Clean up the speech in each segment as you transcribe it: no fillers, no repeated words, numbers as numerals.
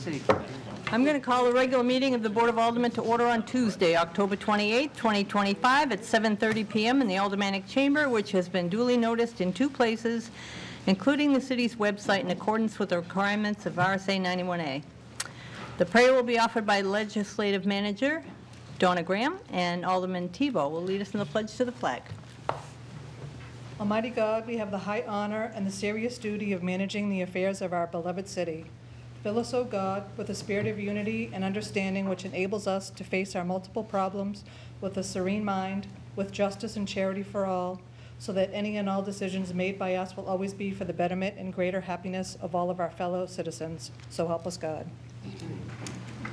sake. I'm going to call the regular meeting of the Board of Aldermen to order on Tuesday, October 28, 2025, at 7:30 p.m. in the Aldermanic Chamber, which has been duly noticed in 2 places, including the city's website in accordance with the requirements of RSA 91A. The prayer will be offered by Legislative Manager Donna Graham, and Alderman Tebow will lead us in the pledge to the flag. Almighty God, we have the high honor and the serious duty of managing the affairs of our beloved city. Fill us, O God, with a spirit of unity and understanding which enables us to face our multiple problems with a serene mind, with justice and charity for all, so that any and all decisions made by us will always be for the betterment and greater happiness of all of our fellow citizens. So help us God.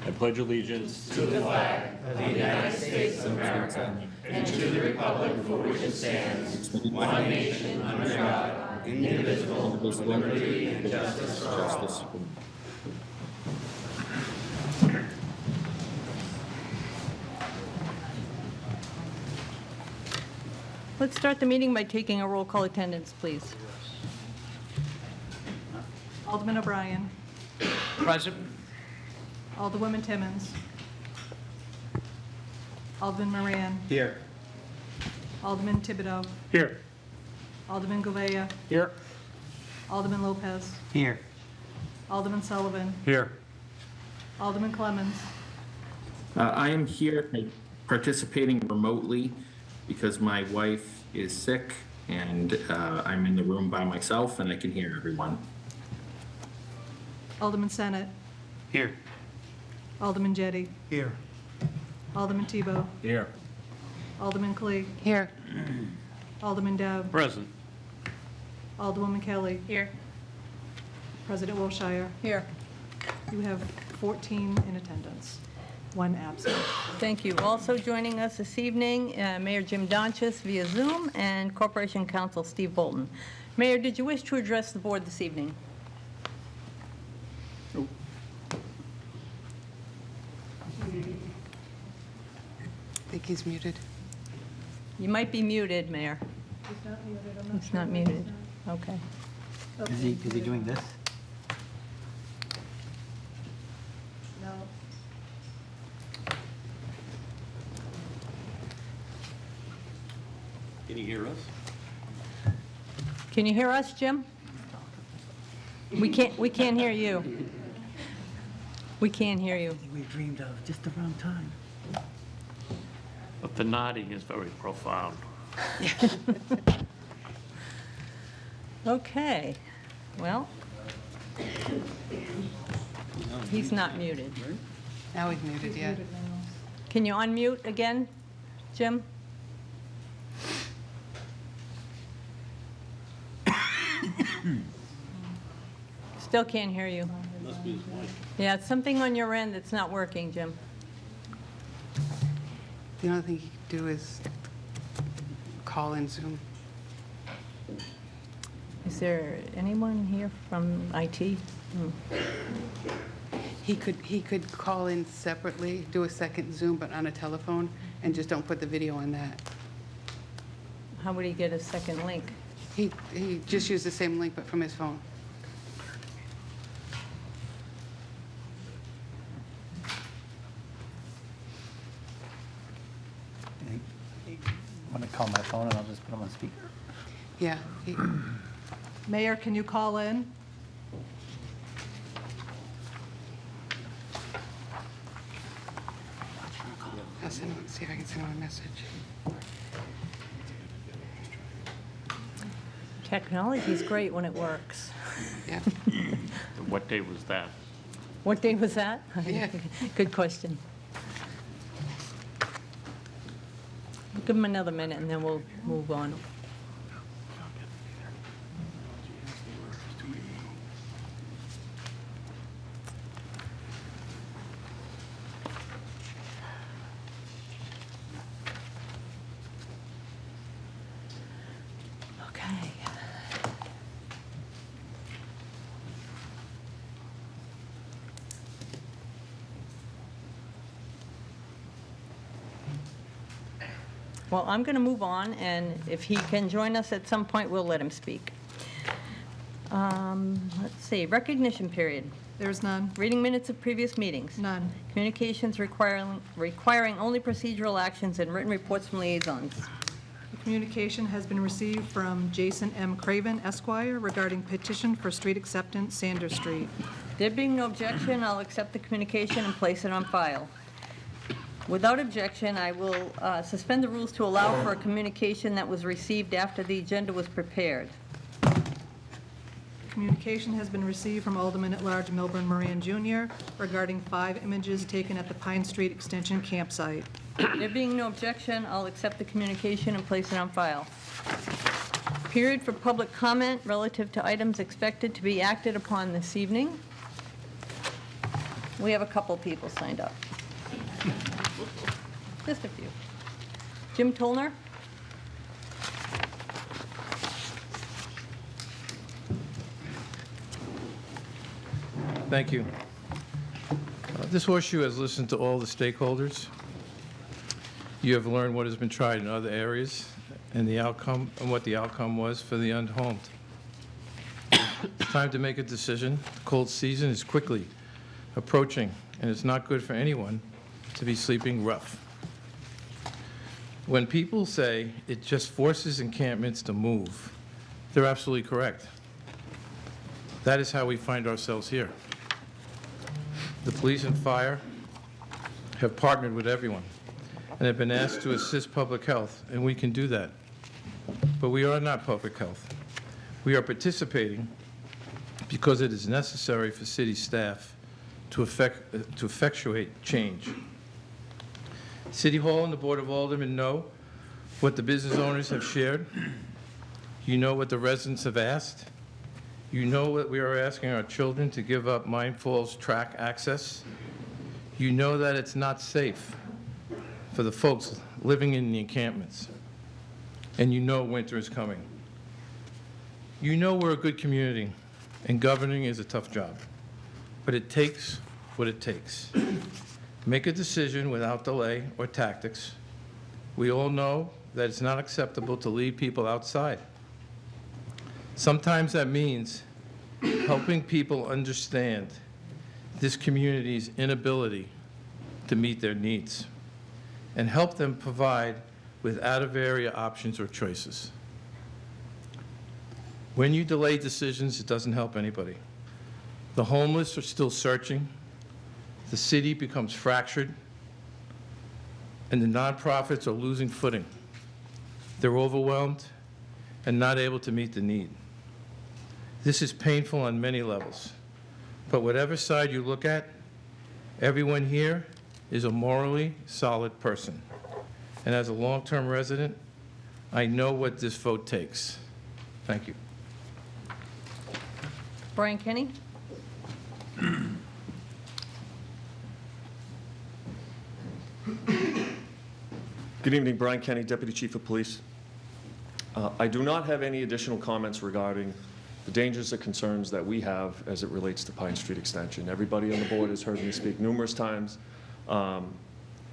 I pledge allegiance to the flag of the United States of America and to the republic for which it stands, one nation under God, indivisible, with liberty and justice for all. Let's start the meeting by taking a roll call attendance, please. Alderman O'Brien. Present. Alderwoman Timmons. Alderman Moran. Here. Alderman Thibodeau. Here. Alderman Gouveia. Here. Alderman Lopez. Here. Alderman Sullivan. Here. Alderman Clemmons. I am here participating remotely because my wife is sick and I'm in the room by myself and I can hear everyone. Alderman Sennett. Here. Alderman Jettie. Here. Alderman Tebow. here. Alderman Clegg. Here. Alderman Dowd. Present. Alderwoman Kelly. Here. President Wilshire. Here. You have 14 in attendance, 1 absent. Thank you. Also joining us this evening, Mayor Jim Donchis via Zoom and Corporation Counsel Steve Bolton. Mayor, did you wish to address the board this evening? I think he's muted. You might be muted, Mayor. He's not muted. I'm not He's sure not if muted. not. Okay. Is he doing this? No. Can you hear us? Can you hear us, Jim? We can't hear you. We can't hear you. We dreamed of just the wrong time. But the nodding is very profound. Okay. Well, he's not muted. Now he's muted, yeah. Muted now. Can you unmute again, Jim? Still can't hear you. Must be his mic. Yeah, it's something on your end that's not working, Jim. The only thing he can do is call in Zoom. Is there anyone here from IT? He could call in separately, do a second Zoom, but on a telephone, and just don't put the video on that. How would he get a second link? He just used the same link, but from his phone. Want to call my phone and I'll just put him on speaker? Yeah. Mayor, can you call in? I'll see if I can send him a message. Technology is great when it works. Yeah. What day was that? What day was that? Yeah. Good question. Give him another minute and then we'll move on. Okay. Well, I'm going to move on, and if he can join us at some point, we'll let him speak. Let's see, recognition period. There is none. Reading minutes of previous meetings. None. Communications requiring only procedural actions and written reports from liaisons. A communication has been received from Jason M. Craven Esquire regarding petition for street acceptance, Sanders Street. There being no objection, I'll accept the communication and place it on file. Without objection, I will suspend the rules to allow for a communication that was received after the agenda was prepared. Communication has been received from Alderman-at-Large Milburn Moran Jr. regarding 5 images taken at the Pine Street Extension campsite. There being no objection, I'll accept the communication and place it on file. Period for public comment relative to items expected to be acted upon this evening. We have a couple people signed up. Just a few. Jim Tolner? Thank you. This horseshoe has listened to all the stakeholders. You have learned what has been tried in other areas and the outcome, and what the outcome was for the unhomed. It's time to make a decision. The cold season is quickly approaching, and it's not good for anyone to be sleeping rough. When people say it just forces encampments to move, they're absolutely correct. That is how we find ourselves here. The police and fire have partnered with everyone and have been asked to assist public health, and we can do that. But we are not public health. We are participating because it is necessary for city staff to effectuate change. City Hall and the Board of Aldermen know what the business owners have shared. You know what the residents have asked. You know that we are asking our children to give up Mine Falls track access. You know that it's not safe for the folks living in the encampments. And you know winter is coming. You know we're a good community, and governing is a tough job. But it takes what it takes. Make a decision without delay or tactics. We all know that it's not acceptable to leave people outside. Sometimes that means helping people understand this community's inability to meet their needs and help them provide with out-of-area options or choices. When you delay decisions, it doesn't help anybody. The homeless are still searching, the city becomes fractured, and the nonprofits are losing footing. They're overwhelmed and not able to meet the need. This is painful on many levels, but whatever side you look at, everyone here is a morally solid person. And as a long-term resident, I know what this vote takes. Thank you. Brian Kenny? Good evening, Brian Kenny, Deputy Chief of Police. I do not have any additional comments regarding the dangers or concerns that we have as it relates to Pine Street Extension. Everybody on the board has heard me speak numerous times.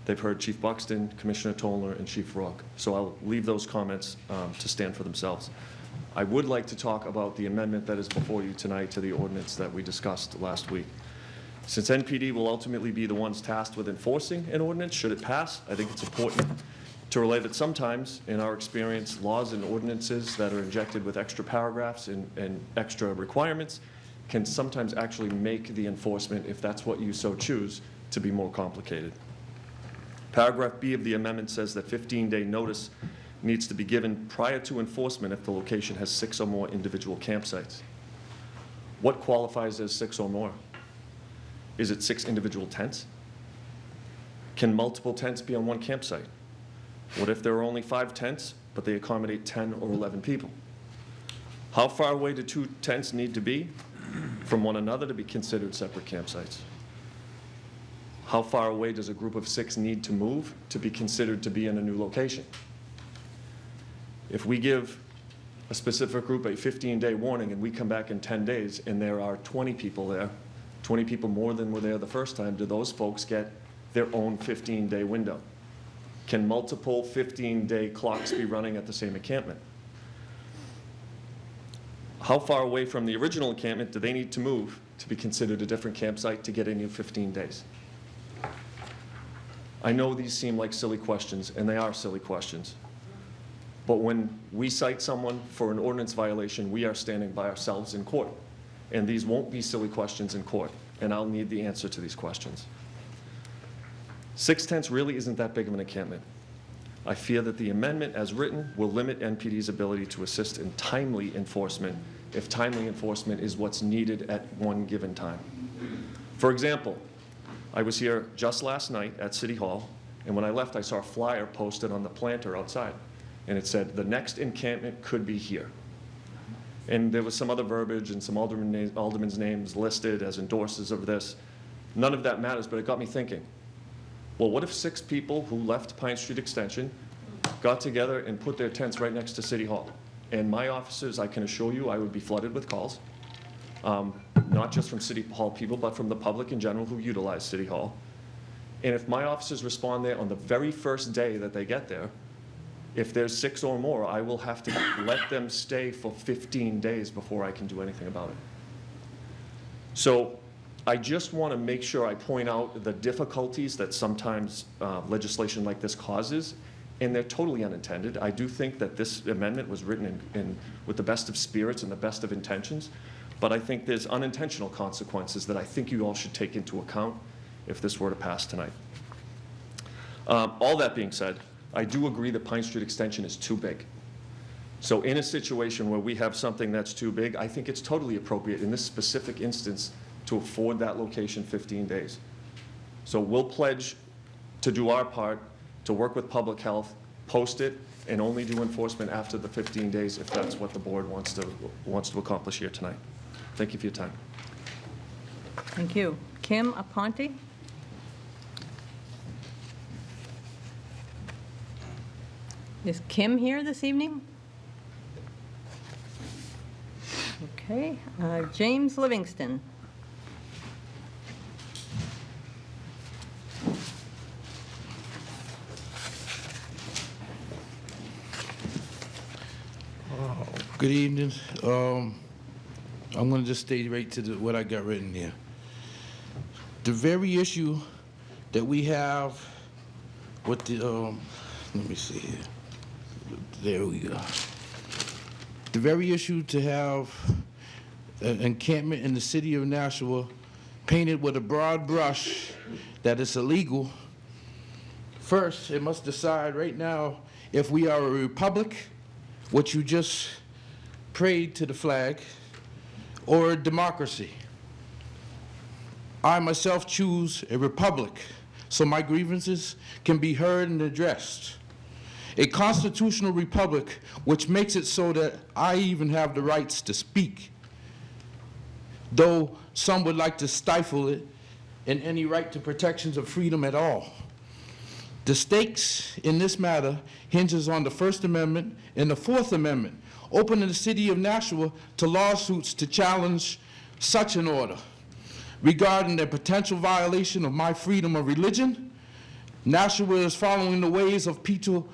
They've heard Chief Buxton, Commissioner Tollner, and Chief Rook. So I'll leave those comments to stand for themselves. I would like to talk about the amendment that is before you tonight to the ordinance that we discussed last week. Since NPD will ultimately be the ones tasked with enforcing an ordinance, should it pass, I think it's important to relay that sometimes, in our experience, laws and ordinances that are injected with extra paragraphs and extra requirements can sometimes actually make the enforcement, if that's what you so choose, to be more complicated. Paragraph B of the amendment says that 15-day notice needs to be given prior to enforcement if the location has 6 or more individual campsites. What qualifies as 6 or more? Is it 6 individual tents? Can multiple tents be on one campsite? What if there are only 5 tents, but they accommodate 10 or 11 people? How far away do 2 tents need to be from one another to be considered separate campsites? How far away does a group of 6 need to move to be considered to be in a new location? If we give a specific group a 15-day warning and we come back in 10 days and there are 20 people there, 20 people more than were there the first time, do those folks get their own 15-day window? Can multiple 15-day clocks be running at the same encampment? How far away from the original encampment do they need to move to be considered a different campsite to get a new 15 days? I know these seem like silly questions, and they are silly questions. But when we cite someone for an ordinance violation, we are standing by ourselves in court. And these won't be silly questions in court, and I'll need the answer to these questions. 6 tents really isn't that big of an encampment. I fear that the amendment as written will limit NPD's ability to assist in timely enforcement if timely enforcement is what's needed at one given time. For example, I was here just last night at City Hall, and when I left, I saw a flyer posted on the planter outside, and it said, "The next encampment could be here." And there was some other verbiage and some aldermen's names listed as endorsers of this. None of that matters, but it got me thinking, well, what if 6 people who left Pine Street Extension got together and put their tents right next to City Hall? And my officers, I can assure you, I would be flooded with calls, not just from City Hall people, but from the public in general who utilize City Hall. And if my officers respond there on the very first day that they get there, if there's 6 or more, I will have to let them stay for 15 days before I can do anything about it. So I just want to make sure I point out the difficulties that sometimes legislation like this causes, and they're totally unintended. I do think that this amendment was written with the best of spirits and the best of intentions, but I think there's unintentional consequences that I think you all should take into account if this were to pass tonight. All that being said, I do agree that Pine Street Extension is too big. So in a situation where we have something that's too big, I think it's totally appropriate in this specific instance to afford that location 15 days. So we'll pledge to do our part, to work with public health, post it, and only do enforcement after the 15 days if that's what the board wants to accomplish here tonight. Thank you for your time. Thank you. Kim Aponte? Is Kim here this evening? Okay. James Livingston? Good evening. I'm going to just stay right to what I got written here. The very issue that we have with the, let me see here. There we go. The very issue to have an encampment in the city of Nashua painted with a broad brush that it's illegal. First, it must decide right now if we are a republic, which you just prayed to the flag, or a democracy. I myself choose a republic, so my grievances can be heard and addressed. A constitutional republic which makes it so that I even have the rights to speak, though some would like to stifle it in any right to protections of freedom at all. The stakes in this matter hinges on the First Amendment and the Fourth Amendment, opening the city of Nashua to lawsuits to challenge such an order. Regarding the potential violation of my freedom of religion, Nashua is following the ways of people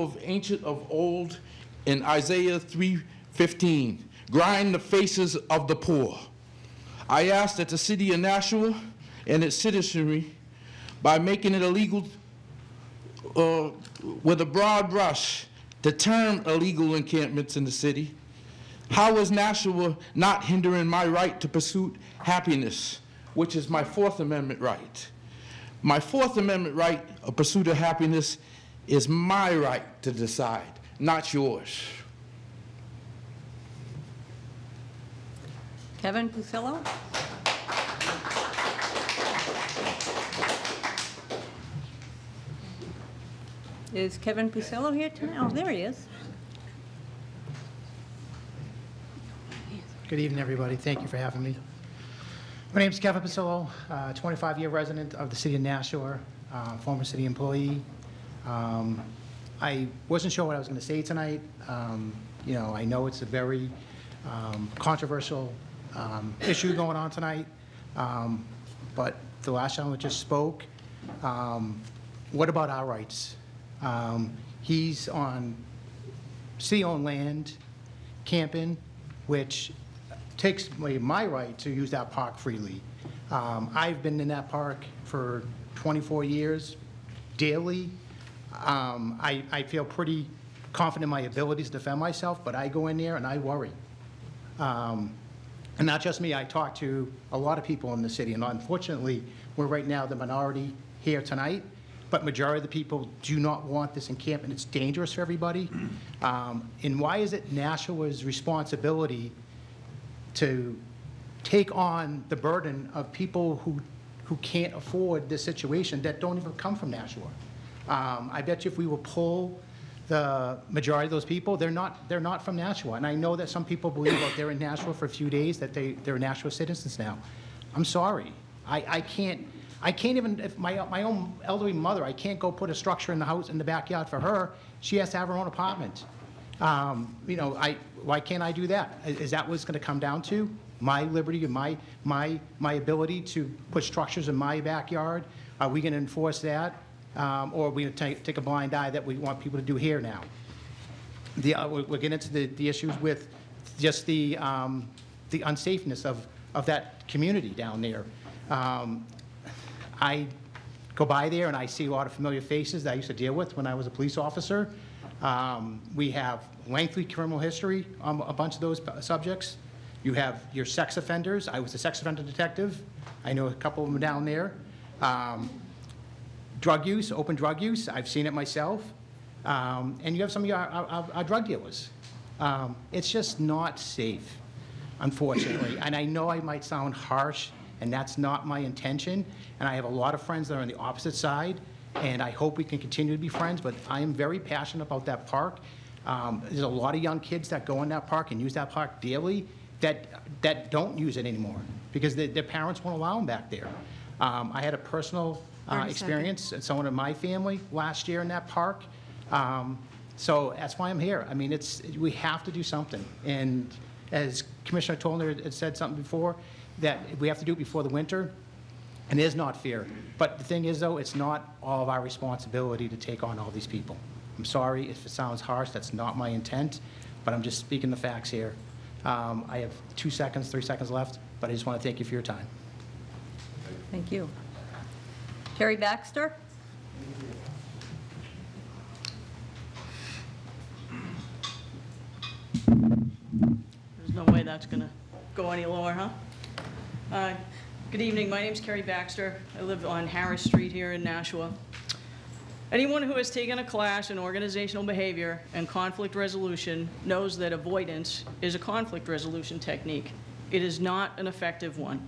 of ancient of old in Isaiah 3:15, grind the faces of the poor. I ask that the city of Nashua and its citizenry, by making it illegal with a broad brush, to term illegal encampments in the city, how is Nashua not hindering my right to pursue happiness, which is my Fourth Amendment right? My Fourth Amendment right of pursuit of happiness is my right to decide, not yours. Kevin Pusillo? Is Kevin Pusillo here tonight? Oh, there he is. Good evening, everybody. Thank you for having me. My name is Kevin Pasillo, 25-year resident of the city of Nashua, former city employee. I wasn't sure what I was going to say tonight. You know, I know it's a very controversial issue going on tonight, but the last gentleman just spoke. What about our rights? He's on city-owned land, camping, which takes away my right to use that park freely. I've been in that park for 24 years, daily. I feel pretty confident in my abilities to defend myself, but I go in there and I worry. And not just me, I talk to a lot of people in the city, and unfortunately, we're right now the minority here tonight, but majority of the people do not want this encampment. It's dangerous for everybody. And why is it Nashua's responsibility to take on the burden of people who can't afford this situation that don't even come from Nashua? I bet you if we will pull the majority of those people, they're not from Nashua. And I know that some people believe that they're in Nashua for a few days, that they're Nashua citizens now. I'm sorry. I can't even, if my own elderly mother, I can't go put a structure in the house, in the backyard for her. She has to have her own apartment. Why can't I do that? Is that what it's going to come down to? My liberty and my ability to put structures in my backyard? Are we going to enforce that? Or are we going to take a blind eye that we want people to do here now? We're getting into the issues with just the unsafeness of that community down there. I go by there and I see a lot of familiar faces that I used to deal with when I was a police officer. We have lengthy criminal history on a bunch of those subjects. You have your sex offenders. I was a sex offender detective. I know a couple of them down there. Drug use, open drug use, I've seen it myself. And you have some of our drug dealers. It's just not safe, unfortunately. And I know I might sound harsh, and that's not my intention. And I have a lot of friends that are on the opposite side, and I hope we can continue to be friends, but I am very passionate about that park. There's a lot of young kids that go in that park and use that park daily that don't use it anymore because their parents won't allow them back there. I had a personal experience at someone in my family last year in that park. So that's why I'm here. I mean, we have to do something. And as Commissioner Tollner had said something before, that we have to do it before the winter, and it is not fair. But the thing is, though, it's not all of our responsibility to take on all these people. I'm sorry if it sounds harsh. That's not my intent, but I'm just speaking the facts here. I have 3 seconds left, but I just want to thank you for your time. Thank you. Terry Baxter? There's no way that's going to go any lower, huh? Good evening. My name's Carrie Baxter. I live on Harris Street here in Nashua. Anyone who has taken a class in organizational behavior and conflict resolution knows that avoidance is a conflict resolution technique. It is not an effective one.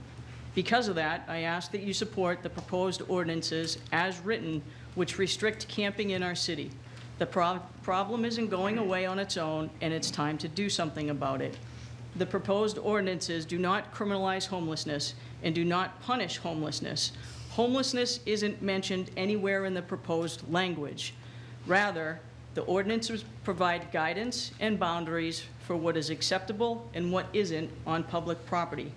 Because of that, I ask that you support the proposed ordinances as written, which restrict camping in our city. The problem isn't going away on its own, and it's time to do something about it. The proposed ordinances do not criminalize homelessness and do not punish homelessness. Homelessness isn't mentioned anywhere in the proposed language. Rather, the ordinances provide guidance and boundaries for what is acceptable and what isn't on public property.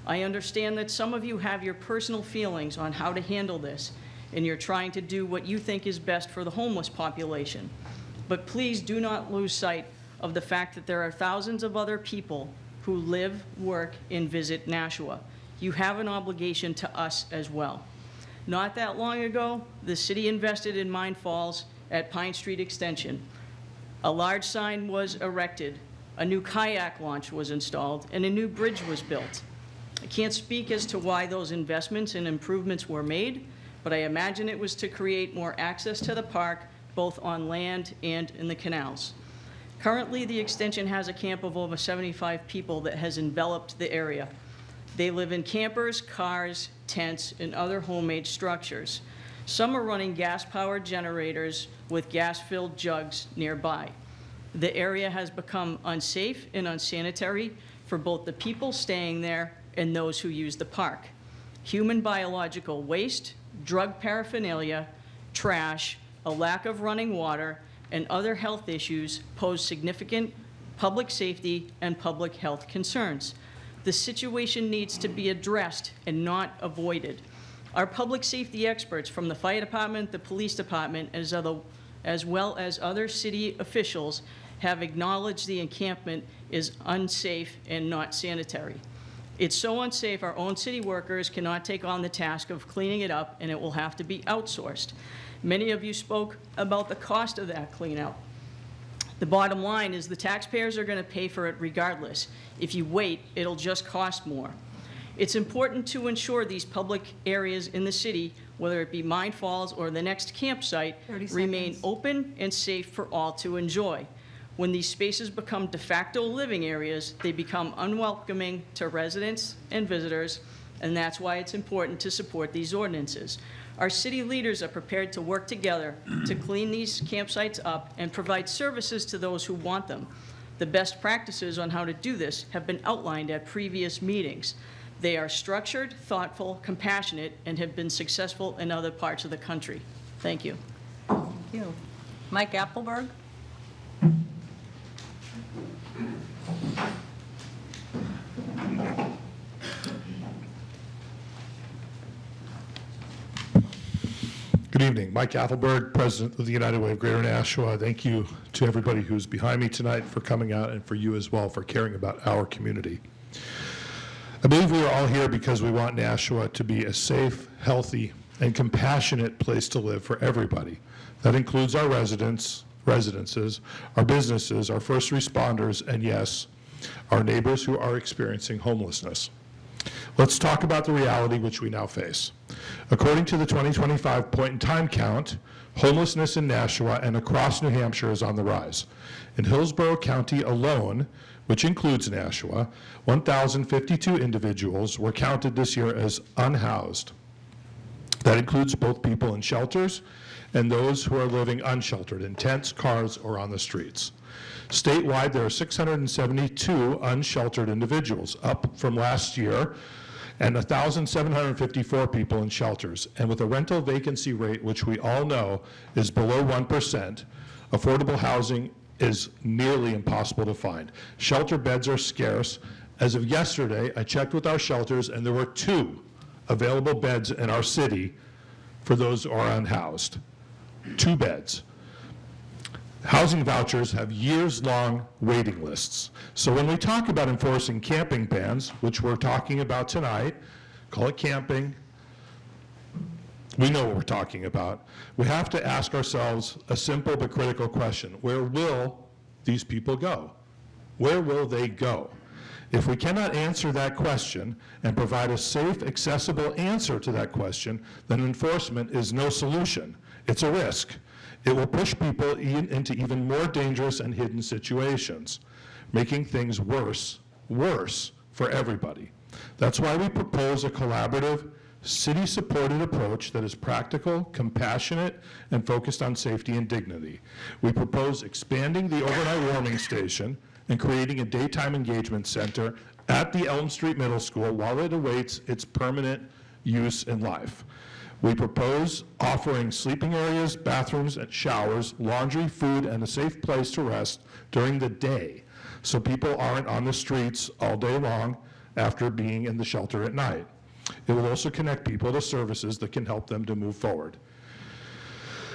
I understand that some of you have your personal feelings on how to handle this, and you're trying to do what you think is best for the homeless population. But please do not lose sight of the fact that there are thousands of other people who live, work, and visit Nashua. You have an obligation to us as well. Not that long ago, the city invested in Mine Falls at Pine Street Extension. A large sign was erected, a new kayak launch was installed, and a new bridge was built. I can't speak as to why those investments and improvements were made, but I imagine it was to create more access to the park, both on land and in the canals. Currently, the extension has a camp of over 75 people that has enveloped the area. They live in campers, cars, tents, and other homemade structures. Some are running gas-powered generators with gas-filled jugs nearby. The area has become unsafe and unsanitary for both the people staying there and those who use the park. Human biological waste, drug paraphernalia, trash, a lack of running water, and other health issues pose significant public safety and public health concerns. The situation needs to be addressed and not avoided. Our public safety experts from the fire department, the police department, as well as other city officials have acknowledged the encampment is unsafe and not sanitary. It's so unsafe, our own city workers cannot take on the task of cleaning it up, and it will have to be outsourced. Many of you spoke about the cost of that cleanup. The bottom line is the taxpayers are going to pay for it regardless. If you wait, it'll just cost more. It's important to ensure these public areas in the city, whether it be Mine Falls or the next campsite, remain open and safe for all to enjoy. When these spaces become de facto living areas, they become unwelcoming to residents and visitors, and that's why it's important to support these ordinances. Our city leaders are prepared to work together to clean these campsites up and provide services to those who want them. The best practices on how to do this have been outlined at previous meetings. They are structured, thoughtful, compassionate, and have been successful in other parts of the country. Thank you. Thank you. Mike Appleberg? Good evening. Mike Athelberg, President of the United Way of Greater Nashua. Thank you to everybody who's behind me tonight for coming out, and for you as well for caring about our community. I believe we are all here because we want Nashua to be a safe, healthy, and compassionate place to live for everybody. That includes our residences, our businesses, our first responders, and yes, our neighbors who are experiencing homelessness. Let's talk about the reality which we now face. According to the 2025 point-in-time count, homelessness in Nashua and across New Hampshire is on the rise. In Hillsborough County alone, which includes Nashua, 1,052 individuals were counted this year as unhoused. That includes both people in shelters and those who are living unsheltered in tents, cars, or on the streets. Statewide, there are 672 unsheltered individuals, up from last year, and 1,754 people in shelters. And with a rental vacancy rate, which we all know is below 1%, affordable housing is nearly impossible to find. Shelter beds are scarce. As of yesterday, I checked with our shelters, and there were 2 available beds in our city for those who are unhoused. 2 beds. Housing vouchers have years-long waiting lists. So when we talk about enforcing camping bans, which we're talking about tonight, call it camping, we know what we're talking about. We have to ask ourselves a simple but critical question. Where will these people go? Where will they go? If we cannot answer that question and provide a safe, accessible answer to that question, then enforcement is no solution. It's a risk. It will push people into even more dangerous and hidden situations, making things worse for everybody. That's why we propose a collaborative, city-supported approach that is practical, compassionate, and focused on safety and dignity. We propose expanding the overnight warming station and creating a daytime engagement center at the Elm Street Middle School while it awaits its permanent use in life. We propose offering sleeping areas, bathrooms, and showers, laundry, food, and a safe place to rest during the day so people aren't on the streets all day long after being in the shelter at night. It will also connect people to services that can help them to move forward.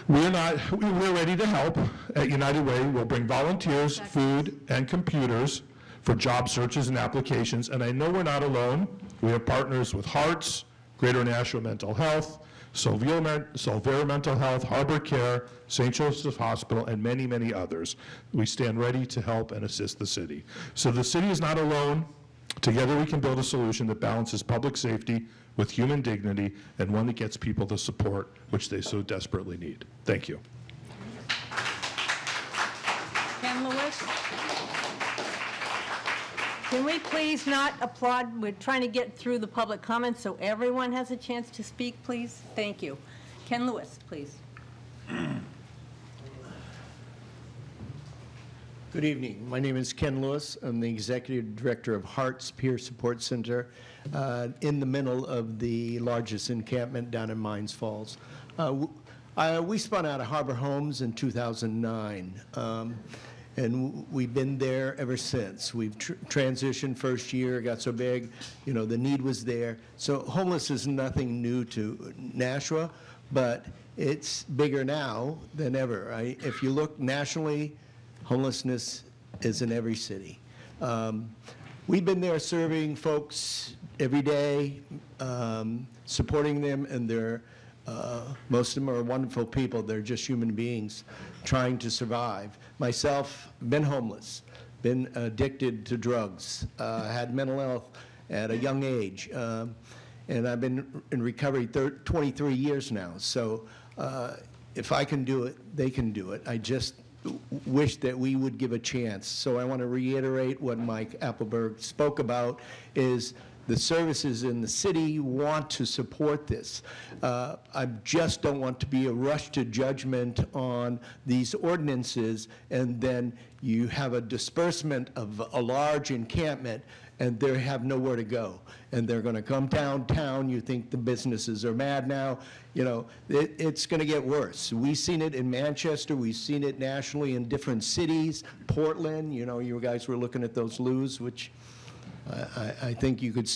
We're ready to help. At United Way, we'll bring volunteers, food, and computers for job searches and applications, and I know we're not alone. We have partners with Hearts, Greater Nashua Mental Health, Solvera Mental Health, Harbor Care, St. Joseph's Hospital, and many, many others. We stand ready to help and assist the city. So the city is not alone. Together we can build a solution that balances public safety with human dignity and one that gets people the support which they so desperately need. Thank you. Ken Lewis? Can we please not applaud? We're trying to get through the public comments so everyone has a chance to speak, please. Thank you. Ken Lewis, please. Good evening. My name is Ken Lewis. I'm the Executive Director of Hearts Peer Support Center in the middle of the largest encampment down in Mines Falls. We spun out of Harbor Homes in 2009, and we've been there ever since. We've transitioned first year, got so big, you know, the need was there. So homeless is nothing new to Nashua, but it's bigger now than ever. If you look nationally, homelessness is in every city. We've been there serving folks every day, supporting them, and most of them are wonderful people. They're just human beings trying to survive. Myself, been homeless, been addicted to drugs, had mental health at a young age, and I've been in recovery 23 years now. So if I can do it, they can do it. I just wish that we would give a chance. So I want to reiterate what Mike Appleberg spoke about, is the services in the city want to support this. I just don't want to be a rush to judgment on these ordinances, and then you have a disbursement of a large encampment and they have nowhere to go. And they're going to come downtown. You think the businesses are mad now. You know, it's going to get worse. We've seen it in Manchester. We've seen it nationally in different cities. Portland, you know, you guys were looking at those loos, which I think you could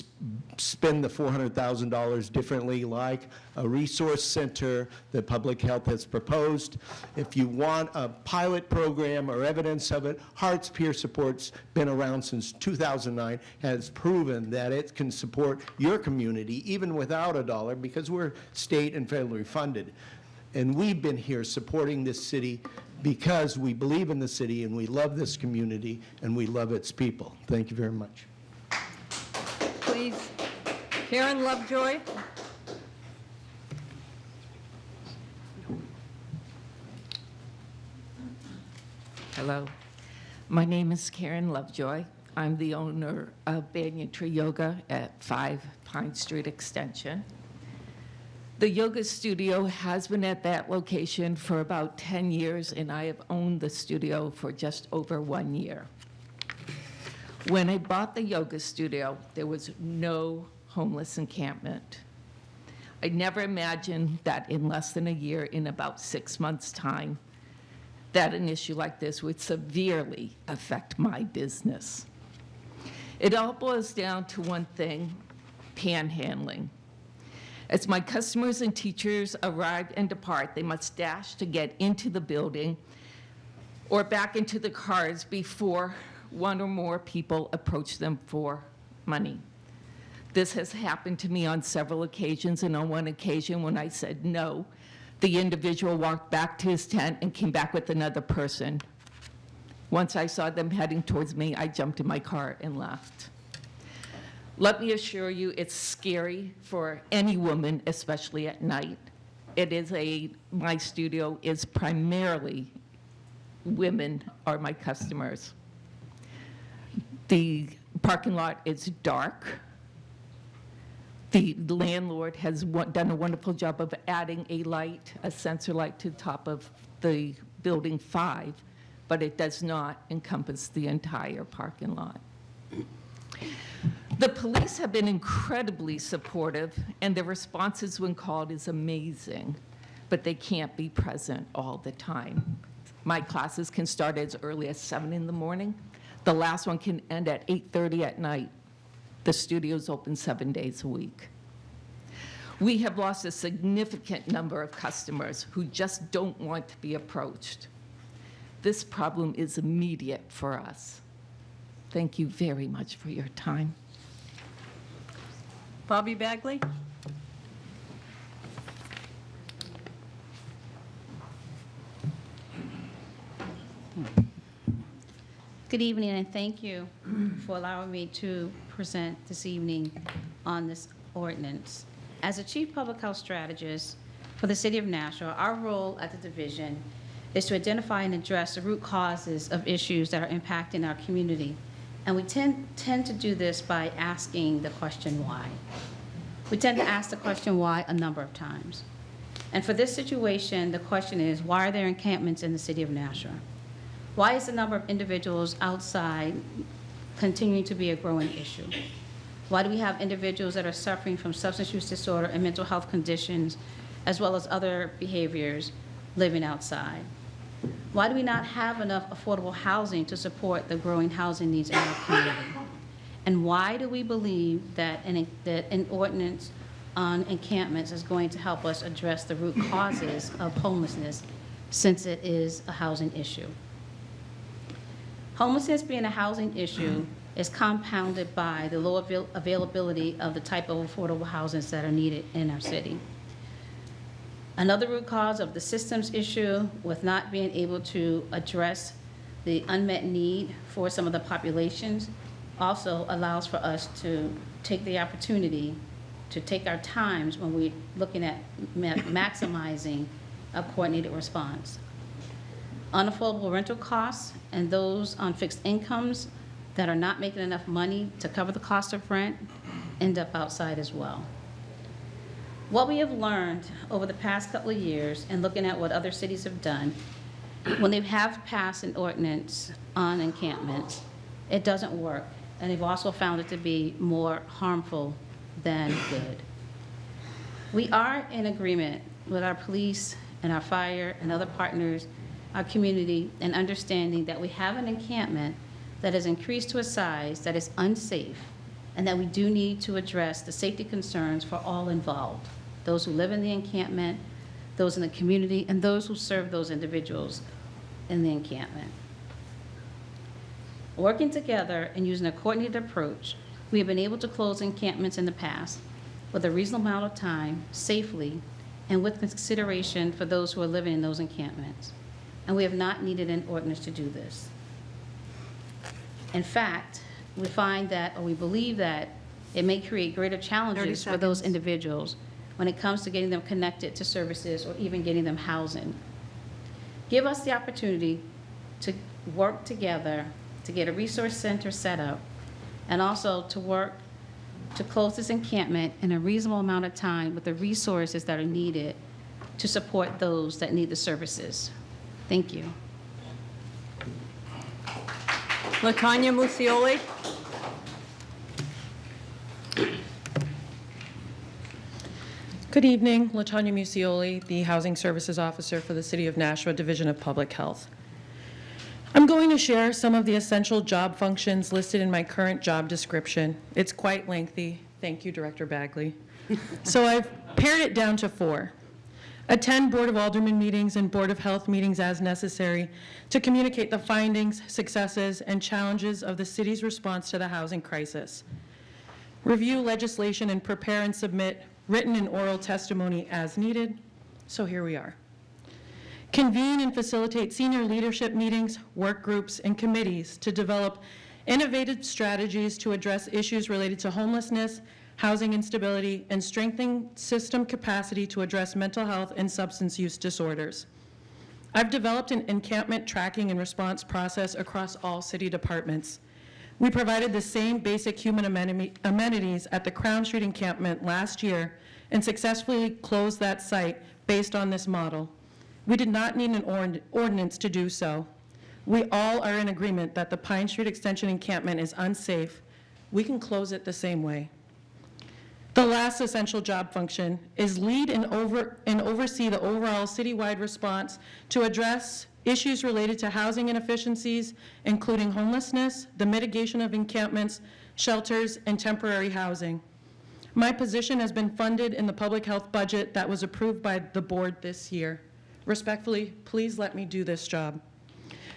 spend the $400,000 differently, like a resource center that Public Health has proposed. If you want a pilot program or evidence of it, Hearts Peer Support's been around since 2009, has proven that it can support your community even without a dollar, because we're state and federally funded. And we've been here supporting this city because we believe in the city and we love this community and we love its people. Thank you very much. Please. Karen Lovejoy. Hello. My name is Karen Lovejoy. I'm the owner of Banyan Tree Yoga at 5 Pine Street Extension. The yoga studio has been at that location for about 10 years, and I have owned the studio for just over 1 year. When I bought the yoga studio, there was no homeless encampment. I never imagined that in less than a year, in about 6 months' time, that an issue like this would severely affect my business. It all boils down to one thing: panhandling. As my customers and teachers arrive and depart, they must dash to get into the building or back into the cars before one or more people approach them for money. This has happened to me on several occasions, and on one occasion when I said no, the individual walked back to his tent and came back with another person. Once I saw them heading towards me, I jumped in my car and left. Let me assure you, it's scary for any woman, especially at night. My studio is primarily women are my customers. The parking lot is dark. The landlord has done a wonderful job of adding a light, a sensor light, to the top of the building 5, but it does not encompass the entire parking lot. The police have been incredibly supportive, and their responses when called is amazing, but they can't be present all the time. My classes can start as early as 7 in the morning. The last one can end at 8:30 at night. The studio's open 7 days a week. We have lost a significant number of customers who just don't want to be approached. This problem is immediate for us. Thank you very much for your time. Bobby Bagley. Good evening, and thank you for allowing me to present this evening on this ordinance. As a Chief Public Health Strategist for the City of Nashua, our role at the division is to identify and address the root causes of issues that are impacting our community. And we tend to do this by asking the question why. We tend to ask the question why a number of times. And for this situation, the question is, why are there encampments in the City of Nashua? Why is the number of individuals outside continuing to be a growing issue? Why do we have individuals that are suffering from substance use disorder and mental health conditions, as well as other behaviors, living outside? Why do we not have enough affordable housing to support the growing housing needs in our community? And why do we believe that an ordinance on encampments is going to help us address the root causes of homelessness, since it is a housing issue? Homelessness being a housing issue is compounded by the low availability of the type of affordable housings that are needed in our city. Another root cause of the systems issue with not being able to address the unmet need for some of the populations also allows for us to take the opportunity to take our times when we're looking at maximizing a coordinated response. Unaffordable rental costs and those on fixed incomes that are not making enough money to cover the cost of rent end up outside as well. What we have learned over the past couple of years and looking at what other cities have done, when they have passed an ordinance on encampments, it doesn't work. And they've also found it to be more harmful than good. We are in agreement with our police and our fire and other partners, our community, and understanding that we have an encampment that has increased to a size that is unsafe, and that we do need to address the safety concerns for all involved, those who live in the encampment, those in the community, and those who serve those individuals in the encampment. Working together and using a coordinated approach, we have been able to close encampments in the past with a reasonable amount of time, safely, and with consideration for those who are living in those encampments. And we have not needed an ordinance to do this. In fact, we find that, or we believe that, it may create greater challenges for those individuals when it comes to getting them connected to services or even getting them housing. Give us the opportunity to work together to get a resource center set up, and also to work to close this encampment in a reasonable amount of time with the resources that are needed to support those that need the services. Thank you. LaTanya Musioli. Good evening, LaTanya Musioli, the Housing Services Officer for the City of Nashua Division of Public Health. I'm going to share some of the essential job functions listed in my current job description. It's quite lengthy. Thank you, Director Bagley. So I've pared it down to 4. Attend Board of Aldermen meetings and Board of Health meetings as necessary to communicate the findings, successes, and challenges of the city's response to the housing crisis. Review legislation and prepare and submit written and oral testimony as needed. So here we are. Convene and facilitate senior leadership meetings, work groups, and committees to develop innovative strategies to address issues related to homelessness, housing instability, and strengthening system capacity to address mental health and substance use disorders. I've developed an encampment tracking and response process across all city departments. We provided the same basic human amenities at the Crown Street encampment last year and successfully closed that site based on this model. We did not need an ordinance to do so. We all are in agreement that the Pine Street Extension encampment is unsafe. We can close it the same way. The last essential job function is lead and oversee the overall citywide response to address issues related to housing inefficiencies, including homelessness, the mitigation of encampments, shelters, and temporary housing. My position has been funded in the public health budget that was approved by the board this year. Respectfully, please let me do this job.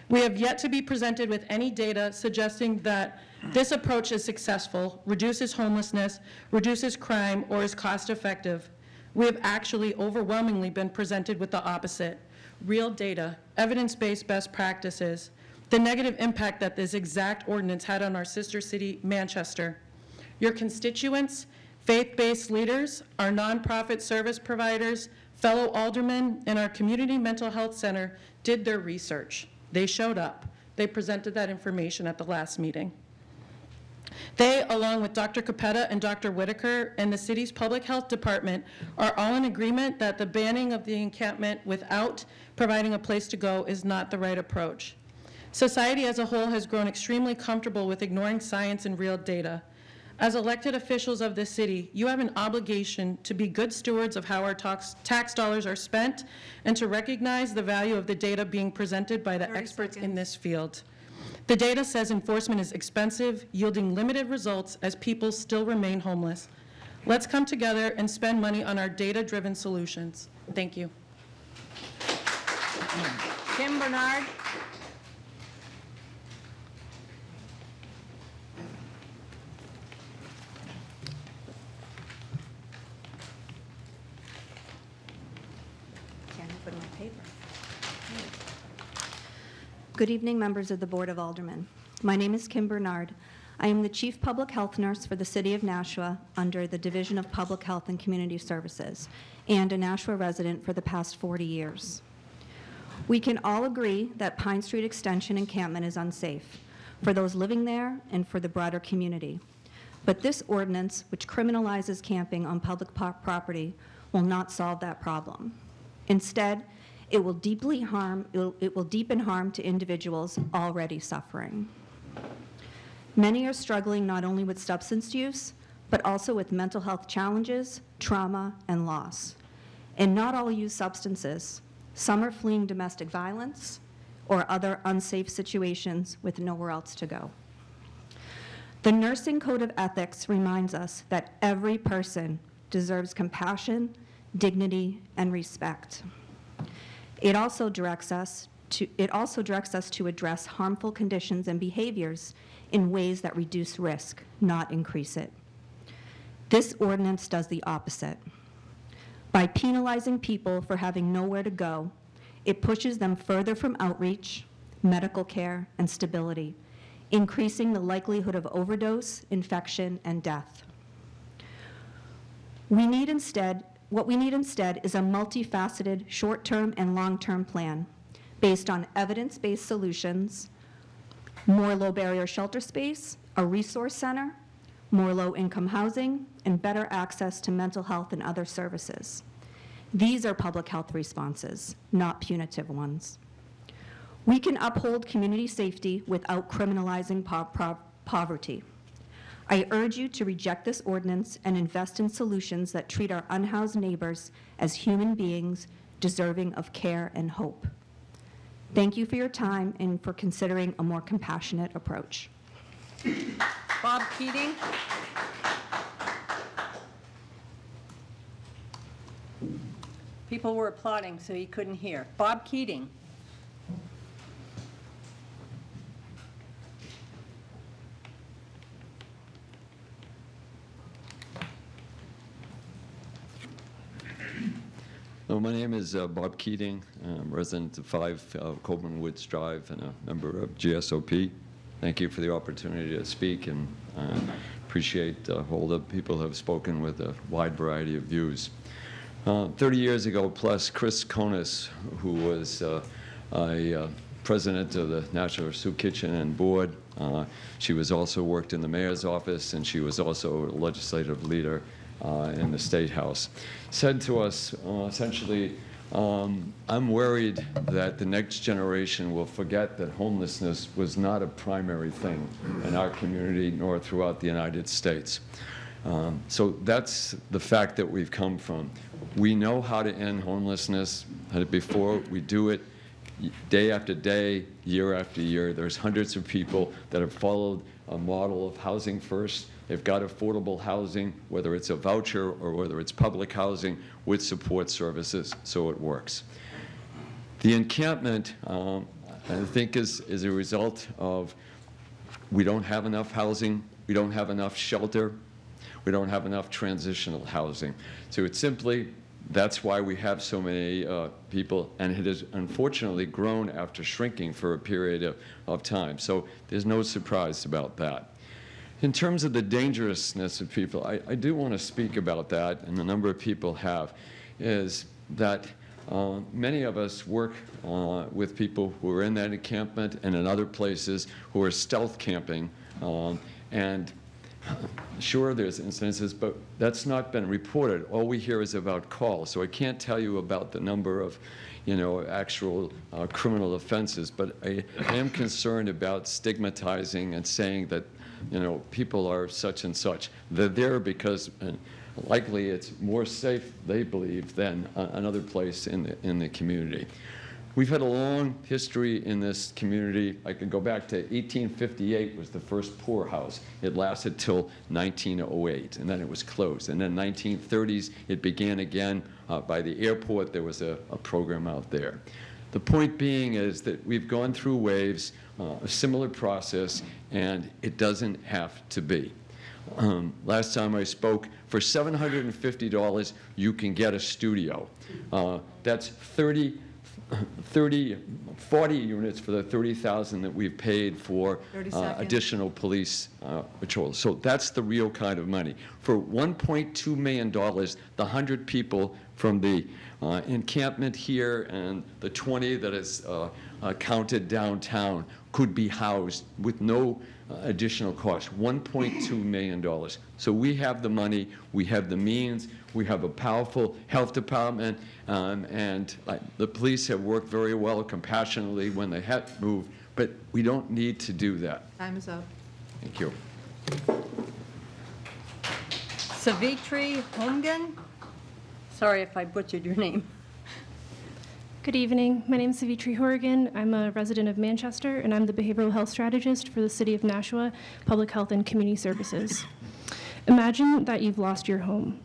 We have yet to be presented with any data suggesting that this approach is successful, reduces homelessness, reduces crime, or is cost effective. We have actually overwhelmingly been presented with the opposite: real data, evidence-based best practices, the negative impact that this exact ordinance had on our sister city, Manchester. Your constituents, faith-based leaders, our nonprofit service providers, fellow aldermen, and our community mental health center did their research. They showed up. They presented that information at the last meeting. They, along with Dr. Capetta and Dr. Whitaker and the city's public health department, are all in agreement that the banning of the encampment without providing a place to go is not the right approach. Society as a whole has grown extremely comfortable with ignoring science and real data. As elected officials of this city, you have an obligation to be good stewards of how our tax dollars are spent and to recognize the value of the data being presented by the experts in this field. The data says enforcement is expensive, yielding limited results as people still remain homeless. Let's come together and spend money on our data-driven solutions. Thank you. Kim Bernard. put in my paper. Good evening, members of the Board of Aldermen. My name is Kim Bernard. I am the Chief Public Health Nurse for the City of Nashua under the Division of Public Health and Community Services, and a Nashua resident for the past 40 years. We can all agree that Pine Street Extension encampment is unsafe for those living there and for the broader community. But this ordinance, which criminalizes camping on public property, will not solve that problem. Instead, it will deepen harm to individuals already suffering. Many are struggling not only with substance use, but also with mental health challenges, trauma, and loss. And not all use substances. Some are fleeing domestic violence or other unsafe situations with nowhere else to go. The Nursing Code of Ethics reminds us that every person deserves compassion, dignity, and respect. It also directs us to address harmful conditions and behaviors in ways that reduce risk, not increase it. This ordinance does the opposite. By penalizing people for having nowhere to go, it pushes them further from outreach, medical care, and stability, increasing the likelihood of overdose, infection, and death. What we need instead is a multifaceted short-term and long-term plan based on evidence-based solutions, more low-barrier shelter space, a resource center, more low-income housing, and better access to mental health and other services. These are public health responses, not punitive ones. We can uphold community safety without criminalizing poverty. I urge you to reject this ordinance and invest in solutions that treat our unhoused neighbors as human beings deserving of care and hope. Thank you for your time and for considering a more compassionate approach. Bob Keating. People were applauding, so he couldn't hear. Bob Keating. My name is Bob Keating. I'm a resident of 5 Coleman Woods Drive and a member of GSOP. Thank you for the opportunity to speak, and appreciate all the people who have spoken with a wide variety of views. 30 years ago plus, Chris Konis, who was a president of the National Soup Kitchen and Board, she was also worked in the mayor's office, and she was also a legislative leader in the State House, said to us essentially, I'm worried that the next generation will forget that homelessness was not a primary thing in our community nor throughout the United States. So that's the fact that we've come from. We know how to end homelessness before. We do it day after day, year after year. There's hundreds of people that have followed a model of housing first. They've got affordable housing, whether it's a voucher or whether it's public housing with support services, so it works. The encampment, I think, is a result of we don't have enough housing, we don't have enough shelter, we don't have enough transitional housing. So it's simply, that's why we have so many people, and it has unfortunately grown after shrinking for a period of time. So there's no surprise about that. In terms of the dangerousness of people, I do want to speak about that, and a number of people have, is that many of us work with people who are in that encampment and in other places who are stealth camping, and sure, there's incidences, but that's not been reported. All we hear is about calls, so I can't tell you about the number of, actual criminal offenses, but I am concerned about stigmatizing and saying that, people are such and such. They're there because likely it's more safe, they believe, than another place in the community. We've had a long history in this community. I could go back to 1858 was the first poorhouse. It lasted till 1908, and then it was closed. And then 1930s, it began again by the airport. There was a program out there. The point being is that we've gone through waves, a similar process, and it doesn't have to be. Last time I spoke, For $750, you can get a studio. That's 40 units for the 30,000 that we've paid for 30 seconds. additional police patrols. So that's the real kind of money. For $1.2 million, the 100 people from the encampment here and the 20 that is counted downtown could be housed with no additional cost, $1.2 million. So we have the money, we have the means, we have a powerful health department, and the police have worked very well compassionately when they had moved, but we don't need to do that. Time is up. Thank you. Savitri Holmgren? Sorry if I butchered your name. Good evening. My name is Savitri Horrigan. I'm a resident of Manchester, and I'm the behavioral health strategist for the City of Nashua Public Health and Community Services. Imagine that you've lost your home.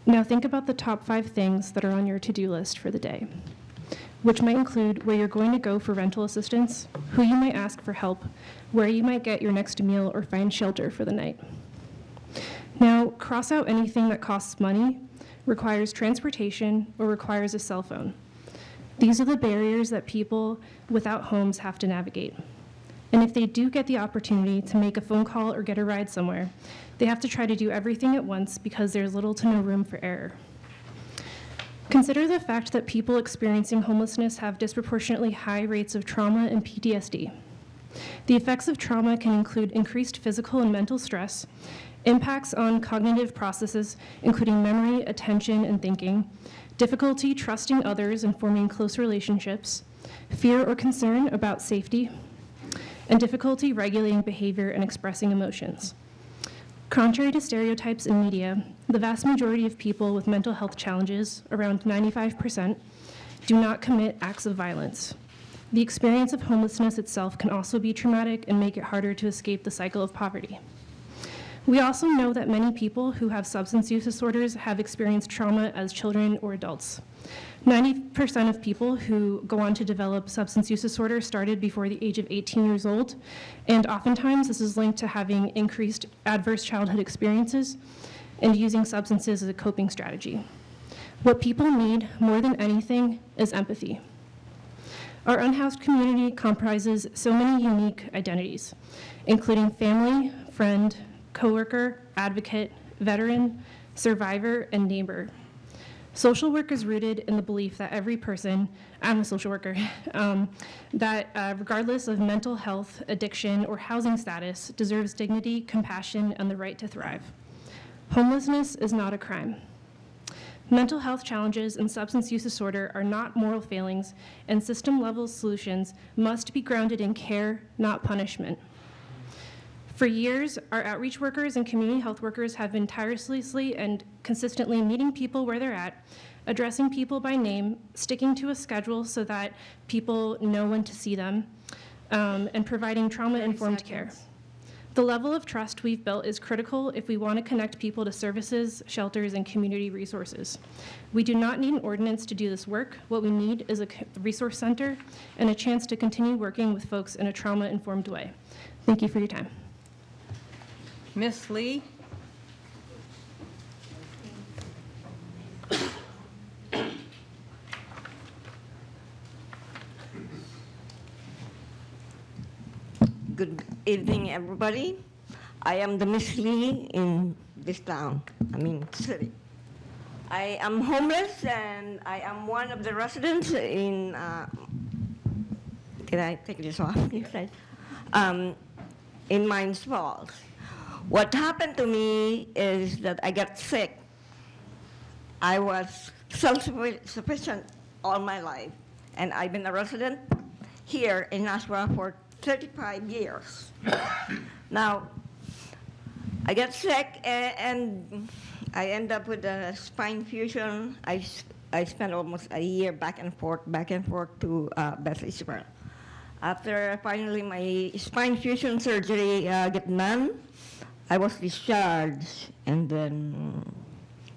Now think about the top 5 things that are on your to-do list for the day, which might include where you're going to go for rental assistance, who you might ask for help, where you might get your next meal or find shelter for the night. Now cross out anything that costs money, requires transportation, or requires a cell phone. These are the barriers that people without homes have to navigate. And if they do get the opportunity to make a phone call or get a ride somewhere, they have to try to do everything at once because there's little to no room for error. Consider the fact that people experiencing homelessness have disproportionately high rates of trauma and PTSD. The effects of trauma can include increased physical and mental stress, impacts on cognitive processes, including memory, attention, and thinking, difficulty trusting others and forming close relationships, fear or concern about safety, and difficulty regulating behavior and expressing emotions. Contrary to stereotypes in media, the vast majority of people with mental health challenges, around 95%, do not commit acts of violence. The experience of homelessness itself can also be traumatic and make it harder to escape the cycle of poverty. We also know that many people who have substance use disorders have experienced trauma as children or adults. 90% of people who go on to develop substance use disorder started before the age of 18 years old, and oftentimes this is linked to having increased adverse childhood experiences and using substances as a coping strategy. What people need more than anything is empathy. Our unhoused community comprises so many unique identities, including family, friend, coworker, advocate, veteran, survivor, and neighbor. Social work is rooted in the belief that every person, I'm a social worker, that regardless of mental health, addiction, or housing status, deserves dignity, compassion, and the right to thrive. Homelessness is not a crime. Mental health challenges and substance use disorder are not moral failings, and system-level solutions must be grounded in care, not punishment. For years, our outreach workers and community health workers have been tirelessly and consistently meeting people where they're at, addressing people by name, sticking to a schedule so that people know when to see them, and providing trauma-informed care. The level of trust we've built is critical if we want to connect people to services, shelters, and community resources. We do not need an ordinance to do this work. What we need is a resource center and a chance to continue working with folks in a trauma-informed way. Thank you for your time. Ms. Lee? Good evening, everybody. I am the Miss Lee in this town, city. I am homeless, and I am one of the residents in, can I take this off? In Mines Falls. What happened to me is that I got sick. I was self-sufficient all my life, and I've been a resident here in Nashua for 35 years. Now, I got sick, and I end up with a spine fusion. I spent almost a year back and forth to Beth Israel. After finally my spine fusion surgery get done, I was discharged, and then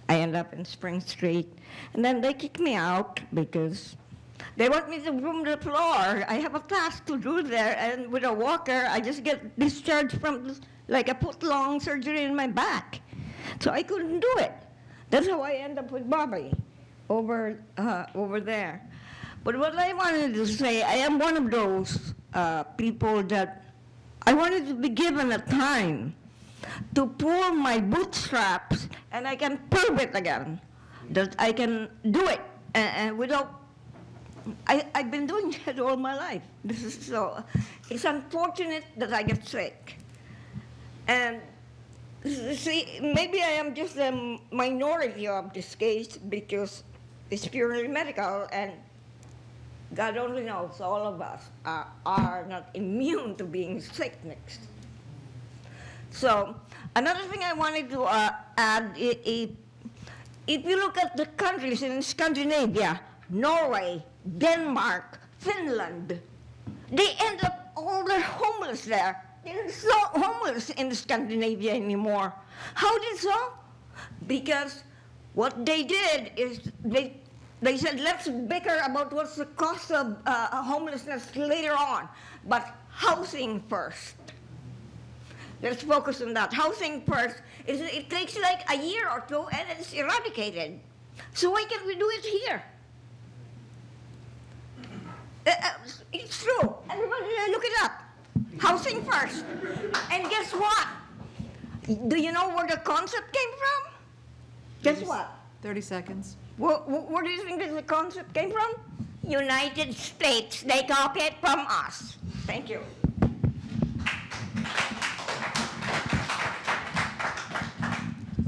I ended up in Spring Street. And then they kicked me out because they want me to broom the floor. I have a task to do there, and with a walker, I just get discharged from like a foot-long surgery in my back. So I couldn't do it. That's how I end up with Bobby over there. But what I wanted to say, I am one of those people that I wanted to be given a time to pull my bootstraps and I can prove it again, that I can do it and without, I've been doing it all my life. So it's unfortunate that I get sick. And see, maybe I am just a minority of this case because it's purely medical, and God only knows all of us are not immune to being sick next. So another thing I wanted to add, if you look at the countries in Scandinavia, Norway, Denmark, Finland, they end up all the homeless there. They're not homeless in Scandinavia anymore. How did so? Because what they did is they said, let's bicker about what's the cost of homelessness later on, but housing first. Let's focus on that. Housing first. It takes like a year or two and it's eradicated. So why can't we do it here? It's true. Everybody look it up. Housing first. And guess what? Do you know where the concept came from? Guess what? 30 seconds. Where do you think the concept came from? United States. They copy it from us. Thank you.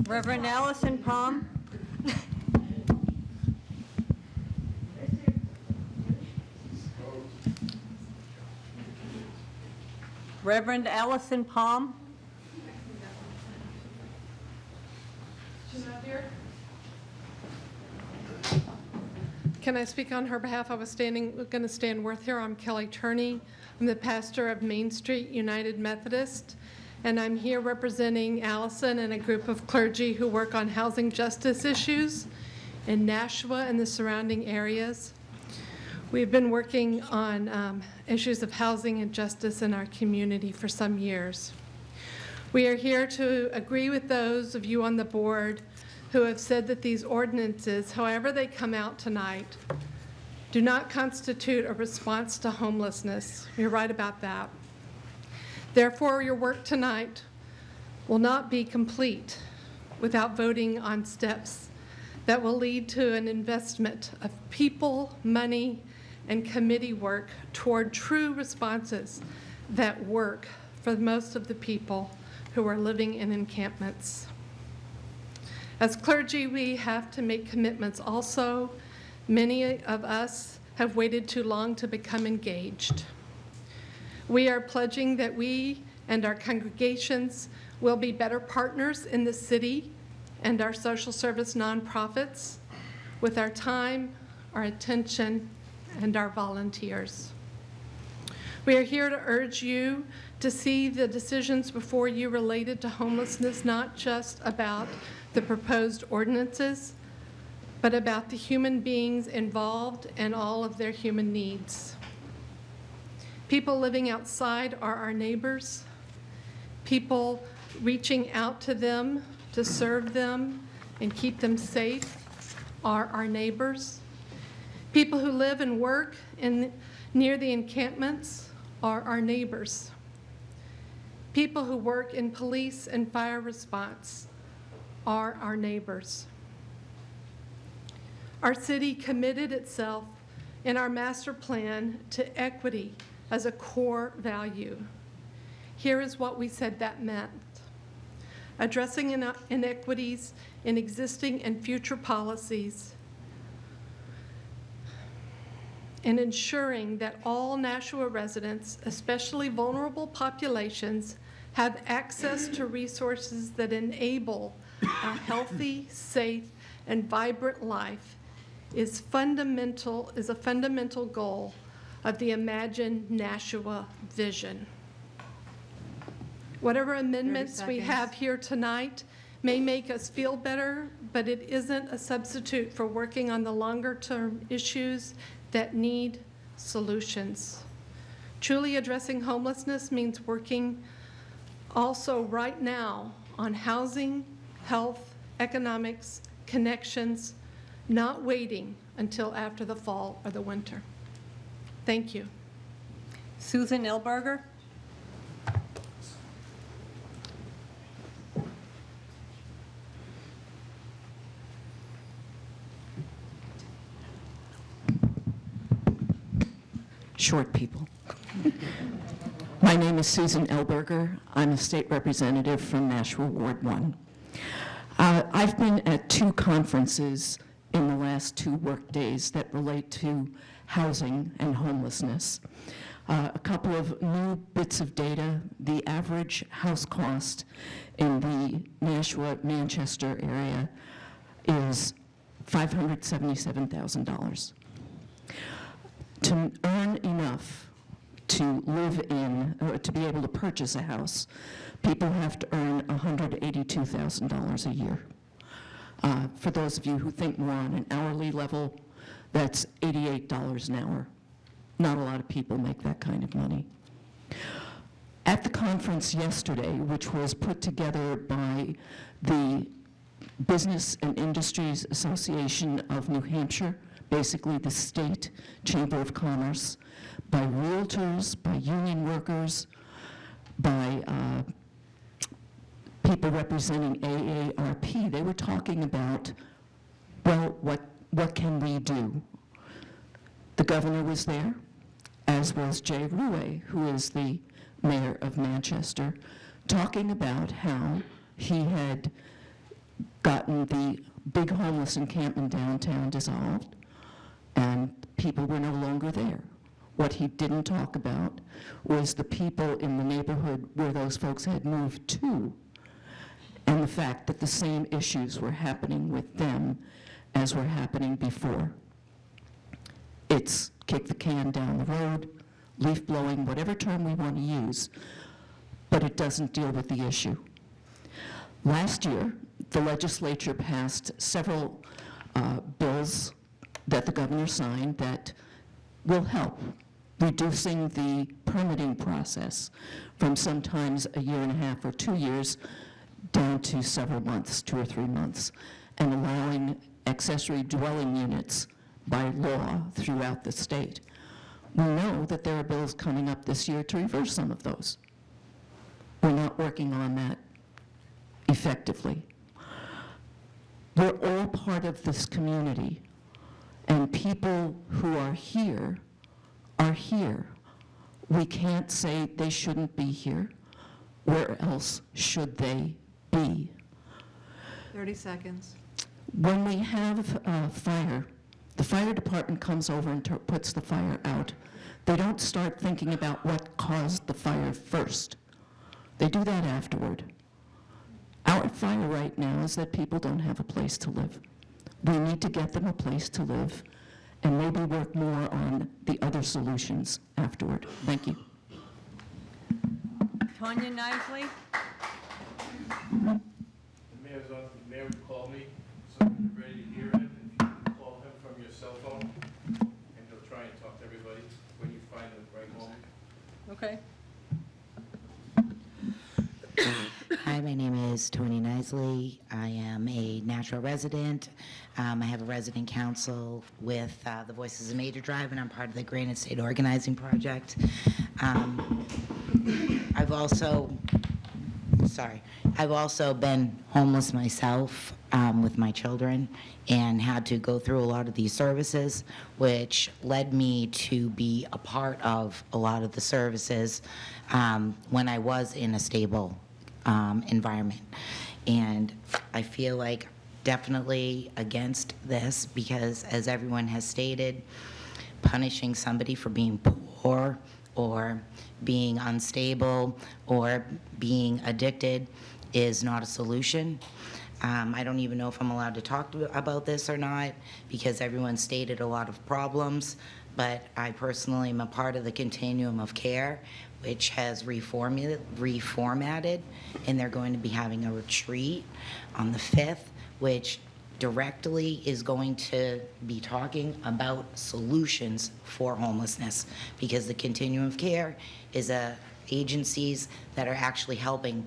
Reverend Allison Palm. Reverend Allison Palm. She's not here. Can I speak on her behalf? I was going to stand with her. I'm Kelly Turney. I'm the pastor of Main Street United Methodist, and I'm here representing Allison and a group of clergy who work on housing justice issues in Nashua and the surrounding areas. We've been working on issues of housing and justice in our community for some years. We are here to agree with those of you on the board who have said that these ordinances, however they come out tonight, do not constitute a response to homelessness. You're right about that. Therefore, your work tonight will not be complete without voting on steps that will lead to an investment of people, money, and committee work toward true responses that work for most of the people who are living in encampments. As clergy, we have to make commitments also. Many of us have waited too long to become engaged. We are pledging that we and our congregations will be better partners in the city and our social service nonprofits with our time, our attention, and our volunteers. We are here to urge you to see the decisions before you related to homelessness not just about the proposed ordinances, but about the human beings involved and all of their human needs. People living outside are our neighbors. People reaching out to them to serve them and keep them safe are our neighbors. People who live and work near the encampments are our neighbors. People who work in police and fire response are our neighbors. Our city committed itself in our master plan to equity as a core value. Here is what we said that meant. Addressing inequities in existing and future policies, and ensuring that all Nashua residents, especially vulnerable populations, have access to resources that enable a healthy, safe, and vibrant life is a fundamental goal of the Imagine Nashua vision. Whatever amendments we have here tonight may make us feel better, but it isn't a substitute for working on the longer-term issues that need solutions. Truly addressing homelessness means working also right now on housing, health, economics, connections, not waiting until after the fall or the winter. Thank you. Susan Ilberger? Short people. My name is Susan Elberger. I'm a state representative from Nashua Ward 1. I've been at 2 conferences in the last 2 work days that relate to housing and homelessness. A couple of new bits of data. The average house cost in the Nashua-Manchester area is $577,000. To earn enough to live in, or to be able to purchase a house, people have to earn $182,000 a year. For those of you who think more on an hourly level, that's $88 an hour. Not a lot of people make that kind of money. At the conference yesterday, which was put together by the Business and Industries Association of New Hampshire, basically the state chamber of commerce, by realtors, by union workers, by people representing AARP, they were talking about, well, what can we do? The governor was there, as was Jay Ruhe, who is the mayor of Manchester, talking about how he had gotten the big homeless encampment downtown dissolved, and people were no longer there. What he didn't talk about was the people in the neighborhood where those folks had moved to, and the fact that the same issues were happening with them as were happening before. It's kick the can down the road, leaf blowing, whatever term we want to use, but it doesn't deal with the issue. Last year, the legislature passed several bills that the governor signed that will help, reducing the permitting process from sometimes a year and a half or 2 years down to several months, 2 or 3 months, and allowing accessory dwelling units by law throughout the state. We know that there are bills coming up this year to reverse some of those. We're not working on that effectively. We're all part of this community, and people who are here are here. We can't say they shouldn't be here. Where else should they be? 30 seconds. When we have fire, the fire department comes over and puts the fire out. They don't start thinking about what caused the fire first. They do that afterward. Our fire right now is that people don't have a place to live. We need to get them a place to live and maybe work more on the other solutions afterward. Thank you. Tanya Nisley? The mayor would call me, so I'm ready to hear him. If you can call him from your cell phone, and he'll try and talk to everybody when you find the right moment. Okay. Hi, my name is Tony Nisley. I am a Nashua resident. I have a resident council with the Voices of Major Drive, and I'm part of the Granite State Organizing Project. I've also been homeless myself with my children and had to go through a lot of these services, which led me to be a part of a lot of the services when I was in a stable environment. And I feel like definitely against this because, as everyone has stated, punishing somebody for being poor or being unstable or being addicted is not a solution. I don't even know if I'm allowed to talk about this or not because everyone stated a lot of problems, but I personally am a part of the continuum of care, which has reformatted, and they're going to be having a retreat on the 5th, which directly is going to be talking about solutions for homelessness, because the continuum of care is agencies that are actually helping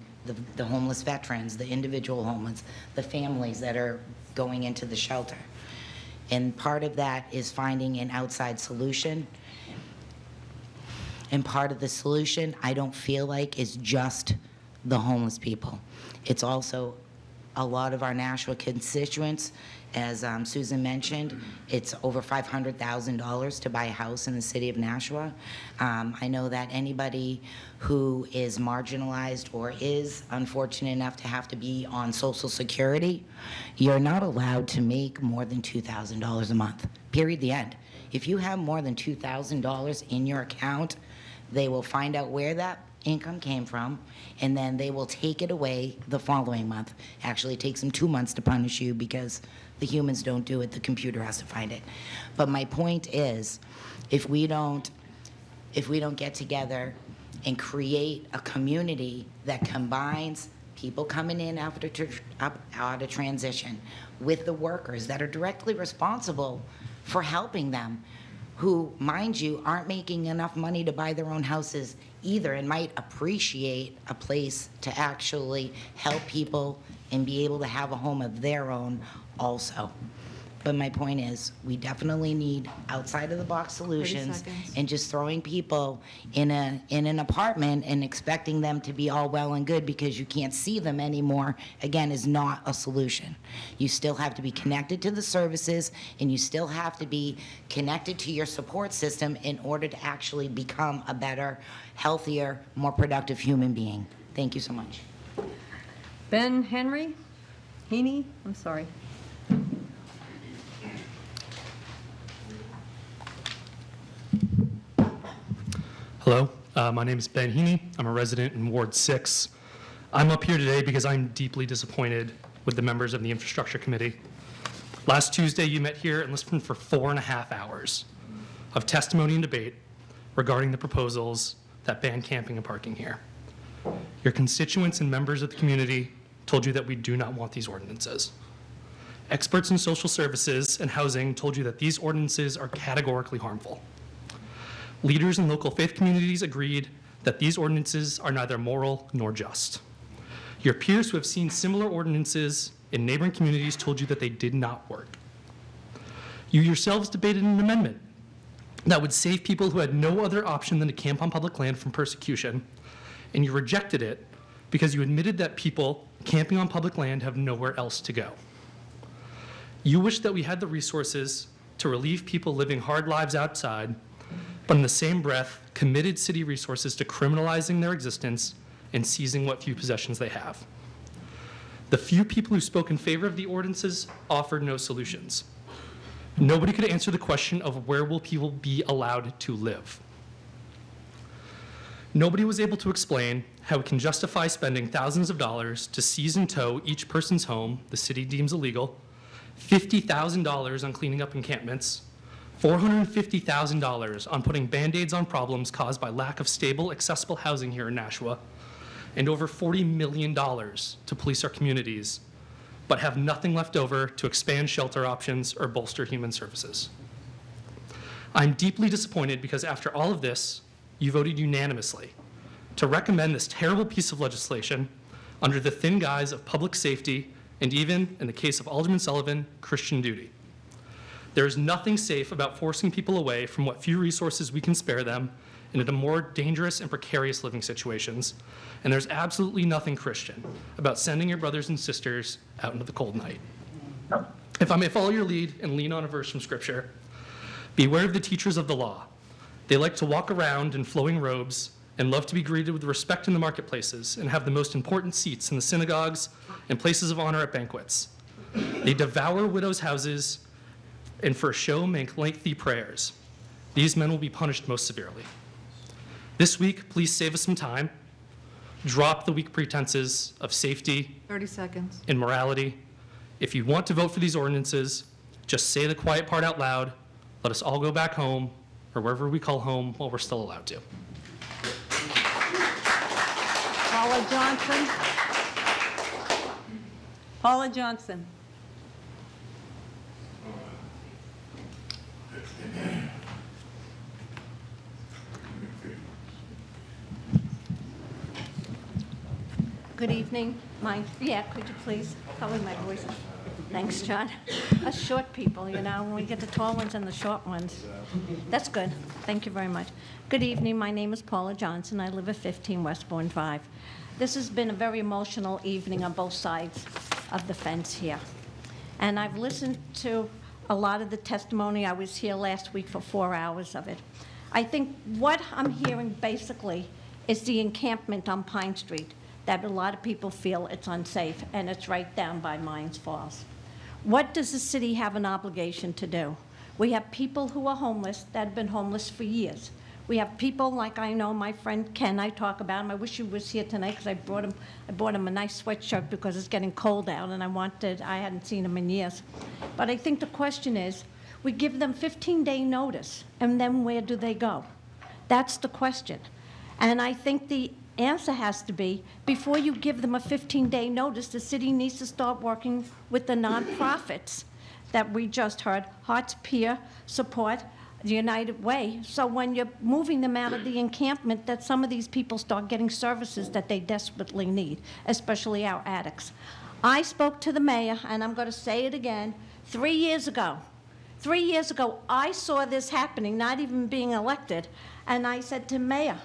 the homeless veterans, the individual homeless, the families that are going into the shelter. And part of that is finding an outside solution. And part of the solution, I don't feel like, is just the homeless people. It's also a lot of our Nashua constituents. As Susan mentioned, it's over $500,000 to buy a house in the city of Nashua. I know that anybody who is marginalized or is unfortunate enough to have to be on Social Security, you're not allowed to make more than $2,000 a month, period, the end. If you have more than $2,000 in your account, they will find out where that income came from, and then they will take it away the following month. Actually, it takes them 2 months to punish you because the humans don't do it, the computer has to find it. But my point is, if we don't get together and create a community that combines people coming in out of transition with the workers that are directly responsible for helping them, who, mind you, aren't making enough money to buy their own houses either and might appreciate a place to actually help people and be able to have a home of their own also. But my point is, we definitely need outside of the box solutions, and just throwing people in an apartment and expecting them to be all well and good because you can't see them anymore, again, is not a solution. You still have to be connected to the services, and you still have to be connected to your support system in order to actually become a better, healthier, more productive human being. Thank you so much. Ben Henry? Heaney? I'm sorry. Hello, my name is Ben Heaney. I'm a resident in Ward 6. I'm up here today because I'm deeply disappointed with the members of the Infrastructure Committee. Last Tuesday, you met here and listened for 4.5 hours of testimony and debate regarding the proposals that ban camping and parking here. Your constituents and members of the community told you that we do not want these ordinances. Experts in social services and housing told you that these ordinances are categorically harmful. Leaders in local faith communities agreed that these ordinances are neither moral nor just. Your peers who have seen similar ordinances in neighboring communities told you that they did not work. You yourselves debated an amendment that would save people who had no other option than to camp on public land from persecution, and you rejected it because you admitted that people camping on public land have nowhere else to go. You wish that we had the resources to relieve people living hard lives outside, but in the same breath, committed city resources to criminalizing their existence and seizing what few possessions they have. The few people who spoke in favor of the ordinances offered no solutions. Nobody could answer the question of where will people be allowed to live. Nobody was able to explain how we can justify spending thousands of dollars to seize and tow each person's home the city deems illegal, $50,000 on cleaning up encampments, $450,000 on putting Band-Aids on problems caused by lack of stable, accessible housing here in Nashua, and over $40 million to police our communities, but have nothing left over to expand shelter options or bolster human services. I'm deeply disappointed because after all of this, you voted unanimously to recommend this terrible piece of legislation under the thin guise of public safety and even, in the case of Alderman Sullivan, Christian duty. There is nothing safe about forcing people away from what few resources we can spare them and into more dangerous and precarious living situations. And there's absolutely nothing Christian about sending your brothers and sisters out into the cold night. If I may follow your lead and lean on a verse from Scripture, beware of the teachers of the law. They like to walk around in flowing robes and love to be greeted with respect in the marketplaces and have the most important seats in the synagogues and places of honor at banquets. They devour widows' houses and for show make lengthy prayers. These men will be punished most severely. This week, please save us some time. Drop the weak pretenses of safety 30 seconds. and morality. If you want to vote for these ordinances, just say the quiet part out loud. Let us all go back home or wherever we call home while we're still allowed to. Paula Johnson. Paula Johnson. Good evening. Could you please cover my voice? Thanks, John. Us short people, you know, when we get the tall ones and the short ones. That's good. Thank you very much. Good evening. My name is Paula Johnson. I live at 15 Westbourne Drive. This has been a very emotional evening on both sides of the fence here. And I've listened to a lot of the testimony. I was here last week for 4 hours of it. I think what I'm hearing basically is the encampment on Pine Street, that a lot of people feel it's unsafe, and it's right down by Mines Falls. What does the city have an obligation to do? We have people who are homeless that have been homeless for years. We have people like I know my friend Ken, I talk about him. I wish he was here tonight because I bought him a nice sweatshirt because it's getting cold out and I hadn't seen him in years. But I think the question is, we give them 15-day notice and then where do they go? That's the question. And I think the answer has to be, before you give them a 15-day notice, the city needs to start working with the nonprofits that we just heard, Hearts Peer Support, the United Way, so when you're moving them out of the encampment, that some of these people start getting services that they desperately need, especially our addicts. I spoke to the mayor, and I'm going to say it again, 3 years ago. 3 years ago, I saw this happening, not even being elected, and I said to Mayor,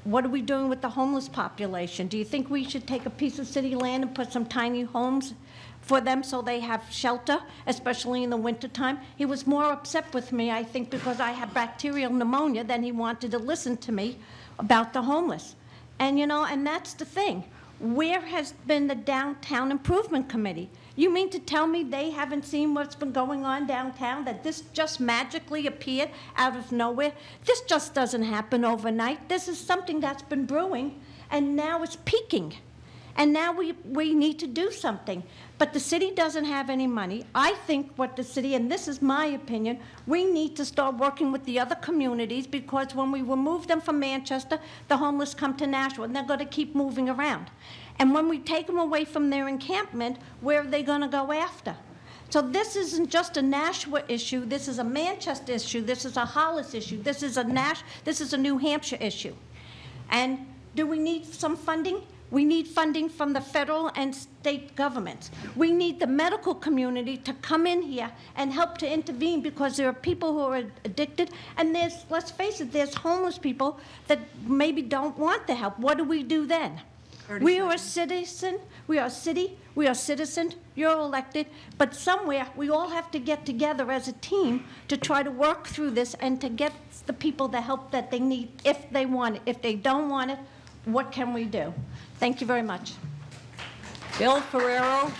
what are we doing with the homeless population? Do you think we should take a piece of city land and put some tiny homes for them so they have shelter, especially in the wintertime? He was more upset with me, I think, because I have bacterial pneumonia than he wanted to listen to me about the homeless. And, you know, and that's the thing. Where has been the Downtown Improvement Committee? You mean to tell me they haven't seen what's been going on downtown, that this just magically appeared out of nowhere? This just doesn't happen overnight. This is something that's been brewing, and now it's peaking. And now we need to do something. But the city doesn't have any money. I think what the city, and this is my opinion, we need to start working with the other communities, because when we remove them from Manchester, the homeless come to Nashua, and they're going to keep moving around. And when we take them away from their encampment, where are they going to go after? So this isn't just a Nashua issue. This is a Manchester issue. This is a Hollis issue. This is a New Hampshire issue. And do we need some funding? We need funding from the federal and state governments. We need the medical community to come in here and help to intervene, because there are people who are addicted, and let's face it, there's homeless people that maybe don't want the help. What do we do then? We are a citizen, we are a city, we are citizens, you're elected, but somewhere we all have to get together as a team to try to work through this and to get the people the help that they need if they want it. If they don't want it, what can we do? Thank you very much. Bill Ferrero.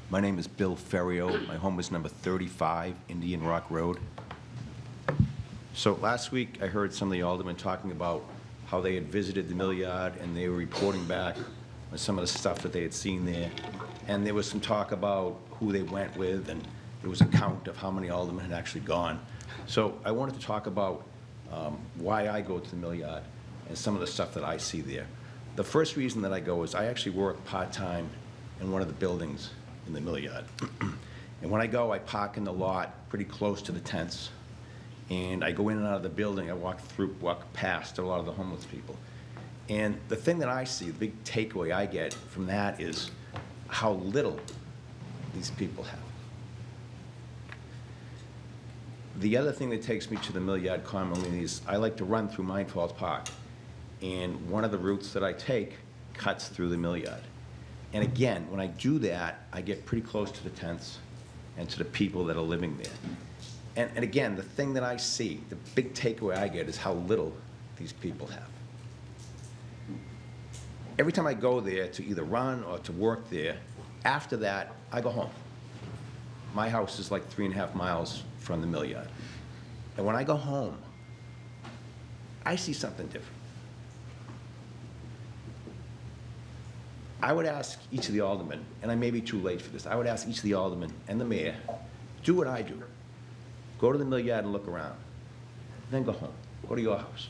My name is Bill Ferrio. My home is number 35 Indian Rock Road. So last week I heard some of the aldermen talking about how they had visited the mill yard and they were reporting back on some of the stuff that they had seen there. And there was some talk about who they went with, and there was a count of how many aldermen had actually gone. So I wanted to talk about why I go to the mill yard and some of the stuff that I see there. The first reason that I go is I actually work part-time in one of the buildings in the mill yard. And when I go, I park in the lot pretty close to the tents. And I go in and out of the building. I walk past a lot of the homeless people. And the thing that I see, the big takeaway I get from that is how little these people have. The other thing that takes me to the mill yard commonly is I like to run through Mine Falls Park. And one of the routes that I take cuts through the mill yard. And again, when I do that, I get pretty close to the tents and to the people that are living there. And again, the thing that I see, the big takeaway I get is how little these people have. Every time I go there to either run or to work there, after that, I go home. My house is like 3.5 miles from the mill yard. And when I go home, I see something different. I would ask each of the aldermen, and I may be too late for this, I would ask each of the aldermen and the mayor, do what I do. Go to the mill yard and look around. Then go home. Go to your house.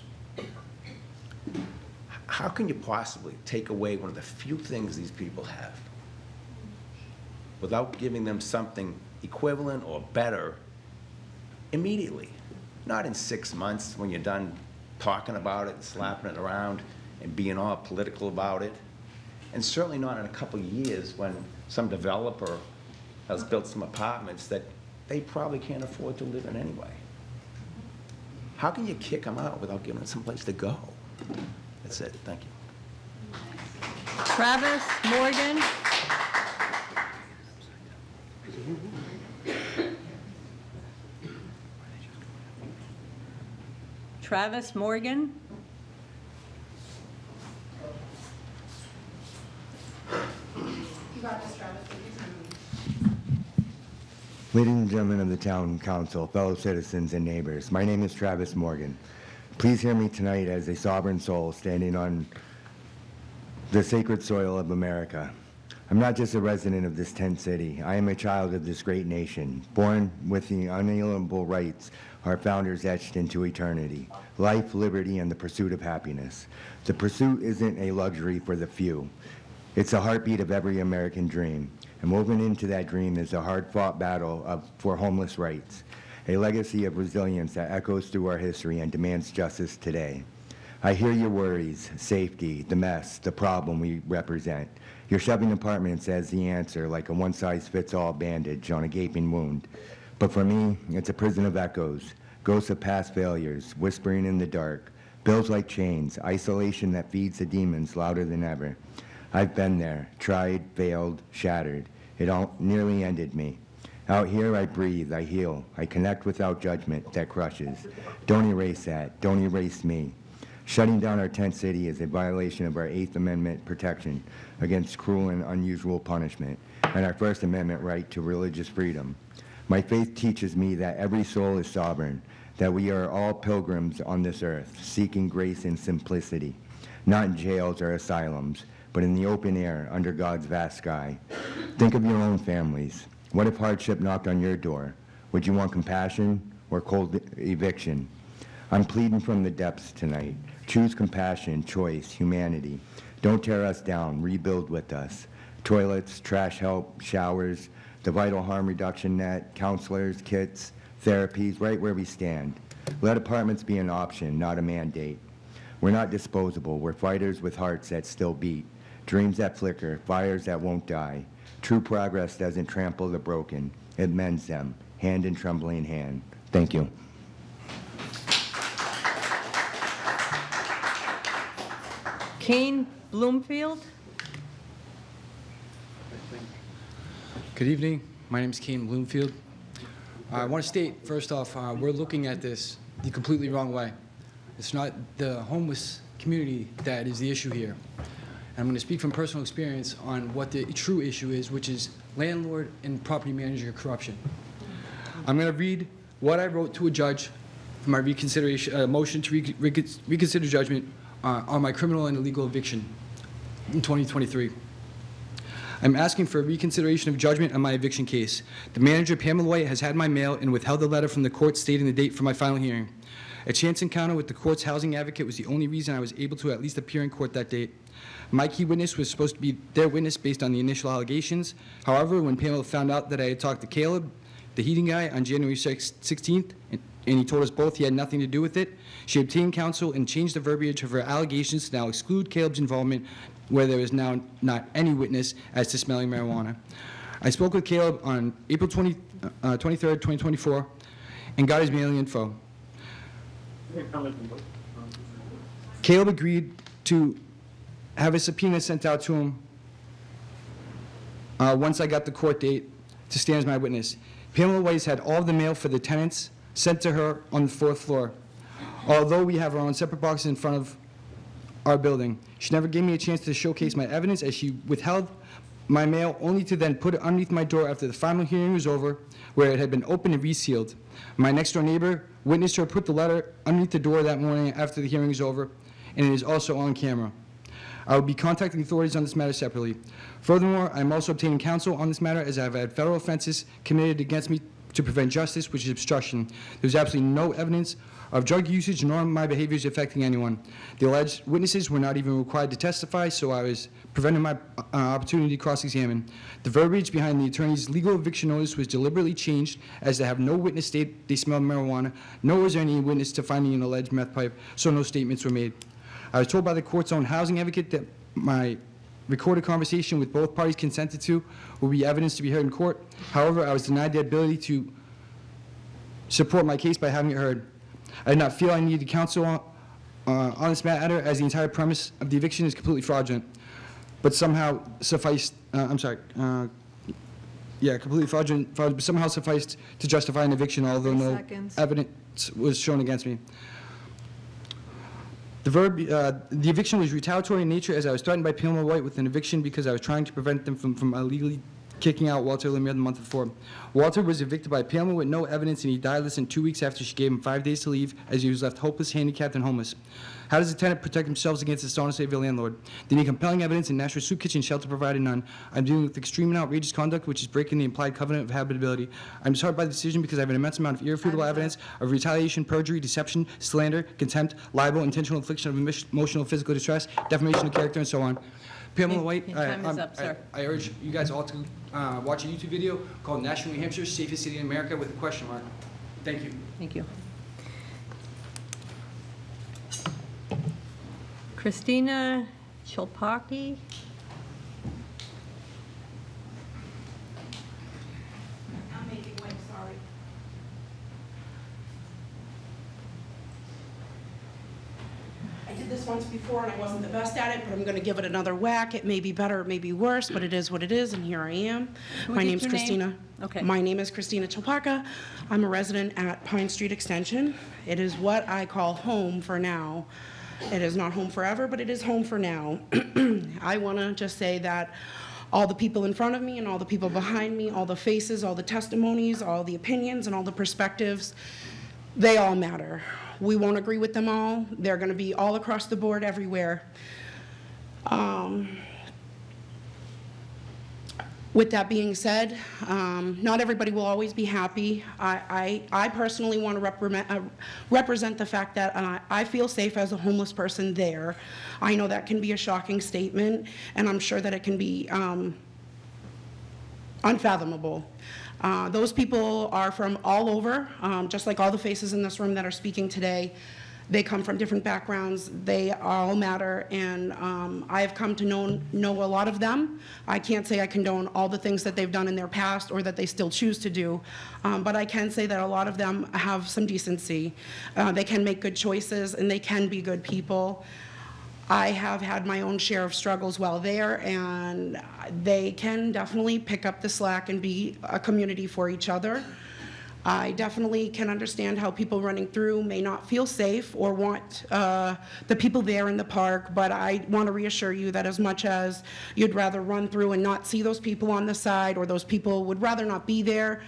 How can you possibly take away one of the few things these people have without giving them something equivalent or better immediately? Not in 6 months when you're done talking about it, slapping it around, and being all political about it. And certainly not in a couple of years when some developer has built some apartments that they probably can't afford to live in anyway. How can you kick them out without giving them someplace to go? That's it. Thank you. Travis Morgan. Travis Morgan. Ladies and gentlemen of the Town Council, fellow citizens and neighbors, my name is Travis Morgan. Please hear me tonight as a sovereign soul standing on the sacred soil of America. I'm not just a resident of this tent city. I am a child of this great nation, born with the unalienable rights our founders etched into eternity: life, liberty, and the pursuit of happiness. The pursuit isn't a luxury for the few. It's the heartbeat of every American dream. And woven into that dream is a hard-fought battle for homeless rights, a legacy of resilience that echoes through our history and demands justice today. I hear your worries, safety, the mess, the problem we represent. You're shoving apartments as the answer, like a one-size-fits-all bandage on a gaping wound. But for me, it's a prison of echoes, ghosts of past failures, whispering in the dark, bills like chains, isolation that feeds the demons louder than ever. I've been there, tried, failed, shattered. It all nearly ended me. Out here, I breathe, I heal, I connect without judgment that crushes. Don't erase that, don't erase me. Shutting down our tent city is a violation of our 8th Amendment protection against cruel and unusual punishment, and our First Amendment right to religious freedom. My faith teaches me that every soul is sovereign, that we are all pilgrims on this earth, seeking grace and simplicity, not in jails or asylums, but in the open air under God's vast sky. Think of your own families. What if hardship knocked on your door? Would you want compassion or cold eviction? I'm pleading from the depths tonight. Choose compassion, choice, humanity. Don't tear us down, rebuild with us. Toilets, trash help, showers, the vital harm reduction net, counselors, kits, therapies, right where we stand. Let apartments be an option, not a mandate. We're not disposable. We're fighters with hearts that still beat. Dreams that flicker, fires that won't die. True progress doesn't trample the broken. It mends them, hand in trembling hand. Thank you. Kane Bloomfield. Good evening. My name is Kane Bloomfield. I want to state, first off, we're looking at this the completely wrong way. It's not the homeless community that is the issue here. I'm going to speak from personal experience on what the true issue is, which is landlord and property manager corruption. I'm going to read what I wrote to a judge for my reconsideration, motion to reconsider judgment on my criminal and illegal eviction in 2023. I'm asking for a reconsideration of judgment on my eviction case. The manager, Pamela White, has had my mail and withheld the letter from the court stating the date for my final hearing. A chance encounter with the court's housing advocate was the only reason I was able to at least appear in court that date. My key witness was supposed to be their witness based on the initial allegations. However, when Pamela found out that I had talked to Caleb, the heating guy, on January 16th, and he told us both he had nothing to do with it, she obtained counsel and changed the verbiage of her allegations to now exclude Caleb's involvement, where there is now not any witness as to smelling marijuana. I spoke with Caleb on April 23rd, 2024, and got his mailing info. Caleb agreed to have a subpoena sent out to him once I got the court date to stand as my witness. Pamela Weiss had all of the mail for the tenants sent to her on the 4th floor. Although we have our own separate boxes in front of our building, she never gave me a chance to showcase my evidence, as she withheld my mail only to then put it underneath my door after the final hearing was over, where it had been opened and resealed. My next door neighbor witnessed her put the letter underneath the door that morning after the hearing was over, and it is also on camera. I will be contacting authorities on this matter separately. Furthermore, I am also obtaining counsel on this matter, as I have had federal offenses committed against me to prevent justice, which is obstruction. There's absolutely no evidence of drug usage nor my behaviors affecting anyone. The alleged witnesses were not even required to testify, so I was prevented my opportunity to cross-examine. The verbiage behind the attorney's legal eviction notice was deliberately changed as to have no witness state they smelled marijuana, nor was there any witness to finding an alleged meth pipe, so no statements were made. I was told by the court's own housing advocate that my recorded conversation with both parties consented to will be evidence to be heard in court. However, I was denied the ability to support my case by having it heard. I did not feel I needed counsel on this matter, as the entire premise of the eviction is completely fraudulent, but somehow sufficed, completely fraudulent, but somehow sufficed to justify an eviction, although no evidence was shown against me. The eviction was retaliatory in nature, as I was threatened by Pamela White with an eviction because I was trying to prevent them from illegally kicking out Walter Lemire the month before. Walter was evicted by Pamela with no evidence, and he died less than 2 weeks after she gave him 5 days to leave, as he was left hopeless, handicapped, and homeless. How does a tenant protect themselves against the dishonesty of a landlord? They need compelling evidence, and Nashua Soup Kitchen shelter provided none. I'm dealing with extreme and outrageous conduct, which is breaking the implied covenant of habitability. I'm disheartened by the decision because I have an immense amount of irrefutable evidence of retaliation, perjury, deception, slander, contempt, libel, intentional infliction of emotional, physical distress, defamation of character, and so on. Pamela White, Your time is up, sir. I urge you guys all to watch a YouTube video called Nashua, New Hampshire, Safest City in America with a question mark. Thank you. Thank you. Christina Chilpaki. I'm making way, sorry. I did this once before and I wasn't the best at it, but I'm going to give it another whack. It may be better, it may be worse, but it is what it is, and here I am. My name's Christina. Okay. My name is Christina Chilpaka. I'm a resident at Pine Street Extension. It is what I call home for now. It is not home forever, but it is home for now. I want to just say that all the people in front of me and all the people behind me, all the faces, all the testimonies, all the opinions, and all the perspectives, they all matter. We won't agree with them all. They're going to be all across the board everywhere. With that being said, not everybody will always be happy. I personally want to represent the fact that I feel safe as a homeless person there. I know that can be a shocking statement, and I'm sure that it can be unfathomable. Those people are from all over, just like all the faces in this room that are speaking today. They come from different backgrounds. They all matter, and I've come to know a lot of them. I can't say I condone all the things that they've done in their past or that they still choose to do, but I can say that a lot of them have some decency. They can make good choices, and they can be good people. I have had my own share of struggles while there, and they can definitely pick up the slack and be a community for each other. I definitely can understand how people running through may not feel safe or want the people there in the park, but I want to reassure you that as much as you'd rather run through and not see those people on the side, or those people would rather not be there,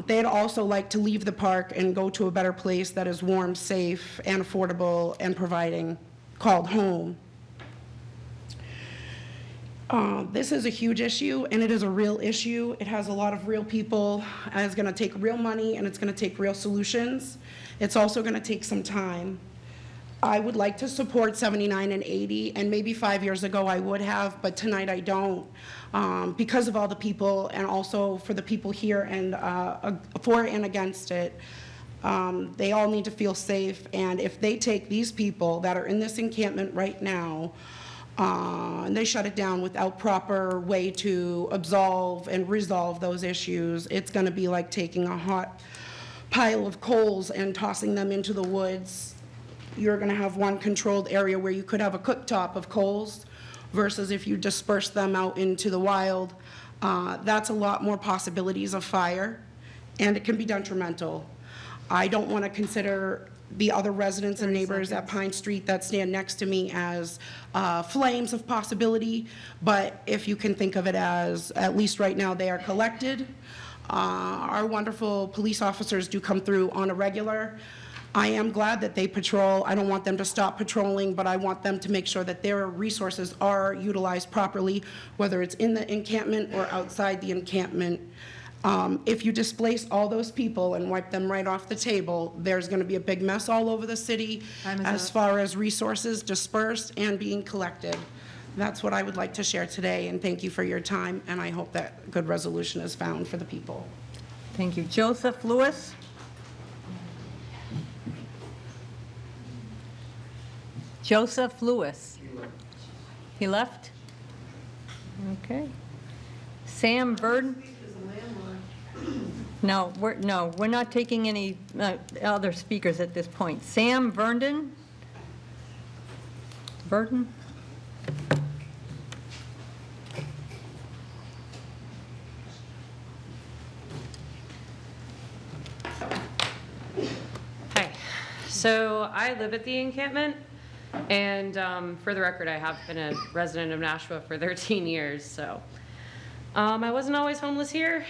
they'd also like to leave the park and go to a better place that is warm, safe, and affordable and providing, called home. This is a huge issue, and it is a real issue. It has a lot of real people, and it's going to take real money, and it's going to take real solutions. It's also going to take some time. I would like to support 79 and 80, and maybe 5 years ago I would have, but tonight I don't, because of all the people, and also for the people here and for and against it. They all need to feel safe, and if they take these people that are in this encampment right now, and they shut it down without proper way to absolve and resolve those issues, it's going to be like taking a hot pile of coals and tossing them into the woods. You're going to have one controlled area where you could have a cooktop of coals, versus if you disperse them out into the wild, that's a lot more possibilities of fire, and it can be detrimental. I don't want to consider the other residents and neighbors at Pine Street that stand next to me as flames of possibility, but if you can think of it as, at least right now, they are collected. Our wonderful police officers do come through on a regular. I am glad that they patrol. I don't want them to stop patrolling, but I want them to make sure that their resources are utilized properly, whether it's in the encampment or outside the encampment. If you displace all those people and wipe them right off the table, there's going to be a big mess all over the city as far as resources dispersed and being collected. That's what I would like to share today, and thank you for your time, and I hope that a good resolution is found for the people. Thank you. Joseph Lewis? Joseph Lewis. He left? Okay. Sam Verdon? No, we're not taking any other speakers at this point. Sam Vernon? Verdon? Hi. So I live at the encampment, and for the record, I have been a resident of Nashua for 13 years, so. I wasn't always homeless here.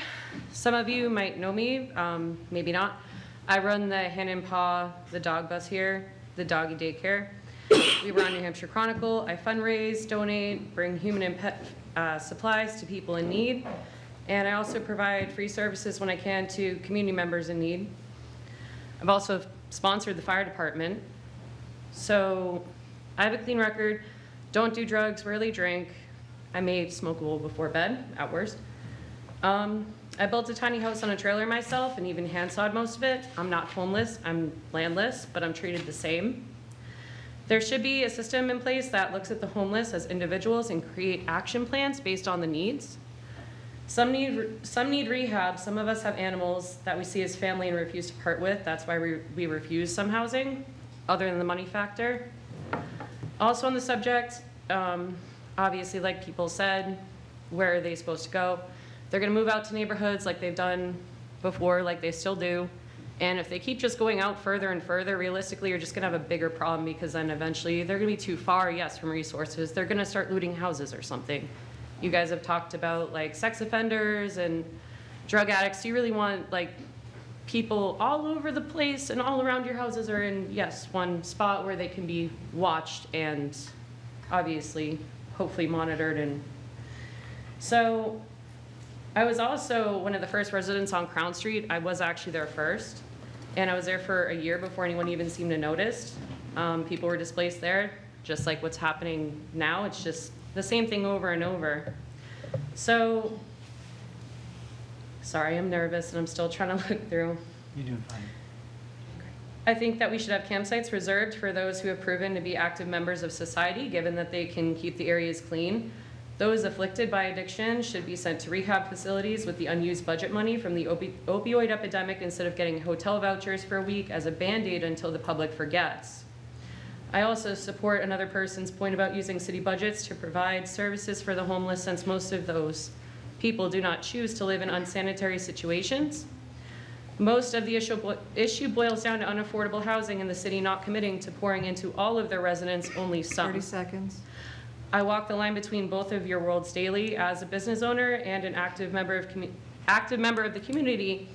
Some of you might know me, maybe not. I run the Hand and Paw, the dog bus here, the doggy daycare. We run New Hampshire Chronicle. I fundraise, donate, bring human and pet supplies to people in need. And I also provide free services when I can to community members in need. I've also sponsored the fire department. So I have a clean record, don't do drugs, rarely drink. I may smoke a little before bed, at worst. I built a tiny house on a trailer myself and even hand-sawed most of it. I'm not homeless, I'm landless, but I'm treated the same. There should be a system in place that looks at the homeless as individuals and create action plans based on the needs. Some need rehab. Some of us have animals that we see as family and refuse to part with. That's why we refuse some housing, other than the money factor. Also on the subject, obviously, like people said, where are they supposed to go? They're gonna move out to neighborhoods like they've done before, like they still do. And if they keep just going out further and further, realistically, you're just gonna have a bigger problem, because then eventually they're gonna be too far, yes, from resources. They're gonna start looting houses or something. You guys have talked about like sex offenders and drug addicts. Do you really want like people all over the place and all around your houses, or in, yes, one spot where they can be watched and obviously hopefully monitored? And so I was also one of the first residents on Crown Street. I was actually there first, and I was there for a year before anyone even seemed to notice. People were displaced there, just like what's happening now. It's just the same thing over and over. So, sorry, I'm nervous and I'm still trying to look through. You're doing fine. I think that we should have campsites reserved for those who have proven to be active members of society, given that they can keep the areas clean. Those afflicted by addiction should be sent to rehab facilities with the unused budget money from the opioid epidemic, instead of getting hotel vouchers for a week as a Band-Aid until the public forgets. I also support another person's point about using city budgets to provide services for the homeless, since most of those people do not choose to live in unsanitary situations. Most of the issue boils down to unaffordable housing and the city not committing to pouring into all of their residents, only some. 30 seconds. I walk the line between both of your worlds daily as a business owner and an active member of the community,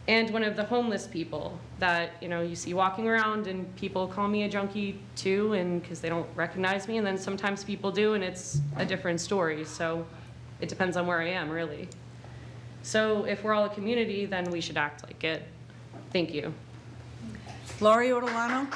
and one of the homeless people that you see walking around, and people call me a junkie too, and because they don't recognize me, and then sometimes people do, and it's a different story. So it depends on where I am, really. So if we're all a community, then we should act like it. Thank you. Lori Ortolano?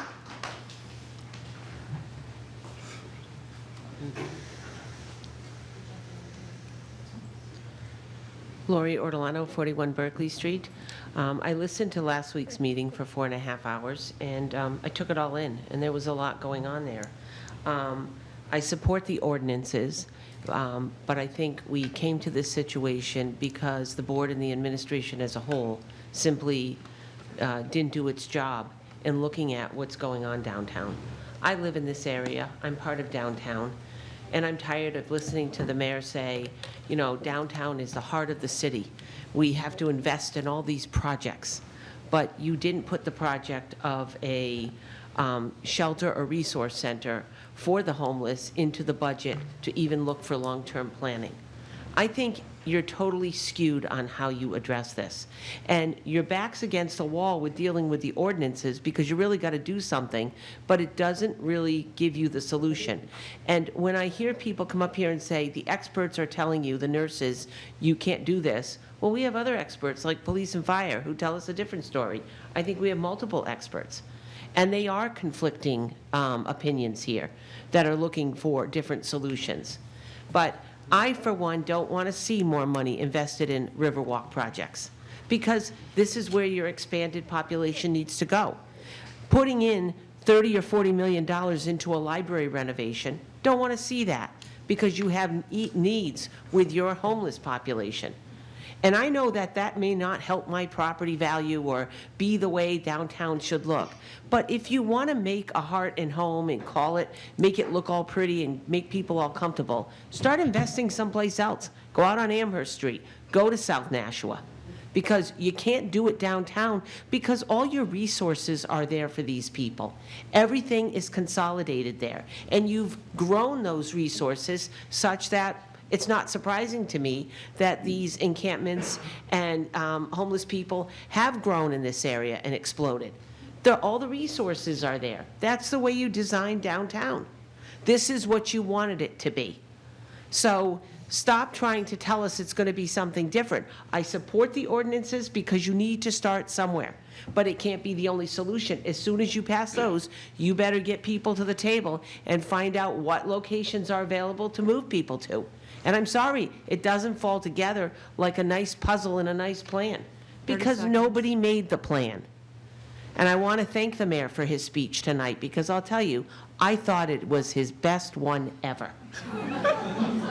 Lori Ortolano, 41 Berkeley Street. I listened to last week's meeting for 4.5 hours, and I took it all in, and there was a lot going on there. I support the ordinances, but I think we came to this situation because the board and the administration as a whole simply didn't do its job in looking at what's going on downtown. I live in this area. I'm part of downtown. And I'm tired of listening to the mayor say, downtown is the heart of the city. We have to invest in all these projects. But you didn't put the project of a shelter or resource center for the homeless into the budget to even look for long-term planning. I think you're totally skewed on how you address this. And your back's against the wall with dealing with the ordinances because you really got to do something, but it doesn't really give you the solution. And when I hear people come up here and say, the experts are telling you, the nurses, you can't do this, well, we have other experts like police and fire who tell us a different story. I think we have multiple experts. And they are conflicting opinions here that are looking for different solutions. But I, for one, don't want to see more money invested in Riverwalk projects because this is where your expanded population needs to go. Putting in $30 or $40 million into a library renovation, don't want to see that because you have needs with your homeless population. And I know that that may not help my property value or be the way downtown should look. But if you want to make a heart and home and call it, make it look all pretty and make people all comfortable, start investing someplace else. Go out on Amherst Street. Go to South Nashua. Because you can't do it downtown because all your resources are there for these people. Everything is consolidated there. And you've grown those resources such that it's not surprising to me that these encampments and homeless people have grown in this area and exploded. All the resources are there. That's the way you design downtown. This is what you wanted it to be. So stop trying to tell us it's going to be something different. I support the ordinances because you need to start somewhere. But it can't be the only solution. As soon as you pass those, you better get people to the table and find out what locations are available to move people to. And I'm sorry, it doesn't fall together like a nice puzzle and a nice plan because nobody made the plan. And I want to thank the mayor for his speech tonight because I'll tell you, I thought it was his best one ever.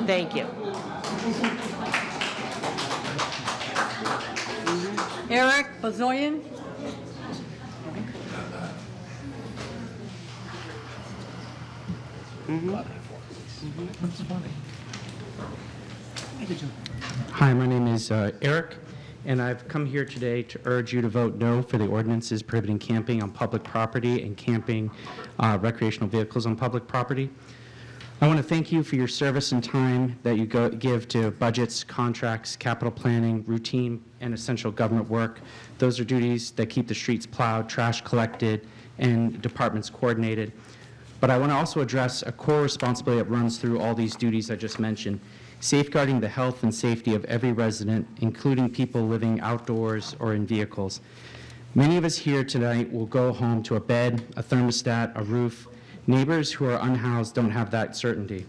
Thank you. Eric Bazoyan. That's funny. Hi, my name is Eric, and I've come here today to urge you to vote no for the ordinances prohibiting camping on public property and camping recreational vehicles on public property. I want to thank you for your service and time that you give to budgets, contracts, capital planning, routine, and essential government work. Those are duties that keep the streets plowed, trash collected, and departments coordinated. But I want to also address a core responsibility that runs through all these duties I just mentioned: safeguarding the health and safety of every resident, including people living outdoors or in vehicles. Many of us here tonight will go home to a bed, a thermostat, a roof. Neighbors who are unhoused don't have that certainty.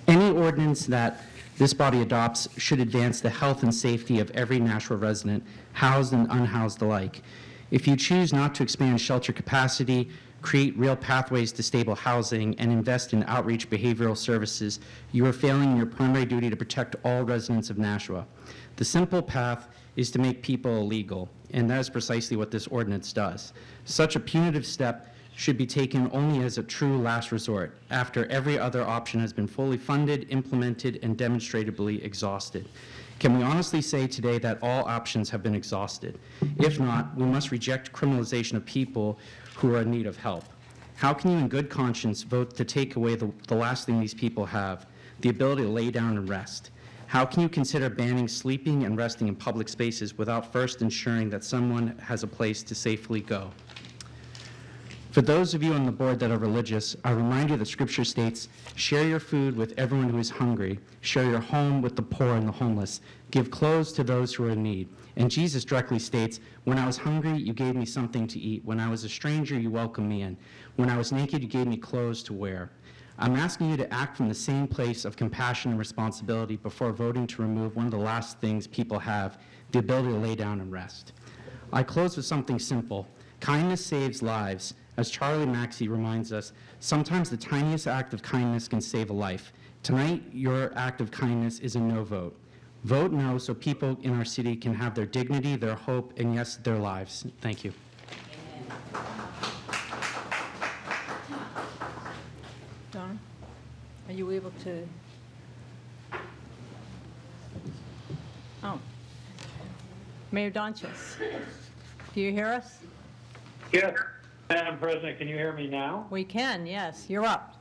Any ordinance that this body adopts should advance the health and safety of every Nashua resident, housed and unhoused alike. If you choose not to expand shelter capacity, create real pathways to stable housing, and invest in outreach behavioral services, you are failing in your primary duty to protect all residents of Nashua. The simple path is to make people illegal, and that is precisely what this ordinance does. Such a punitive step should be taken only as a true last resort, after every other option has been fully funded, implemented, and demonstrably exhausted. Can we honestly say today that all options have been exhausted? If not, we must reject criminalization of people who are in need of help. How can you in good conscience vote to take away the last thing these people have, the ability to lay down and rest? How can you consider banning sleeping and resting in public spaces without first ensuring that someone has a place to safely go? For those of you on the board that are religious, I remind you that Scripture states, share your food with everyone who is hungry, share your home with the poor and the homeless, give clothes to those who are in need. And Jesus directly states, when I was hungry, you gave me something to eat. When I was a stranger, you welcomed me in. When I was naked, you gave me clothes to wear. I'm asking you to act from the same place of compassion and responsibility before voting to remove one of the last things people have, the ability to lay down and rest. I close with something simple. Kindness saves lives. As Charlie Maxey reminds us, sometimes the tiniest act of kindness can save a life. Tonight, your act of kindness is a no vote. Vote no so people in our city can have their dignity, their hope, and yes, their lives. Thank you. Don, are you able to? Oh. Mayor Donches, do you hear us? Yes, Madam President, can you hear me now? We can, yes. You're up.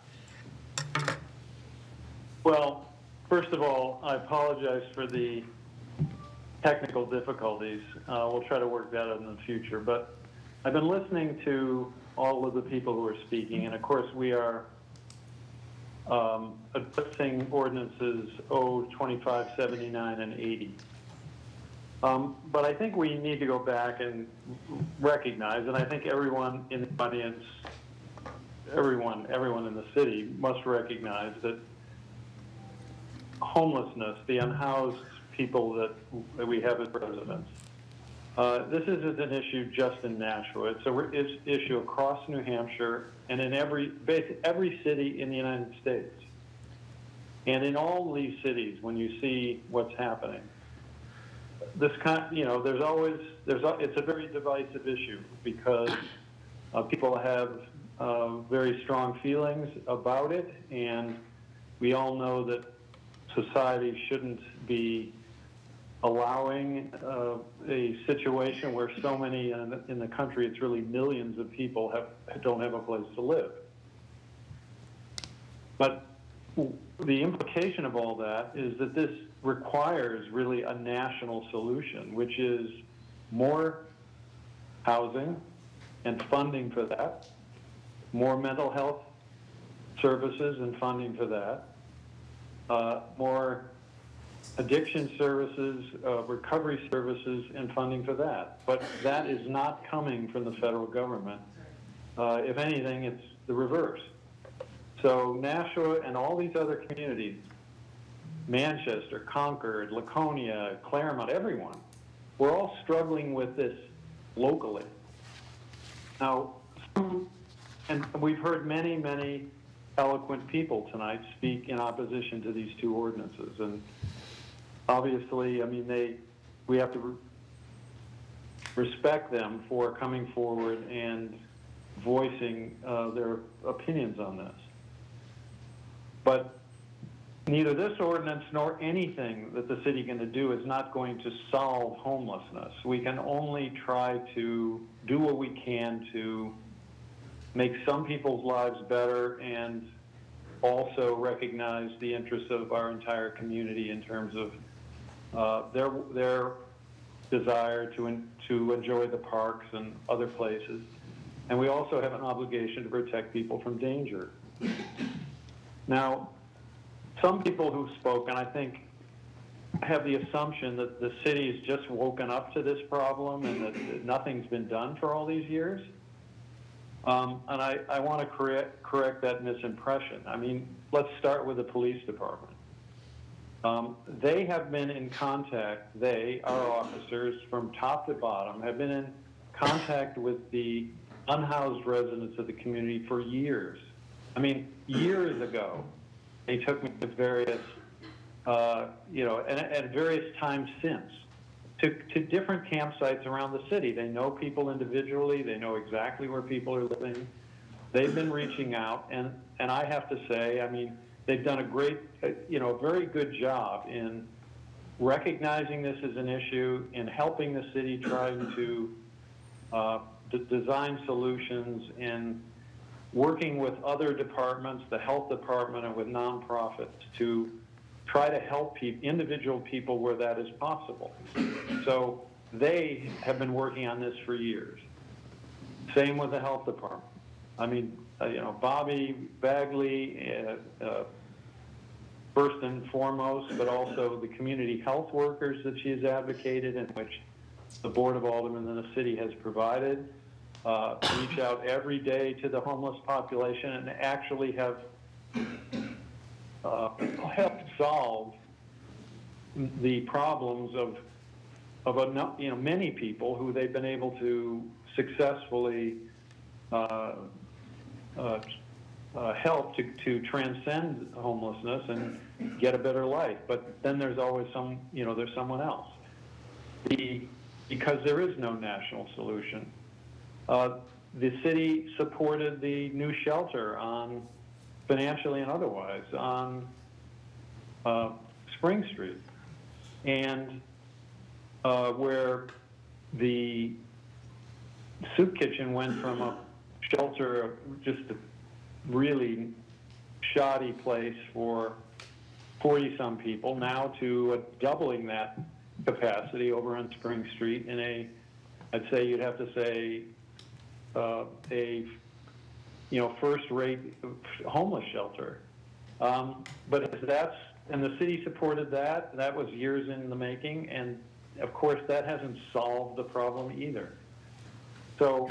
Well, First of all, I apologize for the technical difficulties. We'll try to work that out in the future. But I've been listening to all of the people who are speaking, and of course we are addressing ordinances 25, 79, and 80. But I think we need to go back and recognize, and I think everyone in the audience, everyone in the city must recognize that homelessness, the unhoused people that we have as residents, this isn't an issue just in Nashua. It's an issue across New Hampshire and in every city in the United States. And in all these cities, when you see what's happening, it's a very divisive issue because people have very strong feelings about it, and we all know that society shouldn't be allowing a situation where so many in the country, it's really millions of people don't have a place to live. But the implication of all that is that this requires really a national solution, which is more housing and funding for that, more mental health services and funding for that, more addiction services, recovery services, and funding for that. But that is not coming from the federal government. If anything, it's the reverse. So Nashua and all these other communities, Manchester, Concord, Laconia, Claremont, everyone, we're all struggling with this locally. Now, and we've heard many, many eloquent people tonight speak in opposition to these two ordinances. And obviously, I mean, we have to respect them for coming forward and voicing their opinions on this. But neither this ordinance nor anything that the city is going to do is not going to solve homelessness. We can only try to do what we can to make some people's lives better and also recognize the interests of our entire community in terms of their desire to enjoy the parks and other places. And we also have an obligation to protect people from danger. Now, some people who've spoken, I think, have the assumption that the city has just woken up to this problem and that nothing's been done for all these years. And I want to correct that misimpression. I mean, let's start with the police department. They have been in contact, our officers, from top to bottom, have been in contact with the unhoused residents of the community for years. I mean, years ago, they took me to various, and at various times since, to different campsites around the city. They know people individually. They know exactly where people are living. They've been reaching out, and I have to say, I mean, they've done a great, very good job in recognizing this as an issue, in helping the city trying to design solutions, and working with other departments, the health department, and with nonprofits to try to help individual people where that is possible. So they have been working on this for years. Same with the health department. I mean, Bobby Bagley, first and foremost, but also the community health workers that she has advocated, in which the Board of Aldermen in the city has provided, reach out every day to the homeless population and actually have helped solve the problems of many people who they've been able to successfully help to transcend homelessness and get a better life. But then there's always there's someone else. Because there is no national solution. The city supported the new shelter financially and otherwise on Spring Street, and where the soup kitchen went from a shelter, just a really shoddy place for 40-some people now to doubling that capacity over on Spring Street in a, I'd say you'd have to say, a first-rate homeless shelter. But that's, and the city supported that. That was years in the making, and of course that hasn't solved the problem either. So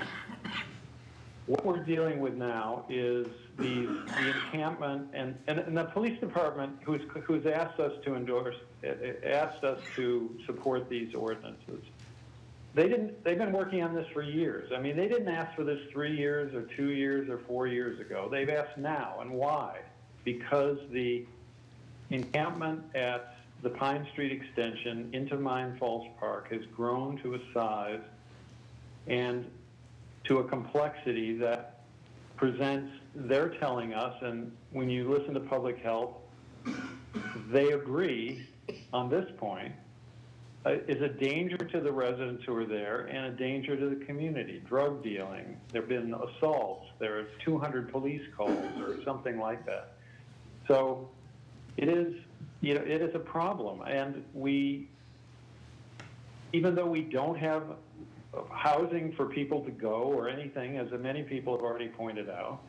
what we're dealing with now is the encampment and the police department who's asked us to endorse, asked us to support these ordinances. They've been working on this for years. I mean, they didn't ask for this 3 years or 2 years or 4 years ago. They've asked now, and why? Because the encampment at the Pine Street extension into Mine Falls Park has grown to a size and to a complexity that presents, they're telling us, and when you listen to public health, they agree on this point, is a danger to the residents who are there and a danger to the community. Drug dealing, there have been assaults, there are 200 police calls or something like that. So it is, it is a problem. And we, even though we don't have housing for people to go or anything, as many people have already pointed out,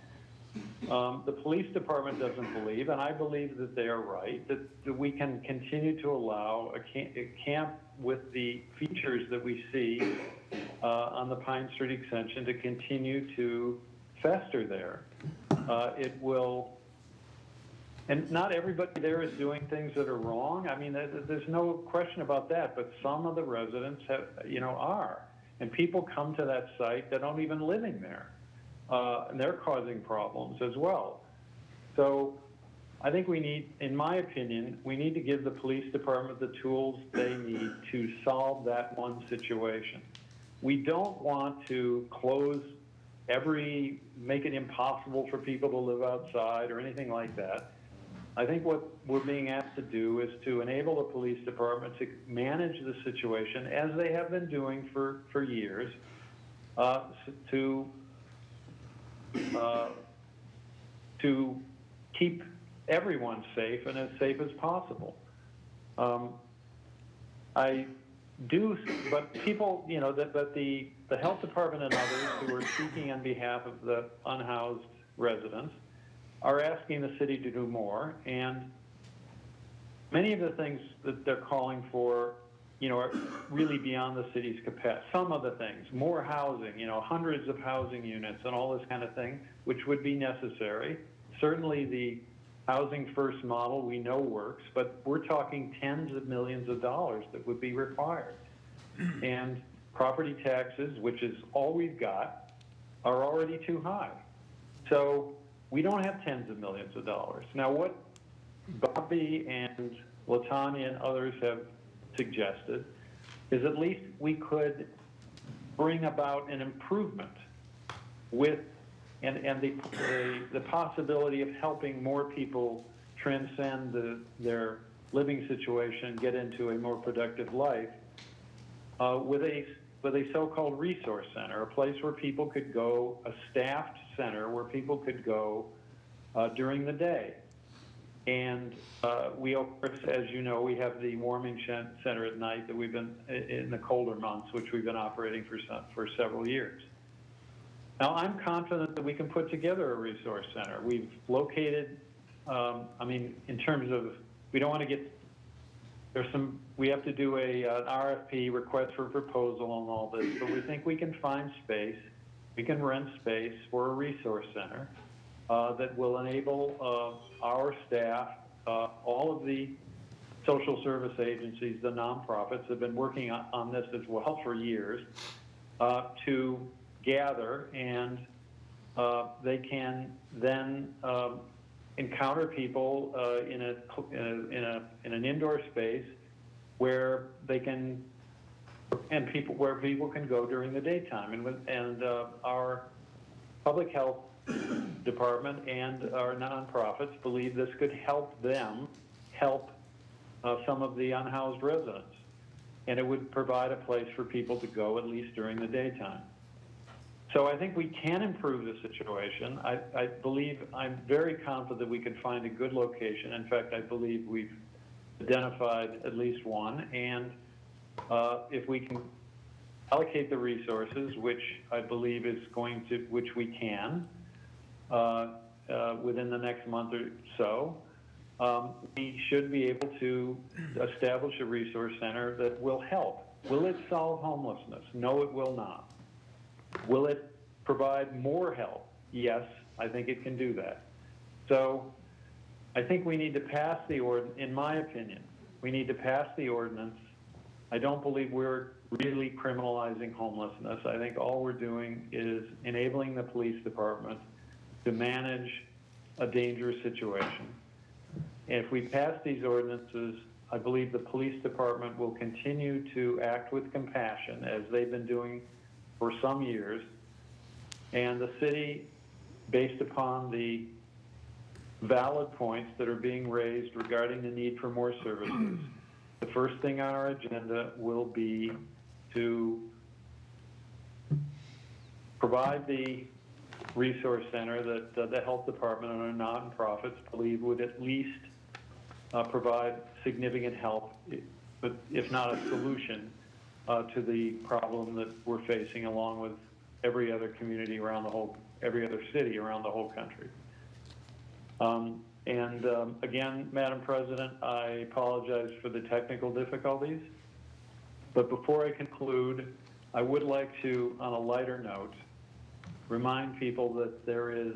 the police department doesn't believe, and I believe that they are right, that we can continue to allow a camp with the features that we see on the Pine Street extension to continue to fester there. It will, and not everybody there is doing things that are wrong. I mean, there's no question about that, but some of the residents have, are. And people come to that site that aren't even living there. And they're causing problems as well. So I think we need, in my opinion, we need to give the police department the tools they need to solve that one situation. We don't want to close make it impossible for people to live outside or anything like that. I think what we're being asked to do is to enable the police department to manage the situation, as they have been doing for years, to keep everyone safe and as safe as possible. I do, but people, that the health department and others who are speaking on behalf of the unhoused residents are asking the city to do more, and many of the things that they're calling for, are really beyond the city's capacity. Some of the things, more housing, hundreds of housing units and all this kind of thing, which would be necessary. Certainly the housing first model we know works, but we're talking tens of millions of dollars that would be required. And property taxes, which is all we've got, are already too high. So we don't have tens of millions of dollars. Now what Bobby and LaTanya and others have suggested is at least we could bring about an improvement with and the possibility of helping more people transcend their living situation, get into a more productive life with a so-called resource center, a place where people could go, a staffed center where people could go during the day. And we, of course, as you know, we have the warming center at night that we've been, in the colder months, which we've been operating for several years. Now, I'm confident that we can put together a resource center. We've located, in terms of, we don't want to get, we have to do an RFP, request for proposal and all this, but we think we can find space, we can rent space for a resource center that will enable our staff, all of the social service agencies, the nonprofits have been working on this as well for years, to gather, and they can then encounter people in an indoor space where they can, where people can go during the daytime, and our public health department and our nonprofits believe this could help them help some of the unhoused residents, and it would provide a place for people to go at least during the daytime. So I think we can improve the situation. I believe, I'm very confident that we can find a good location. In fact, I believe we've identified at least one. And if we can allocate the resources, which I believe is going to, which we can, within the next month or so, we should be able to establish a resource center that will help. Will it solve homelessness? No, it will not. Will it provide more help? Yes, I think it can do that. So I think we need to pass the ordinance, in my opinion, we need to pass the ordinance. I don't believe we're really criminalizing homelessness. I think all we're doing is enabling the police department to manage a dangerous situation. And if we pass these ordinances, I believe the police department will continue to act with compassion as they've been doing for some years. And the city, based upon the valid points that are being raised regarding the need for more services, the first thing on our agenda will be to provide the resource center that the health department and our nonprofits believe would at least provide significant help, but if not a solution, to the problem that we're facing, along with every other community around the whole, every other city around the whole country. Again, Madam President, I apologize for the technical difficulties, but before I conclude, I would like to, on a lighter note, remind people that there is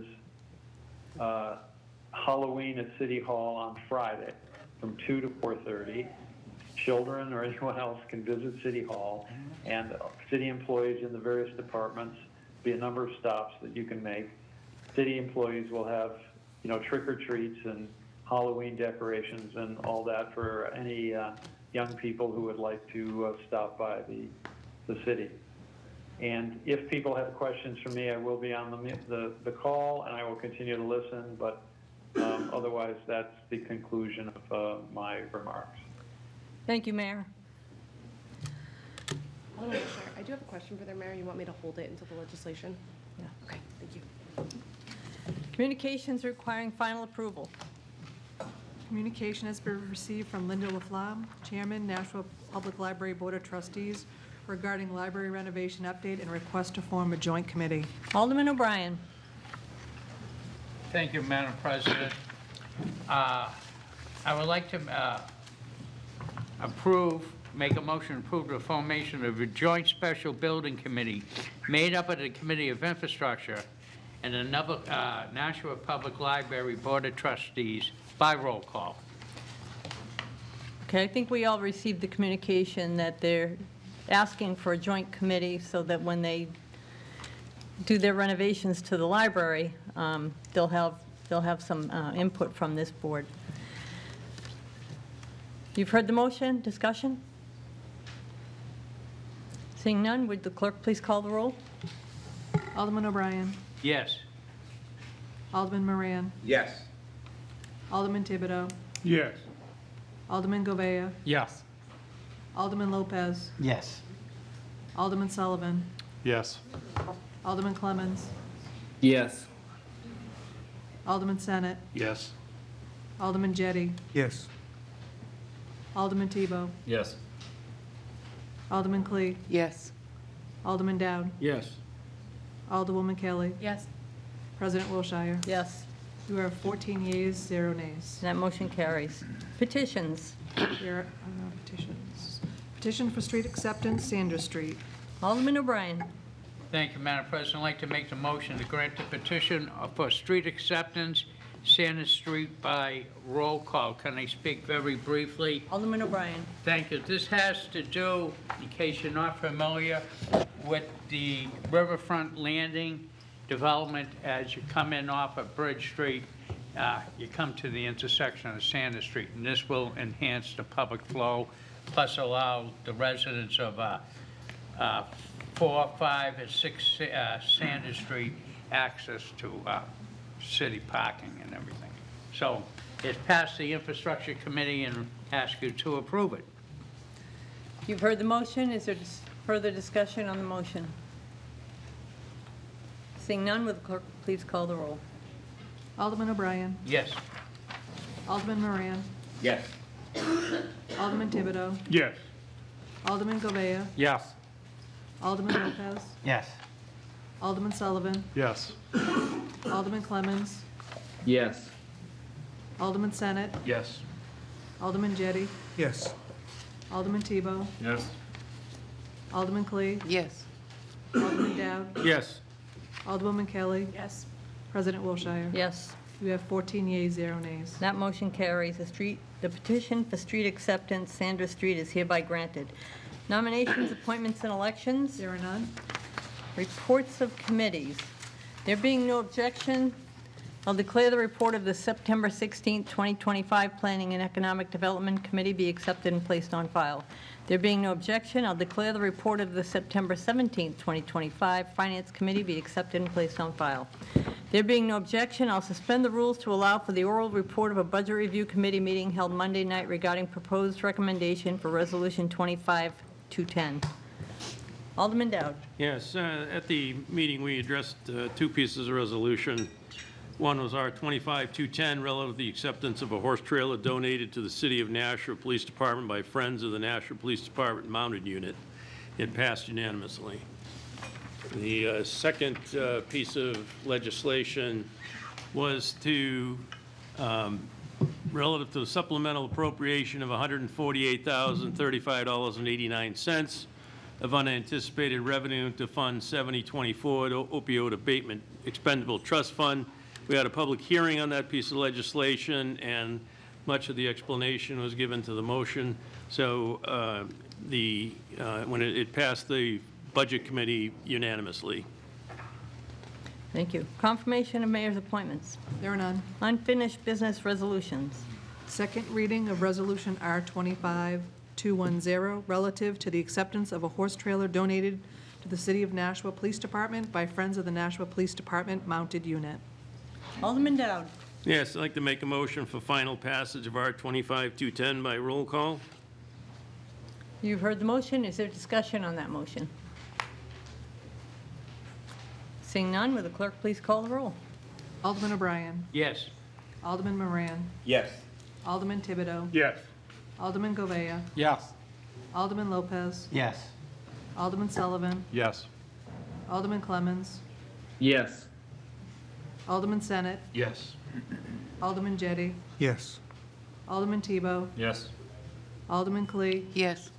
Halloween at City Hall on Friday from 2 to 4:30. Children or anyone else can visit City Hall, and city employees in the various departments, be a number of stops that you can make. City employees will have, you know, trick-or-treats and Halloween decorations and all that for any young people who would like to stop by the city. And if people have questions for me, I will be on the call, and I will continue to listen, but otherwise, that's the conclusion of my remarks. Thank you, Mayor. Alderman Fisher, I do have a question for the mayor. You want me to hold it until the legislation? Yeah. Okay, thank you. Communications requiring final approval. Communication has been received from Linda LaFlamme, Chairman, Nashua Public Library Board of Trustees, regarding library renovation update and request to form a joint committee. Alderman O'Brien. Thank you, Madam President. I would like to make a motion to approve the formation of a joint special building committee made up of the Committee of Infrastructure and another Nashua Public Library Board of Trustees by roll call. Okay, I think we all received the communication that they're asking for a joint committee so that when they do their renovations to the library, they'll have some input from this board. You've heard the motion. Discussion? Seeing none, would the clerk please call the roll? Alderman O'Brien. Yes. Alderman Moran. Yes. Alderman Thibodeau. Yes. Alderman Govea. Yes. Alderman Lopez. Yes. Alderman Sullivan. Yes. Alderman Clemmons. Yes. Alderman Senate. Yes. Alderman Jettie. Yes. Alderman Tebow. Yes. Alderman Clee. Yes. Alderman Dowd. Yes. Alderwoman Kelly. Yes. President Wilshire. Yes. You have 14 yeas, 0 nays. That motion carries. Petitions. There are petitions. Petition for street acceptance, Sanders Street. Alderman O'Brien. Thank you, Madam President. I'd like to make the motion to grant the petition for street acceptance, Sanders Street, by roll call. Can I speak very briefly? Alderman O'Brien. Thank you. This has to do, in case you're not familiar, with the riverfront landing development as you come in off of Bridge Street. You come to the intersection of Sanders Street, and this will enhance the public flow, plus allow the residents of 4, 5, and 6 Sanders Street access to city parking and everything. So it's passed the Infrastructure Committee and ask you to approve it. You've heard the motion. Is there further discussion on the motion? Seeing none, will the clerk please call the roll? Alderman O'Brien. Yes. Alderman Moran. Yes. Alderman Thibodeau. Yes. Alderman Govea. Yes. Alderman Lopez. Yes. Alderman Sullivan. Yes. Alderman Clemmons. Yes. Alderman Senate. Yes. Alderman Jettie. Yes. Alderman Tebow. Yes. Alderman Clee. Yes. Alderman Dowd. Yes. Alderwoman Kelly. Yes. President Wilshire. Yes. You have 14 yeas, 0 nays. That motion carries. The petition for street acceptance, Sandra Street, is hereby granted. Nominations, appointments, and elections. There are none. Reports of committees. There being no objection, I'll declare the report of the September 16, 2025 Planning and Economic Development Committee be accepted and placed on file. There being no objection, I'll declare the report of the September 17, 2025 Finance Committee be accepted and placed on file. There being no objection, I'll suspend the rules to allow for the oral report of a Budget Review Committee meeting held Monday night regarding proposed recommendation for Resolution 25-210. Alderman Dowd. Yes, at the meeting, we addressed two pieces of resolution. One was our 25-210 relative to the acceptance of a horse trailer donated to the City of Nashua Police Department by Friends of the Nashua Police Department Mounted Unit. It passed unanimously. The second piece of legislation was to, relative to the supplemental appropriation of $148,035.89 of unanticipated revenue to Fund 7024 Opioid Abatement Expendable Trust Fund. We had a public hearing on that piece of legislation, and much of the explanation was given to the motion. So when it passed the Budget Committee unanimously. Thank you. Confirmation of mayor's appointments. There are none. Unfinished business resolutions. Second reading of Resolution R-25-210 relative to the acceptance of a horse trailer donated to the City of Nashua Police Department by Friends of the Nashua Police Department Mounted Unit. Alderman Dowd. Yes, I'd like to make a motion for final passage of R-25-210 by roll call. You've heard the motion. Is there discussion on that motion? Seeing none, will the clerk please call the roll? Alderman O'Brien. Yes. Alderman Moran. Yes. Alderman Thibodeau. Yes. Alderman Govea. Yes. Alderman Lopez. Yes. Alderman Sullivan. Yes. Alderman Clemmons. Yes. Alderman Senate. Yes. Alderman Jettie. Yes. Alderman Tebow. Yes. Alderman Clee. Yes.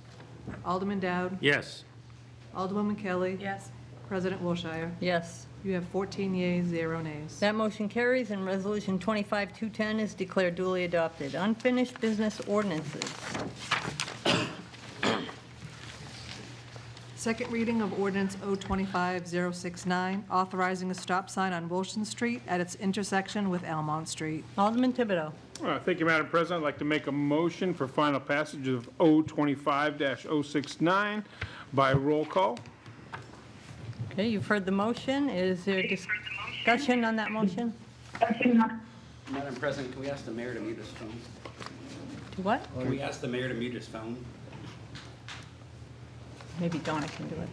Alderman Dowd. Yes. Alderwoman Kelly. Yes. President Wilshire. Yes. You have 14 yeas, 0 nays. That motion carries, and Resolution 25-210 is declared duly adopted. Unfinished business ordinances. Second reading of ordinance O-25-069, authorizing a stop sign on Wilson Street at its intersection with Almont Street. Alderman Thibodeau. Thank you, Madam President. I'd like to make a motion for final passage of O-25-069 by roll call. Okay, you've heard the motion. Is there discussion on that motion? Madam President, can we ask the mayor to mute his phone? To what? Can we ask the mayor to mute his phone? Maybe Donna can do it.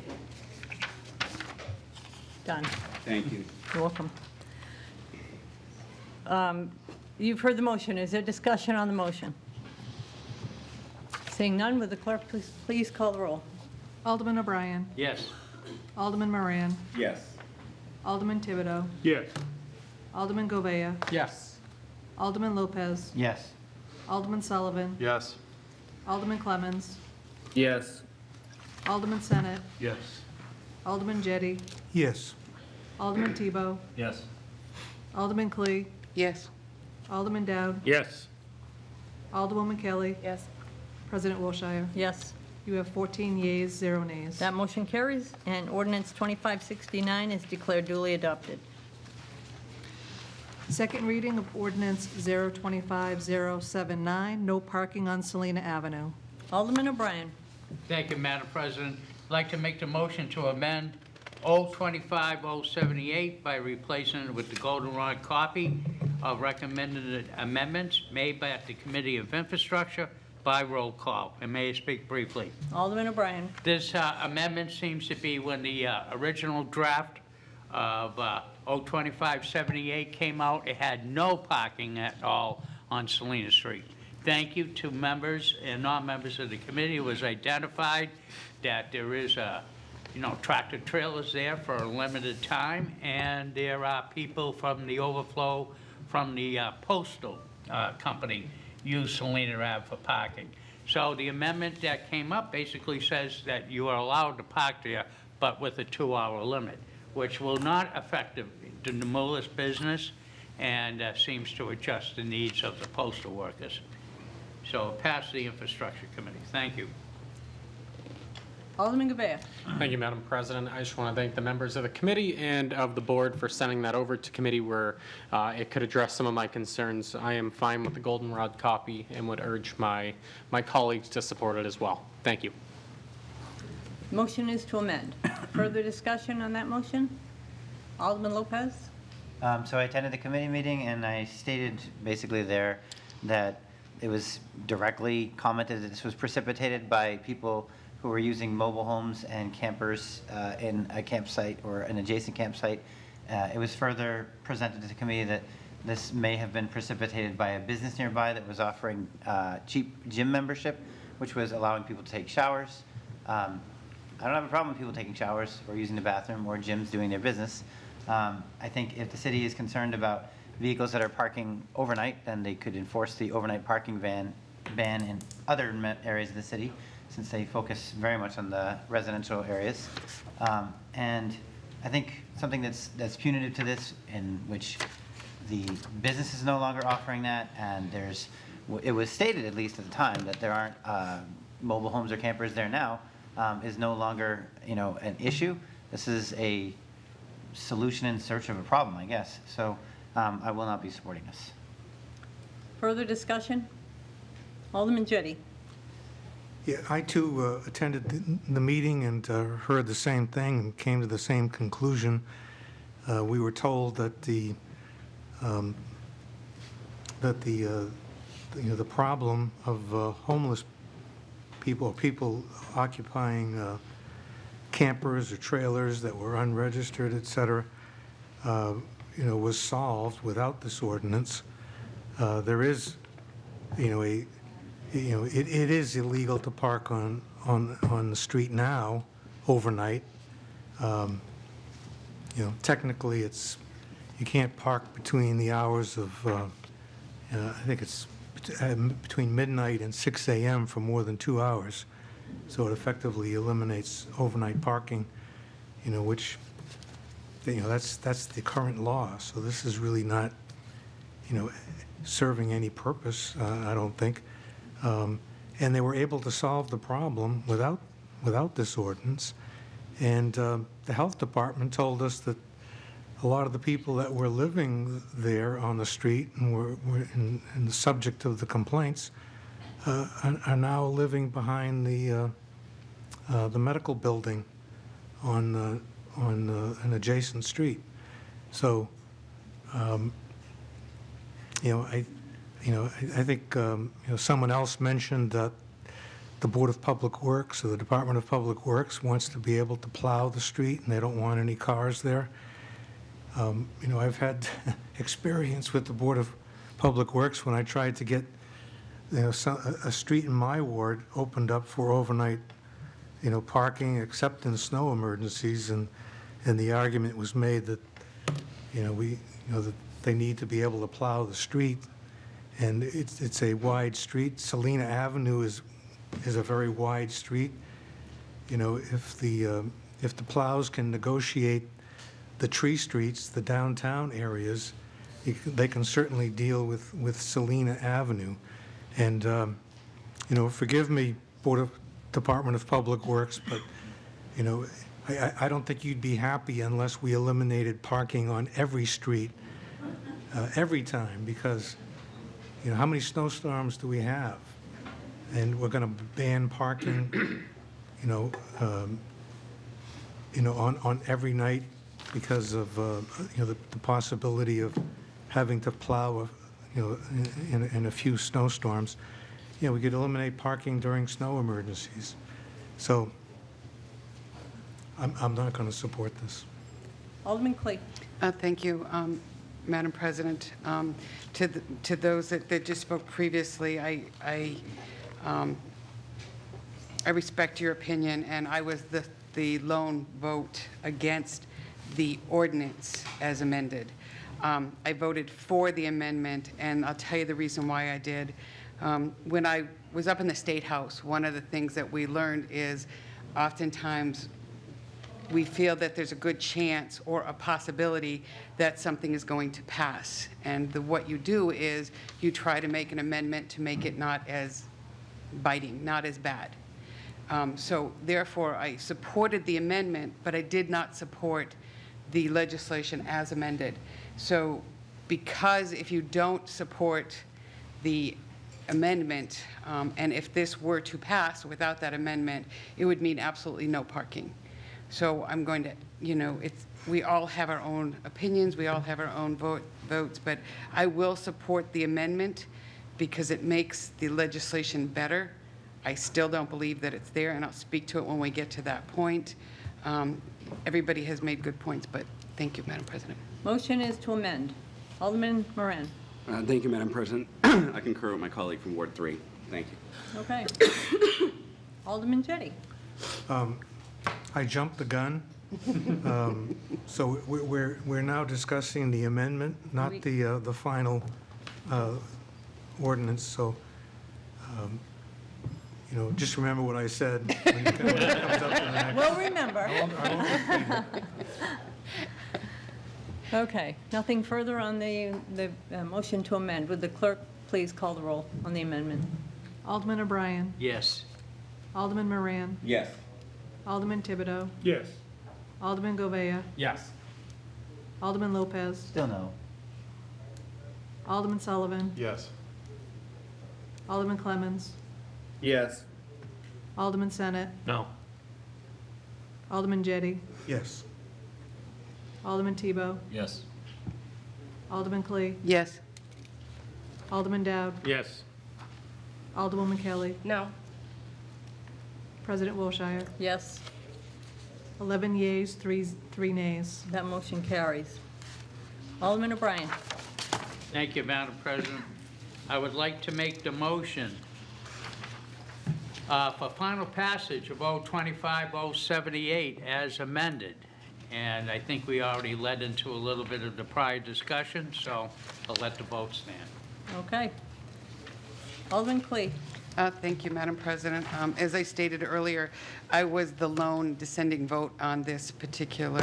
Done. Thank you. You're welcome. You've heard the motion. Is there discussion on the motion? Seeing none, will the clerk please call the roll? Alderman O'Brien. Yes. Alderman Moran. Yes. Alderman Thibodeau. Yes. Alderman Govea. Yes. Alderman Lopez. Yes. Alderman Sullivan. Yes. Alderman Clemmons. Yes. Alderman Senate. Yes. Alderman Jettie. Yes. Alderman Tebow. Yes. Alderman Clee. Yes. Alderman Dowd. Yes. Alderwoman Kelly. Yes. President Wilshire. Yes. You have 14 yeas, 0 nays. That motion carries, and ordinance 2569 is declared duly adopted. Second reading of ordinance 025-079, no parking on Salina Avenue. Alderman O'Brien. Thank you, Madam President. I'd like to make the motion to amend O-25-078 by replacing it with the goldenrod copy of recommended amendments made by the Committee of Infrastructure by roll call. And may I speak briefly? Alderman O'Brien. This amendment seems to be when the original draft of 02578 came out. It had no parking at all on Salina Street. Thank you to members and non-members of the committee. It was identified that there is tractor trailers there for a limited time, and there are people from the overflow from the postal company use Salina Ave for parking. So the amendment that came up basically says that you are allowed to park there, but with a 2-hour limit, which will not affect the Demoulas business and seems to adjust the needs of the postal workers. So pass the infrastructure committee. Thank you. Alderman Guevara. Thank you, Madam President. I just want to thank the members of the committee and of the board for sending that over to committee where it could address some of my concerns. I am fine with the goldenrod copy and would urge my colleagues to support it as well. Thank you. Motion is to amend. Further discussion on that motion? Alderman Lopez? So I attended the committee meeting, and I stated basically there that it was directly commented that this was precipitated by people who were using mobile homes and campers in a campsite or an adjacent campsite. It was further presented to the committee that this may have been precipitated by a business nearby that was offering cheap gym membership, which was allowing people to take showers. I don't have a problem with people taking showers or using the bathroom or gyms doing their business. I think if the city is concerned about vehicles that are parking overnight, then they could enforce the overnight parking ban in other areas of the city, since they focus very much on the residential areas. And I think something that's punitive to this, in which the business is no longer offering that, and it was stated, at least at the time, that there aren't mobile homes or campers there now, is no longer an issue. This is a solution in search of a problem, I guess. So I will not be supporting this. Further discussion? Alderman Jettie. Yeah, I too attended the meeting and heard the same thing and came to the same conclusion. We were told that the problem of homeless people or people occupying campers or trailers that were unregistered, et cetera, was solved without this ordinance. There is, it is illegal to park on the street now overnight. Technically, you can't park between the hours of I think it's between midnight and 6 a.m. for more than 2 hours. So it effectively eliminates overnight parking, which, that's the current law. So this is really not, serving any purpose, I don't think. And they were able to solve the problem without this ordinance. And the health department told us that a lot of the people that were living there on the street and were the subject of the complaints are now living behind the medical building on an adjacent street. So, I think someone else mentioned that the Board of Public Works or the Department of Public Works wants to be able to plow the street, and they don't want any cars there. I've had experience with the Board of Public Works when I tried to get a street in my ward opened up for overnight parking, except in snow emergencies, and the argument was made that that they need to be able to plow the street, and it's a wide street. Salina Avenue is a very wide street. If the plows can negotiate the tree streets, the downtown areas, they can certainly deal with Salina Avenue. And, forgive me, Department of Public Works, but, I don't think you'd be happy unless we eliminated parking on every street every time, because, how many snowstorms do we have? And we're going to ban parking, on every night because of, the possibility of having to plow, in a few snowstorms. We could eliminate parking during snow emergencies. So I'm not going to support this. Alderman Clee. Thank you, Madam President. To those that just spoke previously, I respect your opinion, and I was the lone vote against the ordinance as amended. I voted for the amendment, and I'll tell you the reason why I did. When I was up in the State House, one of the things that we learned is oftentimes we feel that there's a good chance or a possibility that something is going to pass. And what you do is you try to make an amendment to make it not as biting, not as bad. So therefore, I supported the amendment, but I did not support the legislation as amended. So because if you don't support the amendment, and if this were to pass without that amendment, it would mean absolutely no parking. So I'm going to, we all have our own opinions, we all have our own votes, but I will support the amendment because it makes the legislation better. I still don't believe that it's there, and I'll speak to it when we get to that point. Everybody has made good points, but thank you, Madam President. Motion is to amend. Alderman Moran. Thank you, Madam President. I concur with my colleague from Ward 3. Thank you. Okay. Alderman Jettie. I jumped the gun. So we're now discussing the amendment, not the final ordinance. So, just remember what I said when it comes up to the next. We'll remember. I won't repeat it. Okay. Nothing further on the motion to amend. Would the clerk please call the roll on the amendment? Alderman O'Brien. Yes. Alderman Moran. Yes. Alderman Thibodeau. Yes. Alderman Govea. Yes. Alderman Lopez. Still no. Alderman Sullivan. Yes. Alderman Clemmons. Yes. Alderman Senate. No. Alderman Jettie. Yes. Alderman Tebow. Yes. Alderman Clee. Yes. Alderman Dowd. Yes. Alderwoman Kelly. No. President Wilshire. Yes. 11 yeas, 3 nays. That motion carries. Alderman O'Brien. Thank you, Madam President. I would like to make the motion for final passage of 025-078 as amended. And I think we already led into a little bit of the prior discussion, so I'll let the vote stand. Okay. Alderman Clee. Thank you, Madam President. As I stated earlier, I was the lone dissenting vote on this particular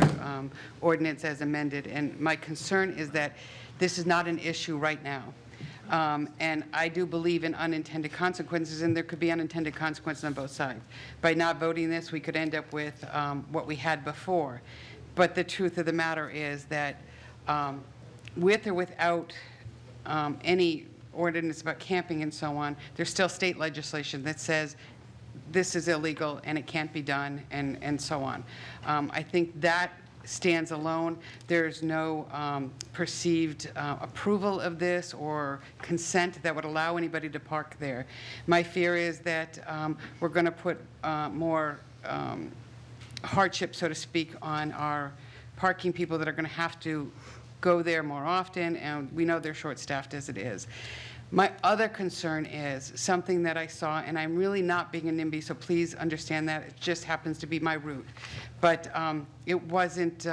ordinance as amended, and my concern is that this is not an issue right now. And I do believe in unintended consequences, and there could be unintended consequences on both sides. By not voting this, we could end up with what we had before. But the truth of the matter is that with or without any ordinance about camping and so on, there's still state legislation that says this is illegal and it can't be done and so on. I think that stands alone. There's no perceived approval of this or consent that would allow anybody to park there. My fear is that we're going to put more hardship, so to speak, on our parking people that are going to have to go there more often, and we know they're short-staffed as it is. My other concern is something that I saw, and I'm really not being a NIMBY, so please understand that. It just happens to be my route. But it wasn't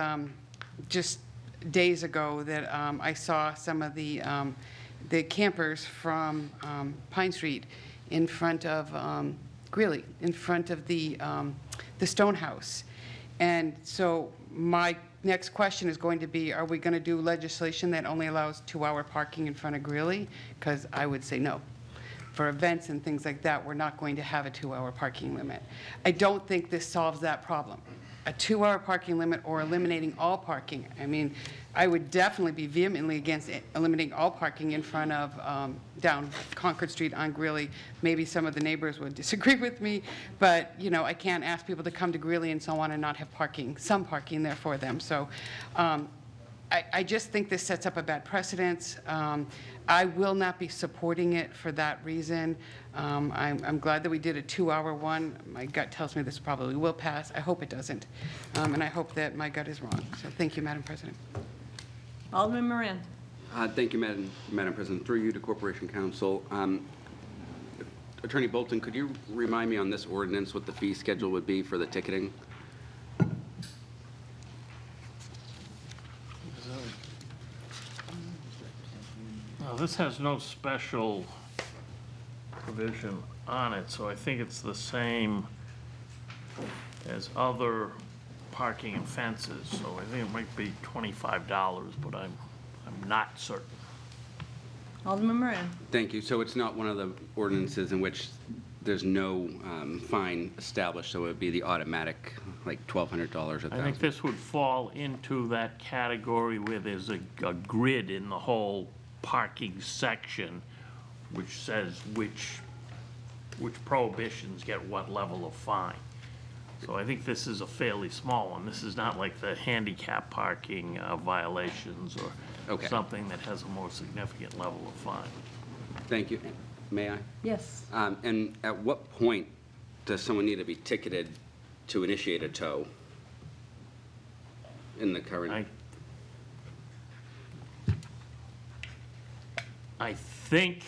just days ago that I saw some of the campers from Pine Street in front of Greeley, in front of the Stone House. And so my next question is going to be, are we going to do legislation that only allows 2-hour parking in front of Greeley? Because I would say no. For events and things like that, we're not going to have a 2-hour parking limit. I don't think this solves that problem. A 2-hour parking limit or eliminating all parking. I mean, I would definitely be vehemently against eliminating all parking in front of down Concord Street on Greeley. Maybe some of the neighbors would disagree with me, but I can't ask people to come to Greeley and so on and not have parking, some parking there for them. So I just think this sets up a bad precedent. I will not be supporting it for that reason. I'm glad that we did a 2-hour one. My gut tells me this probably will pass. I hope it doesn't. And I hope that my gut is wrong. So thank you, Madam President. Alderman Moran. Thank you, Madam President. Through you to Corporation Counsel. Attorney Bolton, could you remind me on this ordinance what the fee schedule would be for the ticketing? Now, this has no special provision on it, so I think it's the same as other parking offenses. So I think it might be $25, but I'm not certain. Alderman Moran. Thank you. So it's not one of the ordinances in which there's no fine established, so it would be the automatic, like $1,200 or $1,000? I think this would fall into that category where there's a grid in the whole parking section which says which prohibitions get what level of fine. So I think this is a fairly small one. This is not like the handicap parking violations or something that has a more significant level of fine. Thank you. May I? Yes. And at what point does someone need to be ticketed to initiate a tow in the current? I think,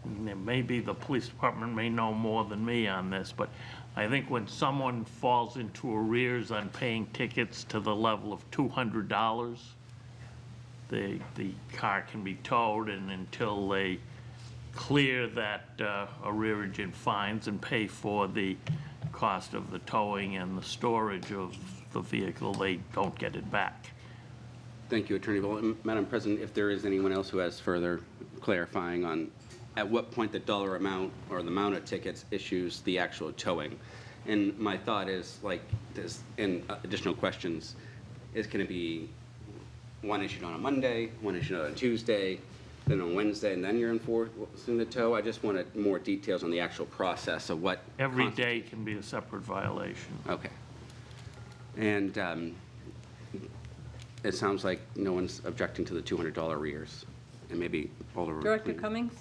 maybe the police department may know more than me on this, but I think when someone falls into arrears on paying tickets to the level of $200, the car can be towed, and until they clear that arrearage in fines and pay for the cost of the towing and the storage of the vehicle, they don't get it back. Thank you, Attorney Bolton. Madam President, if there is anyone else who has further clarifying on at what point the dollar amount or the amount of tickets issues the actual towing. And my thought is, like, this, and additional questions, is going to be one issued on a Monday, one issued on a Tuesday, then on Wednesday, and then you're enforcing the tow? I just wanted more details on the actual process of what... Every day can be a separate violation. Okay. And it sounds like no one's objecting to the $200 arrears. And maybe Alderman... Director Cummings.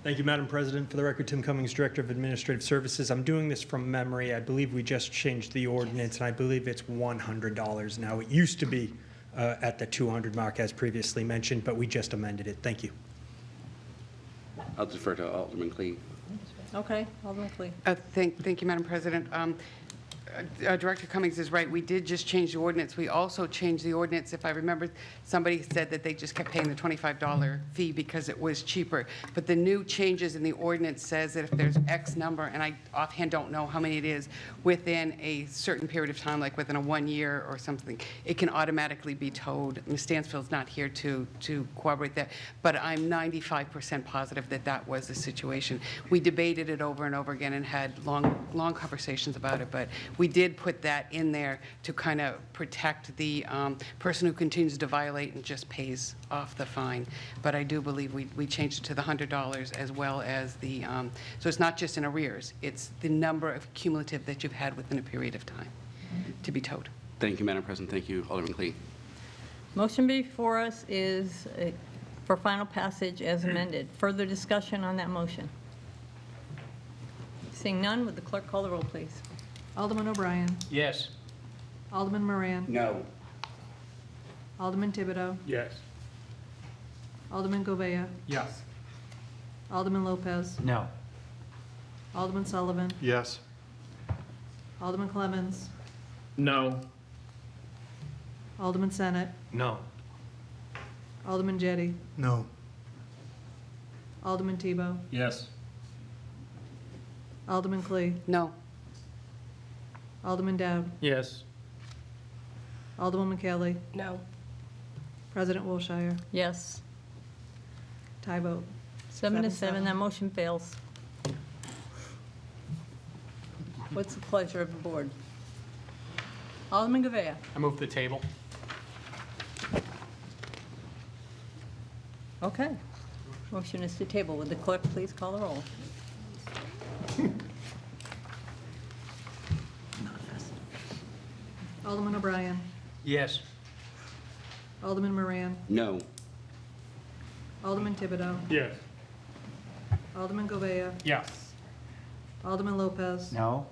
Thank you, Madam President. For the record, Tim Cummings, Director of Administrative Services. I'm doing this from memory. I believe we just changed the ordinance, and I believe it's $100 now. It used to be at the 200 mark, as previously mentioned, but we just amended it. Thank you. I'll defer to Alderman Clee. Okay, Alderman Clee. Thank you, Madam President. Director Cummings is right. We did just change the ordinance. We also changed the ordinance. If I remember, somebody said that they just kept paying the $25 fee because it was cheaper. But the new changes in the ordinance says that if there's X number, and I offhand don't know how many it is, within a certain period of time, like within a 1 year or something, it can automatically be towed. Ms. Stansfield's not here to corroborate that, but I'm 95% positive that that was the situation. We debated it over and over again and had long conversations about it, but we did put that in there to kind of protect the person who continues to violate and just pays off the fine. But I do believe we changed it to the $100 as well as the, so it's not just in arrears, it's the number of cumulative that you've had within a period of time to be towed. Thank you, Madam President. Thank you, Alderman Clee. Motion before us is for final passage as amended. Further discussion on that motion? Seeing none, would the clerk call the roll, please? Alderman O'Brien. Yes. Alderman Moran. No. Alderman Thibodeau. Yes. Alderman Govea. Yes. Alderman Lopez. No. Alderman Sullivan. Yes. Alderman Clemmons. No. Alderman Senate. No. Alderman Jettie. No. Alderman Tebow. Yes. Alderman Clee. No. Alderman Dowd. Yes. Alderwoman Kelly. No. President Wilshire. Yes. Tie vote. 7 to 7, that motion fails. What's the pleasure of the board? Alderman Govea. I move the table. Okay. Motion is to table. Would the clerk please call the roll? Alderman O'Brien. Yes. Alderman Moran. No. Alderman Thibodeau. Yes. Alderman Govea. Yes. Alderman Lopez. No?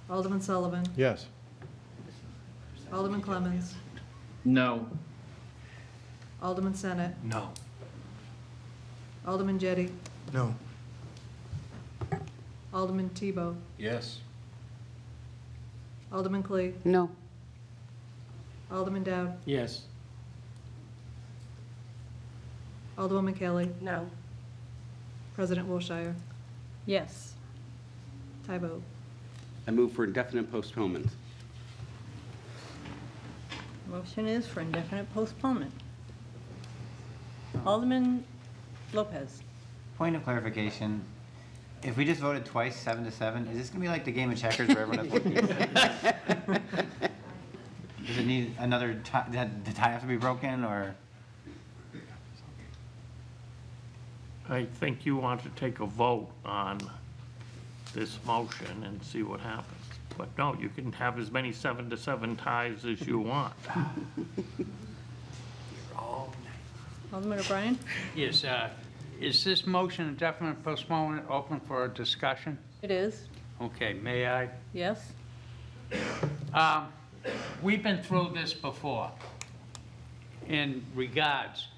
Alderman Sullivan. Yes. Alderman Clemmons. No. Alderman Senate. No. Alderman Jettie. No. Alderman Tebow. Yes. Alderman Clee. No. Alderman Dowd. Yes. Alderwoman Kelly. No. President Wilshire. Yes. Tie vote. I move for indefinite postponement. Motion is for indefinite postponement. Alderman Lopez. Point of clarification, if we just voted twice, 7-7, is this gonna be like the game of checkers where everyone has one? Does it need another tie, the tie have to be broken, or? I think you want to take a vote on this motion and see what happens. But no, you can have as many 7-7 ties as you want. Alderman O'Brien. Yes, is this motion indefinite postponement open for a discussion? It is. Okay, may I? Yes. We've been through this before in regards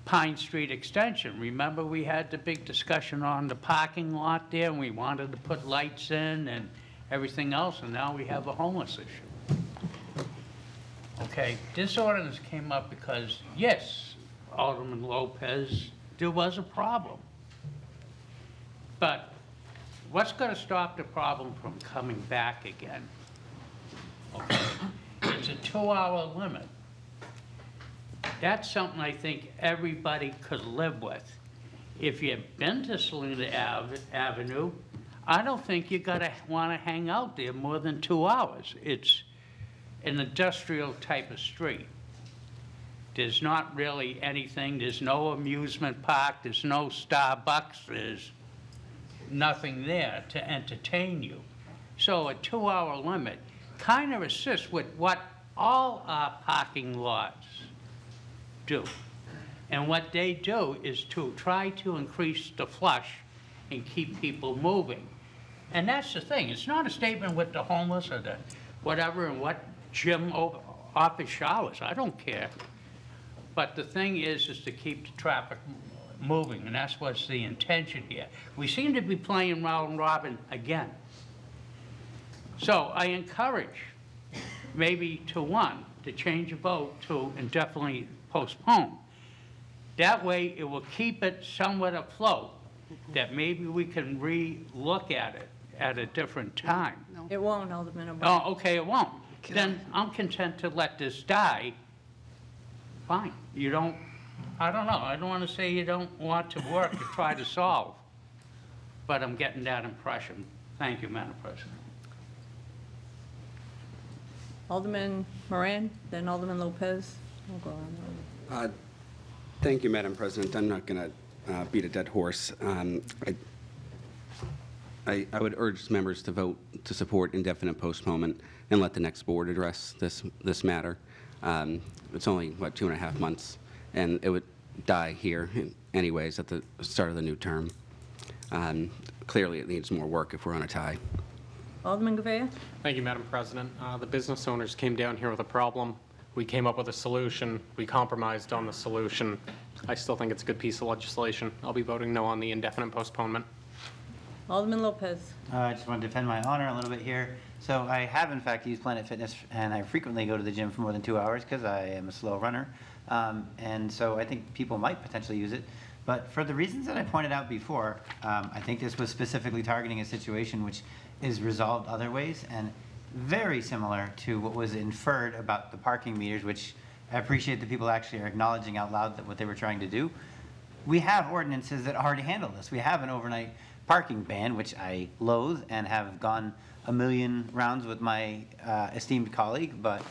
Pine Street Extension. Remember, we had the big discussion on the parking lot there, and we wanted to put lights in and everything else, and now we have a homeless issue. Okay, this ordinance came up because, yes, Alderman Lopez, there was a problem. But what's going to stop the problem from coming back again? Okay, it's a 2-hour limit. That's something I think everybody could live with. If you've been to Salina Avenue, I don't think you're gonna wanna hang out there more than 2 hours. It's an industrial type of street. There's not really anything, there's no amusement park, there's no Starbucks, there's nothing there to entertain you. So a 2-hour limit kind of assists with what all our parking lots do. And what they do is to try to increase the flush and keep people moving. And that's the thing. It's not a statement with the homeless or the whatever and what gym office showers. I don't care. But the thing is to keep the traffic moving, and that's what's the intention here. We seem to be playing round robin again. So I encourage maybe to change a vote to indefinitely postpone. That way it will keep it somewhat afloat, that maybe we can re-look at it at a different time. It won't, Alderman O'Brien. Oh, okay, it won't. Then I'm content to let this die. Fine. You don't, I don't know. I don't want to say you don't want to work to try to solve, but I'm getting that impression. Thank you, Madam President. Alderman Moran, then Alderman Lopez. We'll go on. Thank you, Madam President. I'm not going to beat a dead horse. I would urge members to vote to support indefinite postponement and let the next board address this matter. It's only, 2.5 months, and it would die here anyways at the start of the new term. Clearly, it needs more work if we're on a tie. Alderman Govea. Thank you, Madam President. The business owners came down here with a problem. We came up with a solution. We compromised on the solution. I still think it's a good piece of legislation. I'll be voting no on the indefinite postponement. Alderman Lopez. I just want to defend my honor a little bit here. So I have, in fact, used Planet Fitness, and I frequently go to the gym for more than 2 hours because I am a slow runner. And so I think people might potentially use it. But for the reasons that I pointed out before, I think this was specifically targeting a situation which is resolved other ways and very similar to what was inferred about the parking meters, which I appreciate that people actually are acknowledging out loud that what they were trying to do. We have ordinances that already handle this. We have an overnight parking ban, which I loathe and have gone a million rounds with my esteemed colleague, but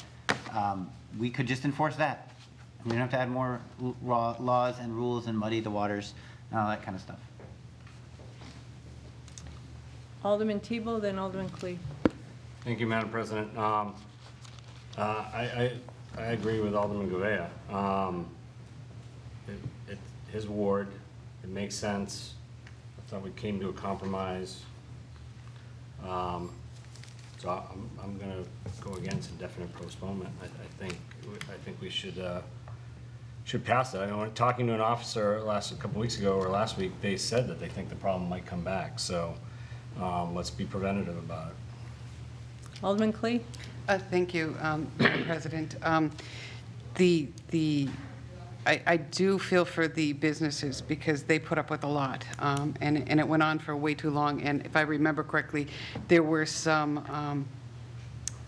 we could just enforce that. We don't have to add more laws and rules and muddy the waters and all that kind of stuff. Alderman Tebow, then Alderman Clee. Thank you, Madam President. I agree with Alderman Gouveia. It's his ward. It makes sense. I thought we came to a compromise. So I'm going to go against indefinite postponement. I think we should pass it. I know, talking to an officer a couple weeks ago or last week, they said that they think the problem might come back. So let's be preventative about it. Alderman Clee? Thank you, Madam President. I do feel for the businesses because they put up with a lot, and it went on for way too long. And if I remember correctly, there were some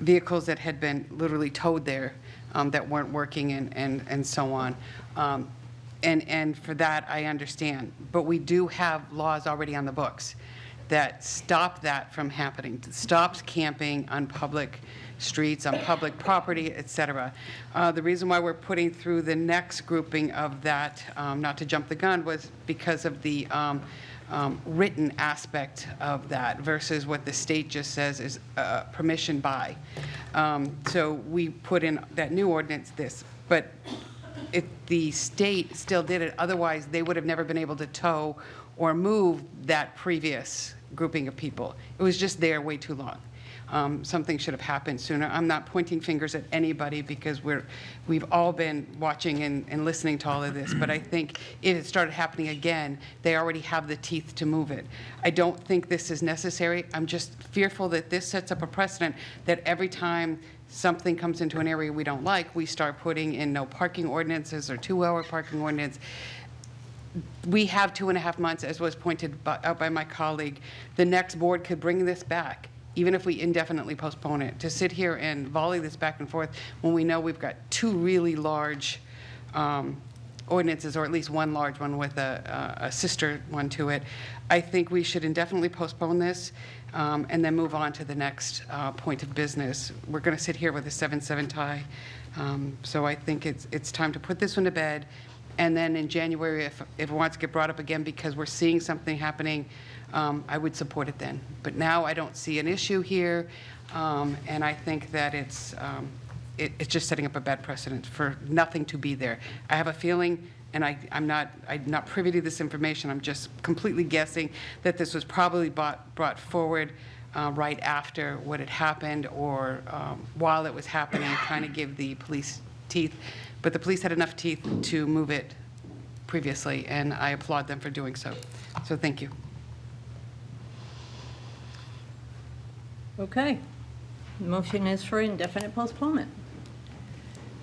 vehicles that had been literally towed there that weren't working and so on. And for that, I understand. But we do have laws already on the books that stop that from happening, stops camping on public streets, on public property, et cetera. The reason why we're putting through the next grouping of that, not to jump the gun, was because of the written aspect of that versus what the state just says is permission by. So we put in that new ordinance this, but if the state still did it, otherwise they would have never been able to tow or move that previous grouping of people. It was just there way too long. Something should have happened sooner. I'm not pointing fingers at anybody because we've all been watching and listening to all of this, but I think if it started happening again, they already have the teeth to move it. I don't think this is necessary. I'm just fearful that this sets up a precedent that every time something comes into an area we don't like, we start putting in no parking ordinances or 2-hour parking ordinance. We have 2.5 months, as was pointed out by my colleague. The next board could bring this back, even if we indefinitely postpone it, to sit here and volley this back and forth when we know we've got 2 really large ordinances, or at least one large one with a sister one to it. I think we should indefinitely postpone this and then move on to the next point of business. We're going to sit here with a 7-7 tie. So I think it's time to put this one to bed. And then in January, if it wants to get brought up again because we're seeing something happening, I would support it then. But now I don't see an issue here, and I think that it's just setting up a bad precedent for nothing to be there. I have a feeling, and I'm not privy to this information, I'm just completely guessing that this was probably brought forward right after what had happened or while it was happening, trying to give the police teeth. But the police had enough teeth to move it previously, and I applaud them for doing so. So thank you. Okay. The motion is for indefinite postponement.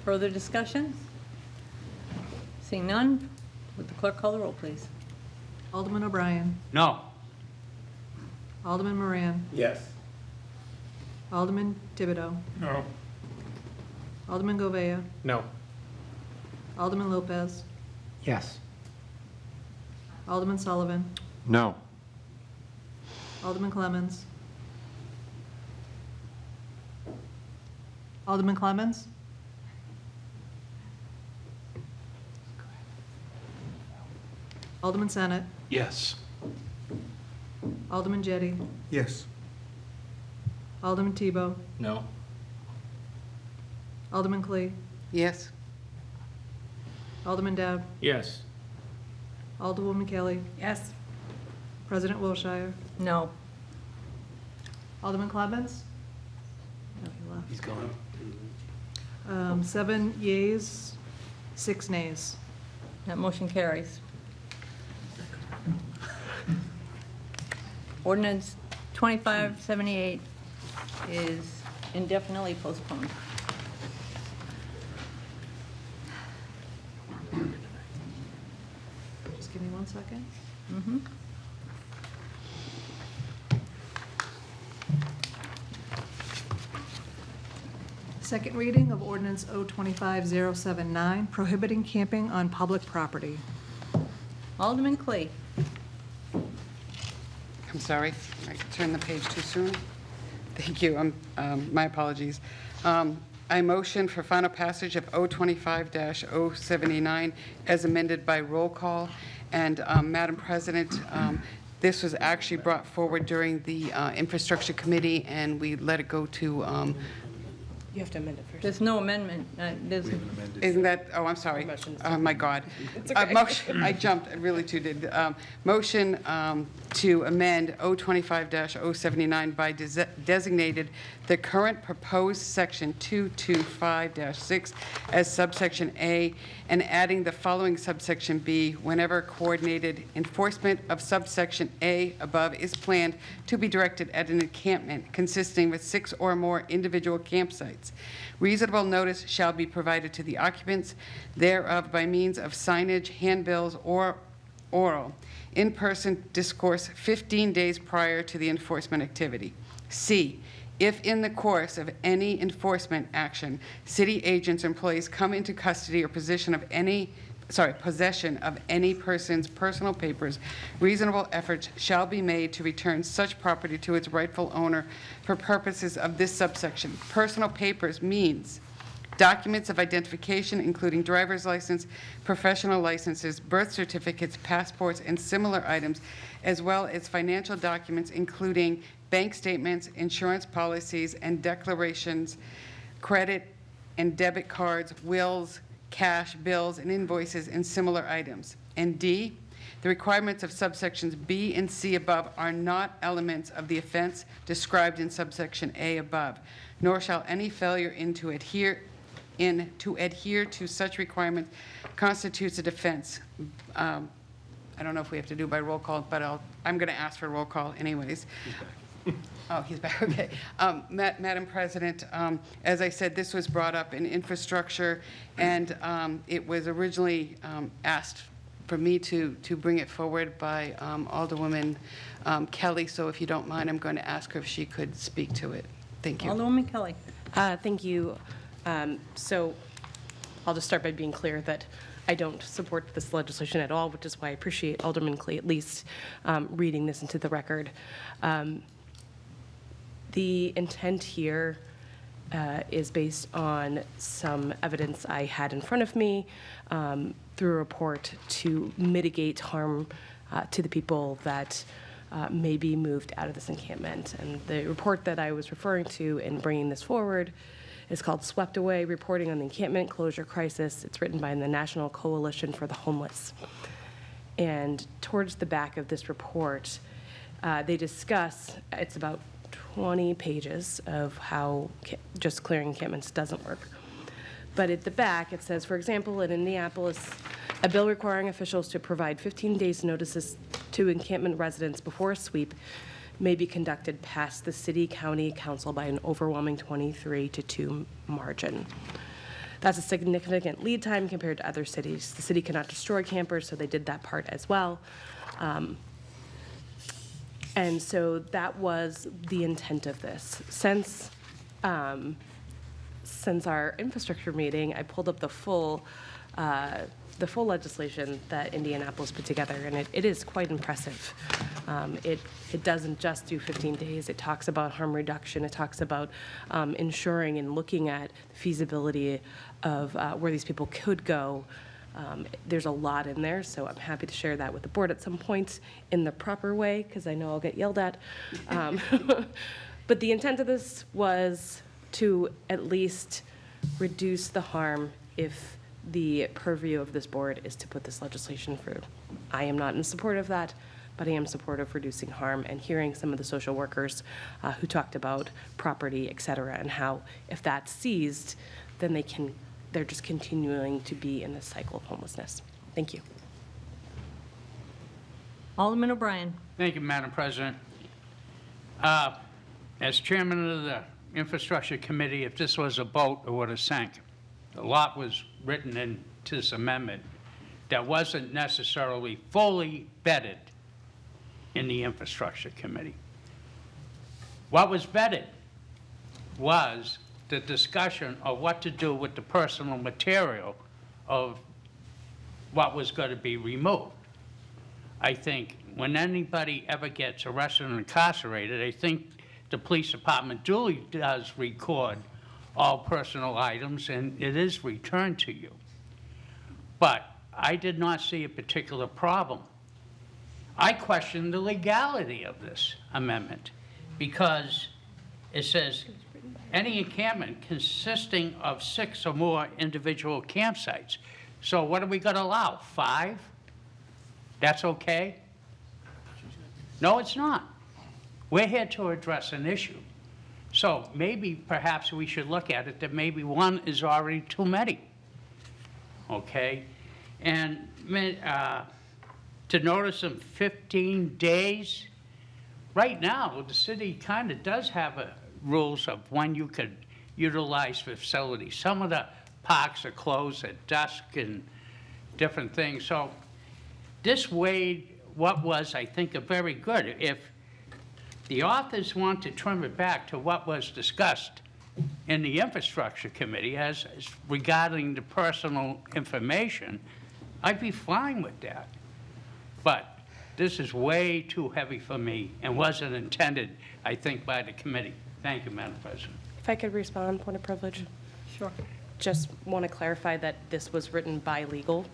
Further discussion? Seeing none, would the clerk call the roll, please? Alderman O'Brien. No. Alderman Moran. Yes. Alderman Thibodeau. No. Alderman Gouveia. No. Alderman Lopez. Yes. Alderman Sullivan. No. Alderman Clemmons. Alderman Clemmons. Alderman Senate. Yes. Alderman Jettie. Yes. Alderman Tebow. No. Alderman Clee. Yes. Alderman Dowd. Yes. Alderwoman Kelly. Yes. President Wilshire. No. Alderman Clemmons. No, he left. He's gone. 7 yeas, 6 nays. That motion carries. Ordinance 2578 is indefinitely postponed. Just give me 1 second. Mm-hmm. Second reading of ordinance 025079, prohibiting camping on public property. Alderman Clee. I'm sorry, I turned the page too soon. Thank you, my apologies. I motion for final passage of 025-079 as amended by roll call. And Madam President, this was actually brought forward during the Infrastructure Committee, and we let it go to You have to amend it first. There's no amendment. Isn't that, oh, I'm sorry. Oh, my God. It's okay. Motion, I jumped, I really too did. Motion to amend 025-079 by designated the current proposed section 225-6 as subsection A and adding the following subsection B whenever coordinated enforcement of subsection A above is planned to be directed at an encampment consisting of 6 or more individual campsites. Reasonable notice shall be provided to the occupants thereof by means of signage, handbills, or oral, in-person discourse 15 days prior to the enforcement activity. C, if in the course of any enforcement action, city agents or employees come into custody or possession of any person's personal papers, reasonable efforts shall be made to return such property to its rightful owner for purposes of this subsection. Personal papers means documents of identification, including driver's license, professional licenses, birth certificates, passports, and similar items, as well as financial documents, including bank statements, insurance policies, and declarations, credit and debit cards, wills, cash, bills, and invoices, and similar items. And D, the requirements of subsections B and C above are not elements of the offense described in subsection A above, nor shall any failure to adhere to such requirements constitutes a defense. I don't know if we have to do by roll call, but I'm going to ask for roll call anyways. Oh, he's back, okay. Madam President, as I said, this was brought up in infrastructure, and it was originally asked for me to bring it forward by Alderwoman Kelly, so if you don't mind, I'm going to ask her if she could speak to it. Thank you. Alderwoman Kelly. Thank you. So I'll just start by being clear that I don't support this legislation at all, which is why I appreciate Alderman Clay at least reading this into the record. The intent here is based on some evidence I had in front of me through a report to mitigate harm to the people that may be moved out of this encampment. And the report that I was referring to in bringing this forward is called Swept Away, Reporting on the Encampment Closure Crisis. It's written by the National Coalition for the Homeless. And towards the back of this report, they discuss, it's about 20 pages of how just clearing encampments doesn't work. But at the back, it says, for example, in Indianapolis, a bill requiring officials to provide 15 days notices to encampment residents before a sweep may be conducted past the city county council by an overwhelming 23-2 margin. That's a significant lead time compared to other cities. The city cannot destroy campers, so they did that part as well. And so that was the intent of this. Since our infrastructure meeting, I pulled up the full legislation that Indianapolis put together, and it is quite impressive. It doesn't just do 15 days. It talks about harm reduction. It talks about ensuring and looking at the feasibility of where these people could go. There's a lot in there, so I'm happy to share that with the board at some point in the proper way, because I know I'll get yelled at. But the intent of this was to at least reduce the harm if the purview of this board is to put this legislation through. I am not in support of that, but I am supportive of reducing harm and hearing some of the social workers who talked about property, et cetera, and how if that's seized, then they're just continuing to be in this cycle of homelessness. Thank you. Alderman O'Brien. Thank you, Madam President. As chairman of the Infrastructure Committee, if this was a boat, it would have sank. A lot was written into this amendment that wasn't necessarily fully vetted in the Infrastructure Committee. What was vetted was the discussion of what to do with the personal material of what was going to be removed. I think when anybody ever gets arrested and incarcerated, I think the police department duly does record all personal items and it is returned to you. But I did not see a particular problem. I question the legality of this amendment because it says any encampment consisting of 6 or more individual campsites. So what are we going to allow, 5? That's okay? No, it's not. We're here to address an issue. So maybe, perhaps we should look at it that maybe 1 is already too many. Okay? And to notice them 15 days, right now, the city kind of does have rules of when you could utilize facilities. Some of the parks are closed at dusk and different things. So this weighed what was, I think, a very good. If the authors want to trim it back to what was discussed in the infrastructure committee as regarding the personal information, I'd be fine with that. But this is way too heavy for me and wasn't intended, I think, by the committee. Thank you, Madam President. If I could respond, point of privilege. Sure. Just want to clarify that this was written by legal.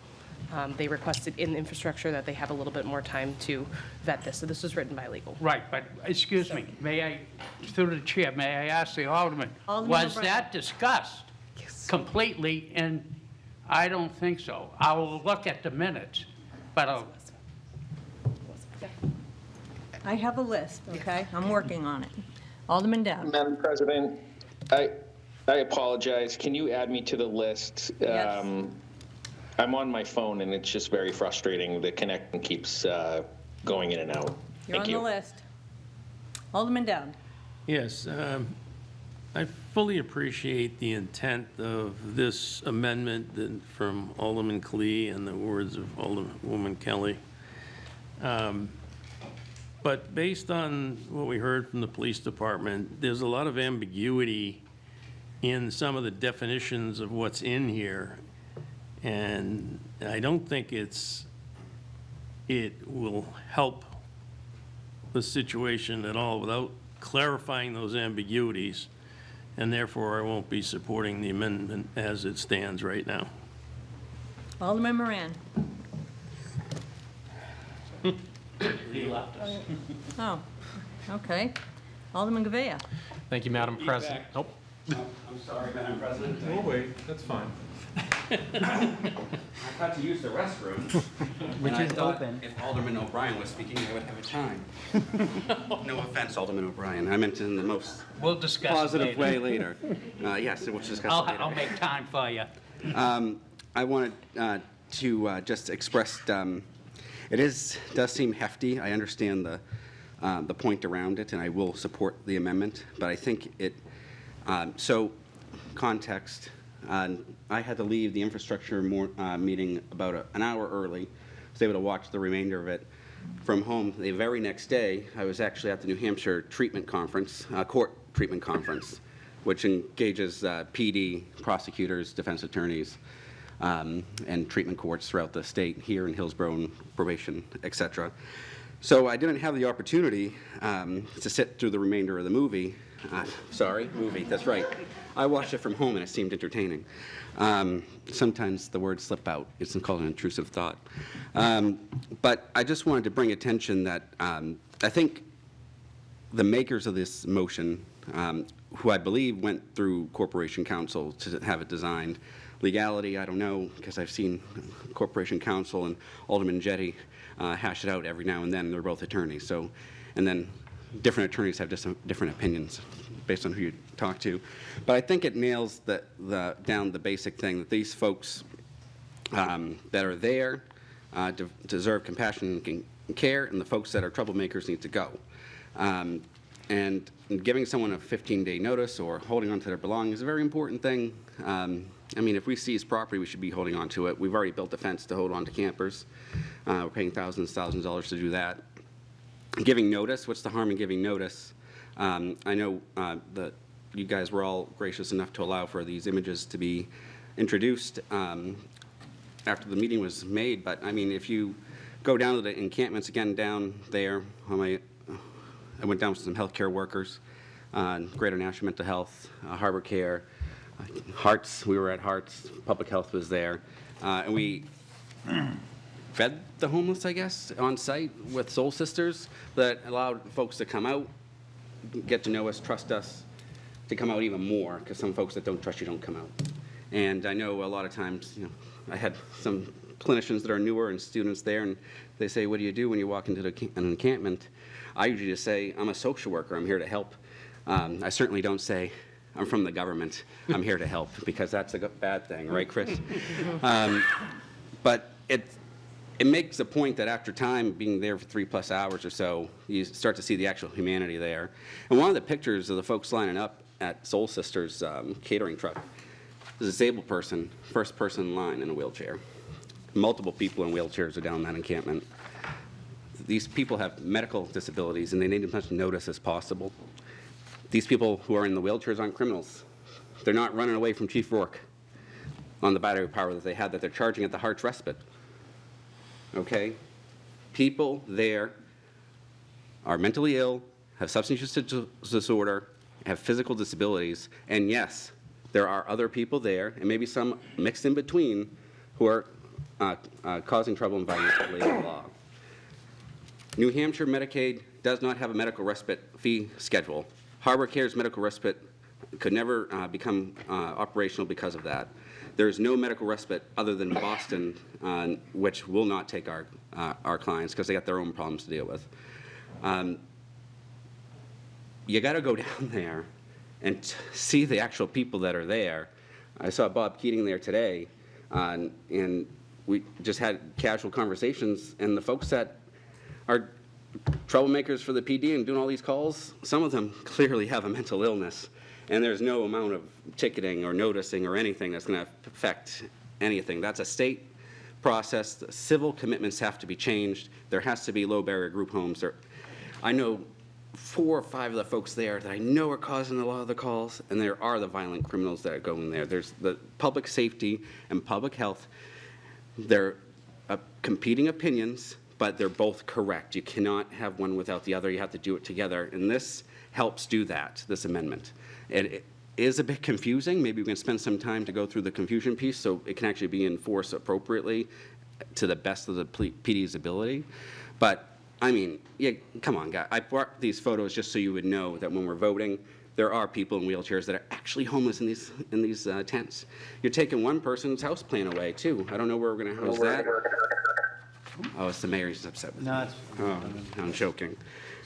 They requested in the infrastructure that they have a little bit more time to vet this, so this was written by legal. Right, but excuse me, may I, through the chair, may I ask the Alderman, was that discussed completely? And I don't think so. I will look at the minutes, but I have a list, okay? I'm working on it. Alderman Dowd. Madam President, I apologize. Can you add me to the list? Yes. I'm on my phone, and it's just very frustrating. The connection keeps going in and out. You're Thank on you. the list. Alderman Dowd. Yes, I fully appreciate the intent of this amendment from Alderman Klee and the words of Alderwoman Kelly. But based on what we heard from the police department, there's a lot of ambiguity in some of the definitions of what's in here. And I don't think it will help the situation at all without clarifying those ambiguities, and therefore I won't be supporting the amendment as it stands right now. Alderman Moran. He left us. Oh, okay. Alderman Gavea. Thank you, Madam President. Nope. I'm sorry, Madam President. Oh, wait, that's fine. I had to use the restroom. Which and I is thought open. If Alderman O'Brien was speaking, I would have a time. No offense, Alderman O'Brien. I meant it in the most we'll discuss positive it way later. Yes, we'll discuss it later. I'll make time for you. I wanted to just express, does seem hefty. I understand the point around it, and I will support the amendment. But I think so context, I had to leave the infrastructure meeting about an hour early. I was able to watch the remainder of it from home. The very next day, I was actually at the New Hampshire treatment conference, court treatment conference, which engages PD, prosecutors, defense attorneys, and treatment courts throughout the state, here in Hillsborough, and probation, et cetera. So I didn't have the opportunity to sit through the remainder of the movie. Movie, that's right. I watched it from home, and it seemed entertaining. Sometimes the words slip out. It's called an intrusive thought. But I just wanted to bring attention that I think the makers of this motion, who I believe went through Corporation Counsel to have it designed. Legality, I don't know, because I've seen Corporation Counsel and Alderman Jetty hash it out every now and then. They're both attorneys. So, and then different attorneys have different opinions based on who you talk to. But I think it nails down the basic thing that these folks that are there deserve compassion and care, and the folks that are troublemakers need to go. And giving someone a 15-day notice or holding on to their belongings is a very important thing. I mean, if we seize property, we should be holding on to it. We've already built a fence to hold on to campers. We're paying thousands of dollars to do that. Giving notice, what's the harm in giving notice? I know that you guys were all gracious enough to allow for these images to be introduced after the meeting was made, but I mean, if you go down to the encampments again down there, I went down with some healthcare workers, Greater National Mental Health, Harbor Care, Hearts, we were at Hearts, Public Health was there, and we fed the homeless, I guess, on site with Soul Sisters that allowed folks to come out, get to know us, trust us, to come out even more, because some folks that don't trust you don't come out. And I know a lot of times, you know, I had some clinicians that are newer and students there, and they say, what do you do when you walk into an encampment? I usually just say, I'm a social worker, I'm here to help. I certainly don't say, I'm from the government, I'm here to help, because that's a bad thing, right, Chris? But it makes a point that after time, being there for 3+ hours or so, you start to see the actual humanity there. And one of the pictures of the folks lining up at Soul Sisters catering truck is a disabled person, first person in line in a wheelchair. Multiple people in wheelchairs are down that encampment. These people have medical disabilities, and they need as much notice as possible. These people who are in the wheelchairs aren't criminals. They're not running away from Chief Rourke on the battery power that they had that they're charging at the Hearts Respite. Okay? People there are mentally ill, have substance use disorder, have physical disabilities, and yes, there are other people there, and maybe some mixed in between, who are causing trouble and violating labor law. New Hampshire Medicaid does not have a medical respite fee schedule. Harbor Care's medical respite could never become operational because of that. There's no medical respite other than Boston, which will not take our clients because they got their own problems to deal with. You got to go down there and see the actual people that are there. I saw Bob Keating there today, and we just had casual conversations, and the folks that are troublemakers for the PD and doing all these calls, some of them clearly have a mental illness. And there's no amount of ticketing or noticing or anything that's going to affect anything. That's a state process. The civil commitments have to be changed. There has to be low barrier group homes. I know 4 or 5 of the folks there that I know are causing a lot of the calls, and there are the violent criminals that are going there. There's the public safety and public health. They're competing opinions, but they're both correct. You cannot have one without the other. You have to do it together. And this helps do that, this amendment. It is a bit confusing. Maybe we can spend some time to go through the confusion piece so it can actually be enforced appropriately to the best of the PD's ability. But, I mean, yeah, come on, guys. I brought these photos just so you would know that when we're voting, there are people in wheelchairs that are actually homeless in these tents. You're taking one person's house plan away, too. I don't know where we're going to house that. Oh, it's the mayor who's upset with me. Oh, I'm joking.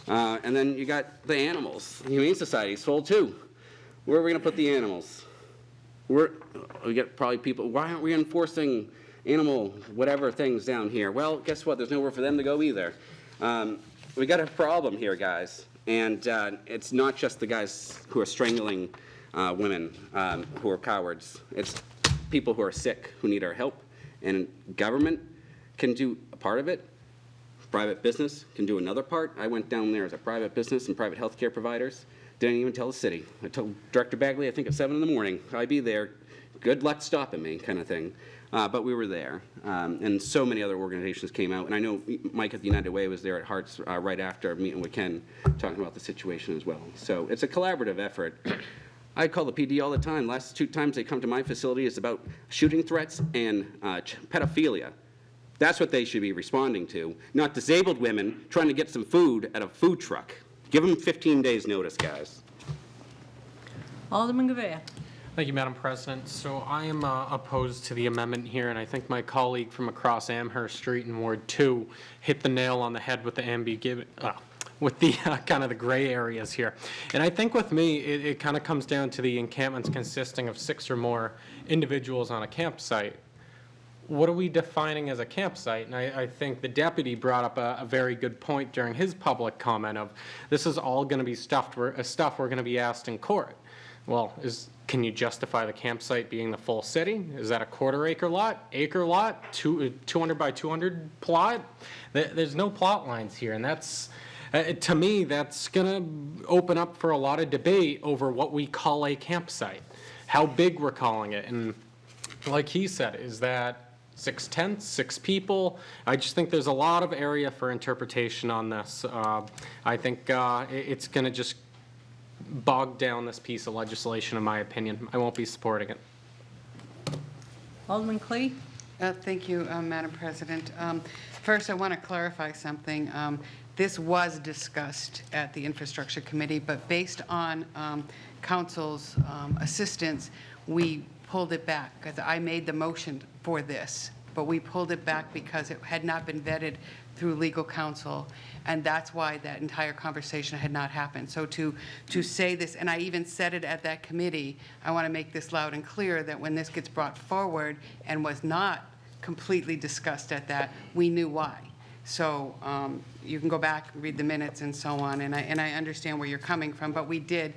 And then you got the animals. The Humane Society's full, too. Where are we going to put the animals? We get probably people, why aren't we enforcing animal whatever things down here? Well, guess what? There's nowhere for them to go either. We got a problem here, guys. And it's not just the guys who are strangling women who are cowards. It's people who are sick who need our help. And government can do a part of it. Private business can do another part. I went down there as a private business and private health care providers. Didn't even tell the city. I told Director Bagley, I think at 7 in the morning, I'd be there. Good luck stopping me, kind of thing. But we were there. And so many other organizations came out. And I know Mike at the United Way was there at Hearts right after meeting with Ken, talking about the situation as well. So it's a collaborative effort. I call the PD all the time. Last 2 times they come to my facility is about shooting threats and pedophilia. That's what they should be responding to, not disabled women trying to get some food at a food truck. Give them 15 days notice, guys. Alderman Govea. Thank you, Madam President. So I am opposed to the amendment here, and I think my colleague from across Amherst Street in Ward 2 hit the nail on the head with the with the kind of the gray areas here. And I think with me, it kind of comes down to the encampments consisting of 6 or more individuals on a campsite. What are we defining as a campsite? And I think the deputy brought up a very good point during his public comment of this is all going to be stuff we're going to be asked in court. Well, can you justify the campsite being the full city? Is that a quarter-acre lot, 200 by 200 plot? There's no plot lines here, and that's, to me, that's going to open up for a lot of debate over what we call a campsite, how big we're calling it, and like he said, is that 6 tents, 6 people? I just think there's a lot of area for interpretation on this. I think it's going to just bog down this piece of legislation, in my opinion. I won't be supporting it. Alderman Clay. Thank you, Madam President. First, I want to clarify something. this was discussed at the Infrastructure Committee, but based on council's assistance, we pulled it back, because I made the motion for this, but we pulled it back because it had not been vetted through legal counsel, and that's why that entire conversation had not happened. So to say this, and I even said it at that committee, I want to make this loud and clear that when this gets brought forward and was not completely discussed at that, we knew why. So you can go back and read the minutes and so on, and I understand where you're coming from, but we did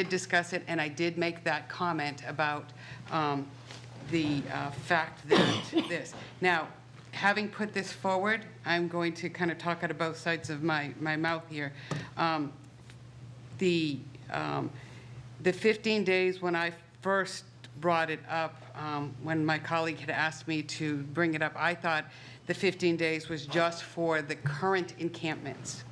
discuss it, and I did make that comment about the fact that this. Now, having put this forward, I'm going to kind of talk out of both sides of my mouth here. The 15 days when I first brought it up, when my colleague had asked me to bring it up, I thought the 15 days was just for the current encampments.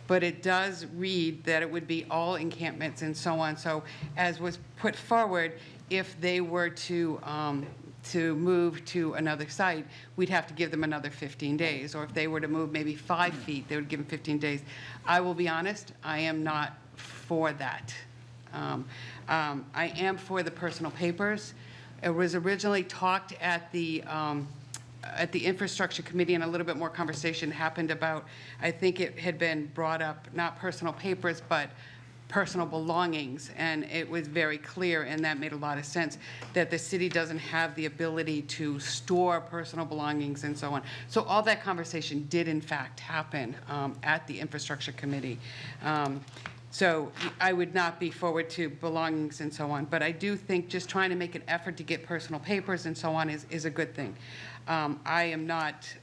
But it does read that it would be all encampments and so on. So as was put forward, if they were to move to another site, we'd have to give them another 15 days. Or if they were to move maybe 5 feet, they would give them 15 days. I will be honest, I am not for that. I am for the personal papers. It was originally talked at the Infrastructure Committee, and a little bit more conversation happened about, I think it had been brought up, not personal papers, but personal belongings, and it was very clear, and that made a lot of sense, that the city doesn't have the ability to store personal belongings and so on. So all that conversation did in fact happen at the Infrastructure Committee. So I would not be forward to belongings and so on, but I do think just trying to make an effort to get personal papers and so on is a good thing. I am not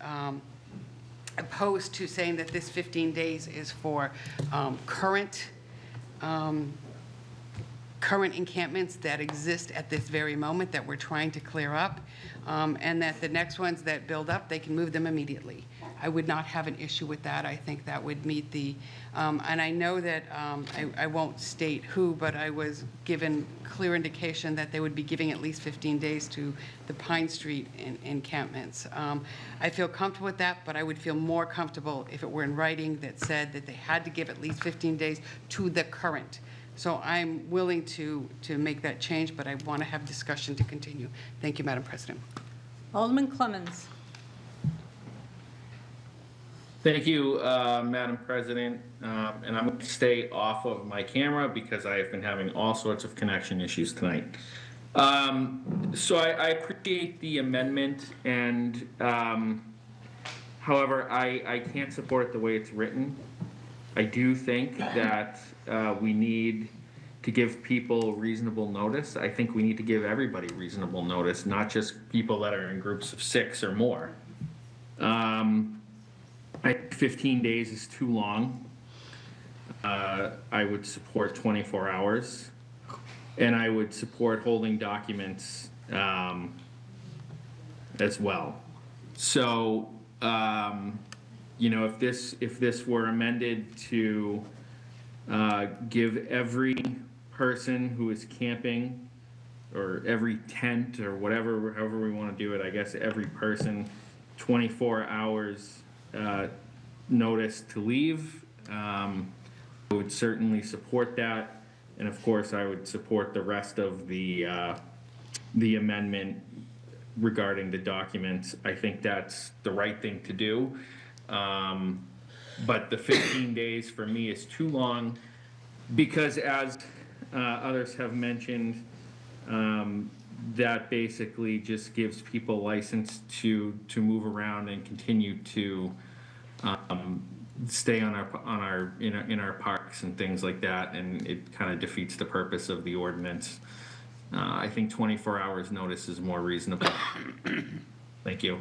opposed to saying that this 15 days is for current encampments that exist at this very moment that we're trying to clear up, and that the next ones that build up, they can move them immediately. I would not have an issue with that. I think that would meet the, and I know that, I won't state who, but I was given clear indication that they would be giving at least 15 days to the Pine Street encampments. I feel comfortable with that, but I would feel more comfortable if it were in writing that said that they had to give at least 15 days to the current. So I'm willing to make that change, but I want to have discussion to continue. Thank you, Madam President. Alderman Clemmons. Thank you, Madam President. And I'm going to stay off of my camera because I have been having all sorts of connection issues tonight. So I appreciate the amendment, and however, I can't support it the way it's written. I do think that we need to give people reasonable notice. I think we need to give everybody reasonable notice, not just people that are in groups of 6 or more. I think 15 days is too long. I would support 24 hours, and I would support holding documents as well. So, you know, if this were amended to give every person who is camping, or every tent, or whatever, however we want to do it, I guess every person 24 hours notice to leave, I would certainly support that, and of course I would support the rest of the amendment regarding the documents. I think that's the right thing to do, but the 15 days for me is too long, because as others have mentioned, that basically just gives people license to move around and continue to stay in our parks and things like that, and it kind of defeats the purpose of the ordinance. I think 24 hours notice is more reasonable. Thank you.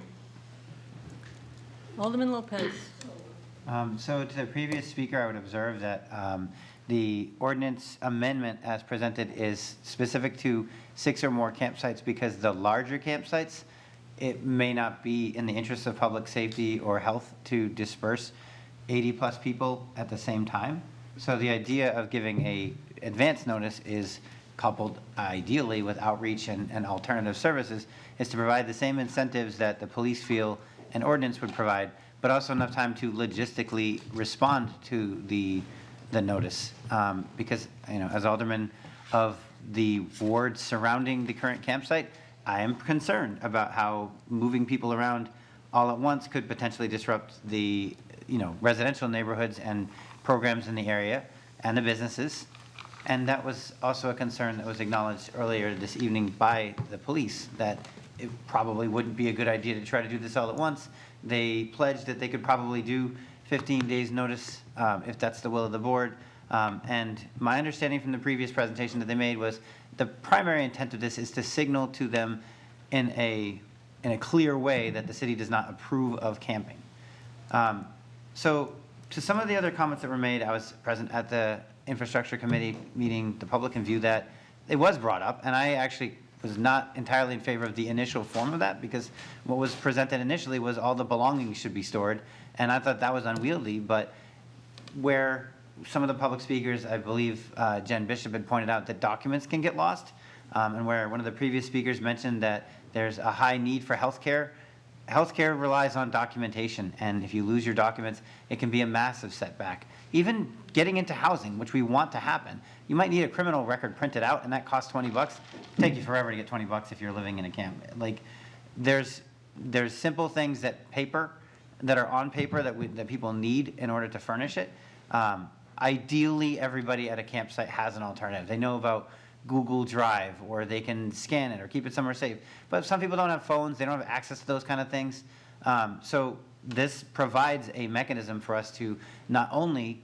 Alderman Lopez. So to the previous speaker, I would observe that the ordinance amendment as presented is specific to 6 or more campsites, because the larger campsites, it may not be in the interest of public safety or health to disperse 80+ people at the same time. So the idea of giving a advance notice is coupled ideally with outreach and alternative services, is to provide the same incentives that the police feel an ordinance would provide, but also enough time to logistically respond to the notice. Because, as alderman of the ward surrounding the current campsite, I am concerned about how moving people around all at once could potentially disrupt the, residential neighborhoods and programs in the area and the businesses. And that was also a concern that was acknowledged earlier this evening by the police, that it probably wouldn't be a good idea to try to do this all at once. They pledged that they could probably do 15 days notice if that's the will of the board. And my understanding from the previous presentation that they made was the primary intent of this is to signal to them in a clear way that the city does not approve of camping. So to some of the other comments that were made, I was present at the infrastructure committee meeting. The public can view that. It was brought up, and I actually was not entirely in favor of the initial form of that, because what was presented initially was all the belongings should be stored, and I thought that was unwieldy. But where some of the public speakers, I believe Jen Bishop had pointed out that documents can get lost, and where one of the previous speakers mentioned that there's a high need for healthcare. Healthcare relies on documentation, and if you lose your documents, it can be a massive setback. Even getting into housing, which we want to happen, you might need a criminal record printed out, and that costs $20. It'll take you forever to get $20 if you're living in a camp. Like, there's simple things that are on paper that people need in order to furnish it. Ideally, everybody at a campsite has an alternative. They know about Google Drive, or they can scan it or keep it somewhere safe. But some people don't have phones, they don't have access to those kind of things. So this provides a mechanism for us to not only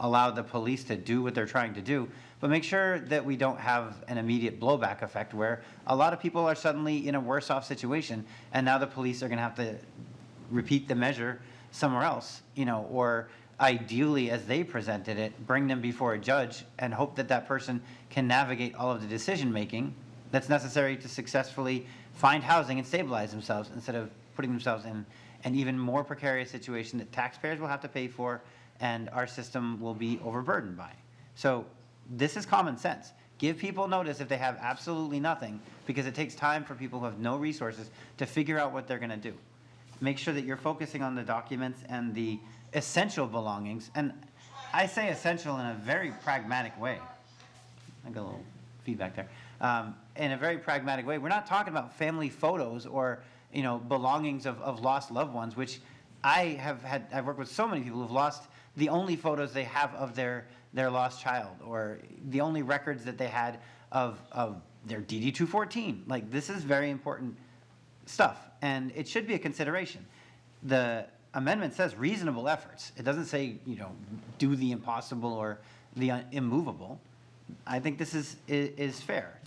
allow the police to do what they're trying to do, but make sure that we don't have an immediate blowback effect where a lot of people are suddenly in a worse off situation, and now the police are going to have to repeat the measure somewhere else, or ideally, as they presented it, bring them before a judge and hope that that person can navigate all of the decision-making that's necessary to successfully find housing and stabilize themselves, instead of putting themselves in an even more precarious situation that taxpayers will have to pay for and our system will be overburdened by. So this is common sense. Give people notice if they have absolutely nothing, because it takes time for people who have no resources to figure out what they're going to do. Make sure that you're focusing on the documents and the essential belongings, and I say essential in a very pragmatic way. I got a little feedback there. In a very pragmatic way, we're not talking about family photos or belongings of lost loved ones, which I've worked with so many people who've lost the only photos they have of their lost child, or the only records that they had of their DD-214. Like, this is very important stuff, and it should be a consideration. The amendment says reasonable efforts. It doesn't say, do the impossible or the immovable. I think this is fair.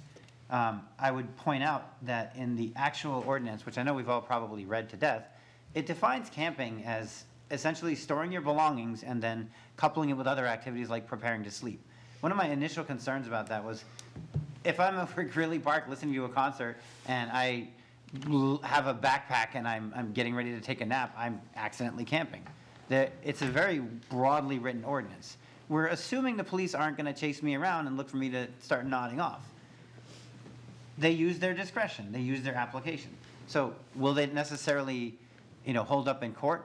I would point out that in the actual ordinance, which I know we've all probably read to death, it defines camping as essentially storing your belongings and then coupling it with other activities like preparing to sleep. One of my initial concerns about that was, if I'm over at Greeley Park listening to a concert and I have a backpack and I'm getting ready to take a nap, I'm accidentally camping. It's a very broadly written ordinance. We're assuming the police aren't going to chase me around and look for me to start nodding off. They use their discretion. They use their application. So will they necessarily, hold up in court?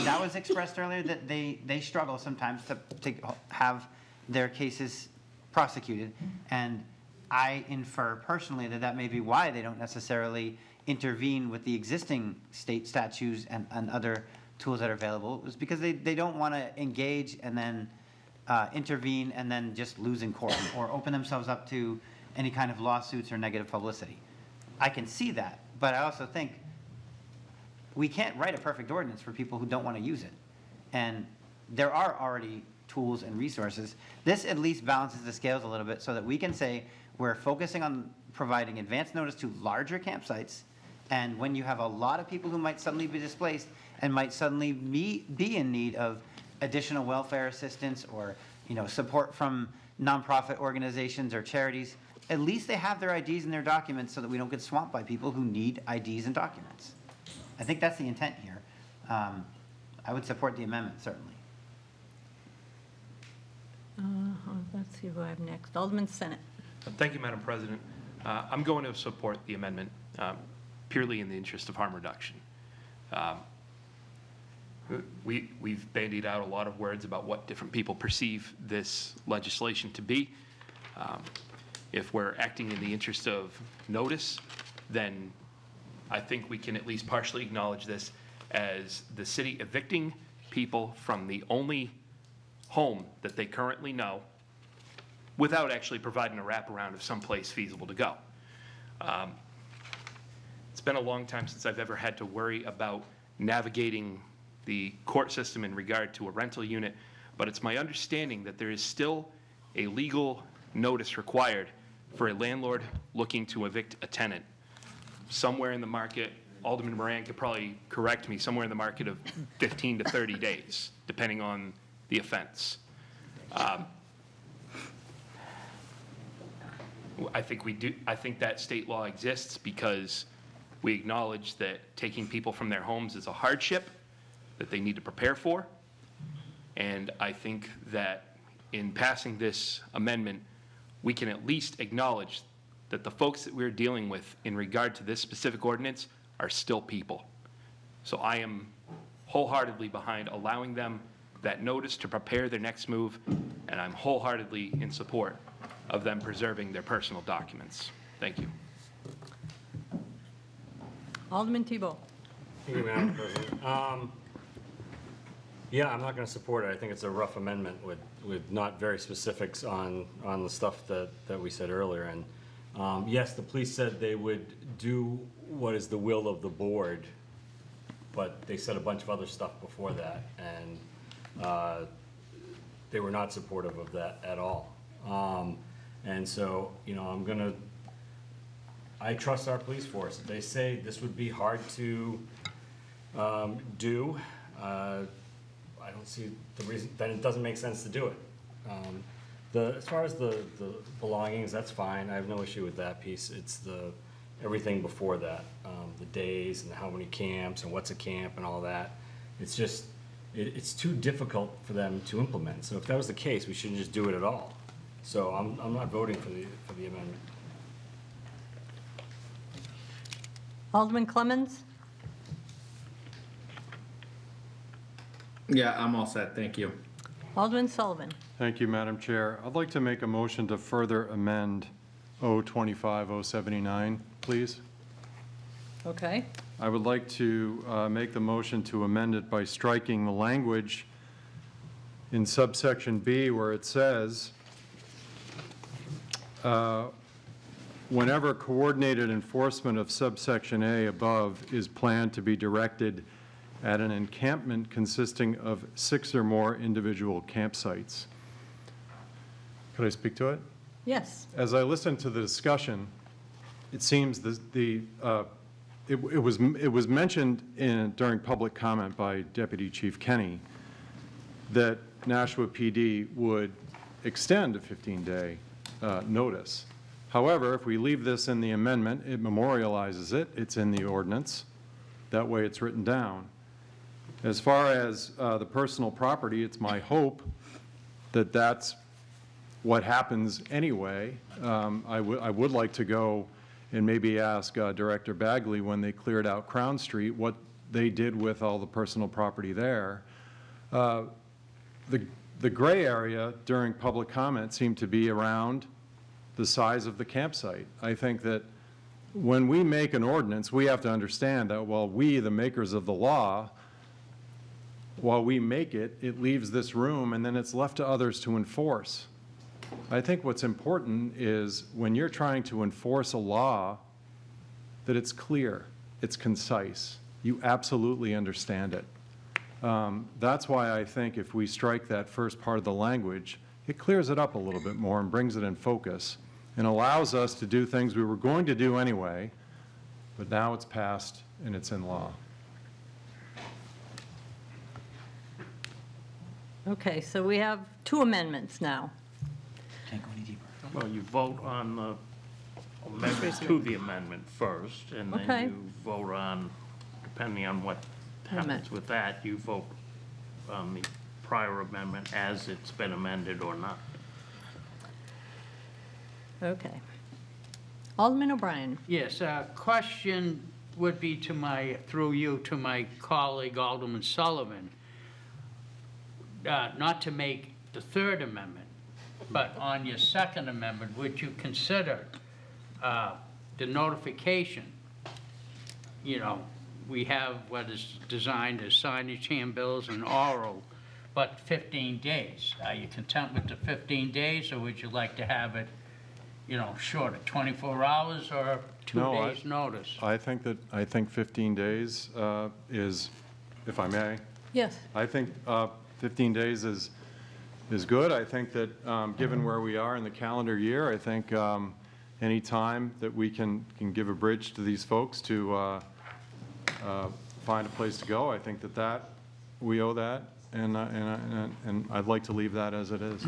That was expressed earlier, that they struggle sometimes to have their cases prosecuted, and I infer personally that may be why they don't necessarily intervene with the existing state statutes and other tools that are available. It was because they don't want to engage and then intervene and then just lose in court, or open themselves up to any kind of lawsuits or negative publicity. I can see that, but I also think we can't write a perfect ordinance for people who don't want to use it. And there are already tools and resources. This at least balances the scales a little bit, so that we can say we're focusing on providing advance notice to larger campsites, and when you have a lot of people who might suddenly be displaced and might suddenly be in need of additional welfare assistance or support from nonprofit organizations or charities, at least they have their IDs and their documents, so that we don't get swamped by people who need IDs and documents. I think that's the intent here. I would support the amendment, certainly. Let's see who I have next. Alderman Senate. Thank you, Madam President. I'm going to support the amendment purely in the interest of harm reduction. we've bandied out a lot of words about what different people perceive this legislation to be. If we're acting in the interest of notice, then I think we can at least partially acknowledge this as the city evicting people from the only home that they currently know without actually providing a wraparound of someplace feasible to go. It's been a long time since I've ever had to worry about navigating the court system in regard to a rental unit, but it's my understanding that there is still a legal notice required for a landlord looking to evict a tenant. Somewhere in the market, Alderman Moran could probably correct me, somewhere in the market of 15 to 30 days, depending on the offense. I think that state law exists because we acknowledge that taking people from their homes is a hardship that they need to prepare for. And I think that in passing this amendment, we can at least acknowledge that the folks that we're dealing with in regard to this specific ordinance are still people. So I am wholeheartedly behind allowing them that notice to prepare their next move, and I'm wholeheartedly in support of them preserving their personal documents. Thank you. Alderman Tebow. Thank you, Madam President. Yeah, I'm not going to support it. I think it's a rough amendment with not very specifics on the stuff that we said earlier. And yes, the police said they would do what is the will of the board, but they said a bunch of other stuff before that, and they were not supportive of that at all. And so, you know, I trust our police force. If they say this would be hard to do, I don't see the reason, then it doesn't make sense to do it. As far as the belongings, that's fine. I have no issue with that piece. It's everything before that, the days and how many camps and what's a camp and all that. It's just, it's too difficult for them to implement. So if that was the case, we shouldn't just do it at all. So I'm not voting for the amendment. Alderman Clemmons? Yeah, I'm all set. Thank you. Alderman Sullivan? Thank you, Madam Chair. I'd like to make a motion to further amend 025-079, please. Okay. I would like to make the motion to amend it by striking the language in subsection B where it says, whenever coordinated enforcement of subsection A above is planned to be directed at an encampment consisting of 6 or more individual campsites. Could I speak to it? Yes. As I listened to the discussion, it seems it was mentioned during public comment by Deputy Chief Kenny that Nashua PD would extend a 15-day notice. However, if we leave this in the amendment, it memorializes it. It's in the ordinance. That way it's written down. As far as the personal property, it's my hope that that's what happens anyway. I would like to go and maybe ask Director Bagley when they cleared out Crown Street what they did with all the personal property there. The gray area during public comment seemed to be around the size of the campsite. I think that when we make an ordinance, we have to understand that while we, the makers of the law, while we make it, it leaves this room and then it's left to others to enforce. I think what's important is when you're trying to enforce a law, that it's clear, it's concise, you absolutely understand it. That's why I think if we strike that first part of the language, it clears it up a little bit more and brings it in focus and allows us to do things we were going to do anyway, but now it's passed and it's in law. Okay, so we have 2 amendments now. Can't go any deeper. Well, you vote on the amendment to the amendment first, and Okay. then you vote on, depending on what happens with that, you vote on the prior amendment as it's been amended or not. Okay. Alderman O'Brien? Yes, question would be to my, through you, to my colleague Alderman Sullivan, not to make the Third Amendment, but on your Second Amendment, would you consider the notification? You know, we have what is designed as signage, handbills, and oral, but 15 days. Are you content with the 15 days, or would you like to have it, you know, shorter, 24 hours or 2 days' notice? I think 15 days is, if I may. Yes. I think 15 days is good. I think that given where we are in the calendar year, I think any time that we can give a bridge to these folks to find a place to go, I think that we owe that, and I'd like to leave that as it is.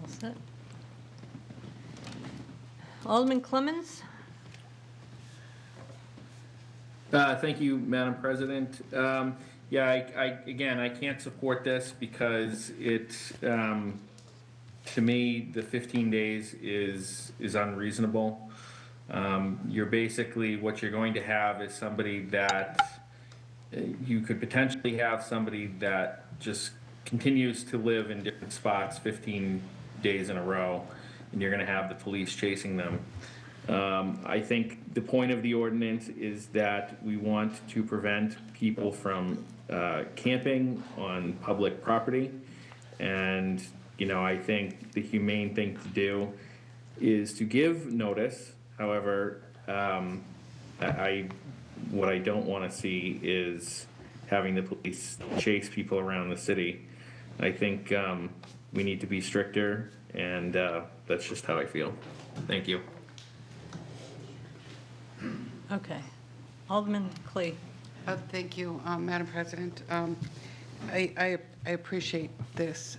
All set. Alderman Clemmons? Thank you, Madam President. Yeah, again, I can't support this because it's, to me, the 15 days is unreasonable. You're basically, what you're going to have is somebody that, you could potentially have somebody that just continues to live in different spots 15 days in a row, and you're going to have the police chasing them. I think the point of the ordinance is that we want to prevent people from camping on public property, and I think the humane thing to do is to give notice. However, what I don't want to see is having the police chase people around the city. I think we need to be stricter, and that's just how I feel. Thank you. Okay. Alderman Clay. Thank you, Madam President. I appreciate this,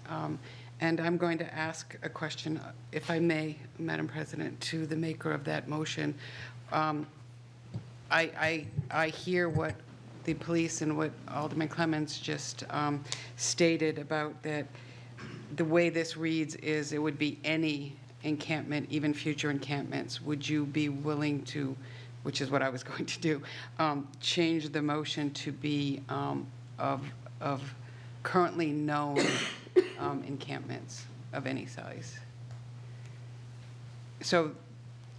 and I'm going to ask a question, if I may, Madam President, to the maker of that motion. I hear what the police and what Alderman Clemmons just stated about that the way this reads is it would be any encampment, even future encampments. Would you be willing to, which is what I was going to do, change the motion to be of currently known encampments of any size? So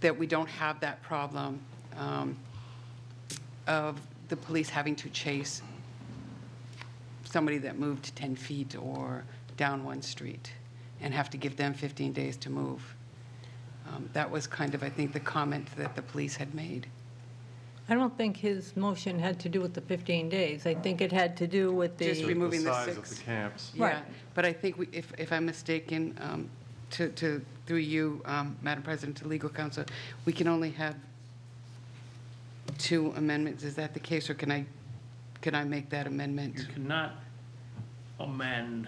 that we don't have that problem of the police having to chase somebody that moved 10 feet or down one street and have to give them 15 days to move. That was kind of, I think, the comment that the police had made. I don't think his motion had to do with the 15 days. I think it had to do with the... Just removing the size 6. of the camps. Yeah, right. But I think if I'm mistaken, through you, Madam President, to legal counsel, we can only have 2 amendments. Is that the case, or can I make that amendment? You cannot amend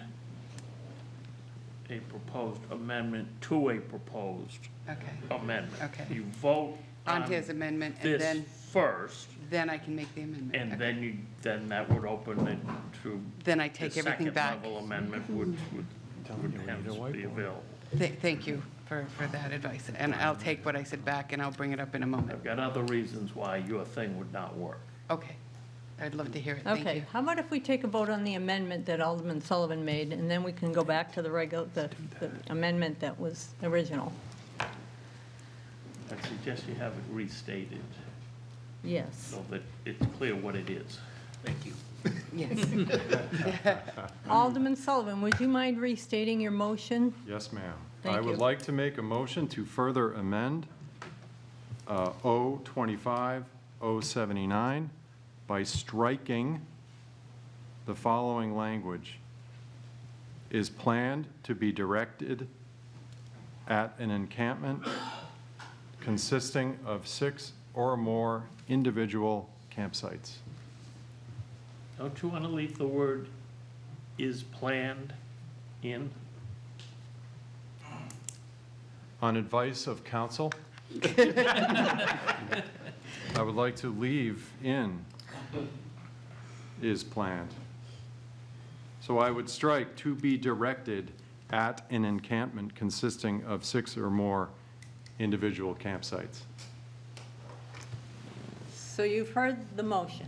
a proposed amendment to a proposed amendment. Okay. You vote on his amendment, and this then first, then I can make the amendment. and Okay. then that would open it to. Then I take everything back. The second level amendment would hence be available. Thank you for that advice, and I'll take what I said back, and I'll bring it up in a moment. I've got other reasons why your thing would not work. Okay. I'd love to hear it. Thank Okay, you. how about if we take a vote on the amendment that Alderman Sullivan made, and then we can go back to the amendment that was original? I suggest you have it restated. Yes. So that it's clear what it is. Thank you. Yes. Alderman Sullivan, would you mind restating your motion? Yes, ma'am. Thank I would you. like to make a motion to further amend O25, O79 by striking the following language: is planned to be directed at an encampment consisting of 6 or more individual campsites. Don't you want to leave the word "is planned" in? On advice of counsel, I would like to leave in "is planned." So I would strike "to be directed at an encampment consisting of 6 or more individual campsites." so you've heard the motion.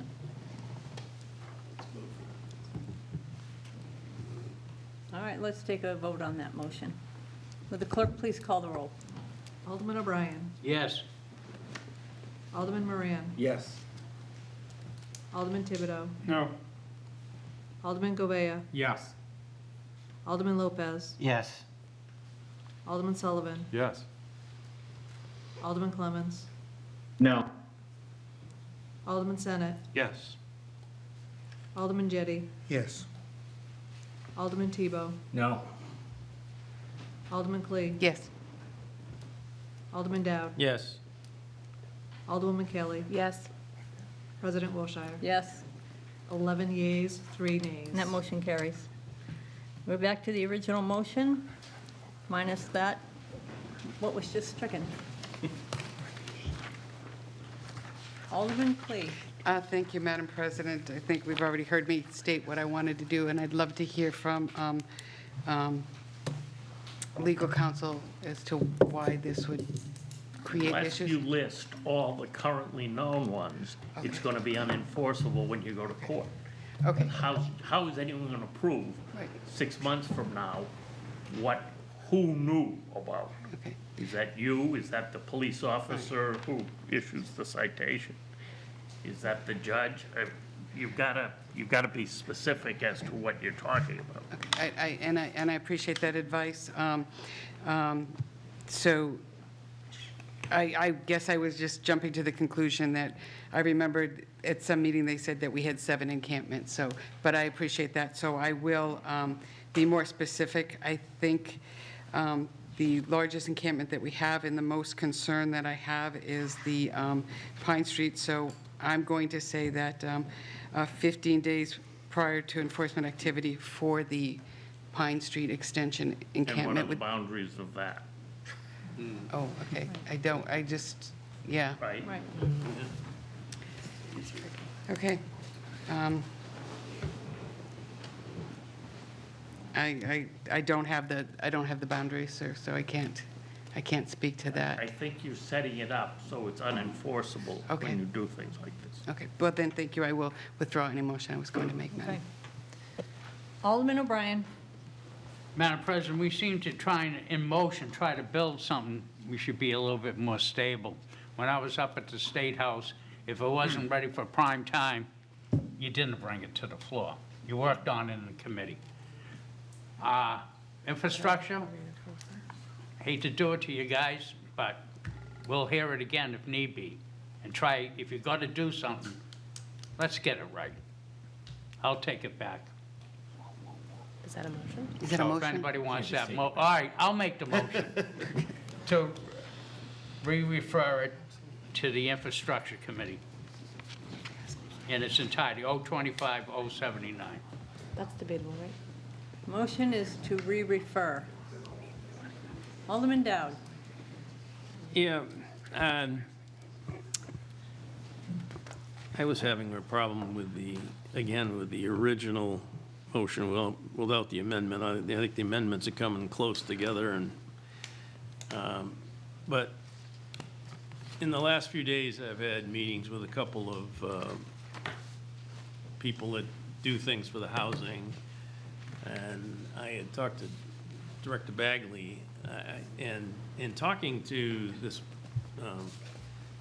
All right, let's take a vote on that motion. Would the clerk please call the roll? Alderman O'Brien. Yes. Alderman Moran. Yes. Alderman Thibodeau. No. Alderman Govea. Yes. Alderman Lopez. Yes. Alderman Sullivan. Yes. Alderman Clemmons. No. Alderman Senate. Yes. Alderman Jettie. Yes. Alderman Tebow. No. Alderman Clee. Yes. Alderman Dowd. Yes. Alderwoman Kelly. Yes. President Wilshire. Yes, 11 yeas, 3 nays. and that motion carries. We're back to the original motion, minus that, what was just stricken. Alderman Clee. Thank you, Madam President. I think we've already heard me state what I wanted to do, and I'd love to hear from legal counsel as to why this would create Unless issues. you list all the currently known ones, it's going to be unenforceable when you go to court. Okay. How is anyone going to prove Right. 6 months from now who knew about? Okay. Is that you? Is that the police officer who issues the citation? Is that the judge? You've got to be specific as to what you're talking about. And I appreciate that advice. So I guess I was just jumping to the conclusion that I remembered at some meeting they said that we had 7 encampments. So, but I appreciate that. So I will be more specific. I think the largest encampment that we have and the most concern that I have is the Pine Street. So I'm going to say that 15 days prior to enforcement activity for the Pine Street extension And what are encampment the would. boundaries of that? Oh, okay. I just, yeah. Right? Right. Okay. I don't have the boundaries, sir, so I can't speak to I that. think you're setting it up so it's unenforceable Okay. when you do things like this. Okay, well then, thank you. I will withdraw any motion I was going to make, Okay. Madam. Alderman O'Brien. Madam President, we seem to try to build something, we should be a little bit more stable. When I was up at the State House, if it wasn't ready for prime time, you didn't bring it to the floor. You worked on it in the committee. Infrastructure, hate to do it to you guys, but we'll hear it again if need be. And try, if you've got to do something, let's get it right. I'll take it back. Is that a motion? Is that a So if motion? anybody wants that, all right, I'll make the motion to re-refer it to the Infrastructure Committee in its entirety, 025, 079. That's debatable, right? Motion is to re-refer. Alderman Dowd. Yeah, I was having a problem with the original motion without the amendment. I think the amendments are coming close together, and, but in the last few days, I've had meetings with a couple of people that do things for the housing, and I had talked to Director Bagley, and in talking to this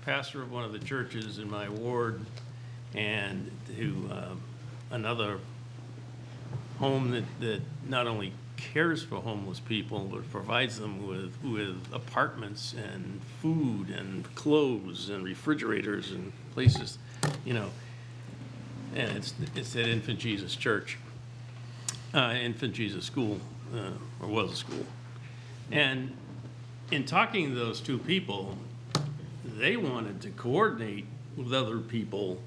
pastor of one of the churches in my ward, and to another home that not only cares for homeless people, but provides them with apartments and food and clothes and refrigerators and places, you know. And it's at Infant Jesus Church, Infant Jesus School, or was a school. And in talking to those two people, they wanted to coordinate with other people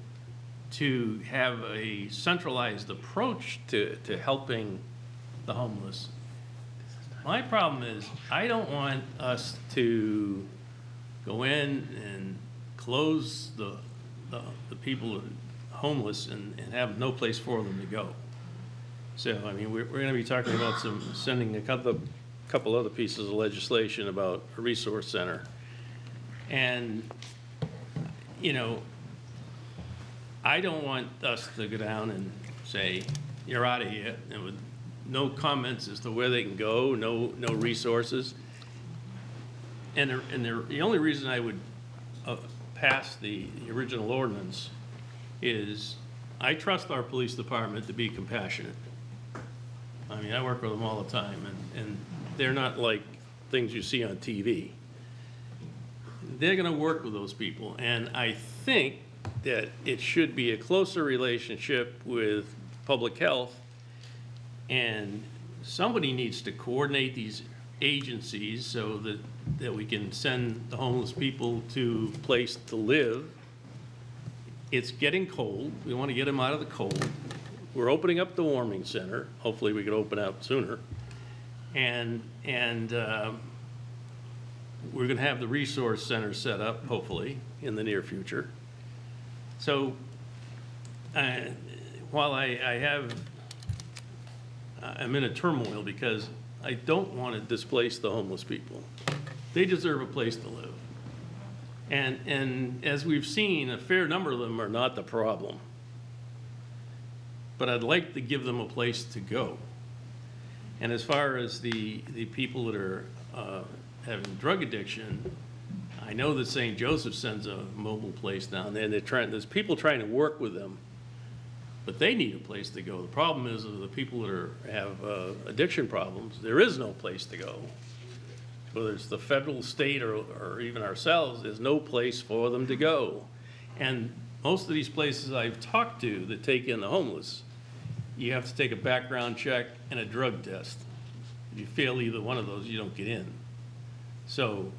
to have a centralized approach to helping the homeless. My problem is, I don't want us to go in and close the people who are homeless and have no place for them to go. So, I mean, we're going to be talking about sending a couple other pieces of legislation about a resource center. And, you know, I don't want us to go down and say, you're out of here, and with no comments as to where they can go, no resources. And the only reason I would pass the original ordinance is I trust our police department to be compassionate. I mean, I work with them all the time, and they're not like things you see on TV. They're gonna work with those people, and I think that it should be a closer relationship with public health, and somebody needs to coordinate these agencies so that we can send the homeless people to a place to live. It's getting cold. We want to get them out of the cold. We're opening up the warming center. Hopefully we can open up sooner. And we're going to have the resource center set up, hopefully, in the near future. So while I'm in a turmoil because I don't want to displace the homeless people. They deserve a place to live. And as we've seen, a fair number of them are not the problem. But I'd like to give them a place to go. And as far as the people that are having drug addiction, I know that St. Joseph sends a mobile place down there, and there's people trying to work with them, but they need a place to go. The problem is the people that have addiction problems, there is no place to go. Whether it's the federal, state, or even ourselves, there's no place for them to go. And most of these places I've talked to that take in the homeless, you have to take a background check and a drug test. If you fail either one of those, you don't get in. So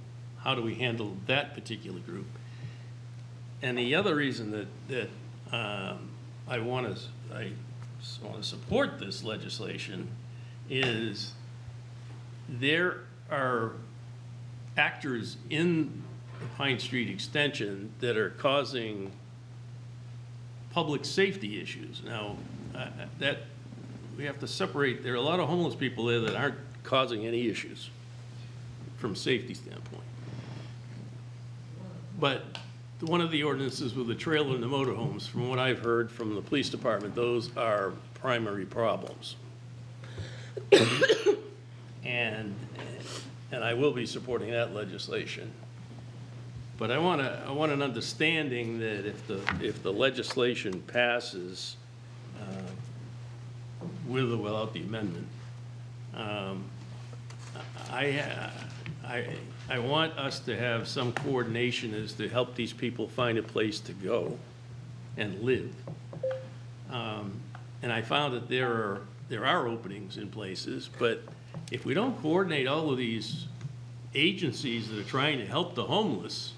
how do we handle that particular group? And the other reason that I want to support this legislation is there are actors in the Pine Street extension that are causing public safety issues. Now, that we have to separate. There are a lot of homeless people there that aren't causing any issues from a safety standpoint. But one of the ordinances with the trailer and the motorhomes, from what I've heard from the police department, those are primary problems. and I will be supporting that legislation. But I want an understanding that if the legislation passes with or without the amendment, I want us to have some coordination as to help these people find a place to go and live. And I found that there are openings in places, but if we don't coordinate all of these agencies that are trying to help the homeless,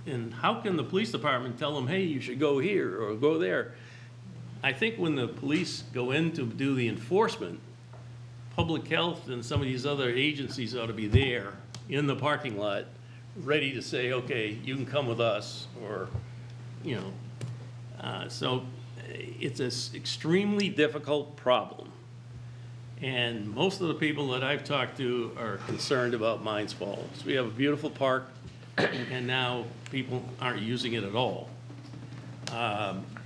and how can the police department tell them, hey, you should go here or go there? I think when the police go in to do the enforcement, public health and some of these other agencies ought to be there in the parking lot, ready to say, okay, you can come with us, or, you know. So it's an extremely difficult problem. And most of the people that I've talked to are concerned about Mines Falls. We have a beautiful park, and now people aren't using it at all.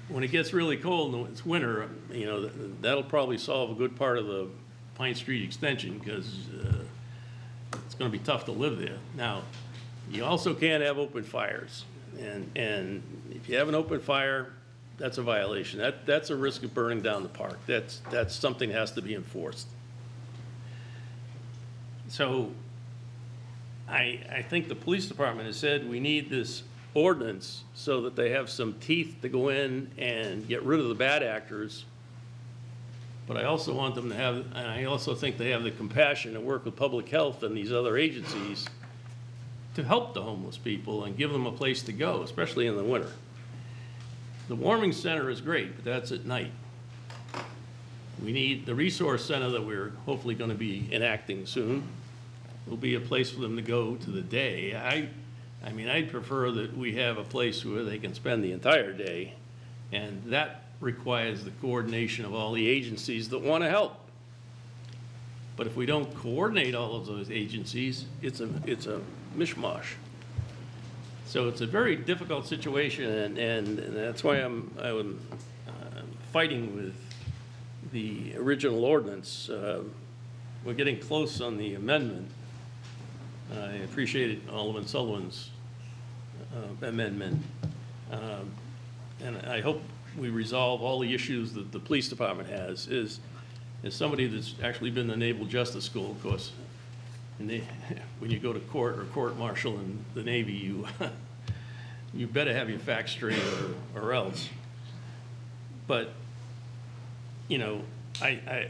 When it gets really cold and it's winter, you know, that'll probably solve a good part of the Pine Street extension, because it's going to be tough to live there. Now, you also can't have open fires, and if you have an open fire, that's a violation. That's a risk of burning down the park. That's something that has to be enforced. So I think the police department has said we need this ordinance so that they have some teeth to go in and get rid of the bad actors. But I also want them to have, and I also think they have the compassion to work with public health and these other agencies to help the homeless people and give them a place to go, especially in the winter. The warming center is great, but that's at night. We need the resource center that we're hopefully going to be enacting soon. Will be a place for them to go to the day. I mean, I'd prefer that we have a place where they can spend the entire day, and that requires the coordination of all the agencies that want to help. But if we don't coordinate all of those agencies, it's a mishmash. So it's a very difficult situation, and that's why I'm fighting with the original ordinance. We're getting close on the amendment. I appreciate Alderman Sullivan's amendment. And I hope we resolve all the issues that the police department has. As somebody that's actually been in the Naval Justice School, of course, and when you go to court or court-martial in the Navy, you better have your facts straight or else. But, you know, I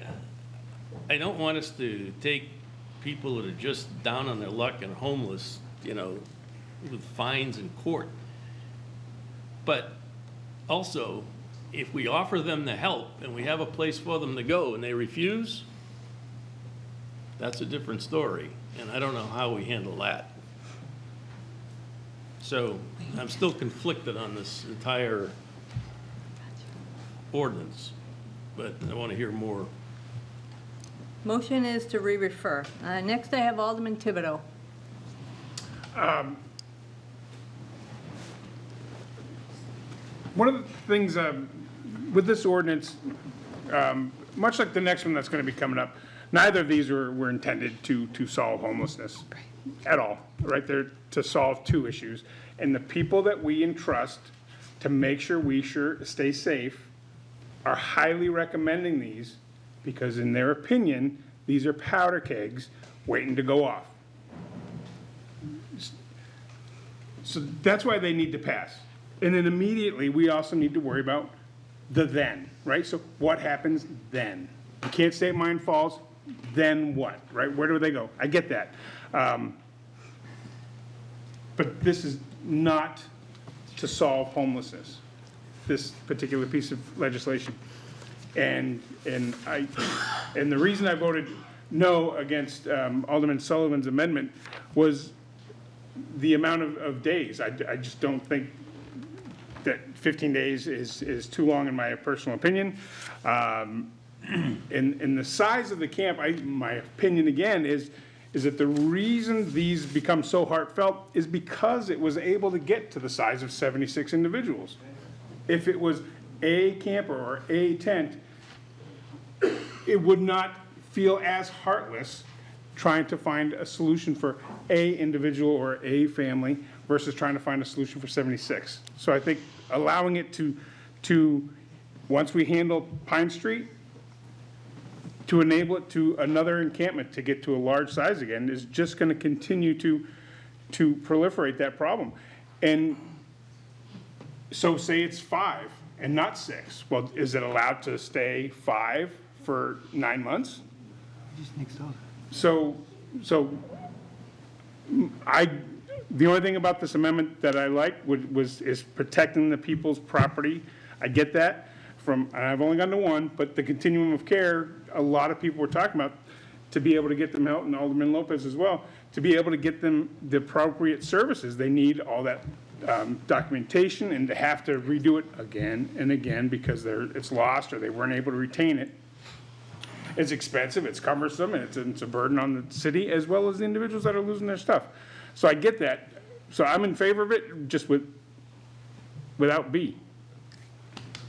don't want us to take people that are just down on their luck and homeless, you know, with fines in court. But also, if we offer them the help and we have a place for them to go and they refuse, that's a different story. And I don't know how we handle that. So I'm still conflicted on this entire ordinance, but I want to hear more. Motion is to re-refer. Next, I have Alderman Thibodeau. One of the things with this ordinance, much like the next one that's going to be coming up, neither of these were intended to solve homelessness at all, right? They're to solve two issues. And the people that we entrust to make sure we stay safe are highly recommending these because in their opinion, these are powder kegs waiting to go off. So that's why they need to pass. And then immediately, we also need to worry about the then, right? So what happens then? You can't stay at Mine Falls, then what, right? Where do they go? I get that. But this is not to solve homelessness, this particular piece of legislation. And the reason I voted no against Alderman Sullivan's amendment was the amount of days. I just don't think that 15 days is too long in my personal opinion. And the size of the camp, my opinion again is that the reason these become so heartfelt is because it was able to get to the size of 76 individuals. If it was a camper or a tent, it would not feel as heartless trying to find a solution for a individual or a family versus trying to find a solution for 76. So I think allowing it to once we handle Pine Street, to enable it to another encampment to get to a large size again is just going to continue to proliferate that problem. And so say it's 5 and not 6. Well, is it allowed to stay 5 for 9 months? Just next door. So the only thing about this amendment that I like is protecting the people's property. I get that and I've only gone to one, but the continuum of care, a lot of people were talking about to be able to get them help, and Alderman Lopez as well, to be able to get them the appropriate services. They need all that documentation, and to have to redo it again and again because it's lost or they weren't able to retain it. It's expensive, it's cumbersome, and it's a burden on the city as well as the individuals that are losing their stuff. So I get that. So I'm in favor of it, just without B.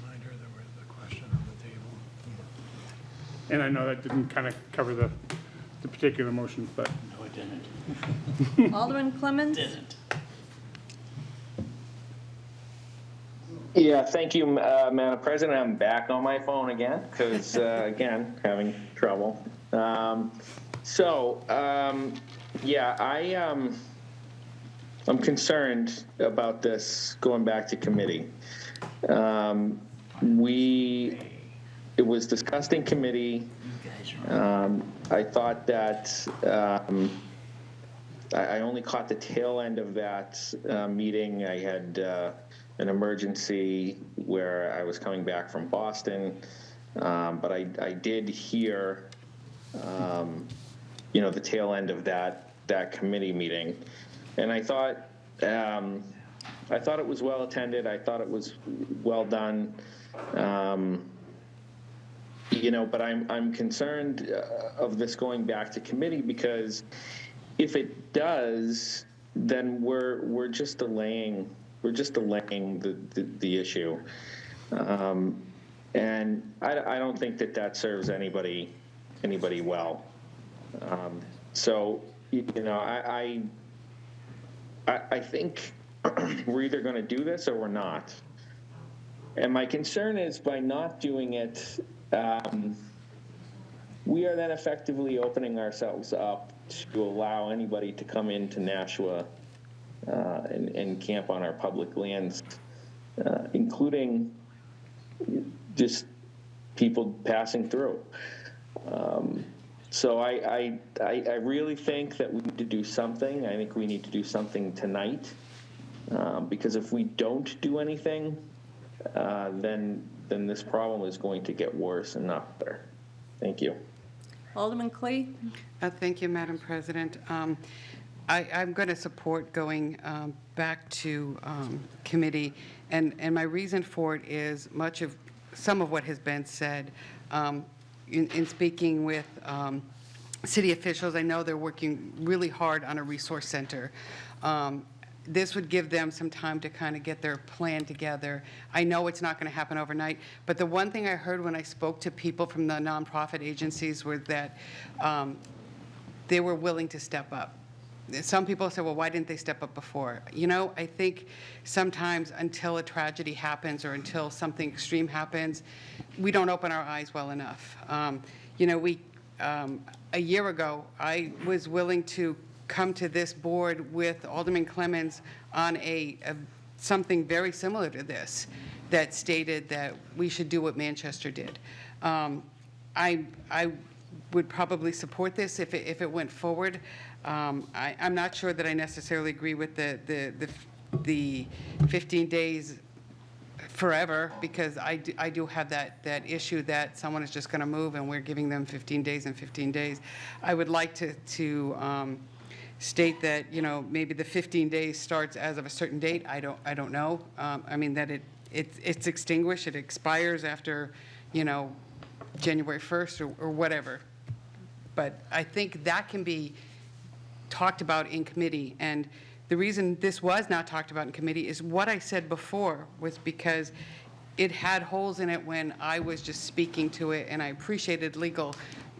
Reminder, there was a question on the table. And I know that didn't kind of cover the particular motion, but. No, it didn't. Alderman Clemmons? Didn't. Yeah, thank you, Madam President. I'm back on my phone again because, again, having trouble. I'm concerned about this going back to committee. It was discussed in committee. I thought that I only caught the tail end of that meeting. I had an emergency where I was coming back from Boston, but I did hear, the tail end of that committee meeting, and I thought it was well attended. I thought it was well done. But I'm concerned of this going back to committee because if it does, then we're just delaying the issue. And I don't think that serves anybody well. So, you know, I think we're either going to do this or we're not. And my concern is by not doing it, we are then effectively opening ourselves up to allow anybody to come into Nashua and camp on our public lands, including just people passing through. So I really think that we need to do something. I think we need to do something tonight, because if we don't do anything, then this problem is going to get worse and not better. Thank you. Alderman Clee? Thank you, Madam President. I'm going to support going back to committee, and my reason for it is some of what has been said. In speaking with city officials, I know they're working really hard on a resource center. This would give them some time to kind of get their plan together. I know it's not going to happen overnight, but the one thing I heard when I spoke to people from the nonprofit agencies was that they were willing to step up. Some people say, well, why didn't they step up before? You know, I think sometimes until a tragedy happens or until something extreme happens, we don't open our eyes well enough. You know, a year ago, I was willing to come to this board with Alderman Clemens on something very similar to this that stated that we should do what Manchester did. I would probably support this if it went forward. I'm not sure that I necessarily agree with the 15 days forever, because I do have that issue that someone is just going to move and we're giving them 15 days and 15 days. I would like to state that, you know, maybe the 15 days starts as of a certain date. I don't know. I mean, that it's extinguished. It expires after, you know, January 1st or whatever. But I think that can be talked about in committee. And the reason this was not talked about in committee is what I said before was because it had holes in it when I was just speaking to it, and I appreciated legal,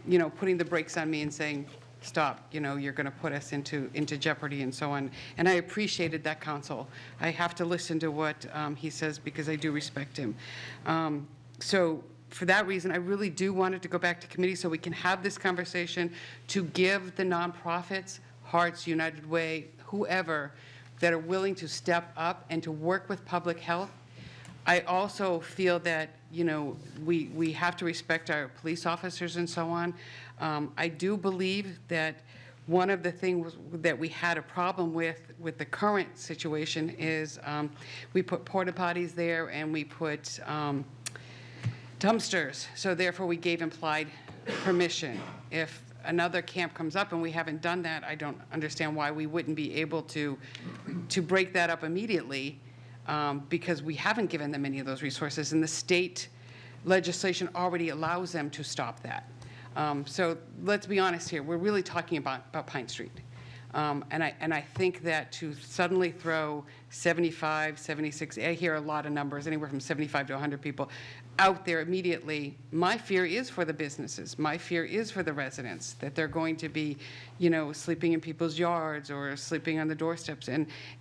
you know, putting the brakes on me and saying, stop, you know, you're going to put us into jeopardy and so on. And I appreciated that counsel. I have to listen to what he says because I do respect him. So for that reason, I really do want it to go back to committee so we can have this conversation to give the nonprofits, Hearts, United Way, whoever, that are willing to step up and to work with public health. I also feel that, you know, we have to respect our police officers and so on. I do believe that one of the things that we had a problem with the current situation is we put porta potties there and we put dumpsters. So therefore, we gave implied permission. If another camp comes up and we haven't done that, I don't understand why we wouldn't be able to break that up immediately, because we haven't given them any of those resources, and the state legislation already allows them to stop that. So let's be honest here. We're really talking about Pine Street. And I think that to suddenly throw 75, 76, I hear a lot of numbers, anywhere from 75 to 100 people out there immediately. My fear is for the businesses. My fear is for the residents, that they're going to be, you know, sleeping in people's yards or sleeping on the doorsteps.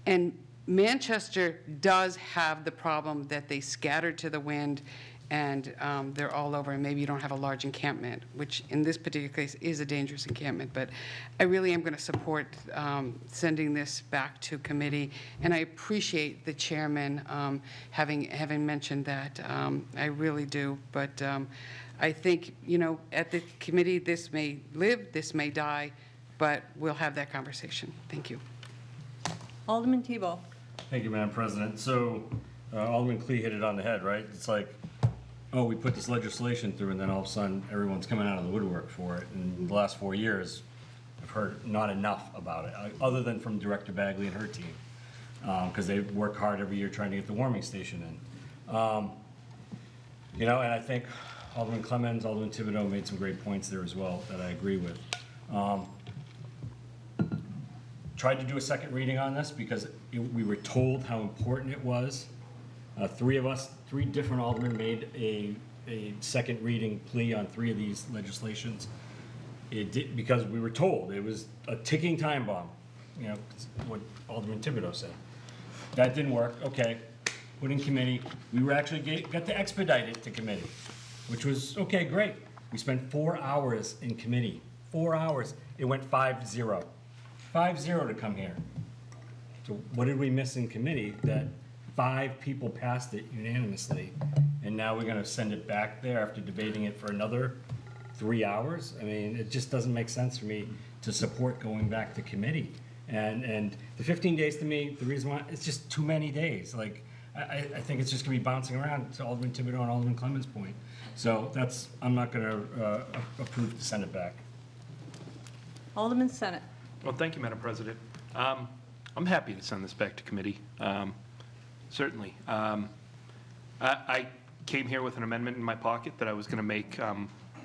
And Manchester does have the problem that they scattered to the wind and they're all over, and maybe you don't have a large encampment, which in this particular case is a dangerous encampment. But I really am going to support sending this back to committee, and I appreciate the chairman having mentioned that. I really do. But I think, you know, at the committee, this may live, this may die, but we'll have that conversation. Thank you. Alderman Tebow. Thank you, Madam President. So Alderman Clee hit it on the head, right? It's like, oh, we put this legislation through, and then all of a sudden, everyone's coming out of the woodwork for it. And in the last 4 years, I've heard not enough about it, other than from Director Bagley and her team, because they work hard every year trying to get the warming station in. You know, and I think Alderman Clemens, Alderman Thibodeau made some great points there as well that I agree with. tried to do a second reading on this because we were told how important it was. Three different aldermen made a second reading plea on 3 of these legislations. It did, because we were told it was a ticking time bomb, you know, what Alderman Thibodeau said. That didn't work. Okay, put in committee. We were actually got to expedite it to committee, which was, okay, great. We spent 4 hours in committee. 4 hours. It went 5-0. 5-0 to come here. So what did we miss in committee that 5 people passed it unanimously, and now we're gonna send it back there after debating it for another 3 hours? I mean, it just doesn't make sense for me to support going back to committee. And the 15 days to me, the reason why, it's just too many days. Like, I think it's just gonna be bouncing around to Alderman Thibodeau and Alderman Clemens' point. So that's, I'm not gonna approve to send it back. Alderman Senate. Well, thank you, Madam President. I'm happy to send this back to committee, certainly. I came here with an amendment in my pocket that I was going to make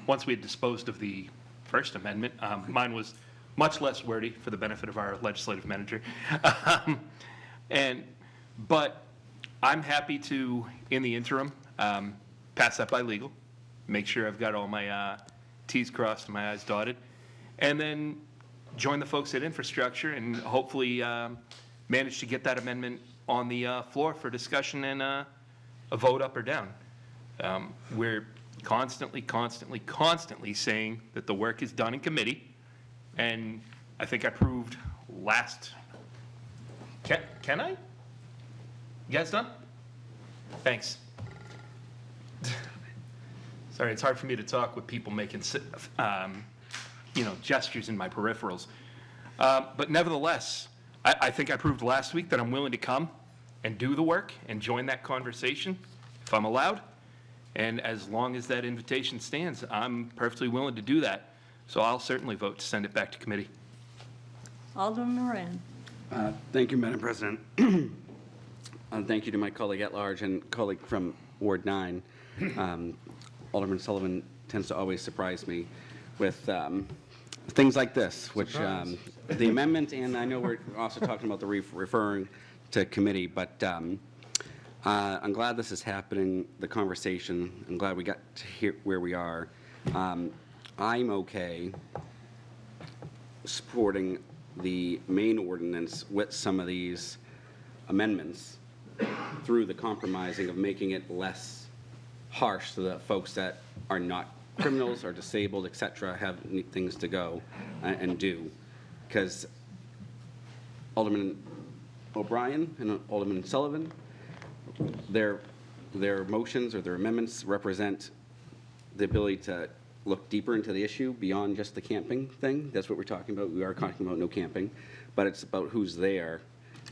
once we had disposed of the first amendment. Mine was much less wordy for the benefit of our legislative manager. But I'm happy to, in the interim, pass that by legal, make sure I've got all my T's crossed and my I's dotted, and then join the folks at infrastructure and hopefully manage to get that amendment on the floor for discussion and a vote up or down. We're constantly saying that the work is done in committee, and I think I proved last, can I? You guys done? Thanks. Sorry, it's hard for me to talk with people making gestures in my peripherals. But nevertheless, I think I proved last week that I'm willing to come and do the work and join that conversation if I'm allowed. And as long as that invitation stands, I'm perfectly willing to do that. So I'll certainly vote to send it back to committee. Alderman Moran. Thank you, Madam President. Thank you to my colleague at large and colleague from Ward 9. Alderman Sullivan tends to always surprise me with things like this, which the amendment, and I know we're also talking about the referring to committee, but I'm glad this is happening, the conversation. I'm glad we got to hear where we are. I'm okay supporting the main ordinance with some of these amendments through the compromising of making it less harsh so that folks that are not criminals or disabled, et cetera, have things to go and do. Because Alderman O'Brien and Alderman Sullivan, their motions or their amendments represent the ability to look deeper into the issue beyond just the camping thing. That's what we're talking about. We are talking about no camping, but it's about who's there.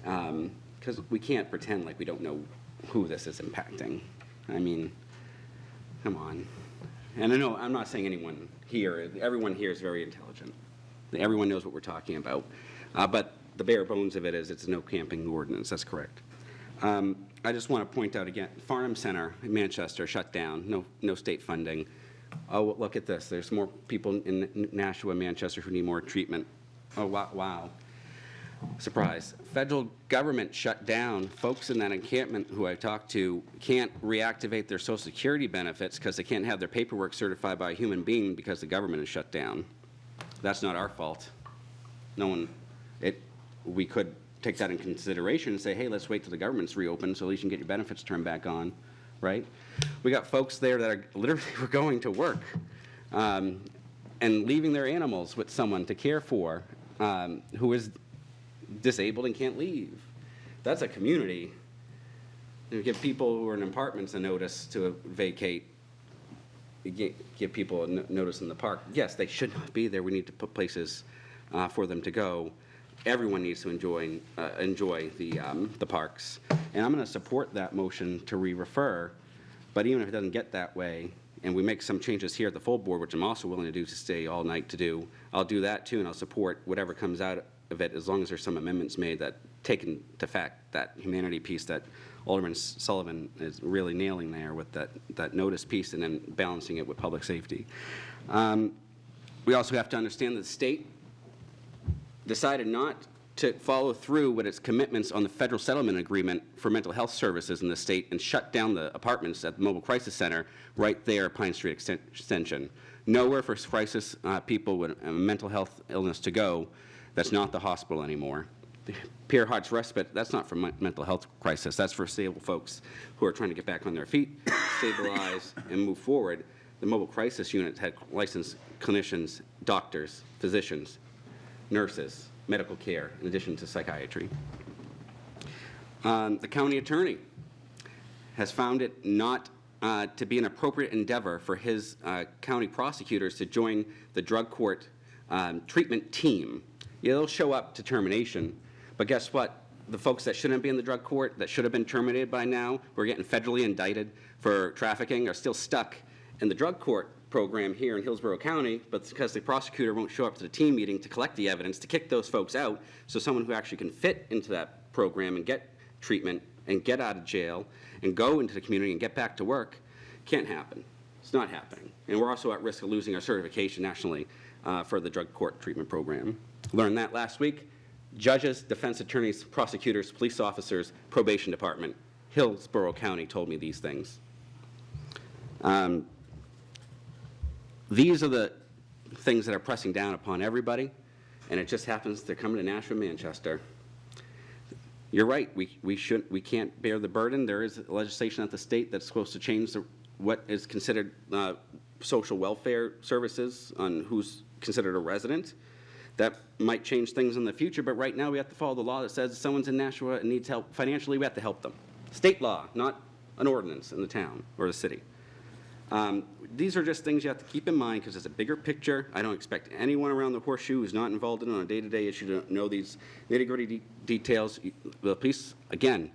Because we can't pretend like we don't know who this is impacting. I mean, come on. And I know, I'm not saying anyone here, everyone here is very intelligent. Everyone knows what we're talking about. But the bare bones of it is it's no camping ordinance, that's correct. I just want to point out again, Farnham Center in Manchester shut down, no state funding. Oh, look at this, there's more people in Nashua, Manchester who need more treatment. Oh, wow. Surprise. Federal government shut down. Folks in that encampment who I talked to can't reactivate their Social Security benefits because they can't have their paperwork certified by a human being because the government is shut down. That's not our fault. We could take that in consideration and say, hey, let's wait till the government's reopened so at least you can get your benefits turned back on, right? We got folks there that are literally going to work and leaving their animals with someone to care for who is disabled and can't leave. That's a community. You give people who are in apartments a notice to vacate. You give people a notice in the park. Yes, they should not be there. We need to put places for them to go. Everyone needs to enjoy the parks. And I'm going to support that motion to re-refer. But even if it doesn't get that way, and we make some changes here at the full board, which I'm also willing to do to stay all night to do, I'll do that too, and I'll support whatever comes out of it as long as there's some amendments made that take into fact that humanity piece that Alderman Sullivan is really nailing there with that notice piece and then balancing it with public safety. We also have to understand that the state decided not to follow through with its commitments on the federal settlement agreement for mental health services in the state and shut down the apartments at the Mobile Crisis Center right there at Pine Street Extension. Nowhere for crisis people with a mental health illness to go that's not the hospital anymore. The Pierre Hart's Respite, that's not for mental health crisis. That's for stable folks who are trying to get back on their feet, stabilize, and move forward. The Mobile Crisis Unit had licensed clinicians, doctors, physicians, nurses, medical care, in addition to psychiatry. The county attorney has found it not to be an appropriate endeavor for his county prosecutors to join the drug court treatment team. Yeah, they'll show up to termination, but guess what? The folks that shouldn't be in the drug court, that should have been terminated by now, who are getting federally indicted for trafficking, are still stuck in the drug court program here in Hillsborough County, but because the prosecutor won't show up to the team meeting to collect the evidence, to kick those folks out, so someone who actually can fit into that program and get treatment and get out of jail and go into the community and get back to work, can't happen. It's not happening. And we're also at risk of losing our certification nationally for the drug court treatment program. Learned that last week. Judges, defense attorneys, prosecutors, police officers, probation department, Hillsborough County told me these things. These are the things that are pressing down upon everybody, and it just happens they're coming to Nashua, Manchester. You're right, we can't bear the burden. There is legislation at the state that's supposed to change what is considered social welfare services on who's considered a resident. That might change things in the future, but right now we have to follow the law that says if someone's in Nashua and needs help financially, we have to help them. State law, not an ordinance in the town or the city. These are just things you have to keep in mind because it's a bigger picture. I don't expect anyone around the horseshoe who's not involved in it on a day-to-day issue to know these nitty-gritty details. The police, again,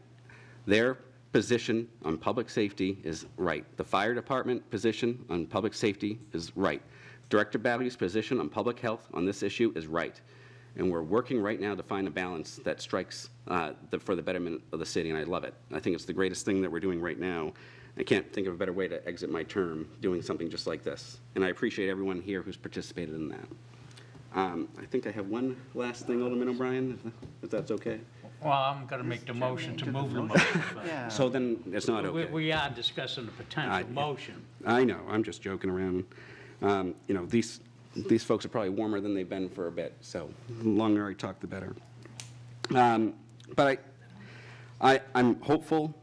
their position on public safety is right. The fire department position on public safety is right. Director Babby's position on public health on this issue is right. And we're working right now to find a balance that strikes for the betterment of the city, and I love it. I think it's the greatest thing that we're doing right now. I can't think of a better way to exit my term doing something just like this. And I appreciate everyone here who's participated in that. I think I have one last thing, Alderman O'Brien, if that's okay. Well, I'm going to make the motion to move the motion. but So then it's not okay. We are discussing the potential motion. I know, I'm just joking around. You know, these folks are probably warmer than they've been for a bit, so the longer I talk, the better. But I'm hopeful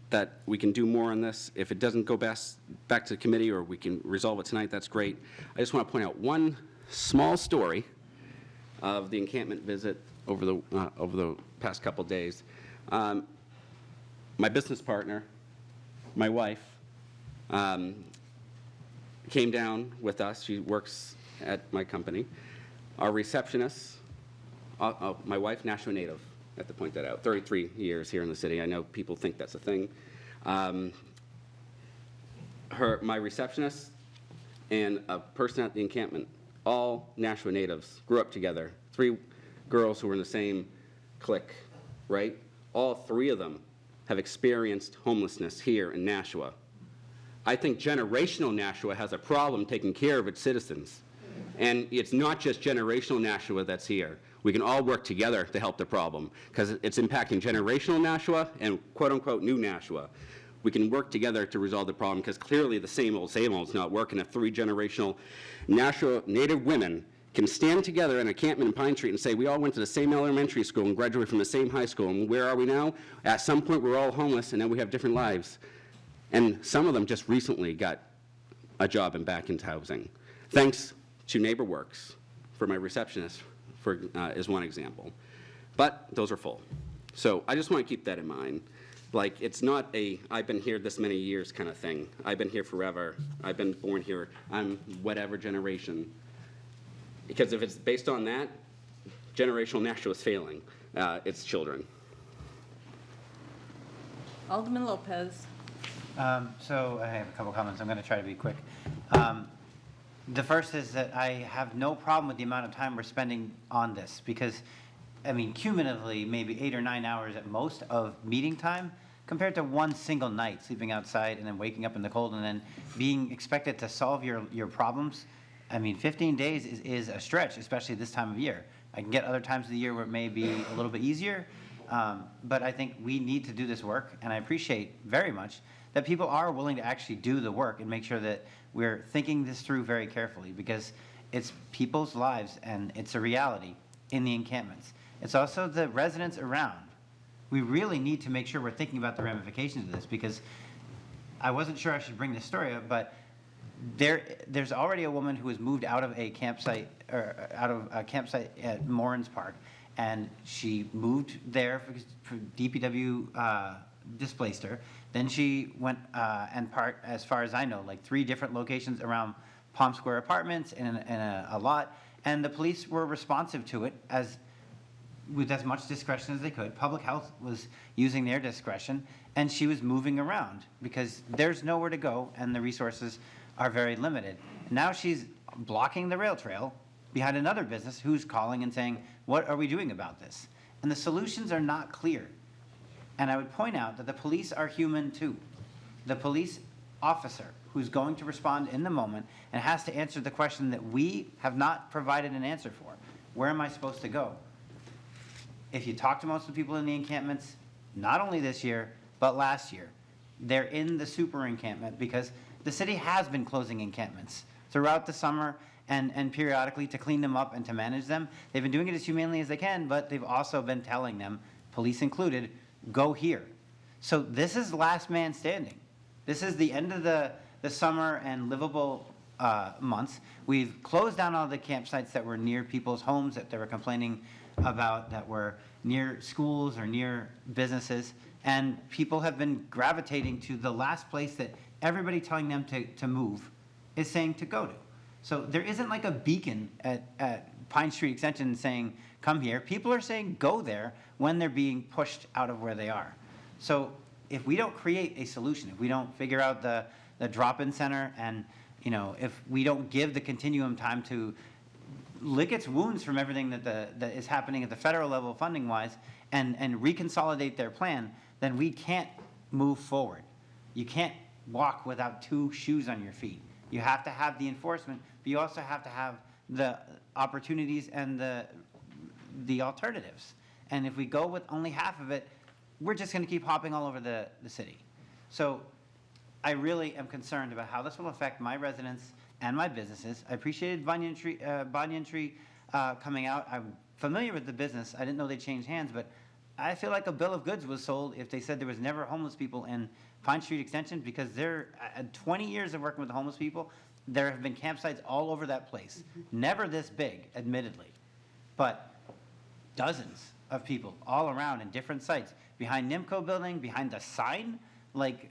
that we can do more on this. If it doesn't go back to the committee or we can resolve it tonight, that's great. I just want to point out one small story of the encampment visit over the past couple days. My business partner, my wife, came down with us. She works at my company. Our receptionist, my wife, Nashua native, I have to point that out, 33 years here in the city. I know people think that's a thing. My receptionist and a person at the encampment, all Nashua natives, grew up together. 3 girls who were in the same clique, right? All 3 of them have experienced homelessness here in Nashua. I think generational Nashua has a problem taking care of its citizens. And it's not just generational Nashua that's here. We can all work together to help the problem because it's impacting generational Nashua and quote-unquote new Nashua. We can work together to resolve the problem because clearly the same old is not working if 3 generational Nashua native women can stand together in a encampment in Pine Street and say, we all went to the same elementary school and graduated from the same high school, and where are we now? At some point, we're all homeless, and now we have different lives. And some of them just recently got a job and back into housing. Thanks to NeighborWorks for my receptionist is one example. But those are full. So I just want to keep that in mind. Like, it's not a, I've been here this many years kind of thing. I've been here forever. I've been born here. I'm whatever generation. Because if it's based on that, generational Nashua is failing its children. Alderman Lopez. So I have a couple comments. I'm going to try to be quick. The first is that I have no problem with the amount of time we're spending on this because, I mean, cumulatively, maybe 8 or 9 hours at most of meeting time compared to one single night sleeping outside and then waking up in the cold and then being expected to solve your problems. I mean, 15 days is a stretch, especially this time of year. I can get other times of the year where it may be a little bit easier, but I think we need to do this work, and I appreciate very much that people are willing to actually do the work and make sure that we're thinking this through very carefully, because it's people's lives and it's a reality in the encampments. It's also the residents around. We really need to make sure we're thinking about the ramifications of this, because I wasn't sure I should bring this story up, but there's already a woman who has moved out of a campsite, or out of a campsite at Morins Park, and she moved there because DPW displaced her. Then she went and parked, as far as I know, like 3 different locations around Palm Square Apartments in a lot, and the police were responsive to it with as much discretion as they could. Public Health was using their discretion, and she was moving around because there's nowhere to go and the resources are very limited. Now she's blocking the rail trail behind another business who's calling and saying, what are we doing about this? And the solutions are not clear. And I would point out that the police are human too. The police officer who's going to respond in the moment and has to answer the question that we have not provided an answer for. Where am I supposed to go? If you talk to most of the people in the encampments, not only this year, but last year, they're in the super encampment because the city has been closing encampments throughout the summer and periodically to clean them up and to manage them. They've been doing it as humanely as they can, but they've also been telling them, police included, go here. So this is last man standing. This is the end of the summer and livable months. We've closed down all the campsites that were near people's homes that they were complaining about, that were near schools or near businesses, and people have been gravitating to the last place that everybody telling them to move is saying to go to. So there isn't like a beacon at Pine Street Extension saying, come here. People are saying go there when they're being pushed out of where they are. So if we don't create a solution, if we don't figure out the drop-in center, and if we don't give the continuum time to lick its wounds from everything that is happening at the federal level funding-wise and reconsolidate their plan, then we can't move forward. You can't walk without 2 shoes on your feet. You have to have the enforcement, but you also have to have the opportunities and the alternatives. And if we go with only half of it, we're just going to keep hopping all over the city. So I really am concerned about how this will affect my residents and my businesses. I appreciated Banyan Tree coming out. I'm familiar with the business. I didn't know they changed hands, but I feel like a bill of goods was sold if they said there was never homeless people in Pine Street Extension, because they're 20 years of working with the homeless people. There have been campsites all over that place. Never this big, admittedly, but dozens of people all around in different sites, behind NIMCO building, behind the sign. Like,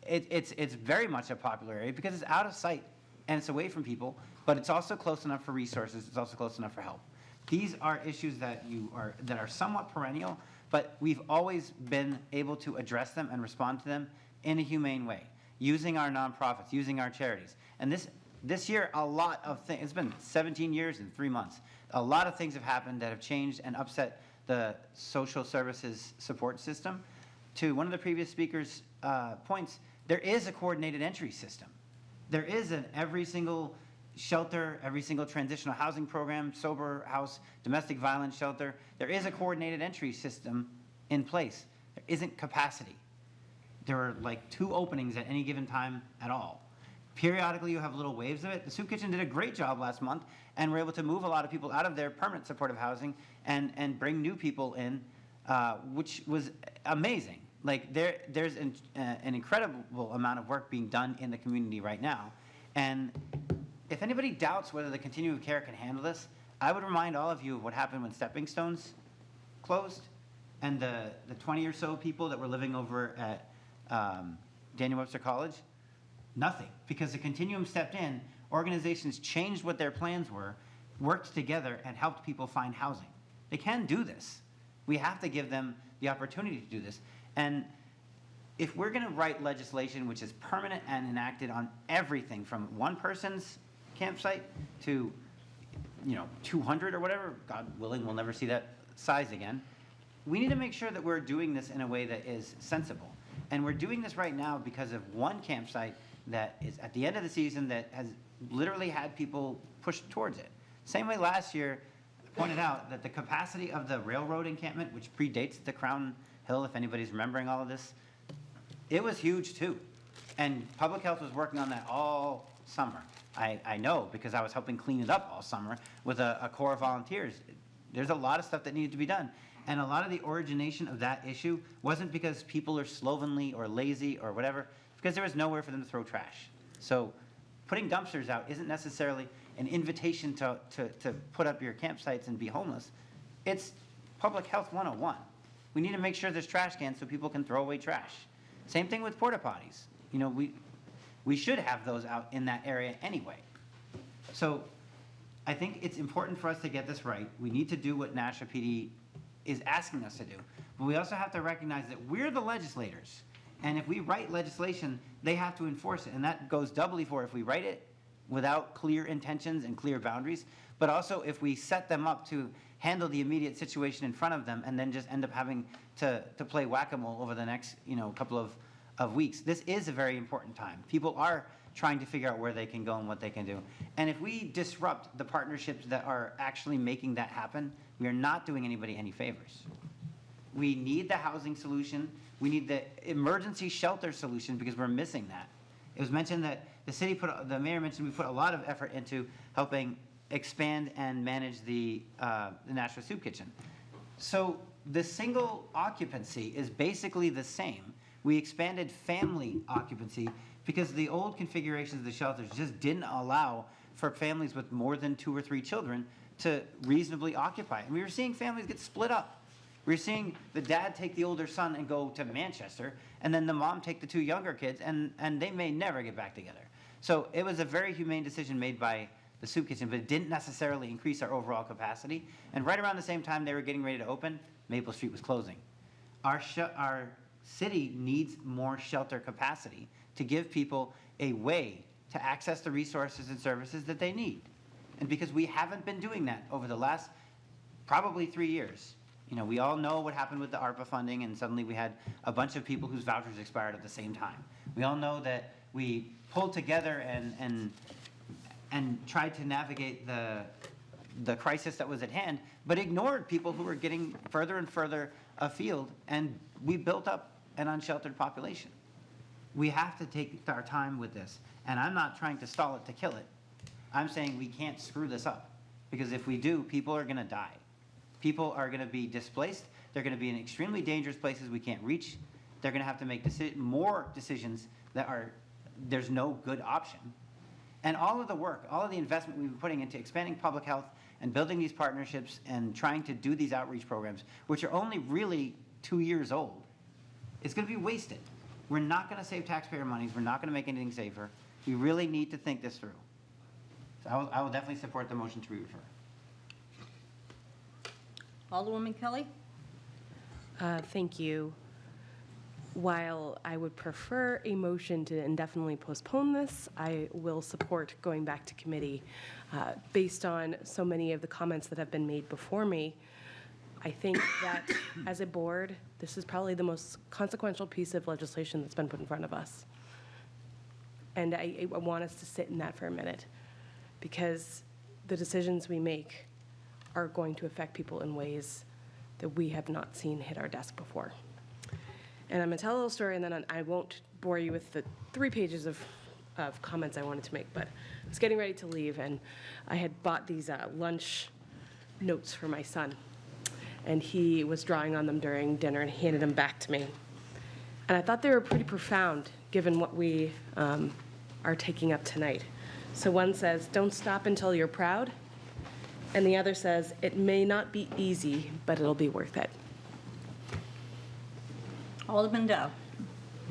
it's very much a popular area because it's out of sight and it's away from people, but it's also close enough for resources. It's also close enough for help. These are issues that are somewhat perennial, but we've always been able to address them and respond to them in a humane way, using our nonprofits, using our charities. And this year, a lot of things, it's been 17 years and 3 months. A lot of things have happened that have changed and upset the social services support system. To one of the previous speakers' points, there is a coordinated entry system. There is every single shelter, every single transitional housing program, sober house, domestic violence shelter, there is a coordinated entry system in place. There isn't capacity. There are like 2 openings at any given time at all. Periodically, you have little waves of it. The Soup Kitchen did a great job last month, and were able to move a lot of people out of their permanent supportive housing and bring new people in, which was amazing. Like there's an incredible amount of work being done in the community right now. And if anybody doubts whether the continuum of care can handle this, I would remind all of you of what happened when Stepping Stones closed, and the 20 or so people that were living over at Daniel Webster College. Nothing, because the continuum stepped in, organizations changed what their plans were, worked together, and helped people find housing. They can do this. We have to give them the opportunity to do this. And if we're going to write legislation which is permanent and enacted on everything from one person's campsite to 200 or whatever, God willing, we'll never see that size again, we need to make sure that we're doing this in a way that is sensible. And we're doing this right now because of one campsite that is at the end of the season that has literally had people push towards it. Same way last year, I pointed out that the capacity of the railroad encampment, which predates the Crown Hill, if anybody's remembering all of this, it was huge too. And public health was working on that all summer. I know because I was helping clean it up all summer with a corps of volunteers. There's a lot of stuff that needed to be done. And a lot of the origination of that issue wasn't because people are slovenly or lazy or whatever, because there was nowhere for them to throw trash. So putting dumpsters out isn't necessarily an invitation to put up your campsites and be homeless. It's public health 101. We need to make sure there's trash cans so people can throw away trash. Same thing with porta potties. You know, we should have those out in that area anyway. So I think it's important for us to get this right. We need to do what Nashua PD is asking us to do. But we also have to recognize that we're the legislators. And if we write legislation, they have to enforce it. And that goes doubly for if we write it without clear intentions and clear boundaries, but also if we set them up to handle the immediate situation in front of them and then just end up having to play whack-a-mole over the next couple of weeks. This is a very important time. People are trying to figure out where they can go and what they can do. And if we disrupt the partnerships that are actually making that happen, we are not doing anybody any favors. We need the housing solution. We need the emergency shelter solution because we're missing that. It was mentioned that the mayor mentioned we put a lot of effort into helping expand and manage the Nashua Soup Kitchen. So the single occupancy is basically the same. We expanded family occupancy because the old configurations of the shelters just didn't allow for families with more than 2 or 3 children to reasonably occupy. And we were seeing families get split up. We were seeing the dad take the older son and go to Manchester, and then the mom take the 2 younger kids, and they may never get back together. So it was a very humane decision made by the soup kitchen, but it didn't necessarily increase our overall capacity. And right around the same time they were getting ready to open, Maple Street was closing. Our city needs more shelter capacity to give people a way to access the resources and services that they need. And because we haven't been doing that over the last probably 3 years. You know, we all know what happened with the ARPA funding, and suddenly we had a bunch of people whose vouchers expired at the same time. We all know that we pulled together and tried to navigate the crisis that was at hand, but ignored people who were getting further and further afield, and we built up an unsheltered population. We have to take our time with this, and I'm not trying to stall it to kill it. I'm saying we can't screw this up, because if we do, people are going to die. People are going to be displaced. They're going to be in extremely dangerous places we can't reach. They're going to have to make more decisions that there's no good option. And all of the work, all of the investment we've been putting into expanding public health and building these partnerships and trying to do these outreach programs, which are only really 2 years old, is going to be wasted. We're not going to save taxpayer monies. We're not going to make anything safer. We really need to think this through. So I will definitely support the motion to re-refer. Alderwoman Kelly? Thank you. While I would prefer a motion to indefinitely postpone this, I will support going back to committee. Based on so many of the comments that have been made before me, I think that as a board, this is probably the most consequential piece of legislation that's been put in front of us. And I want us to sit in that for a minute, because the decisions we make are going to affect people in ways that we have not seen hit our desk before. And I'm going to tell a little story, and then I won't bore you with the 3 pages of comments I wanted to make, but I was getting ready to leave, and I had bought these lunch notes for my son, and he was drawing on them during dinner and handed them back to me. And I thought they were pretty profound, given what we are taking up tonight. So one says, "Don't stop until you're proud," and the other says, "It may not be easy, but it'll be worth it." Alderman Dow.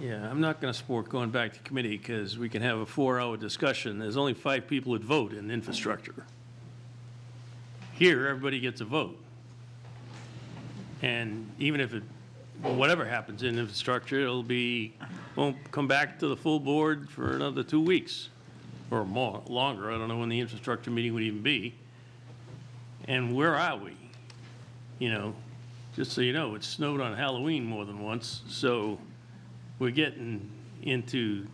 Yeah, I'm not going to support going back to committee because we can have a 4-hour discussion. There's only 5 people that vote in infrastructure. Here, everybody gets a vote. And even if whatever happens in infrastructure, won't come back to the full board for another 2 weeks or more, longer. I don't know when the infrastructure meeting would even be. And where are we? You know, just so you know, it snowed on Halloween more than once, so we're getting into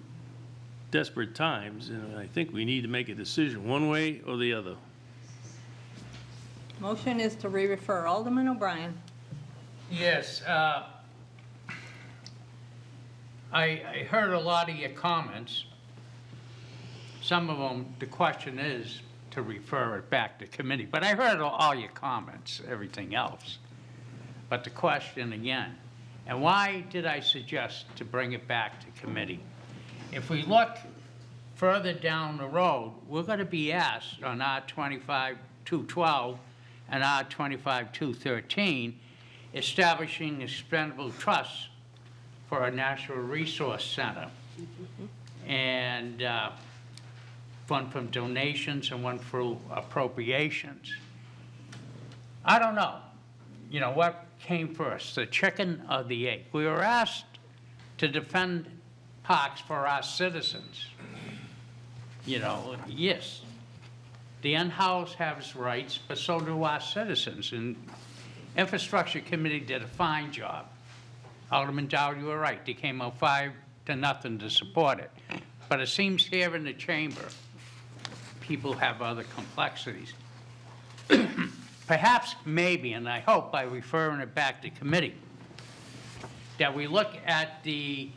desperate times, and I think we need to make a decision one way or the other. Motion is to re-refer. Alderman O'Brien. Yes, I heard a lot of your comments. Some of them, the question is to refer it back to committee, but I heard all your comments, everything else. But the question again, and why did I suggest to bring it back to committee? If we look further down the road, we're going to be asked on R-25-212 and R-25-213, establishing expendable trusts for a natural resource center. And one from donations and one for appropriations. I don't know, you know, what came first, the chicken or the egg? We were asked to defend parks for our citizens. You know, yes, the in-house has rights, but so do our citizens. And Infrastructure Committee did a fine job. Alderman Dowd, you were right. They came out 5-0 to support it. But it seems here in the chamber, people have other complexities. Perhaps, maybe, and I hope by referring it back to committee, that we look at the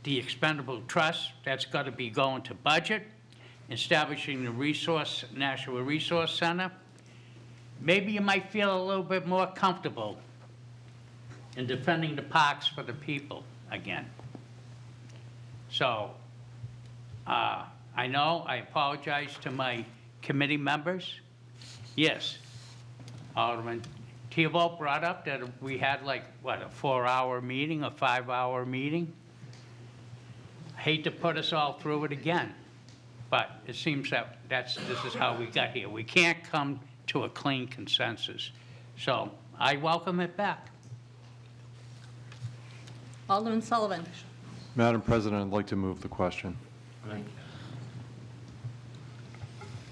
expendable trust, that's got to be going to budget, establishing the National Resource Center. Maybe you might feel a little bit more comfortable in defending the parks for the people again. So, I know, I apologize to my committee members. Yes, Alderman Theobald brought up that we had like, what, a 4-hour meeting, a 5-hour meeting? I hate to put us all through it again, but it seems that this is how we got here. We can't come to a clean consensus. So I welcome it back. Alderman Sullivan. Madam President, I'd like to move the question.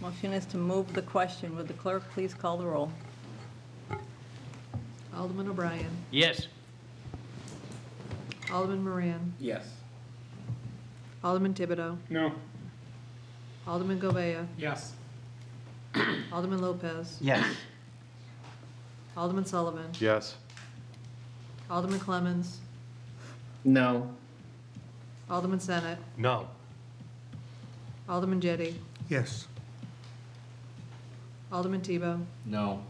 Motion is to move the question. Would the clerk please call the roll? Alderman O'Brien. Yes. Alderman Moran. Yes. Alderman Thibodeau. No. Alderman Govea. Yes. Alderman Lopez. Yes. Alderman Sullivan. Yes. Alderman Clemmons. No. Alderman Senate. No. Alderman Jettie. Yes. Alderman Tebow. No.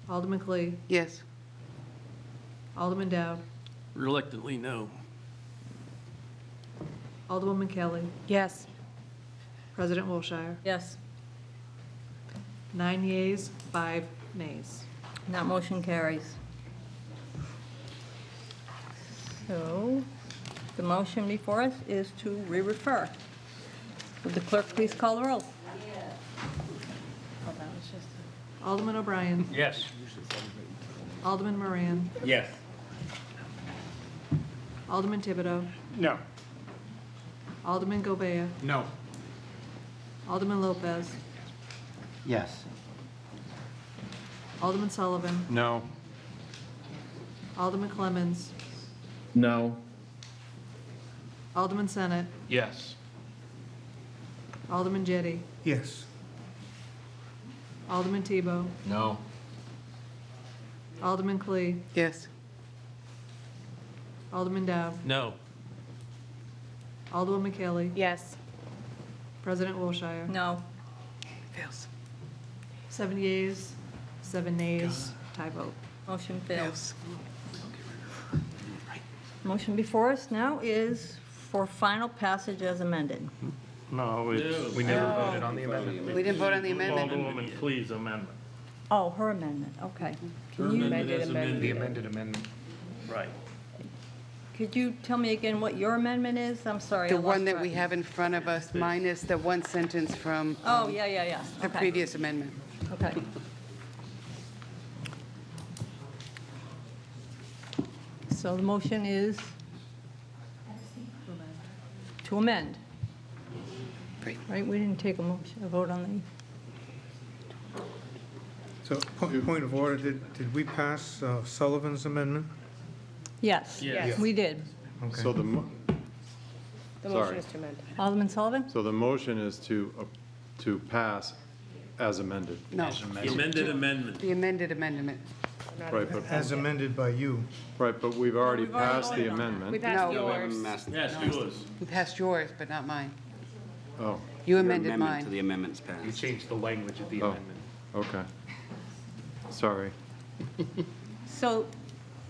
Alderman Clee. Yes. Alderman Dowd. Reluctantly, no. Alderwoman Kelly. Yes. President Wilshire. Yes. 9 yeas, 5 nays. That motion carries. So, the motion before us is to re-refer. Would the clerk please call the roll? Alderman O'Brien. Yes. Alderman Moran. Yes. Alderman Thibodeau. No. Alderman Govea. No. Alderman Lopez. Yes. Alderman Sullivan. No. Alderman Clemmons. No. Alderman Senate. Yes. Alderman Jettie. Yes. Alderman Tebow. No. Alderman Clee. Yes. Alderman Dowd. No. Alderwoman Kelly. Yes. President Wilshire. No. Fails. 7 yeas, 7 nays, tie vote. Motion fails. Fails. Motion before us now is for final passage as amended. No, we never voted on the amendment. We didn't vote on the amendment. Alderwoman Clee's amendment. Oh, her amendment, okay. Can you, The amended amendment. Right. could you tell me again what your amendment is? I'm sorry. The I lost one that track. we have in front of us, minus the one sentence from Oh, yeah. the Okay. previous amendment. Okay. So the motion is to amend. Great. Right, we didn't take a vote on So, point of order, did we pass Sullivan's amendment? the, yes. Yes. We did. Okay. So The motion Sorry. is to amend. Alderman Sullivan? So the motion is to pass as amended. No. The amended amendment. The amended amendment. Right, but, As amended by you. right, but we've already we've already passed the voted on that. amendment. We passed No. yours. Yes, yours. We passed yours, but not mine. Oh, You Your amended amendment to mine. the amendment's You passed. changed the language of the Oh. amendment. okay. Sorry, So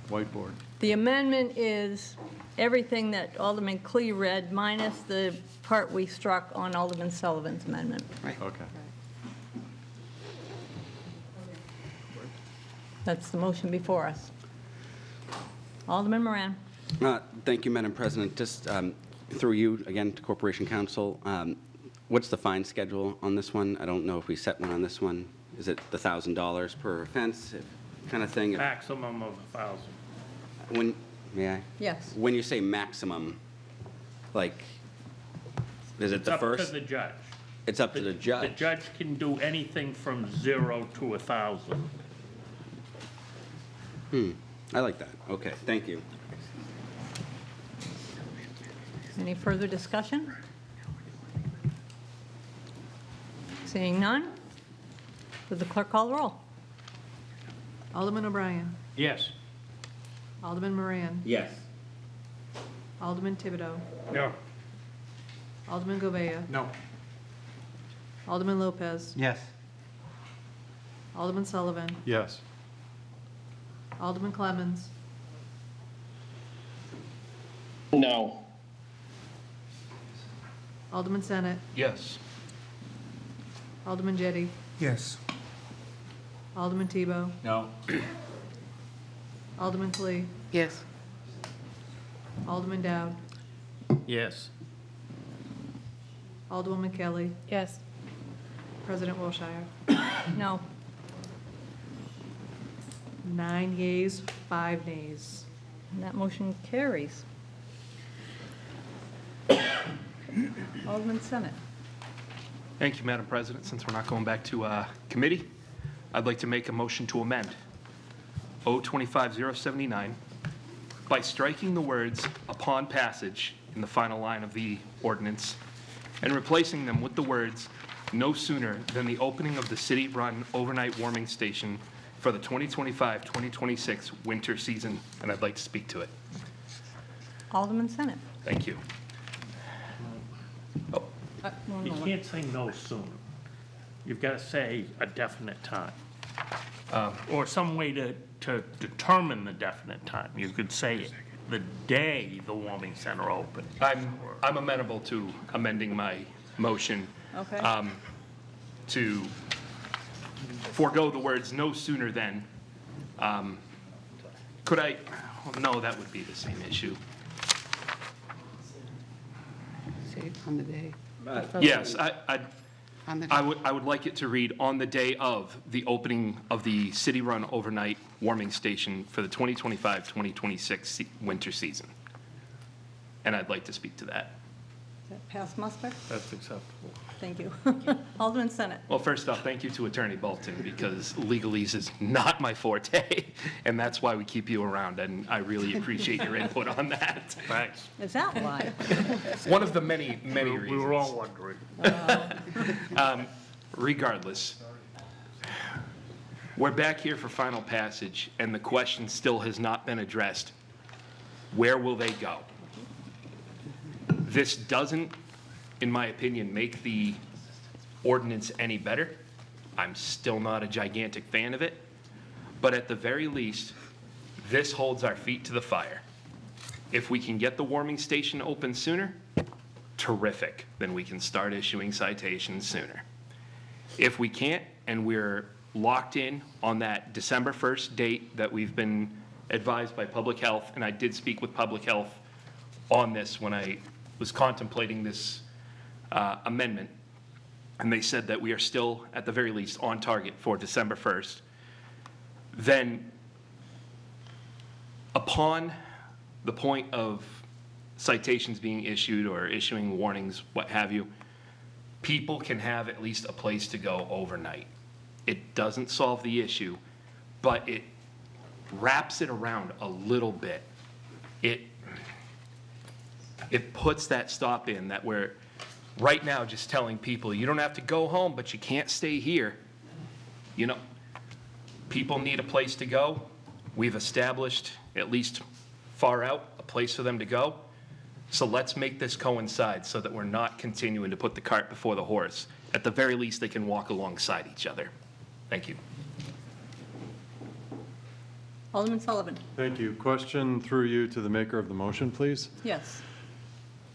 whiteboard. the amendment is everything that Alderman Clee read, minus the part we struck on Alderman Sullivan's amendment. Okay. That's the motion before us. Alderman Moran? Thank you, Madam President. Just through you, again, to Corporation Counsel, what's the fine schedule on this one? I don't know if we set one on this one. Is it the $1,000 per offense, kind of thing? Maximum of 1,000. When, may I? Yes. When you say maximum, like, is it It's the up to first? the judge. It's up to the The judge. judge can do anything from 0 to 1,000. I like that. Okay, thank you. Any further discussion? Seeing none, would the clerk call the roll? Alderman O'Brien. Yes. Alderman Moran. Yes. Alderman Thibodeau. No. Alderman Govea. No. Alderman Lopez. Yes. Alderman Sullivan. Yes. Alderman Clemmons. No. Alderman Senate. Yes. Alderman Jettie. Yes. Alderman Tebow. No. Alderman Clee. Yes. Alderman Dowd. Yes. Alderwoman Kelly. Yes. President Wilshire. No. 9 yeas, 5 nays. And that motion carries. Alderman Senate. Thank you, Madam President. Since we're not going back to committee, I'd like to make a motion to amend O-25079 by striking the words "upon passage" in the final line of the ordinance and replacing them with the words "no sooner than the opening of the city-run overnight warming station for the 2025-2026 winter season." And I'd like to speak to it. Alderman Senate. Thank you. One You moment. can't say no sooner. You've got to say a definite time. Or some way to determine the definite time. You could say the day the warming center opened. I'm amenable to amending my motion Okay. to forego the words "no sooner than." Could I, oh, no, that would be the same issue. Say on the day. Yes, On the I would like it to read "on the day of the opening of the city-run overnight warming station for the 2025-2026 winter season." And I'd like to speak to that. Is that pass muster? That's acceptable. Thank you. Alderman Senate. Well, first off, thank you to Attorney Bolton, because legalese is not my forte, and that's why we keep you around, and I really appreciate your input on that. Thanks. Is that why? One of the many, many We reasons. were all wondering. Regardless, we're back here for final passage, and the question still has not been addressed. Where will they go? This doesn't, in my opinion, make the ordinance any better. I'm still not a gigantic fan of it, but at the very least, this holds our feet to the fire. If we can get the warming station open sooner, terrific, then we can start issuing citations sooner. If we can't, and we're locked in on that December 1st date that we've been advised by Public Health, and I did speak with Public Health on this when I was contemplating this amendment, and they said that we are still, at the very least, on target for December 1st, then upon the point of citations being issued or issuing warnings, what have you, people can have at least a place to go overnight. It doesn't solve the issue, but it wraps it around a little bit. it puts that stop in that we're right now just telling people, you don't have to go home, but you can't stay here. You know, people need a place to go. We've established, at least far out, a place for them to go. So let's make this coincide so that we're not continuing to put the cart before the horse. At the very least, they can walk alongside each other. Thank you. Alderman Sullivan. Thank you. Question through you to the maker of the motion, please. Yes.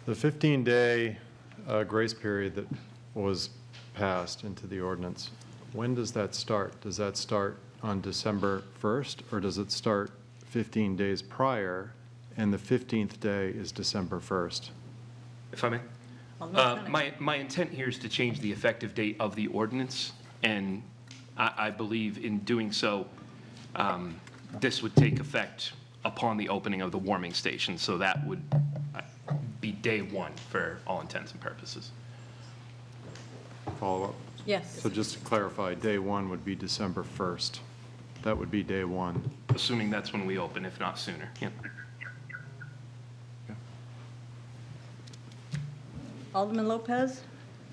The 15-day grace period that was passed into the ordinance, when does that start? Does that start on December 1st, or does it start 15 days prior, and the 15th day is December 1st? If I may? My intent here is to change the effective date of the ordinance, and I believe in doing so, this would take effect upon the opening of the warming station, so that would be day one for all intents and purposes. Follow up? Yes. So just to clarify, day one would be December 1st. That would be day one. Assuming that's when we open, if not sooner. Yep. Alderman Lopez.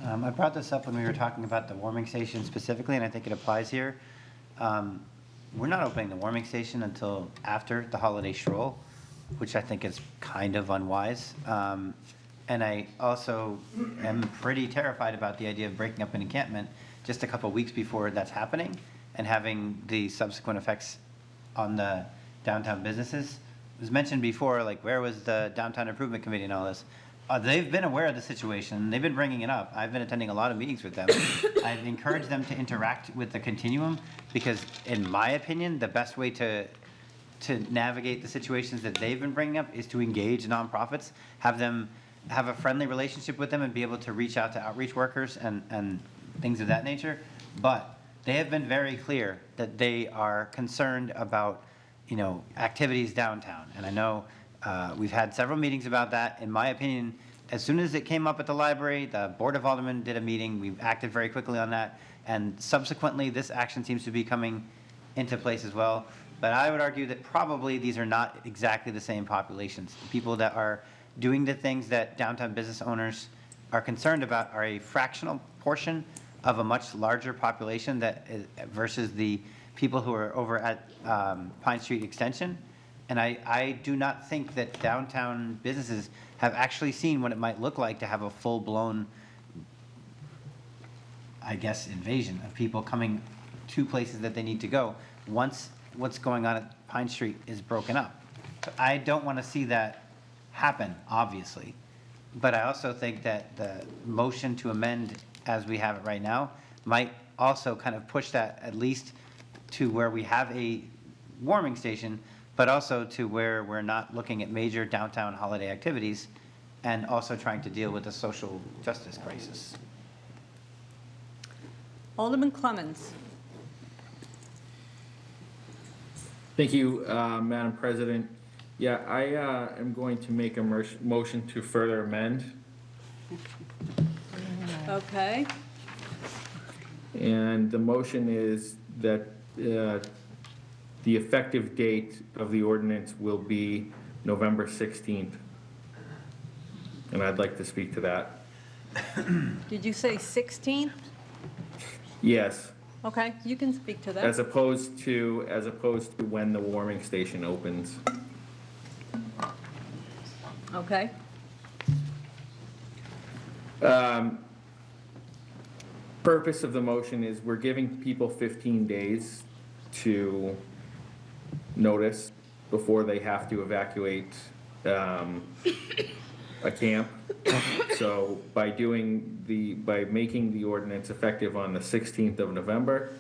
I brought this up when we were talking about the warming station specifically, and I think it applies here. We're not opening the warming station until after the holiday stroll, which I think is kind of unwise. And I also am pretty terrified about the idea of breaking up an encampment just a couple weeks before that's happening and having the subsequent effects on the downtown businesses. It was mentioned before, like, where was the Downtown Improvement Committee and all this? They've been aware of the situation. They've been bringing it up. I've been attending a lot of meetings with them. I've encouraged them to interact with the continuum because, in my opinion, the best way to navigate the situations that they've been bringing up is to engage nonprofits, have them have a friendly relationship with them and be able to reach out to outreach workers and things of that nature. But they have been very clear that they are concerned about, activities downtown. And I know we've had several meetings about that. In my opinion, as soon as it came up at the library, the Board of Aldermen did a meeting. We've acted very quickly on that. And subsequently, this action seems to be coming into place as well. But I would argue that probably these are not exactly the same populations. The people that are doing the things that downtown business owners are concerned about are a fractional portion of a much larger population that versus the people who are over at Pine Street Extension. And I do not think that downtown businesses have actually seen what it might look like to have a full-blown, I guess, invasion of people coming to places that they need to go once what's going on at Pine Street is broken up. So I don't want to see that happen, obviously. But I also think that the motion to amend as we have it right now might also kind of push that at least to where we have a warming station, but also to where we're not looking at major downtown holiday activities and also trying to deal with the social justice crisis. Alderman Clemmons. Thank you, Madam President. Yeah, I am going to make a motion to further amend. Okay. And the motion is that the effective date of the ordinance will be November 16th. And I'd like to speak to that. Did you say 16th? Yes, Okay, you can speak to that. as opposed to when the warming station opens. Okay. Purpose of the motion is we're giving people 15 days to notice before they have to evacuate a camp. So by making the ordinance effective on the 16th of November,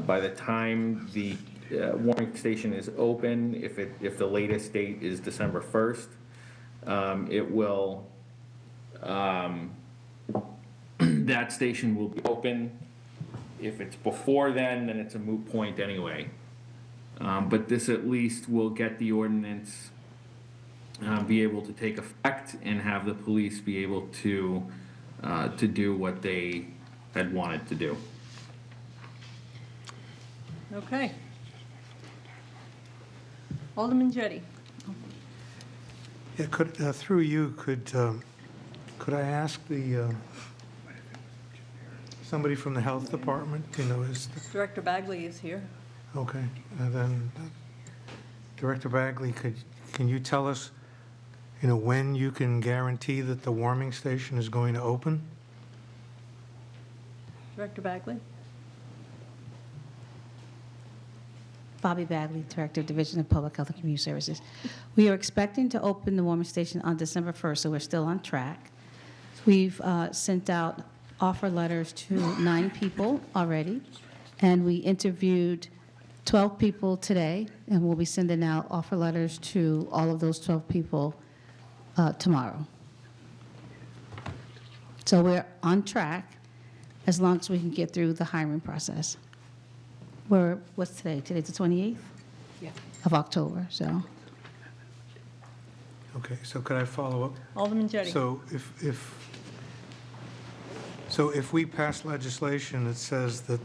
by the time the warming station is open, if the latest date is December 1st, it will, that station will be open. If it's before then it's a moot point anyway. But this at least will get the ordinance be able to take effect and have the police be able to do what they had wanted to do. Okay. Alderman Jettie. Yeah, through you, could I ask somebody from the health department, Director Bagley is here. okay, and then Director Bagley, can you tell us, when you can guarantee that the warming station is going to open? Director Bagley? Bobby Bagley, Director of Division of Public Health and Community Services. We are expecting to open the warming station on December 1st, so we're still on track. We've sent out offer letters to 9 people already, and we interviewed 12 people today, and we'll be sending out offer letters to all of those 12 people tomorrow. So we're on track as long as we can get through the hiring process. What's today? Today's the 28th? Yeah. Of October, so. Okay, so could I follow up? Alderman Jettie. So if we pass legislation that says that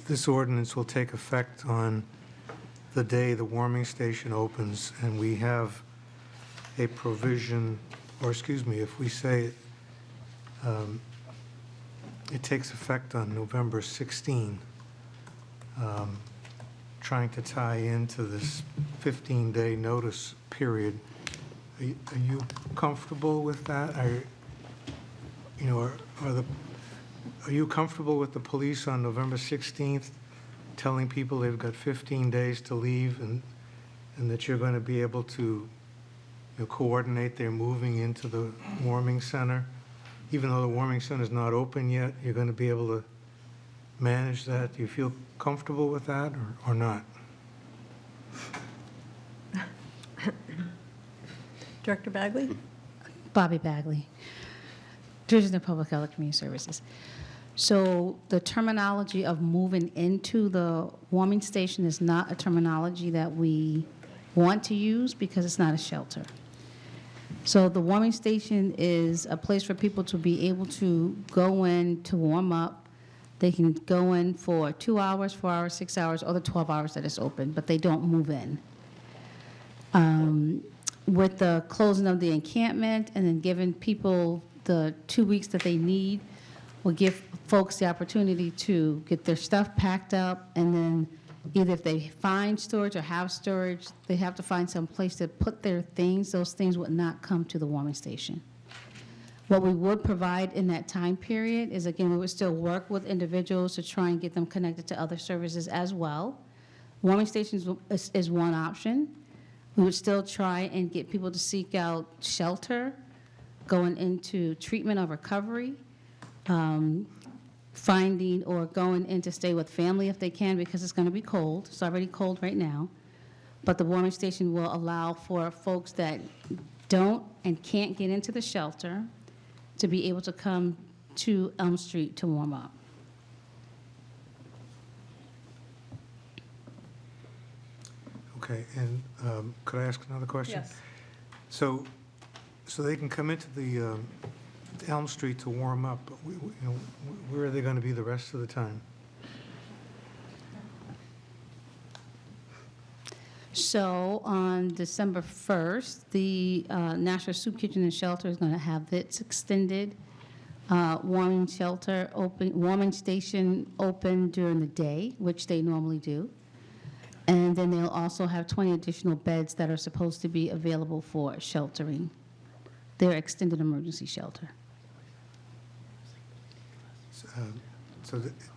this ordinance will take effect on the day the warming station opens, and we have a provision, or excuse me, if we say it takes effect on November 16, trying to tie into this 15-day notice period, are you comfortable with that? Are you comfortable with the police on November 16th telling people they've got 15 days to leave, and that you're going to be able to coordinate their moving into the warming center? Even though the warming center is not open yet, you're going to be able to manage that? Do you feel comfortable with that or not? Director Bagley? Bobby Bagley, Division of Public Health and Community Services. So the terminology of moving into the warming station is not a terminology that we want to use because it's not a shelter. So the warming station is a place for people to be able to go in to warm up. They can go in for 2 hours, 4 hours, 6 hours, or the 12 hours that it's open, but they don't move in. With the closing of the encampment and then giving people the 2 weeks that they need, will give folks the opportunity to get their stuff packed up, and then either if they find storage or have storage, they have to find some place to put their things. Those things would not come to the warming station. What we would provide in that time period is, again, we would still work with individuals to try and get them connected to other services as well. Warming stations is one option. We would still try and get people to seek out shelter, going into treatment or recovery, finding or going in to stay with family if they can, because it's going to be cold. It's already cold right now. But the warming station will allow for folks that don't and can't get into the shelter to be able to come to Elm Street to warm up. Okay, and could I ask another question? Yes. So they can come into the Elm Street to warm up, but where are they going to be the rest of the time? So on December 1st, the National Soup Kitchen and Shelter is going to have its extended warming station open during the day, which they normally do. And then they'll also have 20 additional beds that are supposed to be available for sheltering, their extended emergency shelter.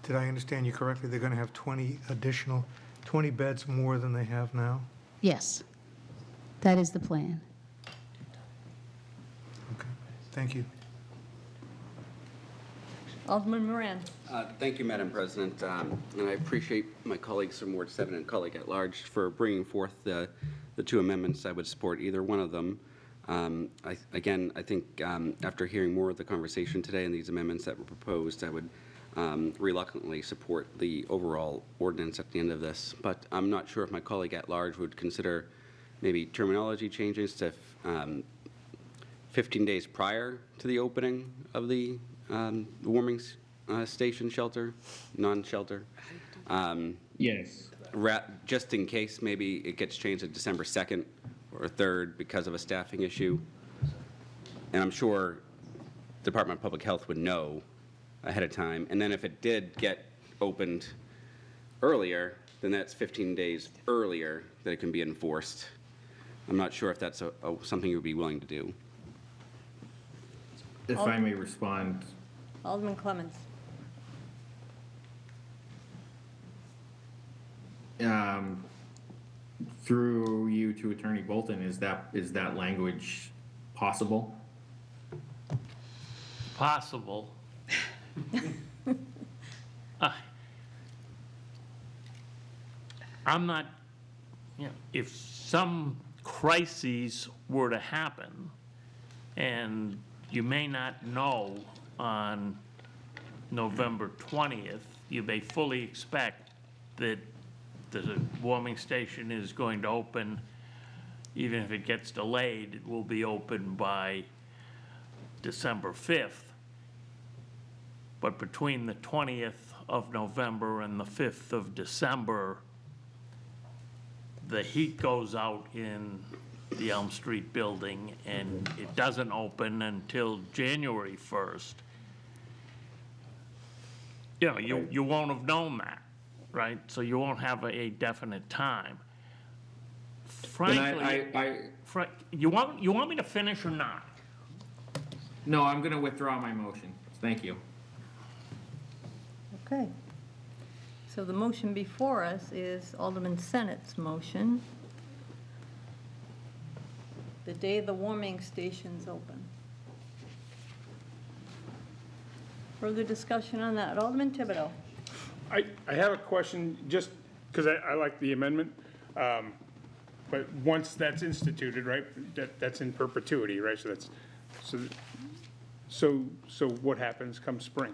Did I understand you correctly? They're going to have 20 beds more than they have now? Yes, that is the plan. Okay, thank you. Alderman Moran. Thank you, Madam President. And I appreciate my colleagues from Ward 7 and colleague at large for bringing forth the 2 amendments. I would support either one of them. I think after hearing more of the conversation today and these amendments that were proposed, I would reluctantly support the overall ordinance at the end of this. But I'm not sure if my colleague at large would consider maybe terminology changes to 15 days prior to the opening of the warming station shelter, non-shelter. Yes. Just in case maybe it gets changed to December 2nd or 3rd because of a staffing issue. and I'm sure Department of Public Health would know ahead of time. And then if it did get opened earlier, then that's 15 days earlier that it can be enforced. I'm not sure if that's something you would be willing to do. If I may respond, Alderman Clemmons. through you to Attorney Bolton, is that language possible? Possible. I'm not, if some crises were to happen, and you may not know on November 20th, you may fully expect that the warming station is going to open. Even if it gets delayed, it will be open by December 5th. But between the 20th of November and the 5th of December, the heat goes out in the Elm Street building, and it doesn't open until January 1st. You won't have known that, right? So you won't have a definite time. Frankly, you want me to finish or not? No, I'm going to withdraw my motion. Thank you. Okay. So the motion before us is Alderman Sennett's motion. The day the warming station's open. Further discussion on that? Alderman Thibodeau. I have a question, just because I like the amendment. But once that's instituted, right, that's in perpetuity, right? So what happens come spring?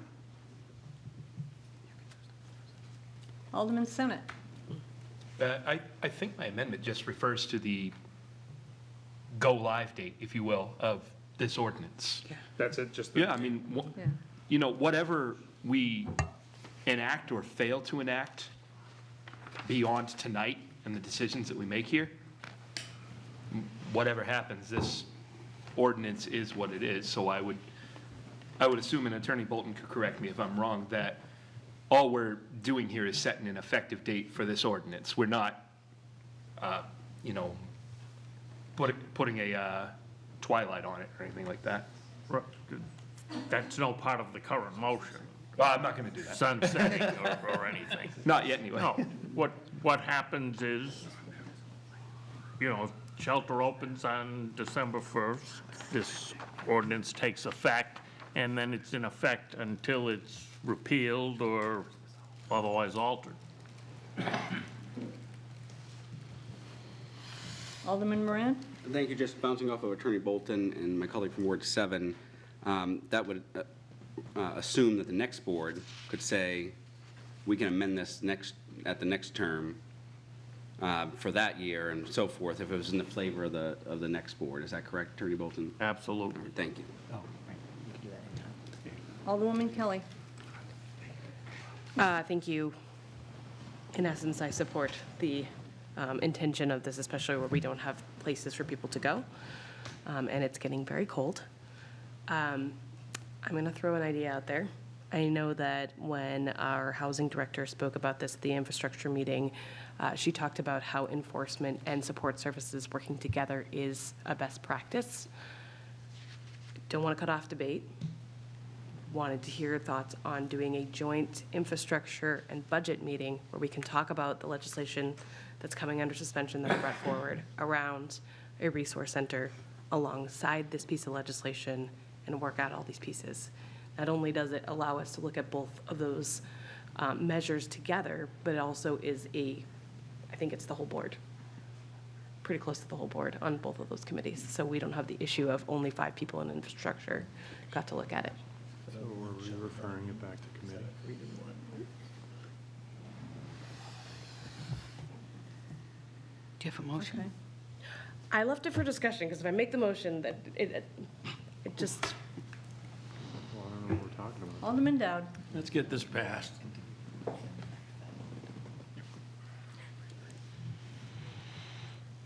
Alderman Sennett. I think my amendment just refers to the go-live date, if you will, of this ordinance. That's it, just. Yeah, I mean, whatever we enact or fail to enact beyond tonight and the decisions that we make here, whatever happens, this ordinance is what it is. So I would assume, and Attorney Bolton could correct me if I'm wrong, that all we're doing here is setting an effective date for this ordinance. We're not, putting a twilight on it or anything like that. Right. That's no part of the current motion. Well, I'm not going to do that. Sunsetting or anything. Not yet, anyway. No, what happens is, shelter opens on December 1st, this ordinance takes effect, and then it's in effect until it's repealed or otherwise altered. Alderman Moran. Thank you. Just bouncing off of Attorney Bolton and my colleague from Ward 7, that would assume that the next board could say, we can amend this at the next term for that year and so forth, if it was in the flavor of the next board. Is that correct, Attorney Bolton? Absolutely. Thank you. Oh, right. You can do that anytime. Alderwoman Kelly. Thank you. In essence, I support the intention of this, especially where we don't have places for people to go, and it's getting very cold. I'm going to throw an idea out there. I know that when our housing director spoke about this at the infrastructure meeting, she talked about how enforcement and support services working together is a best practice. Don't want to cut off debate. Wanted to hear your thoughts on doing a joint infrastructure and budget meeting where we can talk about the legislation that's coming under suspension that I brought forward around a resource center alongside this piece of legislation and work out all these pieces. Not only does it allow us to look at both of those measures together, but it also is I think it's the whole board, pretty close to the whole board on both of those committees. So we don't have the issue of only 5 people in infrastructure got to look at it. So are we referring it back to committee? Do you have a motion? Okay. I left it for discussion because if I make the motion, that it just. Well, I don't know what we're talking about. Alderman Dowd. Let's get this passed.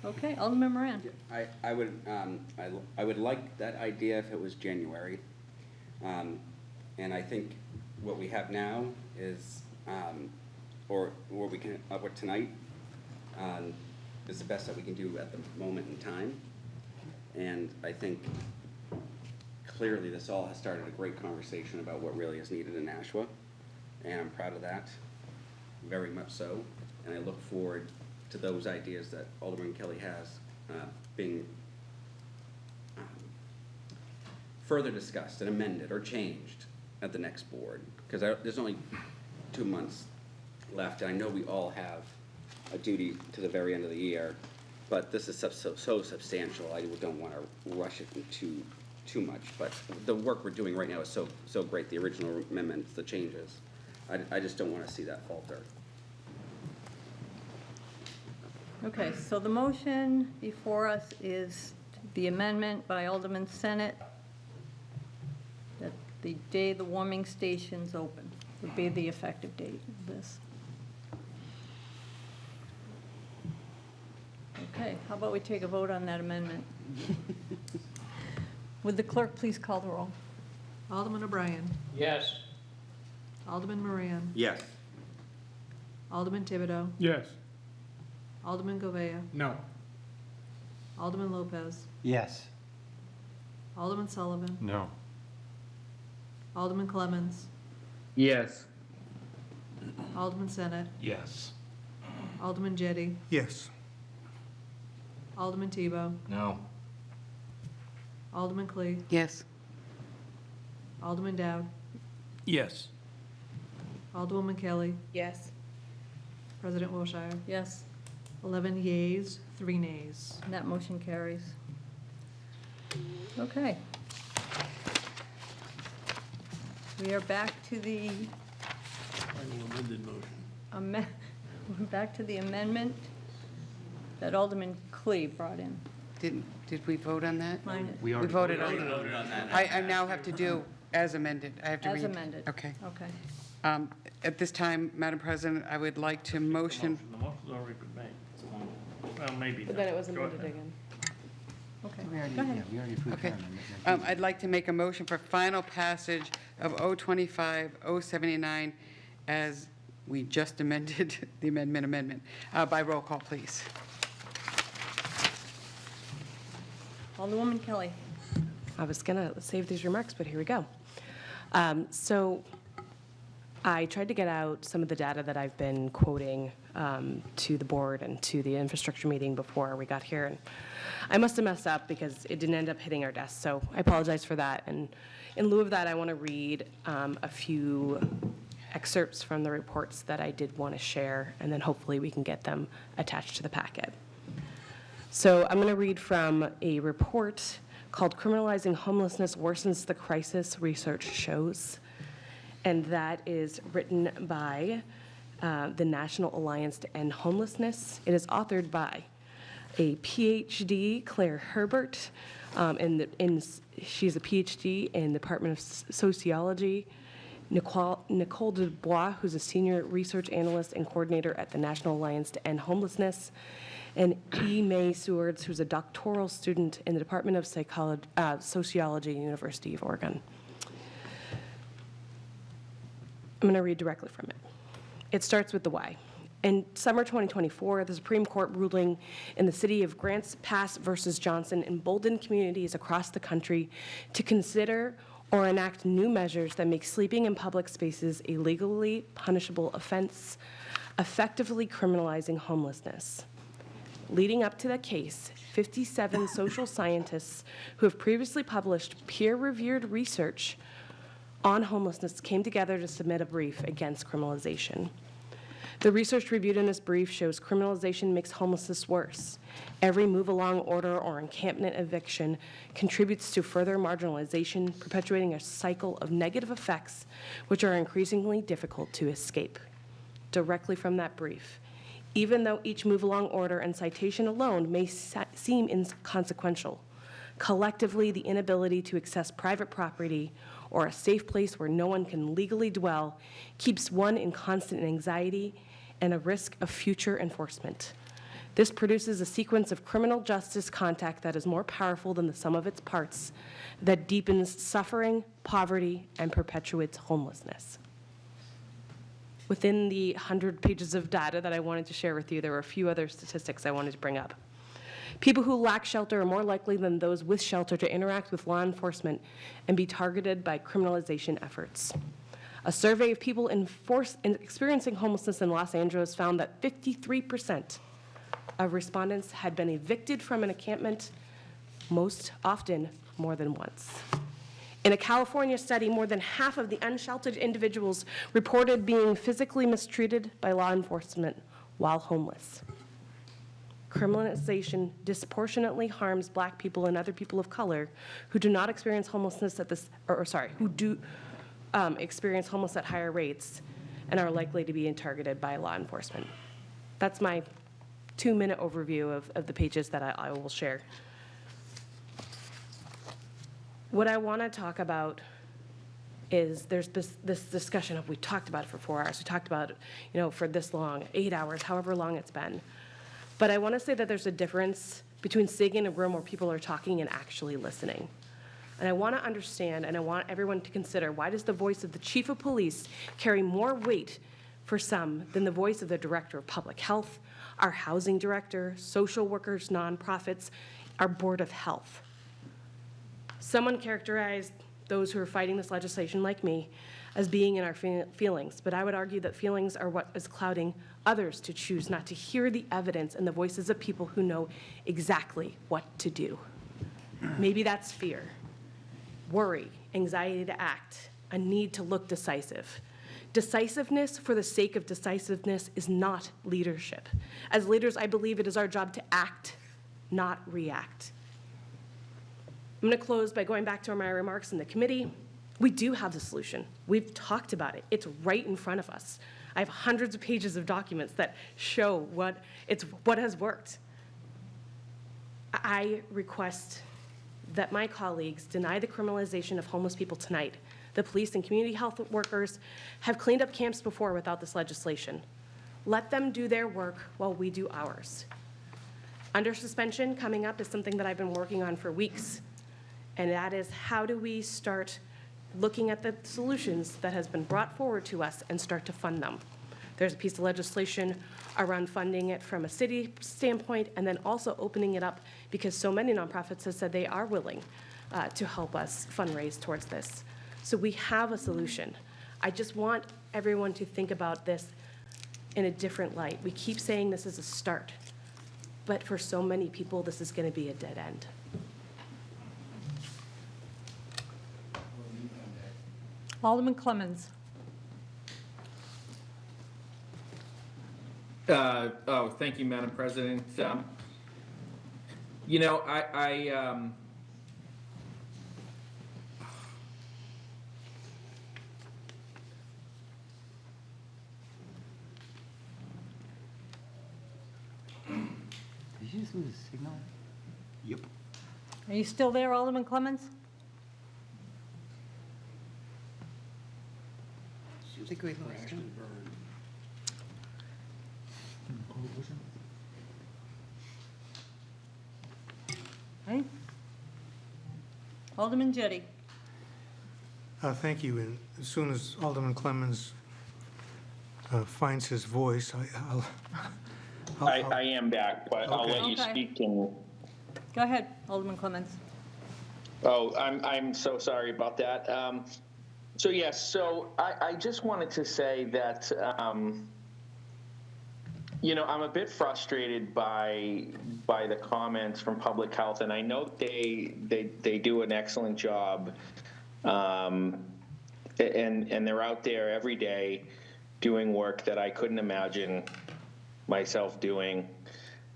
Okay, Alderman Moran. I would like that idea if it was January. And I think what we have now is, or what we can up with tonight, is the best that we can do at the moment in time. And I think clearly this all has started a great conversation about what really is needed in Nashua. And I'm proud of that, very much so. And I look forward to those ideas that Alderman Kelly has being further discussed and amended or changed at the next board. Because there's only 2 months left, and I know we all have a duty to the very end of the year, but this is so substantial, I don't want to rush it too much. But the work we're doing right now is so great, the original amendments, the changes. I just don't want to see that falter. Okay, so the motion before us is the amendment by Alderman Senate that the day the warming stations open would be the effective date of this. Okay, how about we take a vote on that amendment? Would the clerk please call the roll? Alderman O'Brien. Yes. Alderman Moran. Yes. Alderman Thibodeau. Yes. Alderman Govea. No. Alderman Lopez. Yes. Alderman Sullivan. No. Alderman Clemmons. Yes. Alderman Senate. Yes. Alderman Jettie. Yes. Alderman Tebow. No. Alderman Clee. Yes. Alderman Dowd. Yes. Alderwoman Kelly. Yes. President Wilshire. Yes, 11 yeas, 3 nays. and that motion carries. Okay. We are back to the Final amended motion. we're back to the amendment that Alderman Clee brought in. Did we vote on that? Mine is We voted on that. I now have to do as amended. I have to read. as amended. Okay. Okay. At this time, Madam President, I would like to motion. The motion's already been made. Well, maybe. But then it was Go amended ahead. again. Okay, We already, go yeah, ahead. we already approved Okay. her amendment. I'd like to make a motion for final passage of 025-079 as we just amended the amendment, by roll call, please. Alderwoman Kelly. I was going to save these remarks, but here we go. So I tried to get out some of the data that I've been quoting to the board and to the infrastructure meeting before we got here. And I must have messed up because it didn't end up hitting our desk, so I apologize for that. And in lieu of that, I want to read a few excerpts from the reports that I did want to share, and then hopefully we can get them attached to the packet. So I'm going to read from a report called Criminalizing Homelessness Worsens the Crisis, Research Shows. And that is written by the National Alliance to End Homelessness. It is authored by a PhD, Claire Herbert, she's a PhD in the Department of Sociology, Nicole Dubois, who's a senior research analyst and coordinator at the National Alliance to End Homelessness, and E. May Sewards, who's a doctoral student in the Department of Sociology, University of Oregon. I'm going to read directly from it. It starts with the why. In summer 2024, the Supreme Court ruling in the city of Grants Pass versus Johnson emboldened communities across the country to consider or enact new measures that make sleeping in public spaces a legally punishable offense, effectively criminalizing homelessness. Leading up to that case, 57 social scientists who have previously published peer-reviewed research on homelessness came together to submit a brief against criminalization. The research reviewed in this brief shows criminalization makes homelessness worse. Every move-along order or encampment eviction contributes to further marginalization, perpetuating a cycle of negative effects which are increasingly difficult to escape. Directly from that brief, even though each move-along order and citation alone may seem inconsequential, collectively the inability to access private property or a safe place where no one can legally dwell keeps one in constant anxiety and a risk of future enforcement. This produces a sequence of criminal justice contact that is more powerful than the sum of its parts, that deepens suffering, poverty, and perpetuates homelessness. Within the 100 pages of data that I wanted to share with you, there were a few other statistics I wanted to bring up. People who lack shelter are more likely than those with shelter to interact with law enforcement and be targeted by criminalization efforts. A survey of people experiencing homelessness in Los Angeles found that 53% of respondents had been evicted from an encampment, most often more than once. In a California study, more than half of the unsheltered individuals reported being physically mistreated by law enforcement while homeless. Criminalization disproportionately harms Black people and other people of color who do not experience homelessness who do experience homelessness at higher rates and are likely to be targeted by law enforcement. That's my 2-minute overview of the pages that I will share. What I want to talk about is there's this discussion of we talked about it for 4 hours. We talked about it, for this long, 8 hours, however long it's been. But I want to say that there's a difference between sitting in a room where people are talking and actually listening. And I want to understand, and I want everyone to consider, why does the voice of the chief of police carry more weight for some than the voice of the director of public health, our housing director, social workers, nonprofits, our board of health? Someone characterized those who are fighting this legislation, like me, as being in our feelings, but I would argue that feelings are what is clouding others to choose not to hear the evidence and the voices of people who know exactly what to do. Maybe that's fear, worry, anxiety to act, a need to look decisive. Decisiveness for the sake of decisiveness is not leadership. As leaders, I believe it is our job to act, not react. I'm going to close by going back to my remarks in the committee. We do have the solution. We've talked about it. It's right in front of us. I have hundreds of pages of documents that show what has worked. I request that my colleagues deny the criminalization of homeless people tonight. The police and community health workers have cleaned up camps before without this legislation. Let them do their work while we do ours. Under suspension coming up is something that I've been working on for weeks, and that is how do we start looking at the solutions that has been brought forward to us and start to fund them. There's a piece of legislation around funding it from a city standpoint and then also opening it up because so many nonprofits have said they are willing to help us fundraise towards this. So we have a solution. I just want everyone to think about this in a different light. We keep saying this is a start, but for so many people, this is going to be a dead end. Alderman Clemmons. Thank you, Madam President. Did you just lose a signal? Yep. Are you still there, Alderman Clemmons? I think we lost him. Okay. Alderman Jettie. Thank you. And as soon as Alderman Clemmons finds his voice, I am back, but I'll let you Okay. speak. And Go ahead, Alderman Clemmons. oh, I'm so sorry about that. So yes, so I just wanted to say that I'm a bit frustrated by the comments from public health, and I know they do an excellent job, and they're out there every day doing work that I couldn't imagine myself doing.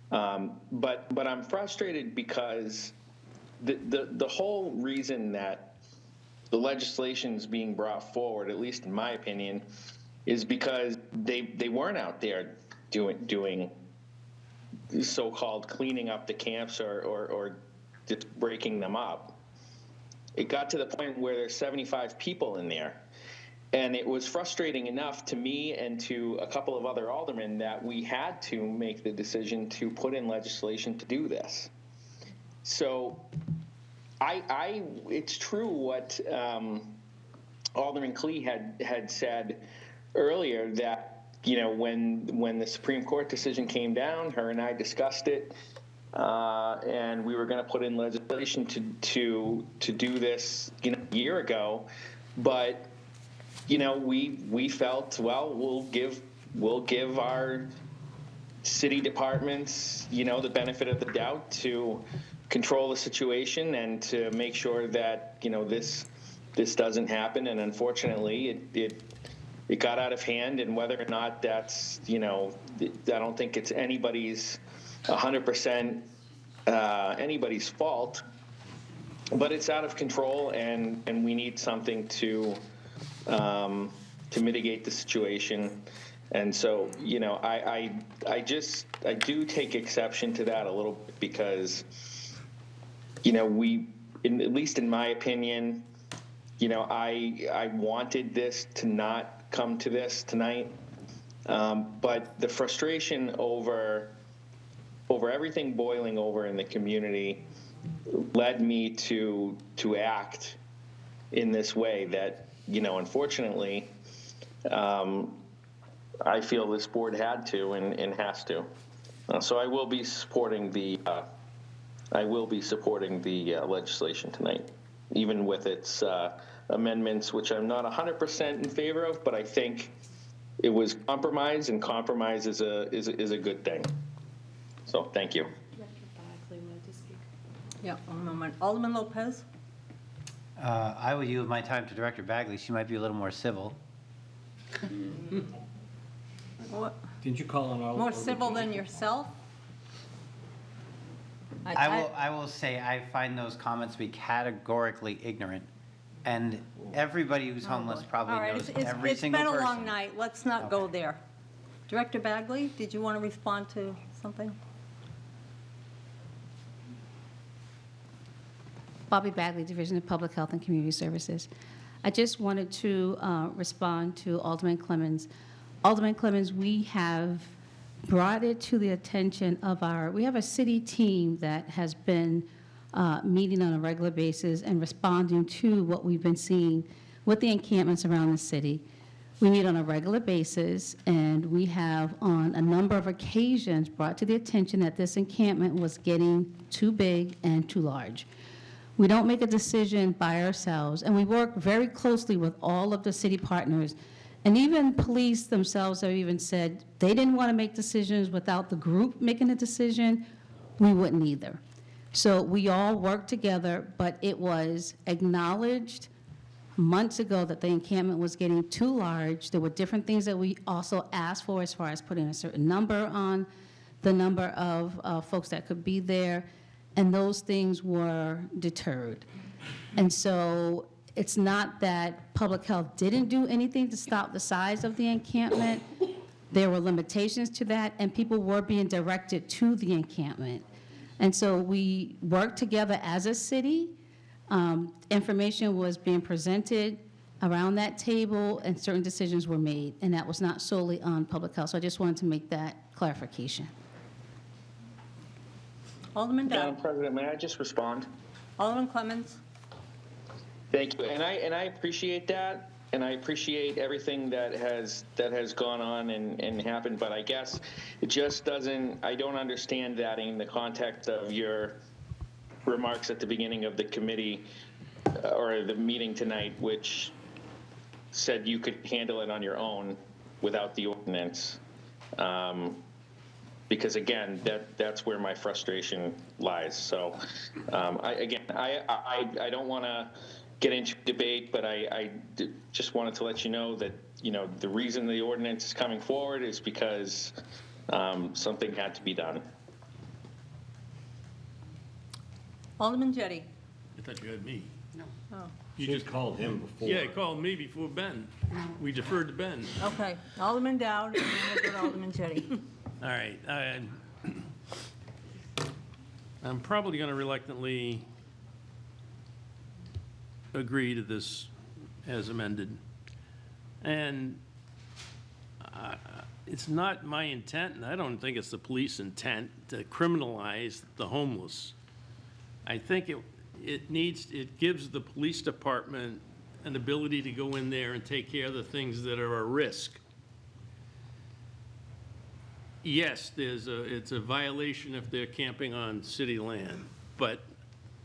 But I'm frustrated because the whole reason that the legislation is being brought forward, at least in my opinion, is because they weren't out there doing so-called cleaning up the camps or just breaking them up. It got to the point where there's 75 people in there. And it was frustrating enough to me and to a couple of other aldermen that we had to make the decision to put in legislation to do this. So it's true what Alderman Klee had said earlier, that, you know, when the Supreme Court decision came down, her and I discussed it, and we were going to put in legislation to do this, you know, a year ago, but you know, we felt, well, we'll give our city departments, you know, the benefit of the doubt to control the situation and to make sure that, you know, this doesn't happen. And unfortunately, it got out of hand. And whether or not that's, you know, I don't think it's anybody's 100% anybody's fault, but it's out of control, and we need something to mitigate the situation. And so, you know, I do take exception to that a little bit, because, you know, at least in my opinion, you know, I wanted this to not come to this tonight, but the frustration over everything boiling over in the community led me to act in this way that, you know, unfortunately, I feel this board had to and has to. So I will be supporting the legislation tonight, even with its amendments, which I'm not 100% in favor of, but I think it was compromise, and compromise is a good thing. So thank you. Yeah, one moment. Alderman Lopez? I will yield my time to Director Bagley. She might be a little more civil. What? Didn't you call on all? More civil than yourself? I will say I find those comments to be categorically ignorant. And everybody who's homeless probably All right, knows every it's single been person. a long night. Let's not go there. Director Bagley, did you want to respond to something? Bobby Bagley, Division of Public Health and Community Services. I just wanted to respond to Alderman Clemmons. Alderman Clemmons, we have brought it to the attention of we have a city team that has been meeting on a regular basis and responding to what we've been seeing with the encampments around the city. We meet on a regular basis, and we have on a number of occasions brought to the attention that this encampment was getting too big and too large. We don't make a decision by ourselves, and we work very closely with all of the city partners. And even police themselves have even said they didn't want to make decisions without the group making a decision. We wouldn't either. So we all worked together, but it was acknowledged months ago that the encampment was getting too large. There were different things that we also asked for, as far as putting a certain number on the number of folks that could be there, and those things were deterred. And so it's not that public health didn't do anything to stop the size of the encampment. There were limitations to that, and people were being directed to the encampment. And so we worked together as a city. Information was being presented around that table, and certain decisions were made, and that was not solely on public health. So I just wanted to make that clarification. Alderman Dowd. Madam President, may I just respond? Alderman Clemmons. Thank you, and I appreciate that, and I appreciate everything that has gone on and happened. But I guess it just doesn't. I don't understand that in the context of your remarks at the beginning of the committee or the meeting tonight, which said you could handle it on your own without the ordinance. Because again, that's where my frustration lies. So I don't want to get into debate, but I just wanted to let you know that, you know, the reason the ordinance is coming forward is because something had to be done. Alderman Jettie. I thought you had me. No. Oh. You just called him before. Yeah, he called me before Ben. We deferred to Ben. Okay, Alderman Dowd, and then we'll go to Alderman Jettie. All right. I'm probably going to reluctantly agree to this as amended. And it's not my intent, and I don't think it's the police intent, to criminalize the homeless. I think it gives the police department an ability to go in there and take care of the things that are a risk. Yes, it's a violation if they're camping on city land, but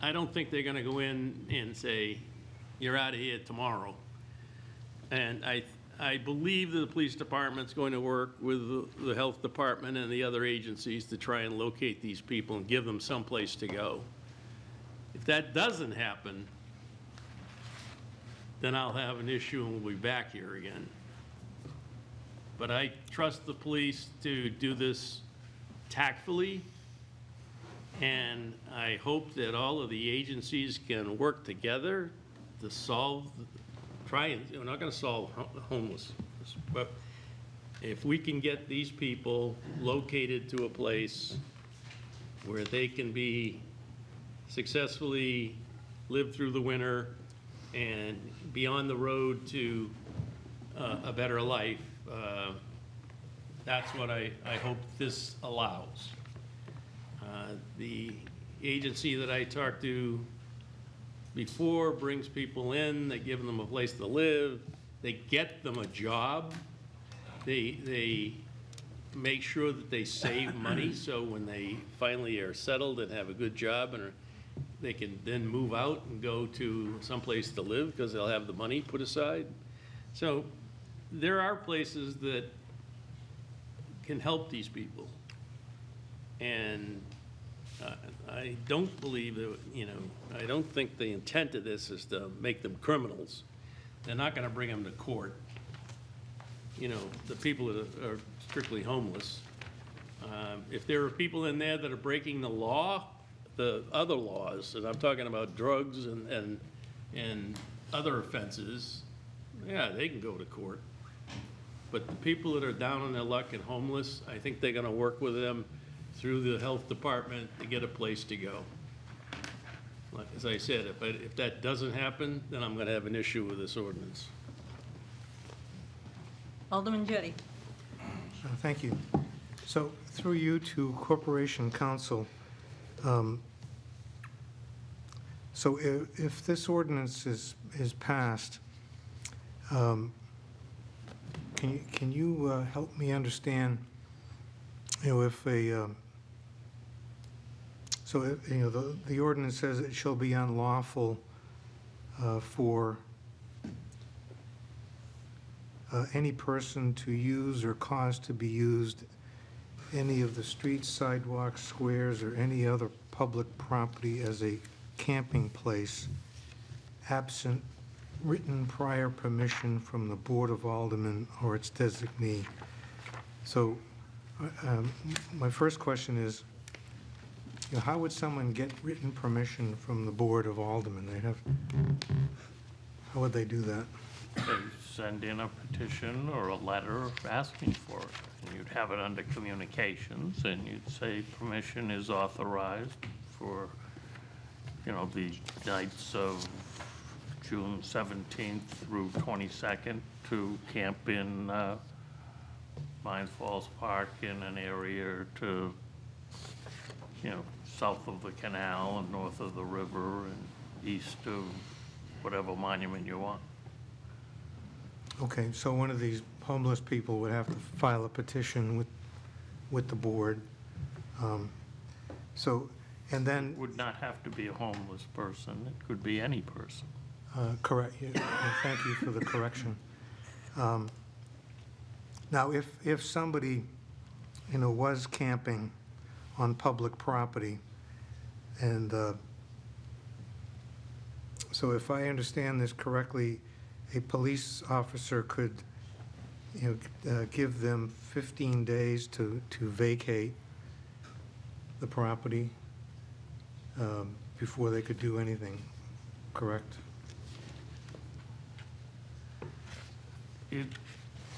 I don't think they're gonna go in and say, you're out of here tomorrow. And I believe that the police department's going to work with the health department and the other agencies to try and locate these people and give them someplace to go. If that doesn't happen, then I'll have an issue and we'll be back here again. But I trust the police to do this tactfully, and I hope that all of the agencies can work together to we're not gonna solve homelessness, but if we can get these people located to a place where they can be successfully live through the winter and be on the road to a better life, that's what I hope this allows. The agency that I talked to before brings people in, they give them a place to live, they get them a job, they make sure that they save money, so when they finally are settled and have a good job, and they can then move out and go to someplace to live because they'll have the money put aside. So there are places that can help these people. And I don't believe that, I don't think the intent of this is to make them criminals. They're not gonna bring them to court. The people that are strictly homeless. If there are people in there that are breaking the law, the other laws, and I'm talking about drugs and other offenses, yeah, they can go to court. But the people that are down on their luck and homeless, I think they're gonna work with them through the health department to get a place to go. Like, as I said, if that doesn't happen, then I'm gonna have an issue with this ordinance. Alderman Jettie. Thank you. So through you to Corporation Counsel, so if this ordinance is passed, can you help me understand, if the ordinance says it shall be unlawful for any person to use or cause to be used any of the streets, sidewalks, squares, or any other public property as a camping place, absent written prior permission from the Board of Aldermen or its designee. So my first question is, how would someone get written permission from the Board of Aldermen? How would they do that? They send in a petition or a letter asking for it. And you'd have it under communications, and you'd say permission is authorized for, the nights of June 17th through 22nd to camp in Mines Falls Park in an area to, south of the canal and north of the river and east of whatever monument you want. Okay, so one of these homeless people would have to file a petition with the board. And then... It would not have to be a homeless person. It could be any person. Correct. Yeah, thank you for the correction. Now, if somebody, was camping on public property, and so if I understand this correctly, a police officer could, give them 15 days to vacate the property before they could do anything, correct?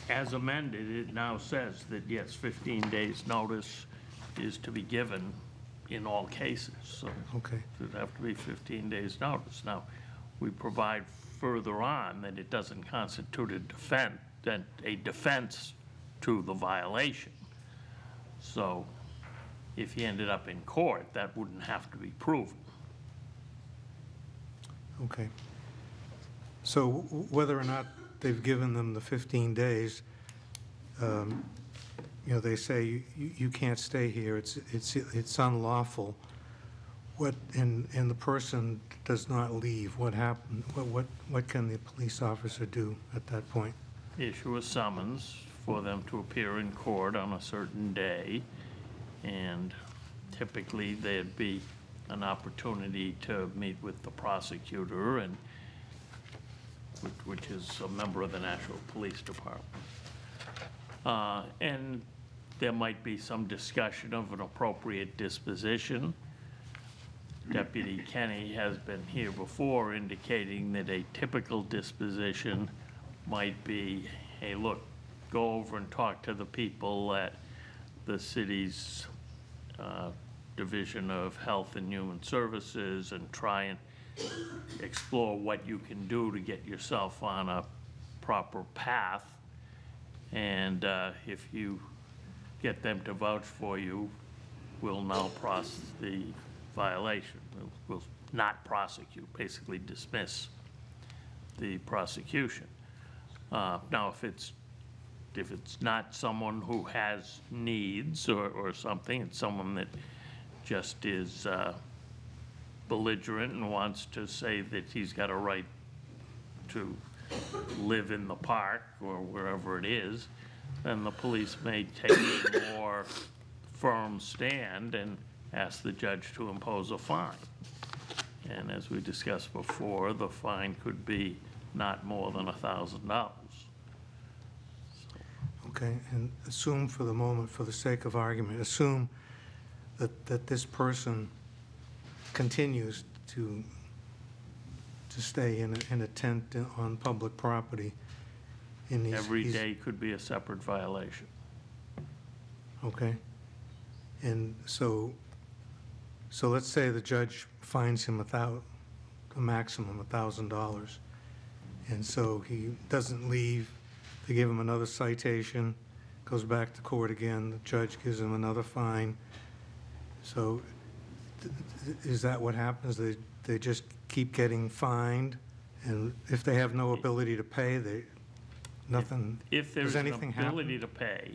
As amended, it now says that, yes, 15 days' notice is to be given in all cases. So okay, it'd have to be 15 days' notice. Now, we provide further on that it doesn't constitute a defense to the violation. So if he ended up in court, that wouldn't have to be proven. Okay. So whether or not they've given them the 15 days, they say you can't stay here, it's unlawful. And the person does not leave, what happened? What can the police officer do at that point? Issue a summons for them to appear in court on a certain day, and typically there'd be an opportunity to meet with the prosecutor, and which is a member of the Nashua Police Department. And there might be some discussion of an appropriate disposition. Deputy Kenny has been here before indicating that a typical disposition might be, hey, look, go over and talk to the people at the city's Division of Health and Human Services and try and explore what you can do to get yourself on a proper path. And if you get them to vouch for you, we'll now process the violation. We'll not prosecute, basically dismiss the prosecution. Now, if it's not someone who has needs or something, it's someone that just is belligerent and wants to say that he's got a right to live in the park or wherever it is, then the police may take a more firm stand and ask the judge to impose a fine. And as we discussed before, the fine could be not more than $1,000. Okay, and assume for the moment, for the sake of argument, assume that this person continues to stay in a tent on public property. Every day could be a separate violation. Okay. And so let's say the judge fines him a maximum $1,000. And so he doesn't leave, they give him another citation, goes back to court again, the judge gives him another fine. So is that what happens? They just keep getting fined, and if they have no ability to pay, nothing, If there's does an anything happen? ability to pay,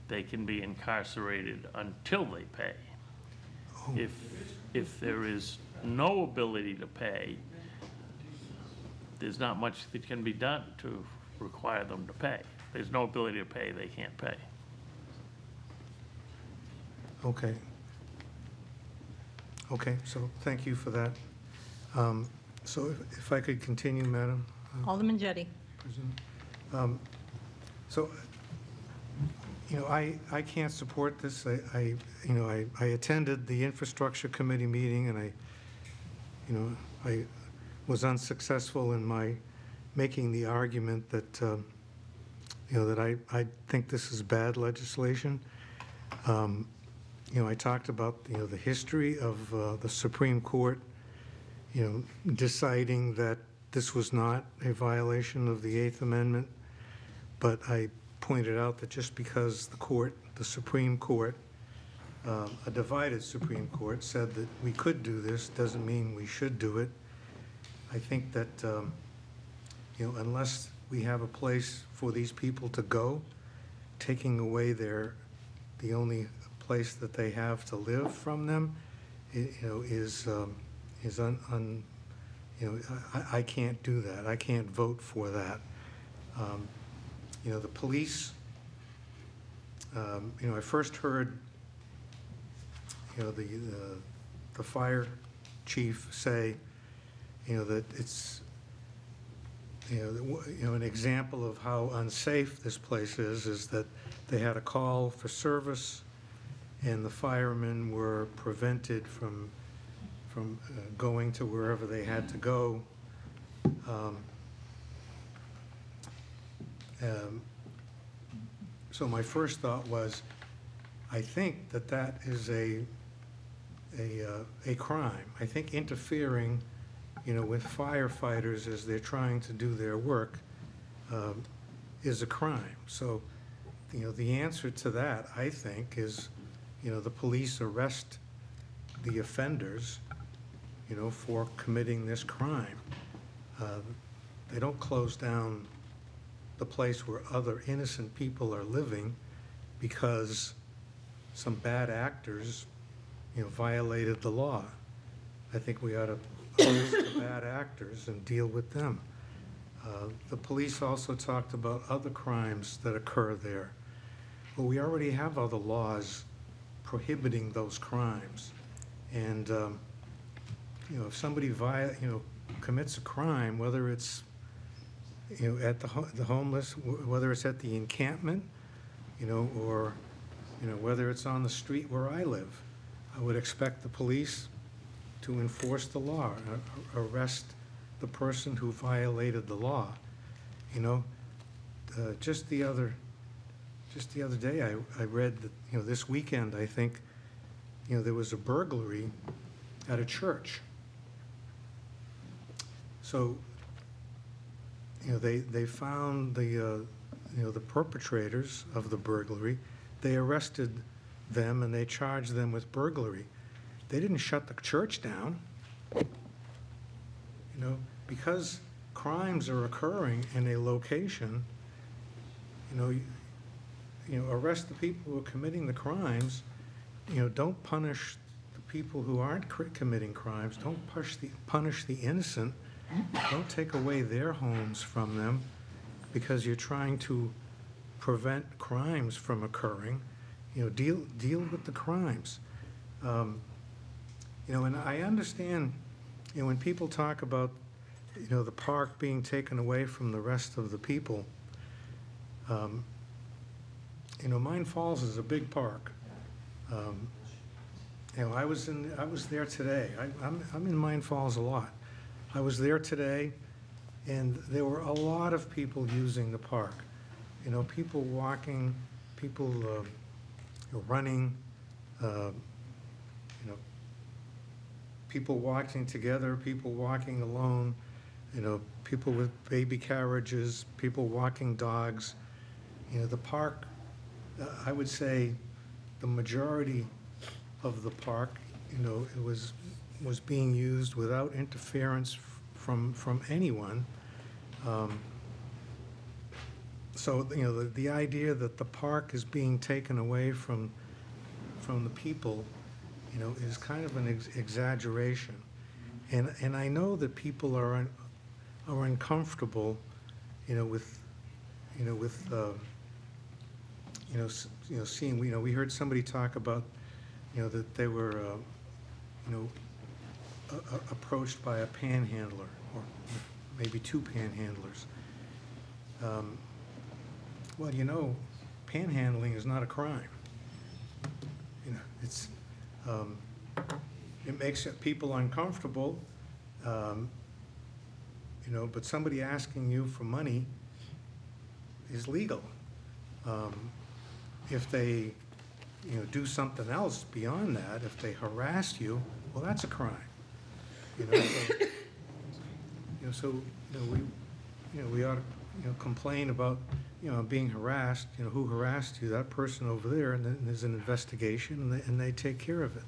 they can be incarcerated until they pay. Oh. If there is no ability to pay, there's not much that can be done to require them to pay. If there's no ability to pay, they can't pay. Okay. Okay, so thank you for that. So if I could continue, Madam Alderman Jettie. President. So, I can't support this. I attended the Infrastructure Committee meeting, and I was unsuccessful in my making the argument that, that I think this is bad legislation. I talked about, the history of the Supreme Court, deciding that this was not a violation of the Eighth Amendment, but I pointed out that just because the Supreme Court, a divided Supreme Court, said that we could do this, doesn't mean we should do it. I think that, unless we have a place for these people to go, taking away the only place that they have to live from them, I can't do that. I can't vote for that. The police, I first heard, the fire chief say, that it's, an example of how unsafe this place is that they had a call for service and the firemen were prevented from going to wherever they had to go. So my first thought was, I think that is a crime. I think interfering with firefighters as they're trying to do their work is a crime. So, the answer to that, I think, is, the police arrest the offenders, for committing this crime. They don't close down the place where other innocent people are living because some bad actors, violated the law. I think we ought to arrest the bad actors and deal with them. The police also talked about other crimes that occur there. Well, we already have other laws prohibiting those crimes. And, if somebody commits a crime, whether it's, at the homeless, whether it's at the encampment, or, whether it's on the street where I live, I would expect the police to enforce the law, arrest the person who violated the law. Just the other day, I read that, this weekend, I think, there was a burglary at a church. So, they found the perpetrators of the burglary. They arrested them and they charged them with burglary. They didn't shut the church down. Because crimes are occurring in a location, arrest the people who are committing the crimes. Don't punish the people who aren't committing crimes. Don't punish the innocent. Don't take away their homes from them because you're trying to prevent crimes from occurring. Deal with the crimes. And I understand, when people talk about, the park being taken away from the rest of the people, Mine Falls is a big park. I was there today. I'm in Mine Falls a lot. I was there today, and there were a lot of people using the park. People walking, people running, people walking together, people walking alone, people with baby carriages, people walking dogs. The park, I would say the majority of the park, it was being used without interference from anyone. So, the idea that the park is being taken away from the people, is kind of an exaggeration. And I know that people are uncomfortable, with seeing, we heard somebody talk about, that they were, approached by a panhandler, or maybe two panhandlers. Well, panhandling is not a crime. It's, it makes people uncomfortable, but somebody asking you for money is legal. If they, do something else beyond that, if they harass you, well, that's a crime. So we ought to, complain about, being harassed, who harassed you, that person over there, and then there's an investigation, and they take care of it.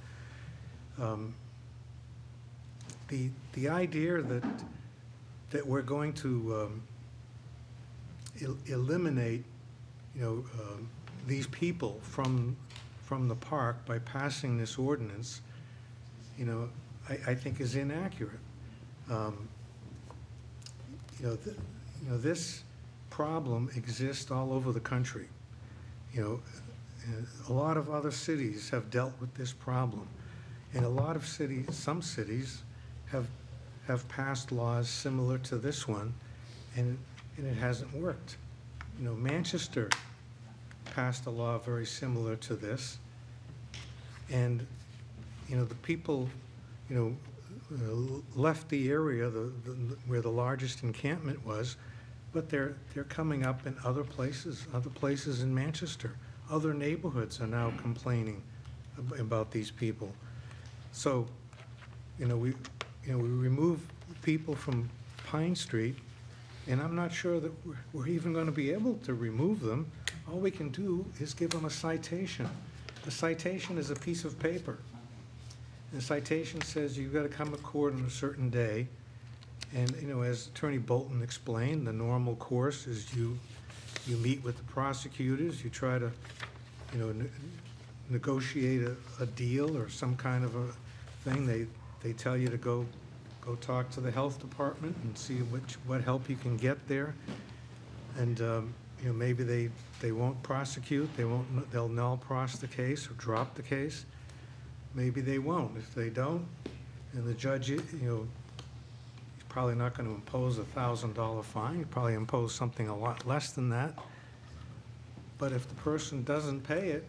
The idea that we're going to eliminate, these people from the park by passing this ordinance, I think is inaccurate. This problem exists all over the country. A lot of other cities have dealt with this problem, and a lot of cities, some cities, have passed laws similar to this one, and it hasn't worked. Manchester passed a law very similar to this, and the people left the area where the largest encampment was, but they're coming up in other places in Manchester. Other neighborhoods are now complaining about these people. So we remove people from Pine Street, and I'm not sure that we're even going to be able to remove them. All we can do is give them a citation. A citation is a piece of paper. The citation says you've got to come to court on a certain day. And, you know, as Attorney Bolton explained, the normal course is you meet with the prosecutors, you try to, you know, negotiate a deal or some kind of a thing. They tell you to go talk to the health department and see what help you can get there. And, you know, maybe they won't prosecute, they'll null pros the case or drop the case. Maybe they won't. If they don't, and the judge, you know, he's probably not going to impose a $1,000 fine. He'll probably impose something a lot less than that. But if the person doesn't pay it,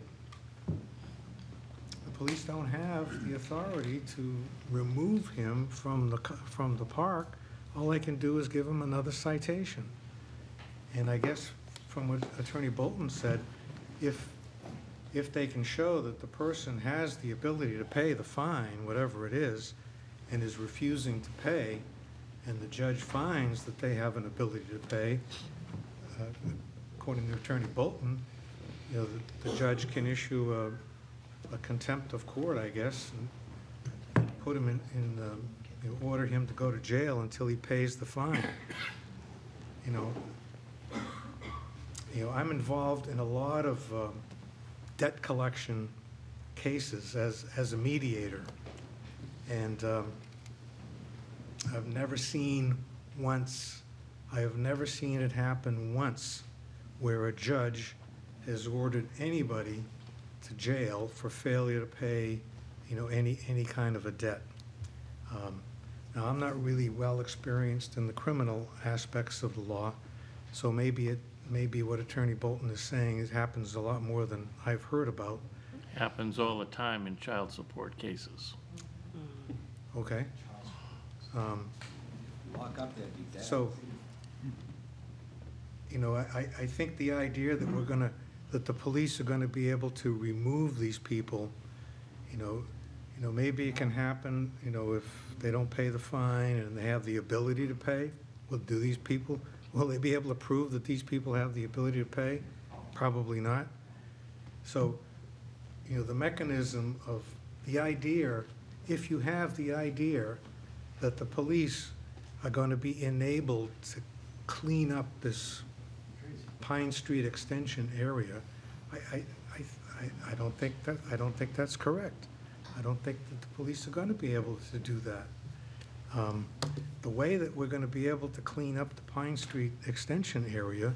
the police don't have the authority to remove him from the park. All they can do is give him another citation. And I guess from what Attorney Bolton said, if they can show that the person has the ability to pay the fine, whatever it is, and is refusing to pay, and the judge finds that they have an ability to pay, according to Attorney Bolton, you know, the judge can issue a contempt of court, I guess, and put him you know, order him to go to jail until he pays the fine. You know, I'm involved in a lot of debt collection cases as a mediator, and I've never seen it happen once where a judge has ordered anybody to jail for failure to pay, you know, any kind of a debt. Now, I'm not really well experienced in the criminal aspects of the law, so maybe what Attorney Bolton is saying, it happens a lot more than I've heard about. Happens all the time in child support cases. Okay. Lock up that debt. So, you know, I think the idea that that the police are gonna be able to remove these people, you know, maybe it can happen, you know, if they don't pay the fine and they have the ability to pay. Will they be able to prove that these people have the ability to pay? Probably not. So, you know, the mechanism of the idea, if you have the idea that the police are going to be enabled to clean up this Pine Street extension area, I don't think that's correct. I don't think that the police are going to be able to do that. The way that we're going to be able to clean up the Pine Street extension area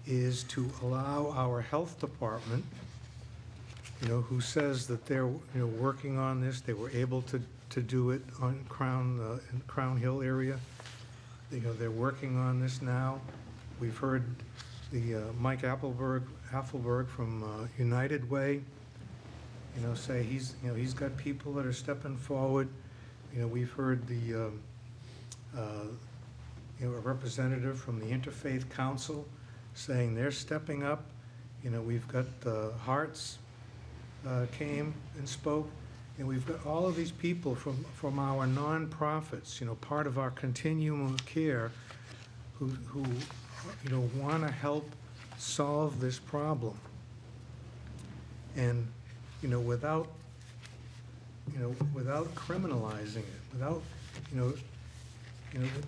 is to allow our health department, you know, who says that they're, you know, working on this, they were able to do it on in Crown Hill area. You know, they're working on this now. We've heard the Mike Apfelberg from United Way, you know, say he's got people that are stepping forward. You know, we've heard the, you know, a representative from the Interfaith Council saying they're stepping up. You know, we've got the Hearts came and spoke, and we've got all of these people from our nonprofits, you know, part of our continuum of care, who you know, want to help solve this problem. And, you know, without criminalizing it, without, you know,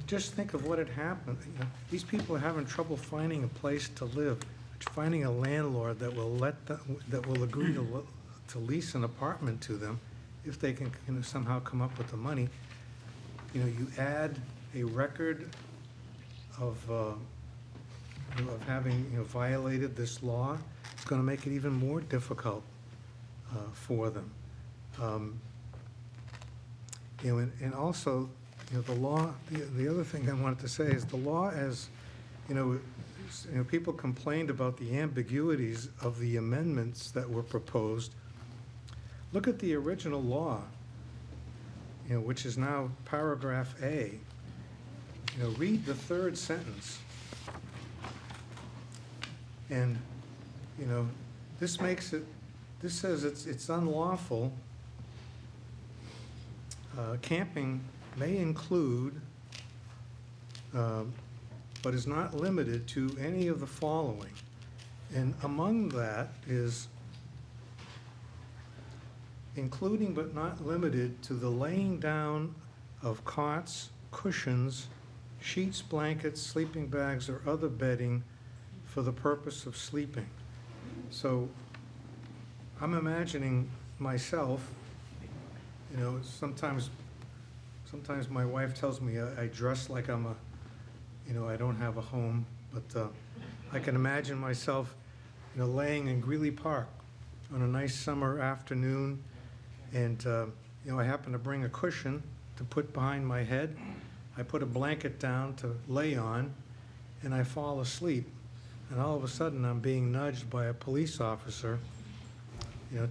just think of what had happened. You know, these people are having trouble finding a place to live, finding a landlord that will agree to lease an apartment to them if they can, you know, somehow come up with the money. You know, you add a record of having, you know, violated this law, it's going to make it even more difficult for them. You know, and also, you know, the law, the other thing I wanted to say is the law, as, you know, people complained about the ambiguities of the amendments that were proposed. Look at the original law, you know, which is now paragraph A. You know, read the third sentence. And, you know, this says it's unlawful. Camping may include but is not limited to any of the following. And among that is including but not limited to the laying down of cots, cushions, sheets, blankets, sleeping bags, or other bedding for the purpose of sleeping. So I'm imagining myself, you know, sometimes my wife tells me I dress like I'm I don't have a home, but I can imagine myself, laying in Greeley Park on a nice summer afternoon, and, I happen to bring a cushion to put behind my head. I put a blanket down to lay on, and I fall asleep. And all of a sudden, I'm being nudged by a police officer,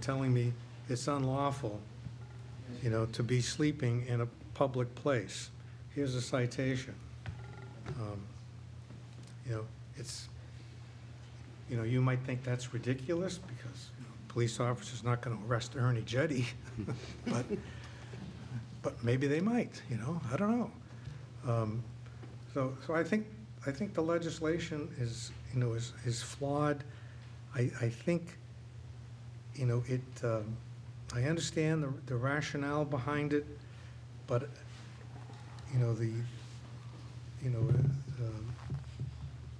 telling me it's unlawful, to be sleeping in a public place. Here's a citation. It's, you might think that's ridiculous because a police officer's not going to arrest Ernie Jetty, but maybe they might, I don't know. So I think the legislation is, is flawed. I think, I understand the rationale behind it, but,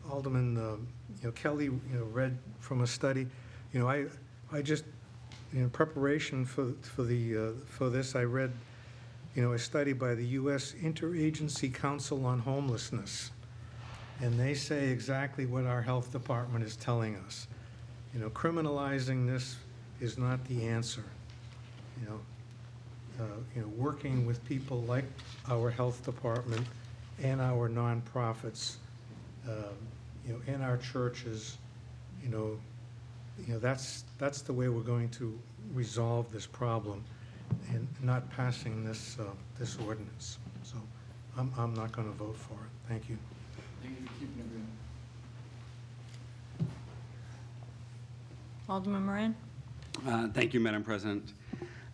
Alderman, Kelly, read from a study. I just, in preparation for this, I read, a study by the U.S. Interagency Council on Homelessness, and they say exactly what our health department is telling us. Criminalizing this is not the answer. Working with people like our health department and our nonprofits, in our churches, that's the way we're going to resolve this problem, and not passing this ordinance. So I'm not going to vote for it. Thank you. Thank you for keeping it real. Alderman Moran? Thank you, Madam President.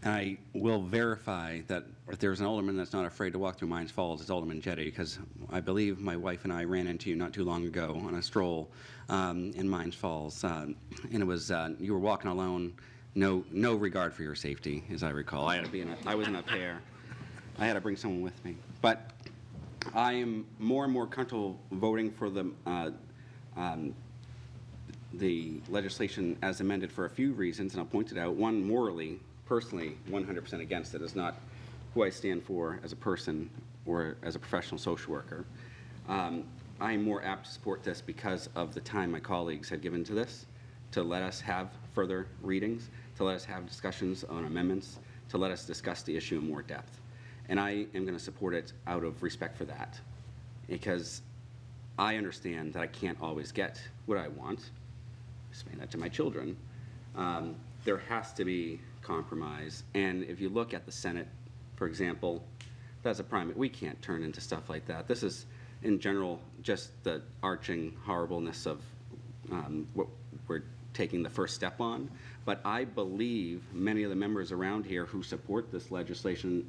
I will verify that if there's an alderman that's not afraid to walk through Mines Falls, it's Alderman Jetty, because I believe my wife and I ran into you not too long ago on a stroll in Mines Falls, and it was you were walking alone, no regard for your safety, as I recall. I was in a pair. I had to bring someone with me, but I am more and more comfortable voting for the legislation as amended for a few reasons, and I'll point it out. One, morally, personally, 100% against it. Is not who I stand for as a person or as a professional social worker. I am more apt to support this because of the time my colleagues have given to this, to let us have further readings, to let us have discussions on amendments, to let us discuss the issue in more depth. And I am going to support it out of respect for that, because I understand that I can't always get what I want. I explain that to my children. There has to be compromise. And if you look at the Senate, for example, that's a prime. We can't turn into stuff like that. This is, in general, just the arching horribleness of what we're taking the first step on. But I believe many of the members around here who support this legislation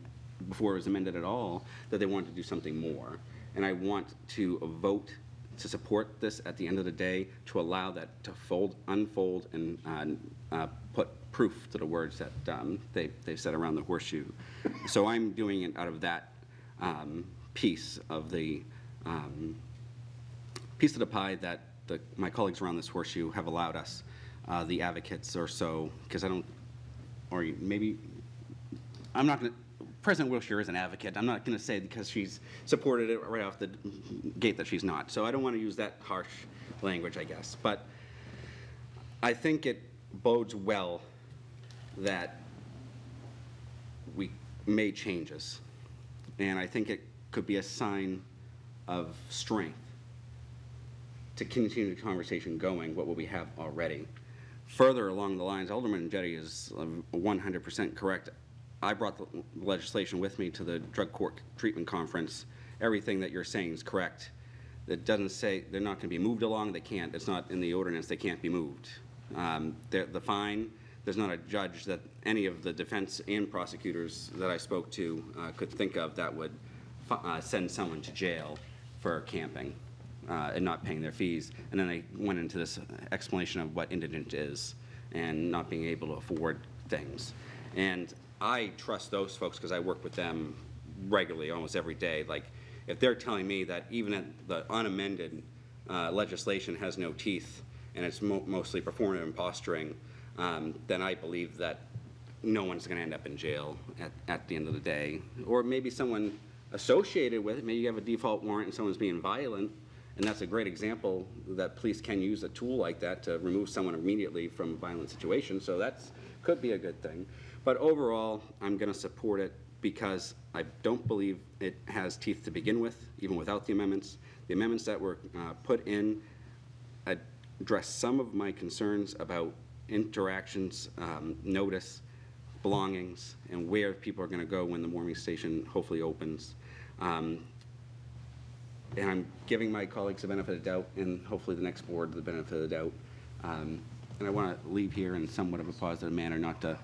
before it was amended at all, that they want to do something more. And I want to vote to support this at the end of the day, to allow that to unfold, and put proof to the words that they've said around the horseshoe. So I'm doing it out of that piece of the pie that my colleagues around this horseshoe have allowed us, the advocates or so, because I'm not going to, President Wilshire is an advocate. I'm not going to say because she's supported it right off the gate that she's not. So I don't want to use that harsh language, I guess. But I think it bodes well that we made changes. And I think it could be a sign of strength to continue the conversation going, what will we have already. Further along the lines, Alderman Jetty is 100% correct. I brought the legislation with me to the drug court treatment conference. Everything that you're saying is correct. It doesn't say they're not going to be moved along. They can't. It's not in the ordinance. They can't be moved. The fine, there's not a judge that any of the defense and prosecutors that I spoke to could think of that would send someone to jail for camping and not paying their fees. And then they went into this explanation of what indigent is and not being able to afford things. And I trust those folks because I work with them regularly, almost every day. Like, if they're telling me that even the unamended legislation has no teeth and it's mostly performative and posturing, then I believe that no one's going to end up in jail at the end of the day. Or maybe someone associated with it, maybe you have a default warrant and someone's being violent, and that's a great example that police can use a tool like that to remove someone immediately from a violent situation, so that could be a good thing. But overall, I'm going to support it because I don't believe it has teeth to begin with, even without the amendments. The amendments that were put in address some of my concerns about interactions, notice, belongings, and where people are going to go when the warming station hopefully opens. And I'm giving my colleagues the benefit of the doubt, and hopefully the next board the benefit of the doubt. And I want to leave here in somewhat of a positive manner, not to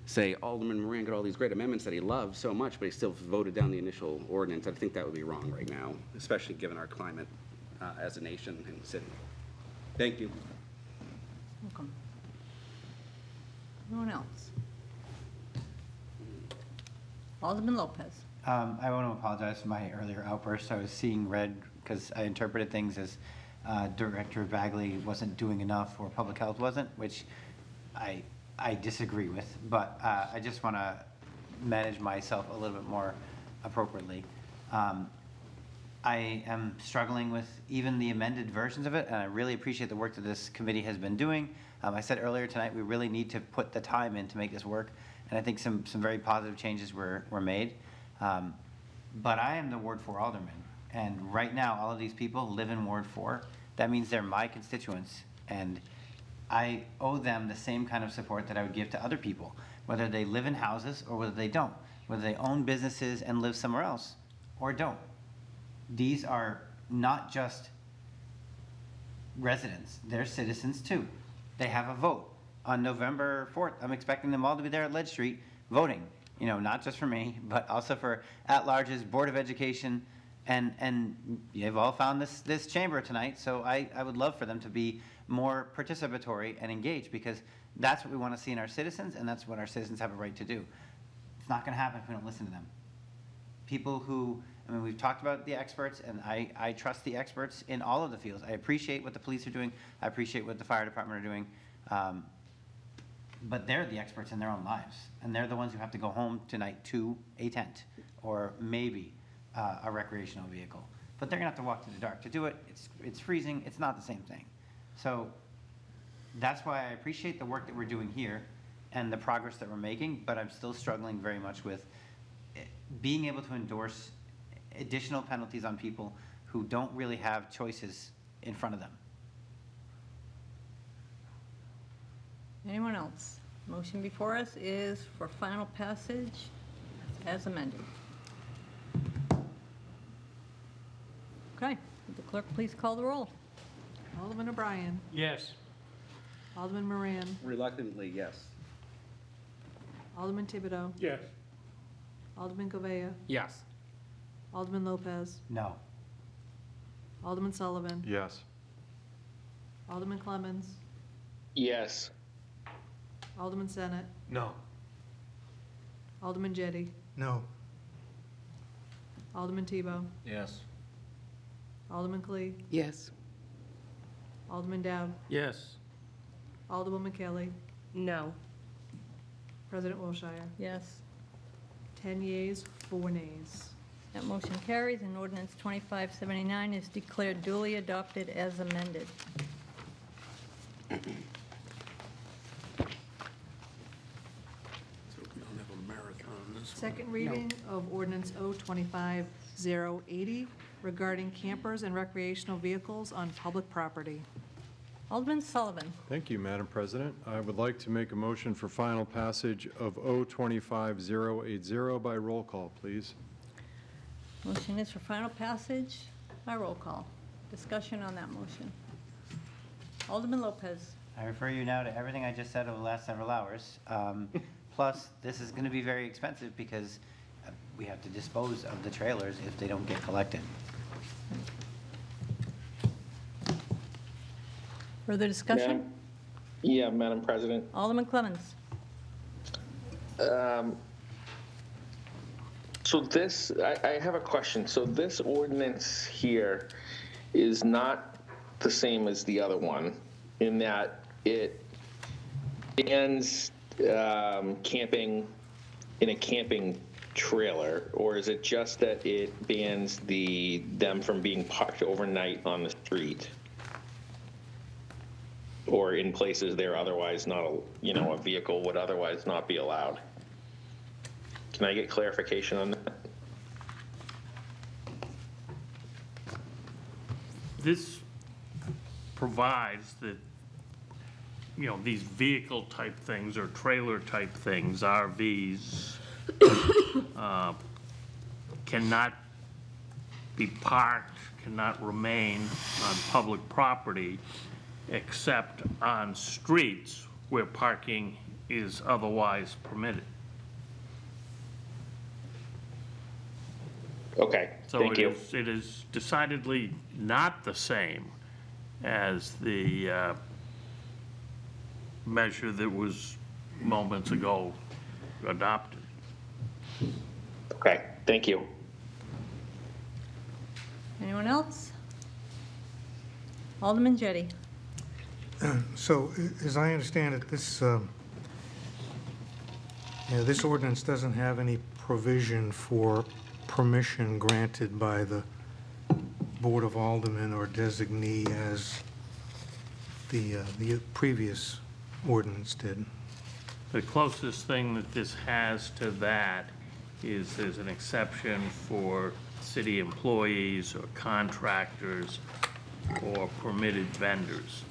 say Alderman Moran got all these great amendments that he loved so much, but he still voted down the initial ordinance. I think that would be wrong right now, especially given our climate as a nation and city. Thank you. Welcome. Anyone else? Alderman Lopez. I want to apologize for my earlier outburst. I was seeing red because I interpreted things as Director Bagley wasn't doing enough or Public Health wasn't, which I disagree with. But I just want to manage myself a little bit more appropriately. I am struggling with even the amended versions of it, and I really appreciate the work that this committee has been doing. I said earlier tonight we really need to put the time in to make this work, and I think some very positive changes were made. But I am the Ward 4 Alderman, and right now all of these people live in Ward 4. That means they're my constituents, and I owe them the same kind of support that I would give to other people, whether they live in houses or whether they don't, whether they own businesses and live somewhere else or don't. These are not just residents, they're citizens too. They have a vote. On November 4th, I'm expecting them all to be there at Ledge Street voting, you know, not just for me, but also for at-larges, Board of Education, and you've all found this chamber tonight, so I would love for them to be more participatory and engaged, because that's what we want to see in our citizens, and that's what our citizens have a right to do. It's not going to happen if we don't listen to them. People who, I mean, we've talked about the experts, and I trust the experts in all of the fields. I appreciate what the police are doing. I appreciate what the fire department are doing. But they're the experts in their own lives, and they're the ones who have to go home tonight to a tent or maybe a recreational vehicle. But they're going to have to walk through the dark to do it. It's freezing. It's not the same thing. So that's why I appreciate the work that we're doing here and the progress that we're making, but I'm still struggling very much with being able to endorse additional penalties on people who don't really have choices in front of them. Anyone else? Motion before us is for final passage as amended. Okay, would the clerk please call the roll? Alderman O'Brien. Yes. Alderman Moran. Reluctantly, yes. Alderman Thibodeau. Yes. Alderman Govea. Yes. Alderman Lopez. No. Alderman Sullivan. Yes. Alderman Clemmons. Yes. Alderman Senate. No. Alderman Jettie. No. Alderman Tebow. Yes. Alderman Clee. Yes. Alderman Dowd. Yes. Alderwoman Kelly. No. President Wilshire. Yes. 10 yeas, 4 nays. That motion carries, and ordinance 2579 is declared duly adopted as amended. Second reading of ordinance O-25-080 regarding campers and recreational vehicles on public property. Alderman Sullivan. Thank you, Madam President. I would like to make a motion for final passage of O-25-080 by roll call, please. Motion is for final passage by roll call. Discussion on that motion. Alderman Lopez. I refer you now to everything I just said over the last several hours. Plus, this is going to be very expensive because we have to dispose of the trailers if they don't get collected. Further discussion? Madam President. Alderman Clemmons. So this, I have a question. So this ordinance here is not the same as the other one in that it bans camping in a camping trailer, or is it just that it bans them from being parked overnight on the street? Or in places they're otherwise not, a vehicle would otherwise not be allowed? Can I get clarification on that? This provides that, these vehicle type things or trailer type things, RVs, cannot be parked, cannot remain on public property except on streets where parking is otherwise permitted. Okay, thank you. So it is decidedly not the same as the measure that was moments ago adopted. Okay, thank you. Anyone else? Alderman Jettie. So, as I understand it, this ordinance doesn't have any provision for permission granted by the Board of Aldermen or designee as the previous ordinance did. The closest thing that this has to that is there's an exception for city employees or contractors or permitted vendors.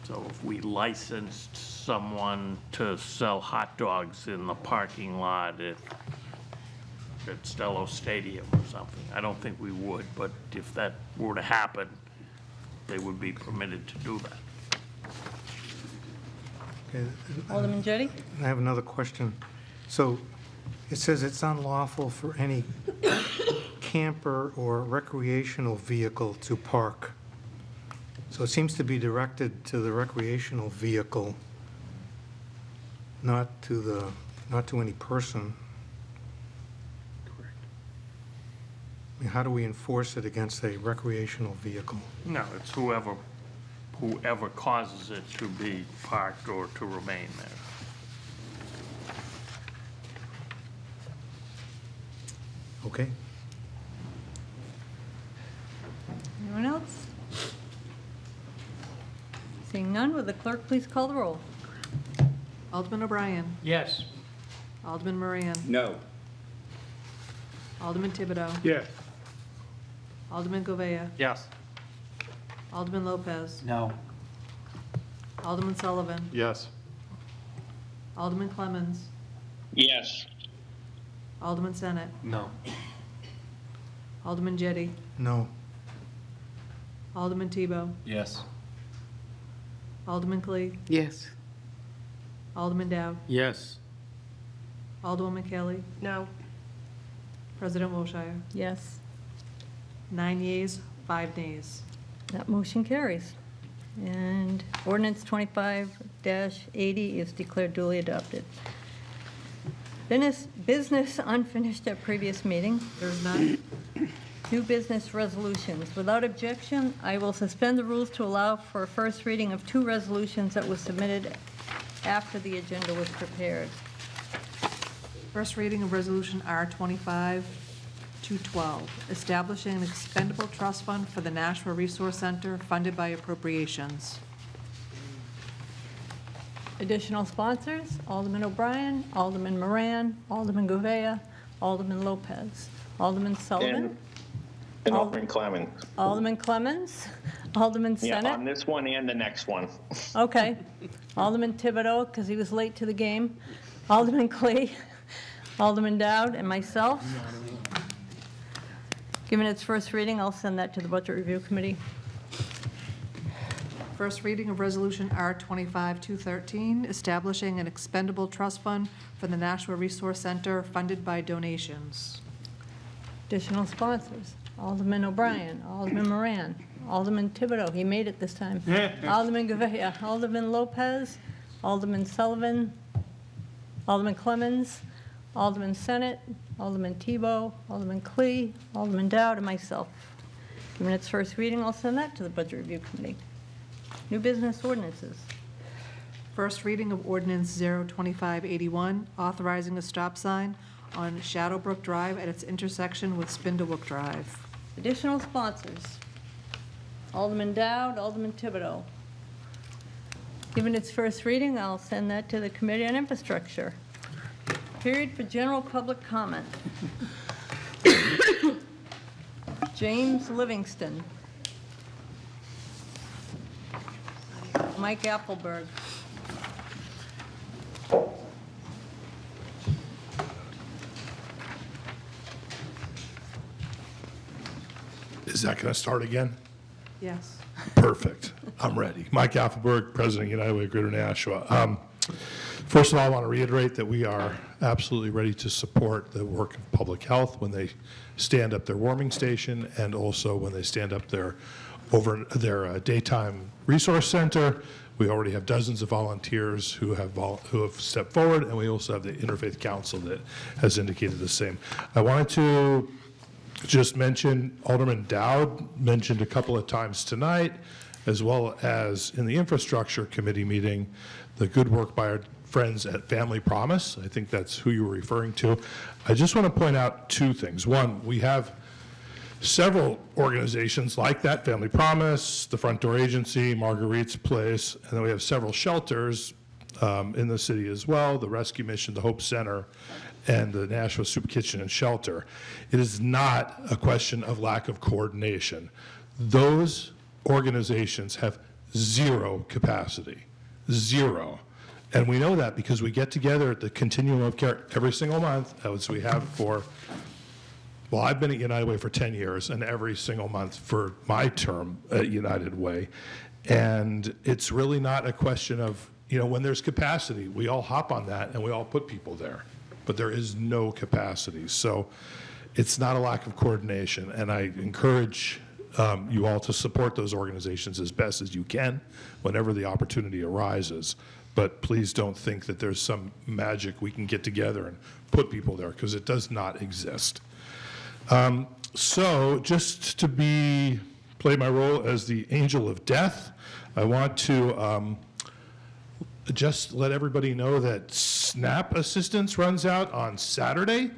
So if we licensed someone to sell hot dogs in the parking lot at Stello Stadium or something, I don't think we would, but if that were to happen, they would be permitted to do that. Okay, Alderman Jettie. I have another question. So it says it's unlawful for any camper or recreational vehicle to park. So it seems to be directed to the recreational vehicle, not to any person. Correct. I mean, how do we enforce it against a recreational vehicle? No, it's whoever causes it to be parked or to remain there. Okay. Anyone else? Seeing none, will the clerk please call the roll? Alderman O'Brien. Yes. Alderman Moran. No. Alderman Thibodeau. Yes. Alderman Govea. Yes. Alderman Lopez. No. Alderman Sullivan. Yes. Alderman Clemmons. Yes. Alderman Senate. No. Alderman Jettie. No. Alderman Tebow. Yes. Alderman Clee. Yes. Alderman Dow. Yes. Alderwoman Kelly. No. President Wilshire. Yes. 9 yeas, 5 nays. That motion carries. And ordinance 25-80 is declared duly adopted. Business unfinished at previous meeting. There's none. New business resolutions. Without objection, I will suspend the rules to allow for a first reading of 2 resolutions that were submitted after the agenda was prepared. First reading of Resolution R-25-212, establishing an expendable trust fund for the Nashua Resource Center funded by appropriations. Additional sponsors, Alderman O'Brien, Alderman Moran, Alderman Govea, Alderman Lopez, Alderman Sullivan. And Alderman Clemmons. Alderman Clemmons, Alderman Yeah, Senate. on this one and the next one. Okay. Alderman Thibodeau, because he was late to the game. Alderman Clee, Alderman Dowd, and myself. Given its first reading, I'll send that to the Budget Review Committee. First reading of Resolution R-25-213, establishing an expendable trust fund for the Nashua Resource Center funded by donations. Additional sponsors, Alderman O'Brien, Alderman Moran, Alderman Thibodeau, he made it this time. Alderman Govea, Alderman Lopez, Alderman Sullivan, Alderman Clemmons, Alderman Senate, Alderman Tebow, Alderman Clee, Alderman Dowd, and myself. Given its first reading, I'll send that to the Budget Review Committee. New business ordinances. First reading of ordinance 02581, authorizing a stop sign on Shadowbrook Drive at its intersection with Spindlebrook Drive. Additional sponsors. Alderman Dowd, Alderman Thibodeau. Given its first reading, I'll send that to the Committee on Infrastructure. Period for general public comment. James Livingston. Mike Appleberg. Is that going to start again? Yes. Perfect. I'm ready. Mike Appleberg, President, United Way of Greater Nashua. First of all, I want to reiterate that we are absolutely ready to support the work of public health when they stand up their warming station and also when they stand up their daytime resource center. We already have dozens of volunteers who have stepped forward, and we also have the Interfaith Council that has indicated the same. I wanted to just mention, Alderman Dowd mentioned a couple of times tonight, as well as in the Infrastructure Committee meeting, the good work by our friends at Family Promise. I think that's who you were referring to. I just want to point out two things. One, we have several organizations like that, Family Promise, the Front Door Agency, Marguerite's Place, and then we have several shelters in the city as well, the Rescue Mission, the Hope Center, and the Nashua Soup Kitchen and Shelter. It is not a question of lack of coordination. Those organizations have zero capacity, zero. And we know that because we get together at the Continuum of Care every single month, as we have for, well, I've been at United Way for 10 years, and every single month for my term at United Way. And it's really not a question of, when there's capacity, we all hop on that and we all put people there. But there is no capacity. So it's not a lack of coordination. And I encourage you all to support those organizations as best as you can whenever the opportunity arises. But please don't think that there's some magic we can get together and put people there, because it does not exist. So just to play my role as the angel of death, I want to just let everybody know that SNAP assistance runs out on Saturday.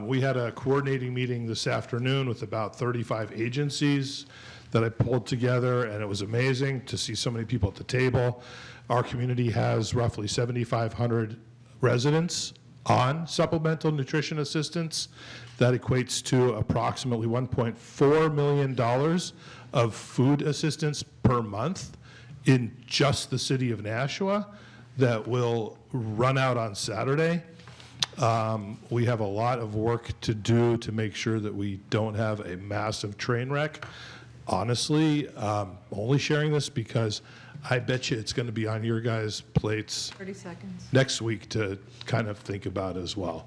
We had a coordinating meeting this afternoon with about 35 agencies that I pulled together, and it was amazing to see so many people at the table. Our community has roughly 7,500 residents on supplemental nutrition assistance. That equates to approximately $1.4 million of food assistance per month in just the city of Nashua that will run out on Saturday. We have a lot of work to do to make sure that we don't have a massive train wreck. Honestly, only sharing this because I bet you it's going to be on your guys' plates 30 seconds. next week to kind of think about as well.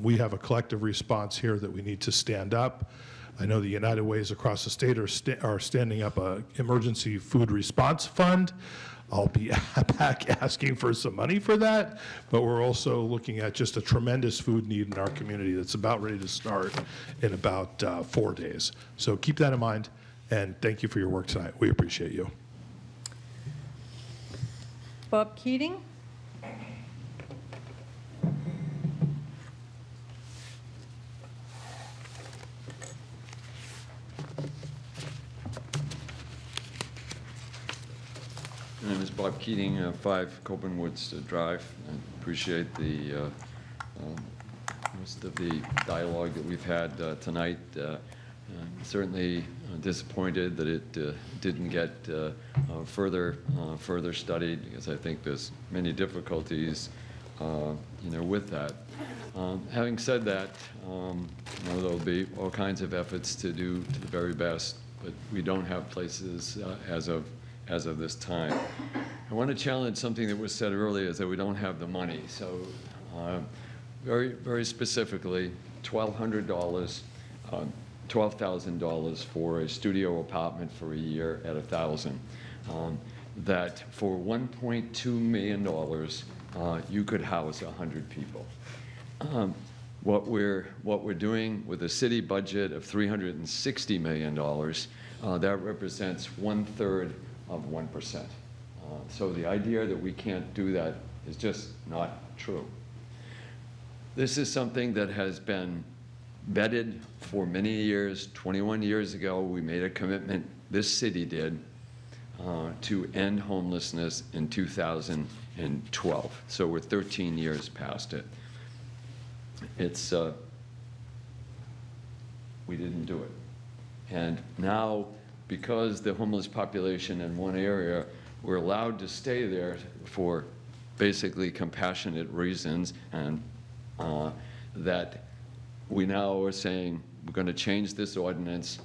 We have a collective response here that we need to stand up. I know the United Ways across the state are standing up an emergency food response fund. I'll be back asking for some money for that, but we're also looking at just a tremendous food need in our community that's about ready to start in about 4 days. So keep that in mind, and thank you for your work tonight. We appreciate you. Bob Keating. My name is Bob Keating, 5 Copeland Woods Drive. I appreciate the most of the dialogue that we've had tonight. I'm certainly disappointed that it didn't get further studied, because I think there's many difficulties, with that. Having said that, there'll be all kinds of efforts to do to the very best, but we don't have places as of this time. I want to challenge something that was said earlier, is that we don't have the money. So very, very specifically, $1,200 $12,000 for a studio apartment for a year at $1,000. That for $1.2 million, you could house 100 people. What we're doing with a city budget of $360 million, that represents 1/3 of 1%. So the idea that we can't do that is just not true. This is something that has been vetted for many years. 21 years ago, we made a commitment, this city did, to end homelessness in 2012. So we're 13 years past it. We didn't do it. And now, because the homeless population in one area, we're allowed to stay there for basically compassionate reasons, and that we now are saying we're going to change this ordinance.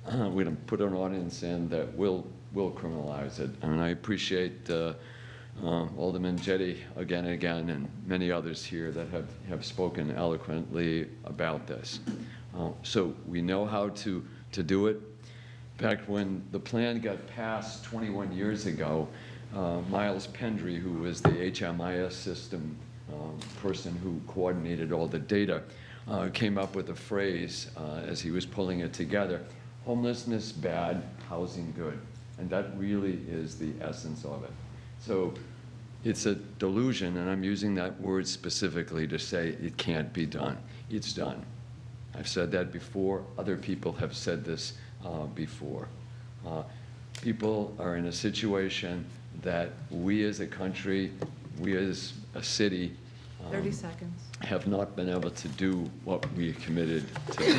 We're going to put an ordinance in that will criminalize it. And I appreciate Alderman Jettie again and again, and many others here that have spoken eloquently about this. So we know how to do it. In fact, when the plan got passed 21 years ago, Miles Pendry, who was the HMIS system person who coordinated all the data, came up with a phrase as he was pulling it together: homelessness bad, housing good. And that really is the essence of it. So it's a delusion, and I'm using that word specifically to say it can't be done. It's done. I've said that before. Other people have said this before. People are in a situation that we as a country, we as a city, 30 seconds. have not been able to do what we committed to.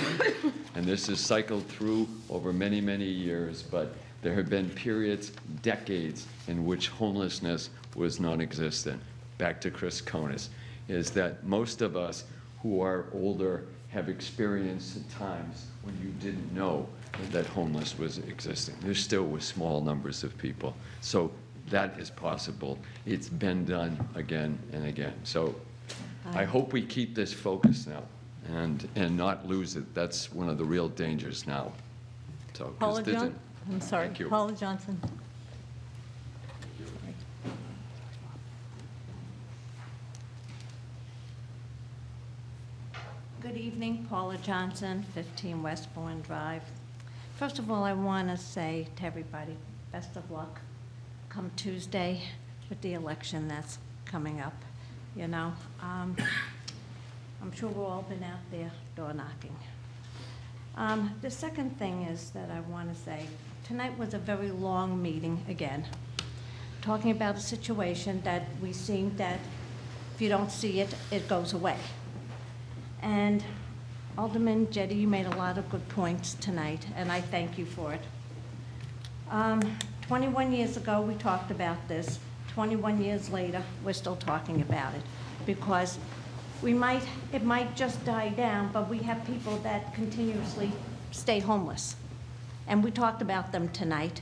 And this is cycled through over many, many years, but there have been periods, decades, in which homelessness was non-existent. Back to Chris Konis, is that most of us who are older have experienced times when you didn't know that homeless was existing. There still was small numbers of people. So that is possible. It's been done again and again. So I hope we keep this focus now and not lose it. That's one of the real dangers now. So, 'cause Paula there's Johnson, I'm sorry, Thank you. Paula Johnson. Good evening, Paula Johnson, 15 Westbourne Drive. First of all, I want to say to everybody, best of luck come Tuesday with the election that's coming up, you know. I'm sure we've all been out there door knocking. The second thing is that I want to say, tonight was a very long meeting again, talking about a situation that we seem that if you don't see it, it goes away. And Alderman Jettie, you made a lot of good points tonight, and I thank you for it. 21 years ago, we talked about this. 21 years later, we're still talking about it, because it might just die down, but we have people that continuously stay homeless. And we talked about them tonight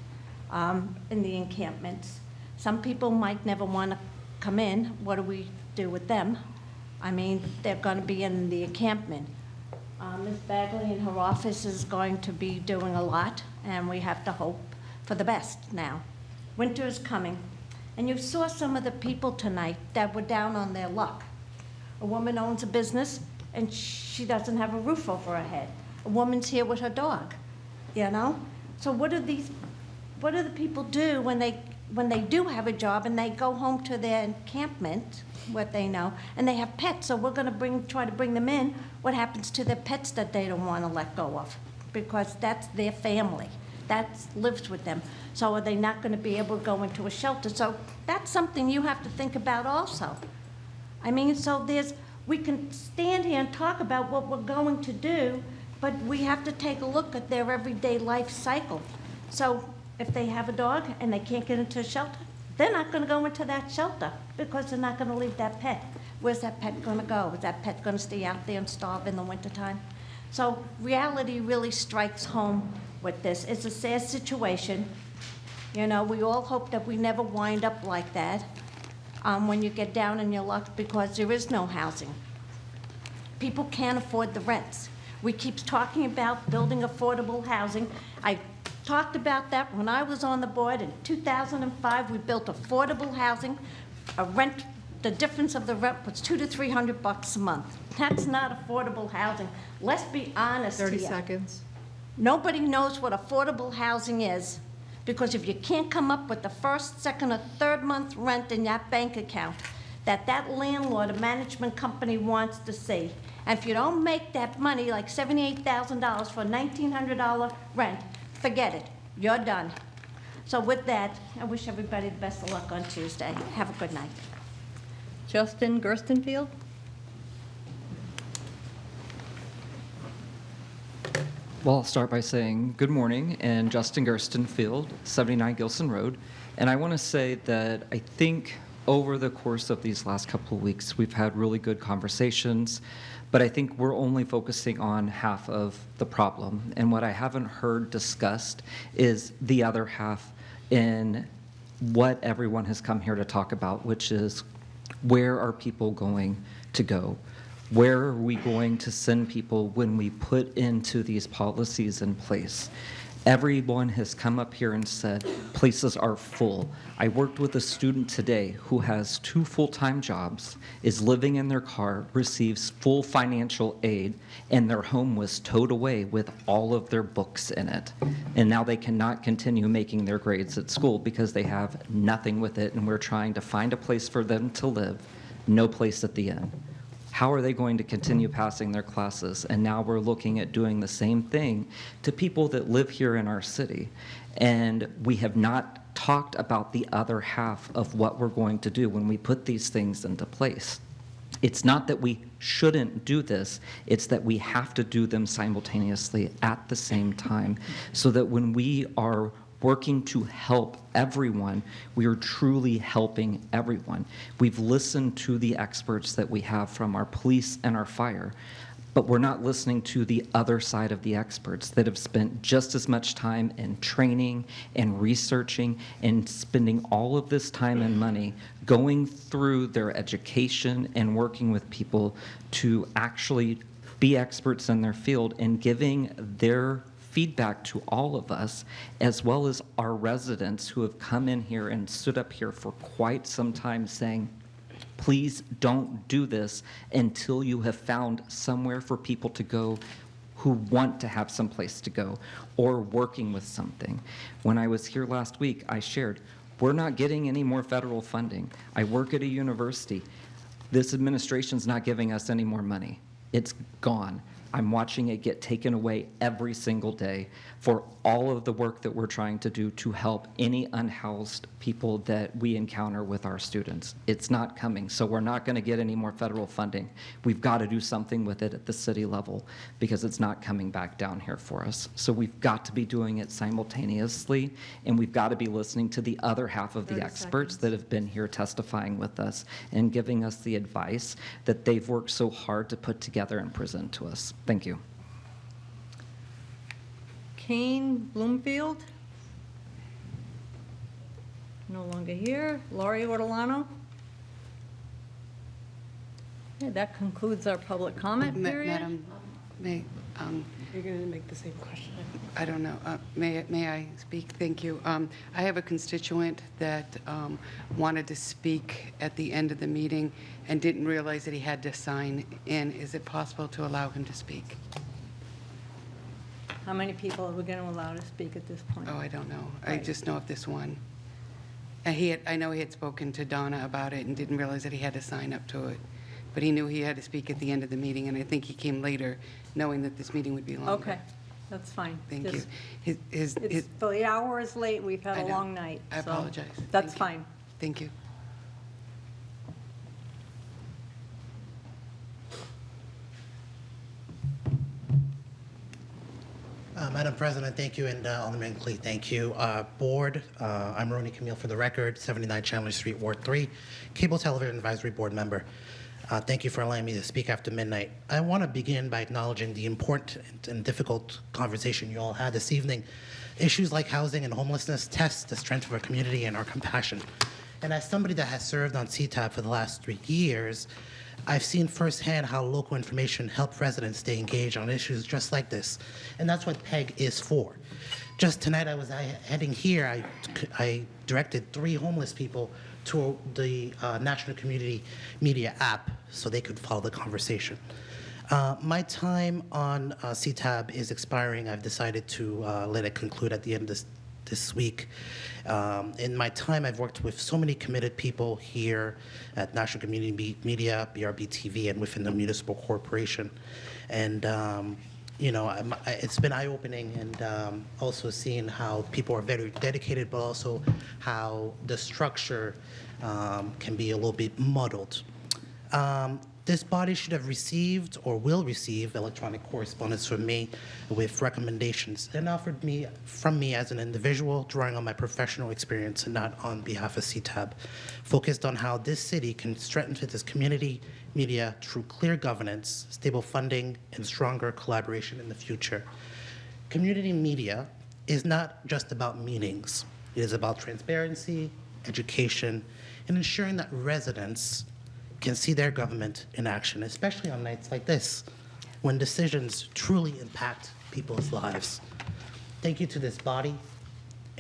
in the encampments. Some people might never want to come in. What do we do with them? I mean, they're going to be in the encampment. Ms. Bagley in her office is going to be doing a lot, and we have to hope for the best now. Winter is coming, and you saw some of the people tonight that were down on their luck. A woman owns a business, and she doesn't have a roof over her head. A woman's here with her dog, you know? So what do the people do when they do have a job and they go home to their encampment, what they know, and they have pets? So we're going to try to bring them in. What happens to their pets that they don't want to let go of? Because that's their family. That lives with them. So are they not going to be able to go into a shelter? So that's something you have to think about also. I mean, so we can stand here and talk about what we're going to do, but we have to take a look at their everyday life cycle. So if they have a dog and they can't get into a shelter, they're not going to go into that shelter because they're not going to leave that pet. Where's that pet going to go? Is that pet going to stay out there and starve in the wintertime? So reality really strikes home with this. It's a sad situation. You know, we all hope that we never wind up like that when you get down in your luck, because there is no housing. People can't afford the rents. We keep talking about building affordable housing. I talked about that when I was on the board in 2005. We built affordable housing. The difference of the rent was $200 to $300 a month. That's not affordable housing. Let's be honest here. 30 seconds. Nobody knows what affordable housing is, because if you can't come up with the first, second, or third month rent in that bank account that landlord or management company wants to see, and if you don't make that money, like $78,000 for a $1,900 rent, forget it. You're done. So with that, I wish everybody the best of luck on Tuesday. Have a good night. Justin Gerstenfield? Well, I'll start by saying good morning, and Justin Gerstenfield, 79 Gilson Road. And I want to say that I think over the course of these last couple of weeks, we've had really good conversations, but I think we're only focusing on half of the problem. And what I haven't heard discussed is the other half in what everyone has come here to talk about, which is where are people going to go? Where are we going to send people when we put into these policies in place? Everyone has come up here and said places are full. I worked with a student today who has 2 full-time jobs, is living in their car, receives full financial aid, and their home was towed away with all of their books in it. And now they cannot continue making their grades at school because they have nothing with it, and we're trying to find a place for them to live, no place at the end. How are they going to continue passing their classes? And now we're looking at doing the same thing to people that live here in our city. And we have not talked about the other half of what we're going to do when we put these things into place. It's not that we shouldn't do this, it's that we have to do them simultaneously at the same time, so that when we are working to help everyone, we are truly helping everyone. We've listened to the experts that we have from our police and our fire, but we're not listening to the other side of the experts that have spent just as much time in training and researching and spending all of this time and money going through their education and working with people to actually be experts in their field and giving their feedback to all of us, as well as our residents who have come in here and stood up here for quite some time saying, please don't do this until you have found somewhere for people to go who want to have some place to go or working with something. When I was here last week, I shared, we're not getting any more federal funding. I work at a university. This administration's not giving us any more money. It's gone. I'm watching it get taken away every single day for all of the work that we're trying to do to help any unhoused people that we encounter with our students. It's not coming, so we're not going to get any more federal funding. We've got to do something with it at the city level because it's not coming back down here for us. So we've got to be doing it simultaneously, and we've got to be listening to the other half of the experts that have been here testifying with us and giving us the advice that they've worked so hard to put together and present to us. Thank you. Kane Bloomfield? No longer here. Laurie Ortolano? Okay, that concludes our public comment period. Madam, may, You're going to make the same question. I don't know. May I speak? Thank you. I have a constituent that wanted to speak at the end of the meeting and didn't realize that he had to sign in. Is it possible to allow him to speak? How many people are we going to allow to speak at this point? Oh, I don't know. I Right. just know of this one. And I know he had spoken to Donna about it and didn't realize that he had to sign up to it. But he knew he had to speak at the end of the meeting, and I think he came later knowing that this meeting would be longer. Okay, that's fine. Thank you. Just- The hour is late, we've had I a know. long night. I so apologize. That's Thank you. fine. Thank you. Madam President, thank you, and Alderman Clee, thank you. Board, I'm Roni Camille for the record, 79 Chandler Street, Ward 3, Cable Television Advisory Board member. Thank you for allowing me to speak after midnight. I want to begin by acknowledging the important and difficult conversation you all had this evening. Issues like housing and homelessness test the strength of our community and our compassion. And as somebody that has served on CTAB for the last 3 years, I've seen firsthand how local information help residents stay engaged on issues just like this, and that's what PEG is for. Just tonight, I was heading here. I directed 3 homeless people to the National Community Media app so they could follow the conversation. My time on CTAB is expiring. I've decided to let it conclude at the end of this week. In my time, I've worked with so many committed people here at National Community Media, BRB TV, and within the municipal corporation. And you know, it's been eye-opening, and also seeing how people are very dedicated, but also how the structure can be a little bit muddled. This body should have received or will receive electronic correspondence from me with recommendations and offered from me as an individual, drawing on my professional experience and not on behalf of CTAB, focused on how this city can strengthen its community media through clear governance, stable funding, and stronger collaboration in the future. Community media is not just about meetings. It is about transparency, education, and ensuring that residents can see their government in action, especially on nights like this, when decisions truly impact people's lives. Thank you to this body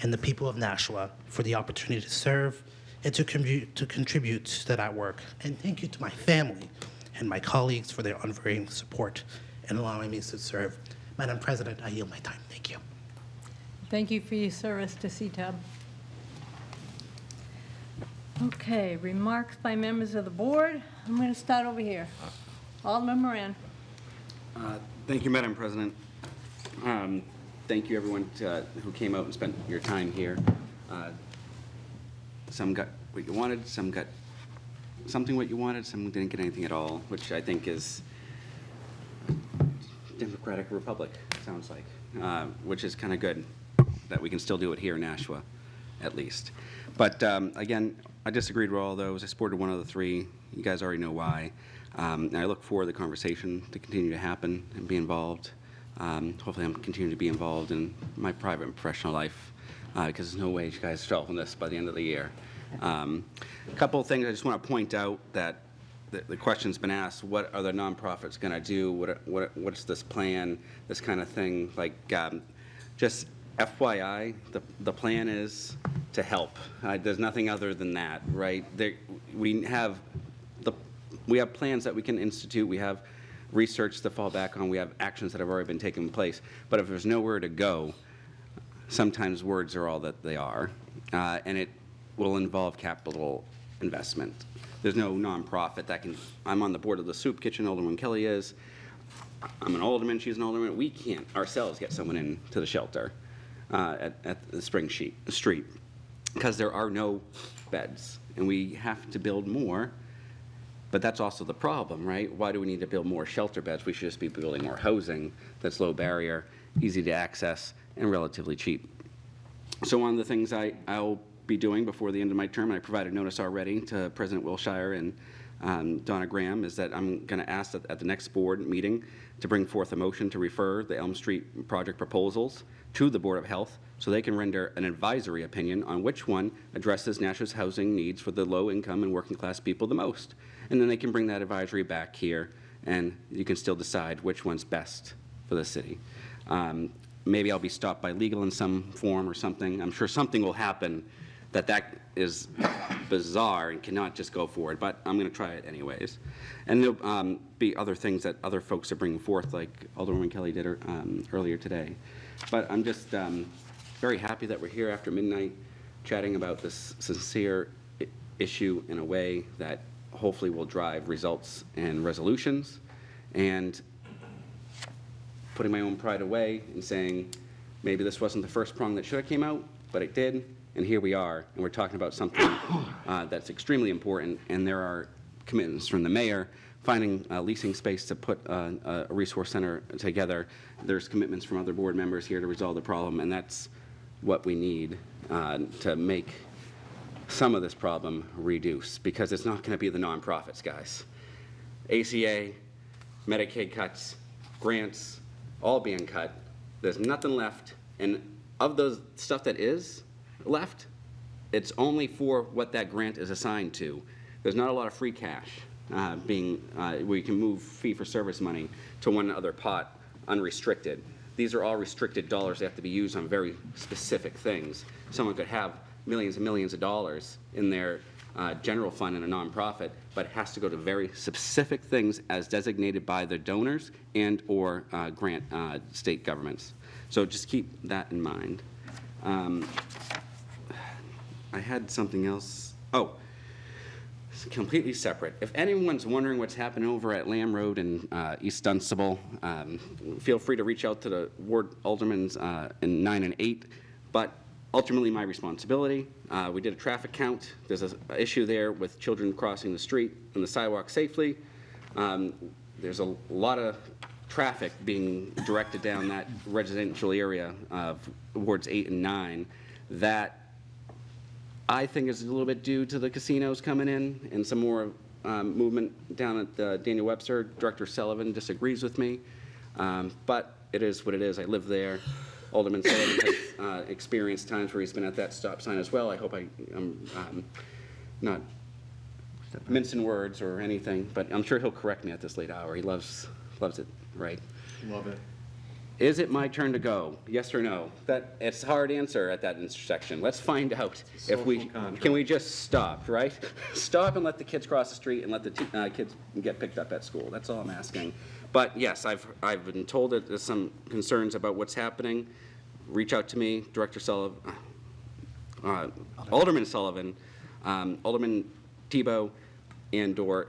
and the people of Nashua for the opportunity to serve and to contribute to that work. And thank you to my family and my colleagues for their unvarying support and allowing me to serve. Madam President, I yield my time. Thank you. Thank you for your service to CTAB. Okay, remarks by members of the board. I'm going to start over here. Alderman Moran. Thank you, Madam President. Thank you, everyone who came out and spent your time here. Some got what you wanted, some got something what you wanted, some didn't get anything at all, which I think is democratic republic, sounds like, which is kind of good that we can still do it here in Nashua, at least. But again, I disagreed with all those. I supported one of the 3. You guys already know why. And I look forward to the conversation to continue to happen and be involved. Hopefully I'm continuing to be involved in my private and professional life, because there's no way you guys solving this by the end of the year. A couple of things I just want to point out that the question's been asked: what are the nonprofits going to do? What's this plan? This kind of thing. Like, just FYI, the plan is to help. There's nothing other than that, right? We have plans that we can institute. We have research to fall back on. We have actions that have already been taken place. But if there's nowhere to go, sometimes words are all that they are, and it will involve capital investment. There's no nonprofit that can. I'm on the board of the soup kitchen. Alderman Kelly is. I'm an alderman. She's an alderman. We can't ourselves get someone into the shelter at the Spring Street because there are no beds, and we have to build more. But that's also the problem, right? Why do we need to build more shelter beds? We should just be building more housing that's low barrier, easy to access, and relatively cheap. So one of the things I'll be doing before the end of my term, and I provided notice already to President Wilshire and Donna Graham, is that I'm going to ask at the next board meeting to bring forth a motion to refer the Elm Street project proposals to the Board of Health so they can render an advisory opinion on which one addresses Nashua's housing needs for the low-income and working-class people the most. And then they can bring that advisory back here, and you can still decide which one's best for the city. Maybe I'll be stopped by legal in some form or something. I'm sure something will happen that is bizarre and cannot just go forward, but I'm going to try it anyways. And there'll be other things that other folks are bringing forth, like Alderman Kelly did earlier today. But I'm just very happy that we're here after midnight chatting about this sincere issue in a way that hopefully will drive results and resolutions, and putting my own pride away and saying maybe this wasn't the first prong that should have came out, but it did, and here we are, and we're talking about something that's extremely important, and there are commitments from the mayor finding leasing space to put a resource center together. There's commitments from other board members here to resolve the problem, and that's what we need to make some of this problem reduce, because it's not going to be the nonprofits, guys. ACA, Medicaid cuts, grants, all being cut. There's nothing left, and of the stuff that is left, it's only for what that grant is assigned to. There's not a lot of free cash where you can move fee-for-service money to one other pot unrestricted. These are all restricted dollars that have to be used on very specific things. Someone could have millions and millions of dollars in their general fund in a nonprofit, but it has to go to very specific things as designated by the donors and or grant state governments. So just keep that in mind. I had something else. Oh, it's completely separate. If anyone's wondering what's happening over at Lamb Road and East Dunstable, feel free to reach out to the ward aldermans in 9 and 8. But ultimately my responsibility. We did a traffic count. There's an issue there with children crossing the street and the sidewalk safely. There's a lot of traffic being directed down that residential area of wards 8 and 9 that I think is a little bit due to the casinos coming in and some more movement down at Daniel Webster. Director Sullivan disagrees with me, but it is what it is. I live there. Alderman Sullivan has experienced times where he's been at that stop sign as well. I hope I'm not mincing words or anything, but I'm sure he'll correct me at this late hour. He loves it, right? Love it. Is it my turn to go? Yes or no? It's a hard answer at that intersection. Let's find out if can we just stop, right? Stop and let the kids cross the street and let the kids get picked up at school. That's all I'm asking. But yes, I've been told that there's some concerns about what's happening. Reach out to me, Director Sullivan, Alderman Sullivan, Alderman Tebow, and/or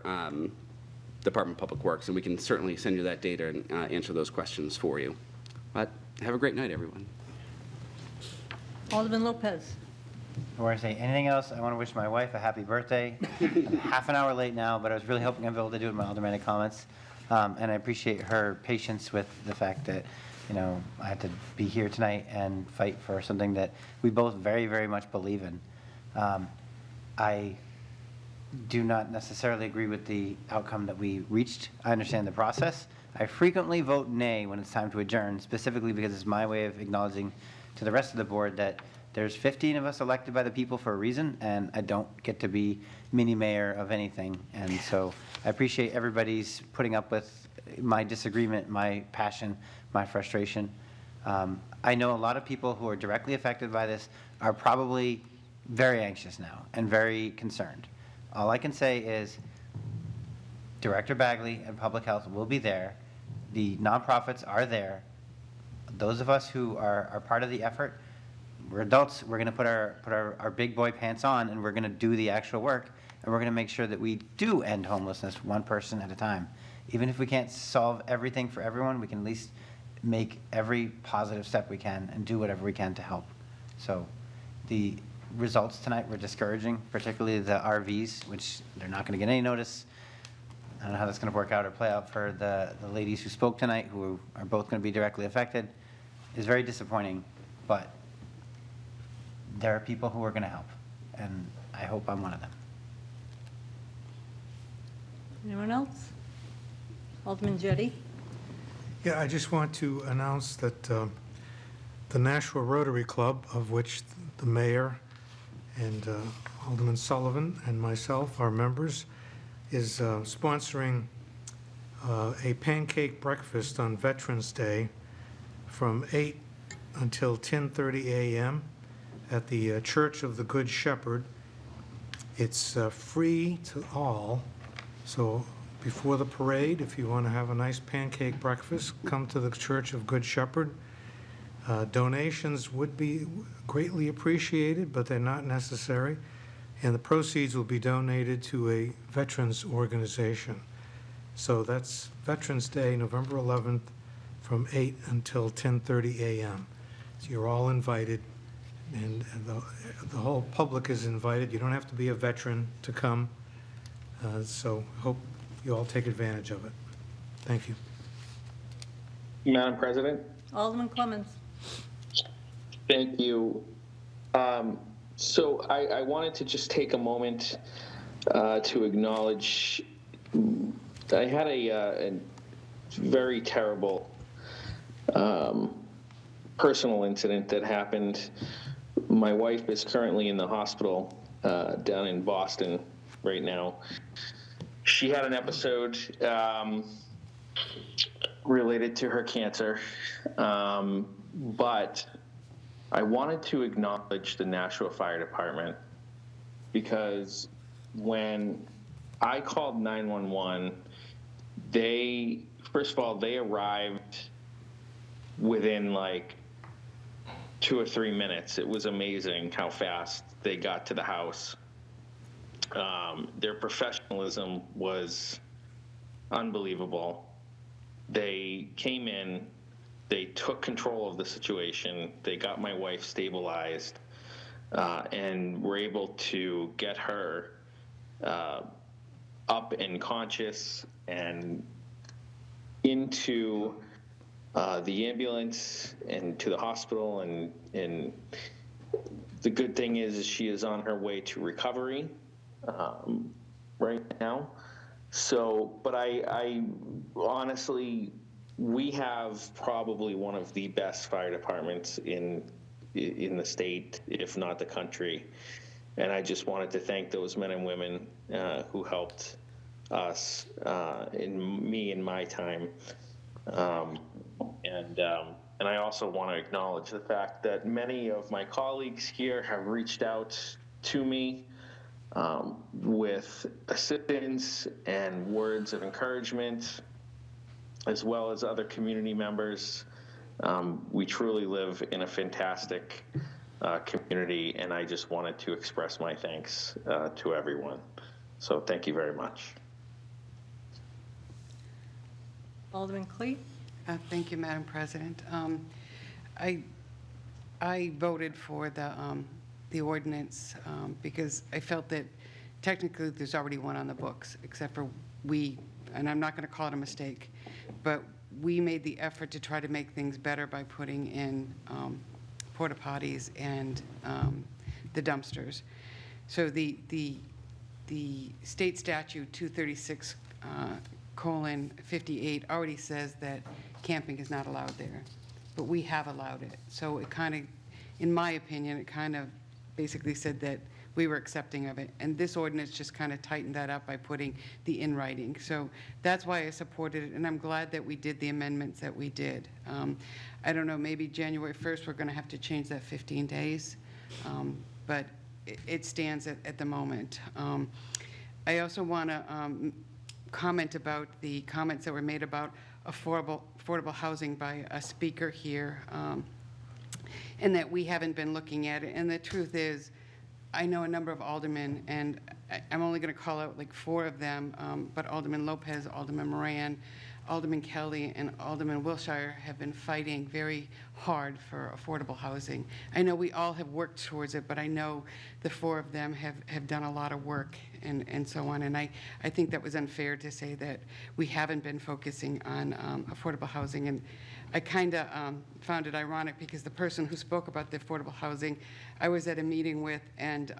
Department of Public Works, and we can certainly send you that data and answer those questions for you. But have a great night, everyone. Alderman Lopez. Before I say anything else, I want to wish my wife a happy birthday. I'm half an hour late now, but I was really hoping I'd be able to do it in my aldermanic comments. And I appreciate her patience with the fact that, I had to be here tonight and fight for something that we both very, very much believe in. I do not necessarily agree with the outcome that we reached. I understand the process. I frequently vote nay when it's time to adjourn, specifically because it's my way of acknowledging to the rest of the board that there's 15 of us elected by the people for a reason, and I don't get to be mini mayor of anything. And so I appreciate everybody's putting up with my disagreement, my passion, my frustration. I know a lot of people who are directly affected by this are probably very anxious now and very concerned. All I can say is Director Bagley and Public Health will be there. The nonprofits are there. Those of us who are part of the effort, we're adults, we're going to put our big boy pants on and we're going to do the actual work, and we're going to make sure that we do end homelessness one person at a time. Even if we can't solve everything for everyone, we can at least make every positive step we can and do whatever we can to help. So the results tonight were discouraging, particularly the RVs, which they're not going to get any notice. I don't know how that's going to work out or play out for the ladies who spoke tonight, who are both going to be directly affected. It's very disappointing, but there are people who are going to help, and I hope I'm one of them. Anyone else? Alderman Jettie. Yeah, I just want to announce that the Nashua Rotary Club, of which the mayor and Alderman Sullivan and myself are members, is sponsoring a pancake breakfast on Veterans Day from 8 until 10:30 a.m. at the Church of the Good Shepherd. It's free to all, so before the parade, if you want to have a nice pancake breakfast, come to the Church of Good Shepherd. Donations would be greatly appreciated, but they're not necessary, and the proceeds will be donated to a veterans organization. So that's Veterans Day, November 11th, from 8 until 10:30 a.m. So you're all invited, and the whole public is invited. You don't have to be a veteran to come, so hope you all take advantage of it. Thank you. Madam President? Alderman Clemens. Thank you. So I wanted to just take a moment to acknowledge I had a very terrible personal incident that happened. My wife is currently in the hospital down in Boston right now. she had an episode related to her cancer, but I wanted to acknowledge the Nashua Fire Department because when I called 911, first of all, they arrived within like 2 or 3 minutes. It was amazing how fast they got to the house. Their professionalism was unbelievable. They came in, they took control of the situation, they got my wife stabilized, and were able to get her up and conscious and into the ambulance and to the hospital, and the good thing is she is on her way to recovery right now. So, but I honestly, we have probably one of the best fire departments in the state, if not the country. And I just wanted to thank those men and women who helped us in my time. And I also want to acknowledge the fact that many of my colleagues here have reached out to me with assistance and words of encouragement, as well as other community members. We truly live in a fantastic community, and I just wanted to express my thanks to everyone. So thank you very much. Alderman Clee? Thank you, Madam President. I voted for the ordinance because I felt that technically there's already one on the books, except for and I'm not going to call it a mistake, but we made the effort to try to make things better by putting in porta potties and the dumpsters. So the state statute 236:58 already says that camping is not allowed there, but we have allowed it. So it kind of, in my opinion, it kind of basically said that we were accepting of it. And this ordinance just kind of tightened that up by putting the in writing. So that's why I supported it, and I'm glad that we did the amendments that we did. I don't know, maybe January 1st we're going to have to change that 15 days, but it stands at the moment. I also want to comment about the comments that were made about affordable housing by a speaker here, and that we haven't been looking at it. And the truth is, I know a number of aldermen, and I'm only going to call out like 4 of them, but Alderman Lopez, Alderman Moran, Alderman Kelly, and Alderman Wilshire have been fighting very hard for affordable housing. I know we all have worked towards it, but I know the 4 of them have done a lot of work and so on. And I think that was unfair to say that we haven't been focusing on affordable housing. And I kind of found it ironic because the person who spoke about the affordable housing, I was at a meeting with, and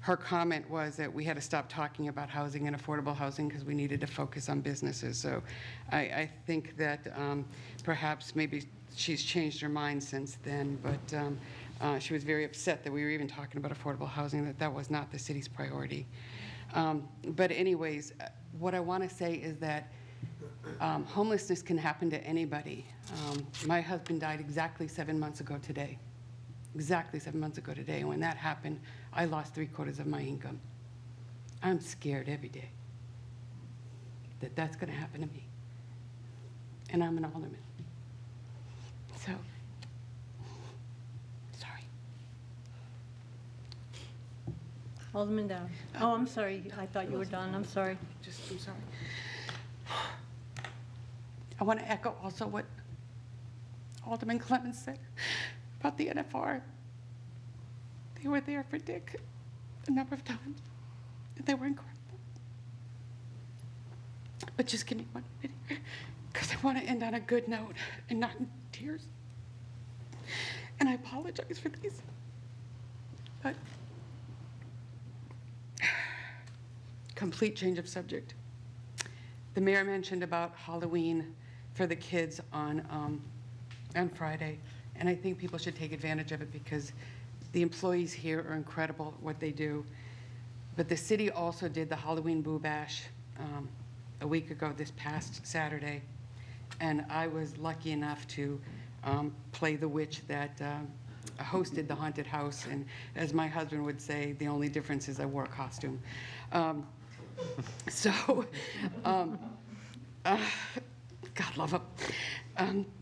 her comment was that we had to stop talking about housing and affordable housing because we needed to focus on businesses. So I think that perhaps maybe she's changed her mind since then, but she was very upset that we were even talking about affordable housing, that was not the city's priority. But anyways, what I want to say is that homelessness can happen to anybody. My husband died exactly 7 months ago today. Exactly 7 months ago today. And when that happened, I lost 3/4 of my income. I'm scared every day that that's going to happen to me. And I'm an alderman. So, sorry. Alderman Dow. Oh, I'm sorry. I thought you were done. I'm sorry. I'm sorry. I want to echo also what Alderman Clemens said about the NFR. They were there for Dick a number of times, and they were incredible. But just give me 1 minute, because I want to end on a good note and not in tears. And I apologize for these, but complete change of subject. The mayor mentioned about Halloween for the kids on Friday, and I think people should take advantage of it because the employees here are incredible at what they do. But the city also did the Halloween Boo Bash a week ago this past Saturday, and I was lucky enough to play the witch that hosted the haunted house, and as my husband would say, the only difference is I wore a costume. God love him.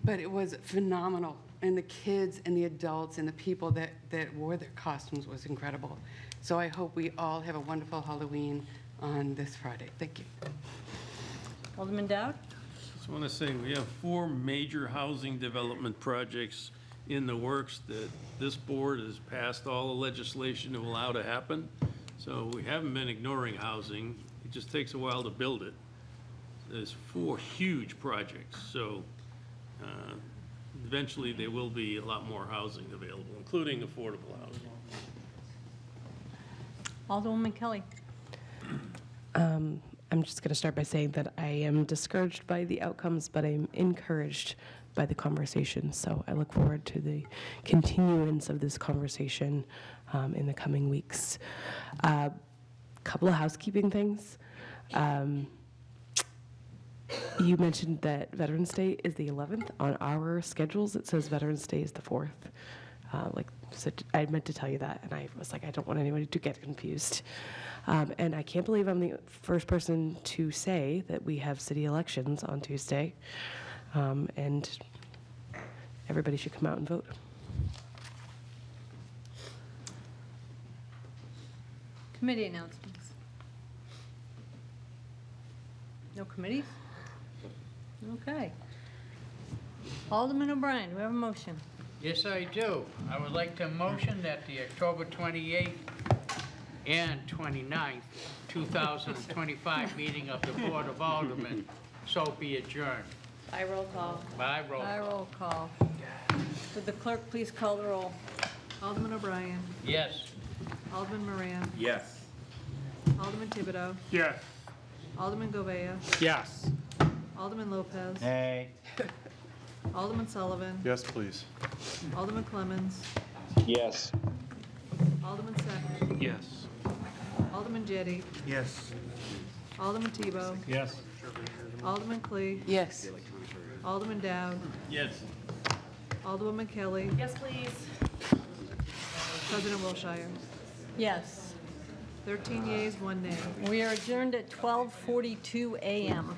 But it was phenomenal, and the kids and the adults and the people that wore their costumes was incredible. So I hope we all have a wonderful Halloween on this Friday. Thank you. Alderman Dowd? Just want to say, we have 4 major housing development projects in the works that this board has passed all the legislation to allow to happen. So we haven't been ignoring housing. It just takes a while to build it. There's 4 huge projects, so eventually there will be a lot more housing available, including affordable housing. Alderwoman Kelly? I'm just going to start by saying that I am discouraged by the outcomes, but I'm encouraged by the conversation. So I look forward to the continuance of this conversation in the coming weeks. Couple of housekeeping things. You mentioned that Veterans Day is the 11th. On our schedules, it says Veterans Day is the 4th. So I meant to tell you that, and I was like, I don't want anybody to get confused. And I can't believe I'm the first person to say that we have city elections on Tuesday, and everybody should come out and vote. Committee announcements. No committees? Okay. Alderman O'Brien, do we have a motion? Yes, I do. I would like to motion that the October 28th and 29th, 2025 meeting of the Board of Aldermen so be adjourned. By roll call. By roll By call. roll call. Would the clerk please call the roll? Alderman O'Brien. Yes. Alderman Moran. Yes. Alderman Thibodeau. Yes. Alderman Govea. Yes. Alderman Lopez. Nay. Alderman Sullivan. Yes, please. Alderman Clemmons. Yes. Alderman Second. Yes. Alderman Jettie. Yes. Alderman Tebow. Yes. Alderman Clee. Yes. Alderman Dowd. Yes. Alderwoman Kelly. Yes, please. President Wilshire. Yes. 13 yeas, 1 nay. We are adjourned at 12:42 a.m.